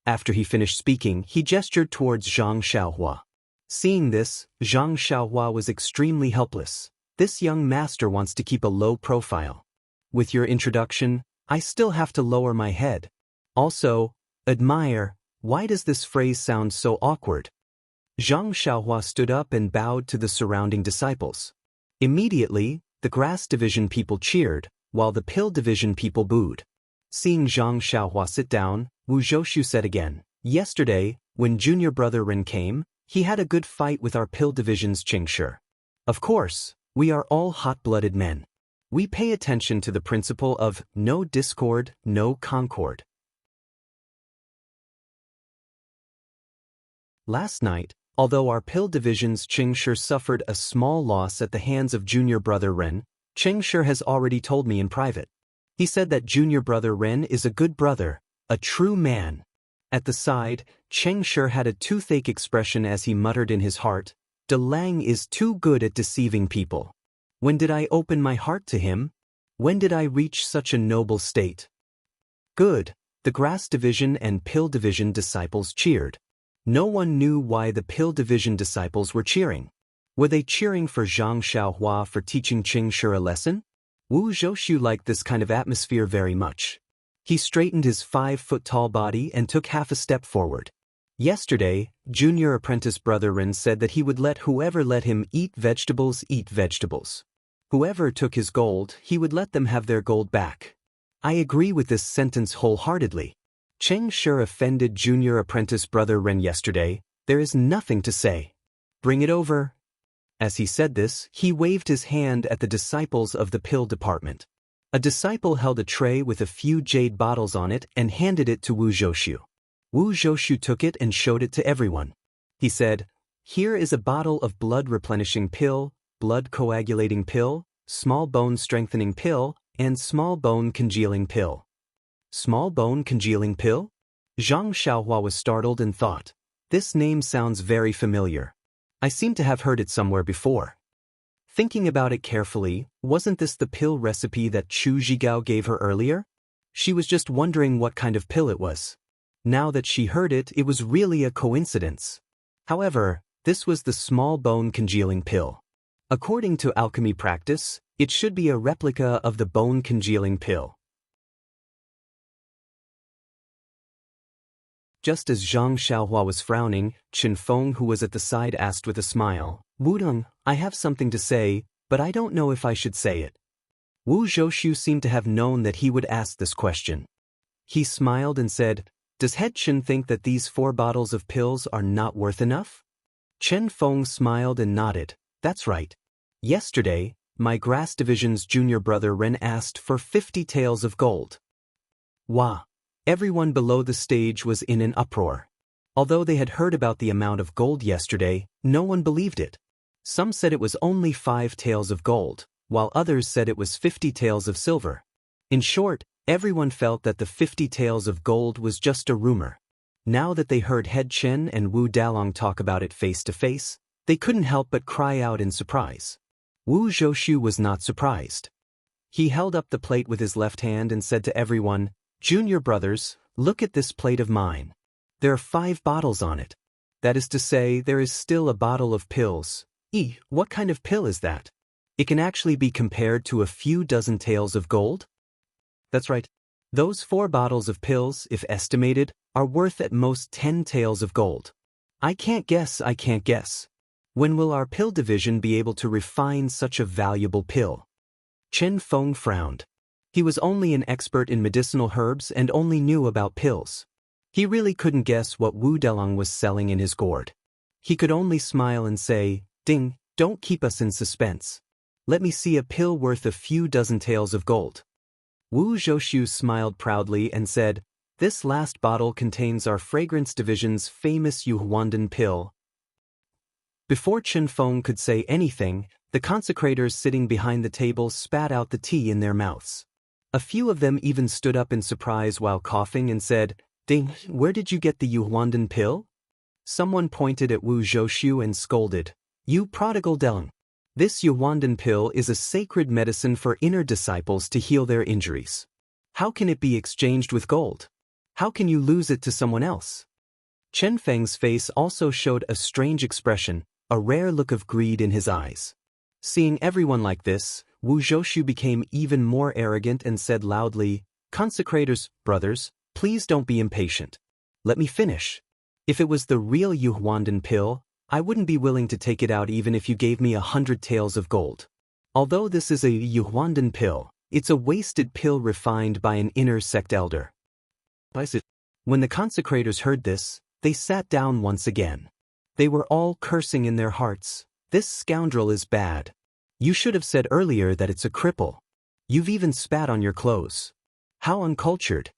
After he finished speaking, he gestured towards Zhang Xiaohua. Seeing this, Zhang Xiaohua was extremely helpless. This young master wants to keep a low profile. With your introduction, I still have to lower my head. Also, admire, why does this phrase sound so awkward? Zhang Xiaohua stood up and bowed to the surrounding disciples. Immediately, the Grass Division people cheered, while the Pill Division people booed. Seeing Zhang Xiaohua sit down, Wu Zhoushu said again, "Yesterday, when junior brother Ren came, he had a good fight with our Pill Division's Qingshi. Of course, we are all hot-blooded men. We pay attention to the principle of no discord, no concord." Last night, although our Pill Division's Qingshi suffered a small loss at the hands of junior brother Ren, Qingshi has already told me in private. He said that junior brother Ren is a good brother, a true man. At the side, Qingshi had a toothache expression as he muttered in his heart, "De Lang is too good at deceiving people. When did I open my heart to him? When did I reach such a noble state?" Good. The Grass Division and Pill Division disciples cheered. No one knew why the Pill Division disciples were cheering. Were they cheering for Zhang Xiaohua for teaching Qingshi a lesson? Wu Zhoushu liked this kind of atmosphere very much. He straightened his 5-foot-tall body and took half a step forward. Yesterday, junior apprentice brother Ren said that he would let whoever let him eat vegetables eat vegetables. Whoever took his gold, he would let them have their gold back. I agree with this sentence wholeheartedly. Qingshi offended junior apprentice brother Ren yesterday. There is nothing to say. Bring it over. As he said this, he waved his hand at the disciples of the pill department. A disciple held a tray with a few jade bottles on it and handed it to Wu Zhoushu. Wu Zhoushu took it and showed it to everyone. He said, "Here is a bottle of blood-replenishing pill, blood coagulating pill, small bone strengthening pill, and small bone congealing pill." Small bone congealing pill? Zhang Xiaohua was startled and thought, "This name sounds very familiar. I seem to have heard it somewhere before." Thinking about it carefully, wasn't this the pill recipe that Chu Zhigao gave her earlier? She was just wondering what kind of pill it was. Now that she heard it, it was really a coincidence. However, this was the small bone congealing pill. According to alchemy practice, it should be a replica of the bone congealing pill. Just as Zhang Xiaohua was frowning, Chen Feng, who was at the side, asked with a smile, "Wudong, I have something to say, but I don't know if I should say it." Wu Zhoushu seemed to have known that he would ask this question. He smiled and said, "Does Head Chen think that these 4 bottles of pills are not worth enough?" Chen Feng smiled and nodded. That's right. Yesterday, my grass division's junior brother Ren asked for 50 taels of gold. Wah! Everyone below the stage was in an uproar. Although they had heard about the amount of gold yesterday, no one believed it. Some said it was only 5 taels of gold, while others said it was 50 taels of silver. In short, everyone felt that the 50 taels of gold was just a rumor. Now that they heard Head Chen and Wu Dalong talk about it face to face, they couldn't help but cry out in surprise. Wu Zhoushu was not surprised. He held up the plate with his left hand and said to everyone, "Junior brothers, look at this plate of mine. There are 5 bottles on it. That is to say, there is still a bottle of pills. What kind of pill is that? It can actually be compared to a few dozen taels of gold?" That's right. Those 4 bottles of pills, if estimated, are worth at most 10 taels of gold. I can't guess. When will our pill division be able to refine such a valuable pill? Chen Feng frowned. He was only an expert in medicinal herbs and only knew about pills. He really couldn't guess what Wu Delong was selling in his gourd. He could only smile and say, "Ding, don't keep us in suspense. Let me see a pill worth a few dozen taels of gold." Wu Zhoushu smiled proudly and said, "This last bottle contains our fragrance division's famous Yuhuandan pill." Before Chen Feng could say anything, the consecrators sitting behind the table spat out the tea in their mouths. A few of them even stood up in surprise while coughing and said, "Ding, where did you get the Yuhuandan pill?" Someone pointed at Wu Zhoushu and scolded, "You prodigal Delong. This Yuhuandan pill is a sacred medicine for inner disciples to heal their injuries. How can it be exchanged with gold? How can you lose it to someone else?" Chen Feng's face also showed a strange expression, a rare look of greed in his eyes. Seeing everyone like this, Wu Zhoushu became even more arrogant and said loudly, "Consecrators, brothers, please don't be impatient. Let me finish. If it was the real Yuhuandan pill, I wouldn't be willing to take it out even if you gave me 100 taels of gold. Although this is a Yuhuandan pill, it's a wasted pill refined by an inner sect elder." When the consecrators heard this, they sat down once again. They were all cursing in their hearts. "This scoundrel is bad. You should have said earlier that it's a cripple. You've even spat on your clothes. How uncultured."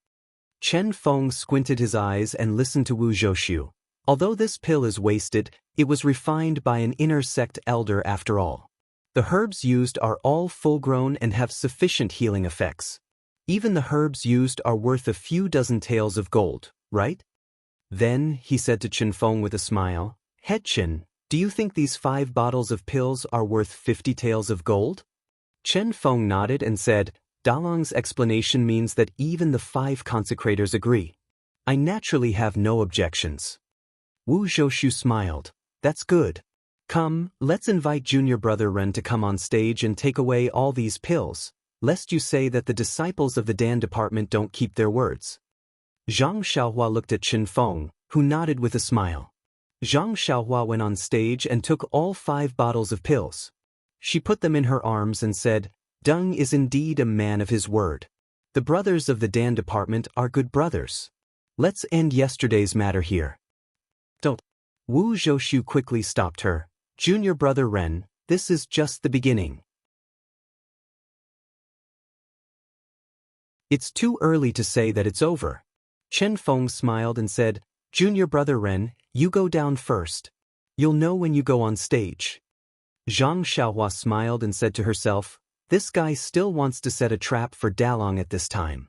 Chen Feng squinted his eyes and listened to Wu Zhoushu. Although this pill is wasted, it was refined by an inner sect elder after all. The herbs used are all full-grown and have sufficient healing effects. Even the herbs used are worth a few dozen taels of gold, right? Then, he said to Chen Feng with a smile, "Head Chen, do you think these 5 bottles of pills are worth 50 taels of gold?" Chen Feng nodded and said, "Dalong's explanation means that even the 5 consecrators agree. I naturally have no objections." Wu Zhoushu smiled. "That's good. Come, let's invite junior brother Ren to come on stage and take away all these pills, lest you say that the disciples of the Dan department don't keep their words." Zhang Xiaohua looked at Chen Feng, who nodded with a smile. Zhang Xiaohua went on stage and took all 5 bottles of pills. She put them in her arms and said, "Deng is indeed a man of his word. The brothers of the Dan department are good brothers. Let's end yesterday's matter here." "Don't." Wu Zhoushu quickly stopped her. "Junior brother Ren, this is just the beginning. It's too early to say that it's over." Chen Feng smiled and said, "Junior brother Ren, you go down first. You'll know when you go on stage." Zhang Xiaohua smiled and said to herself, "This guy still wants to set a trap for Dalong at this time."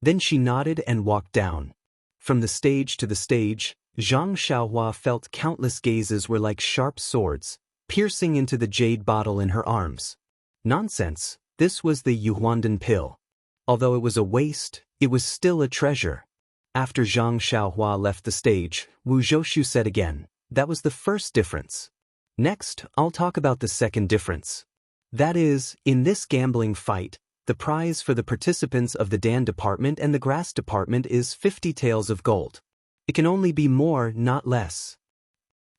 Then she nodded and walked down. From the stage to the stage, Zhang Xiaohua felt countless gazes were like sharp swords, piercing into the jade bottle in her arms. Nonsense, this was the Yuhuandan pill. Although it was a waste, it was still a treasure. After Zhang Xiaohua left the stage, Wu Zhoushu said again, "That was the first difference. Next, I'll talk about the second difference. That is, in this gambling fight, the prize for the participants of the Dan department and the grass department is 50 taels of gold. It can only be more, not less."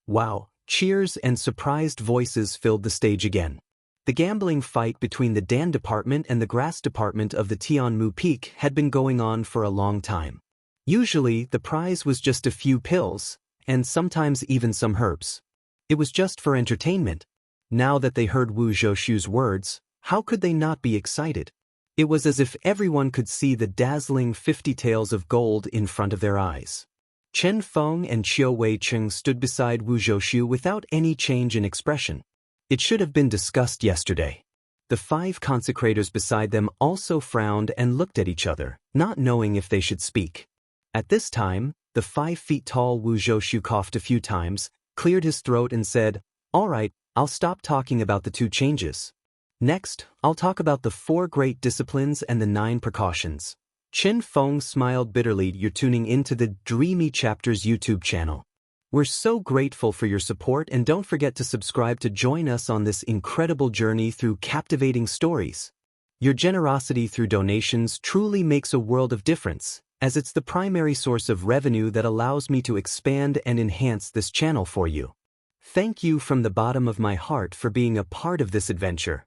Wow, cheers and surprised voices filled the stage again. The gambling fight between the Dan department and the grass department of the Tianmu Peak had been going on for a long time. Usually, the prize was just a few pills, and sometimes even some herbs. It was just for entertainment. Now that they heard Wu Zhoushu's words, how could they not be excited? It was as if everyone could see the dazzling 50 taels of gold in front of their eyes. Chen Feng and Qiu Weicheng stood beside Wu Zhoushu without any change in expression. It should have been discussed yesterday. The 5 consecrators beside them also frowned and looked at each other, not knowing if they should speak. At this time, the 5-feet-tall Wu Zhoushu coughed a few times, cleared his throat and said, "All right, I'll stop talking about the 2 changes. Next, I'll talk about the 4 great disciplines and the 9 precautions." Chen Feng smiled bitterly. "You're tuning into the Dreamy Chapters YouTube channel. We're so grateful for your support, and don't forget to subscribe to join us on this incredible journey through captivating stories. Your generosity through donations truly makes a world of difference, as it's the primary source of revenue that allows me to expand and enhance this channel for you. Thank you from the bottom of my heart for being a part of this adventure.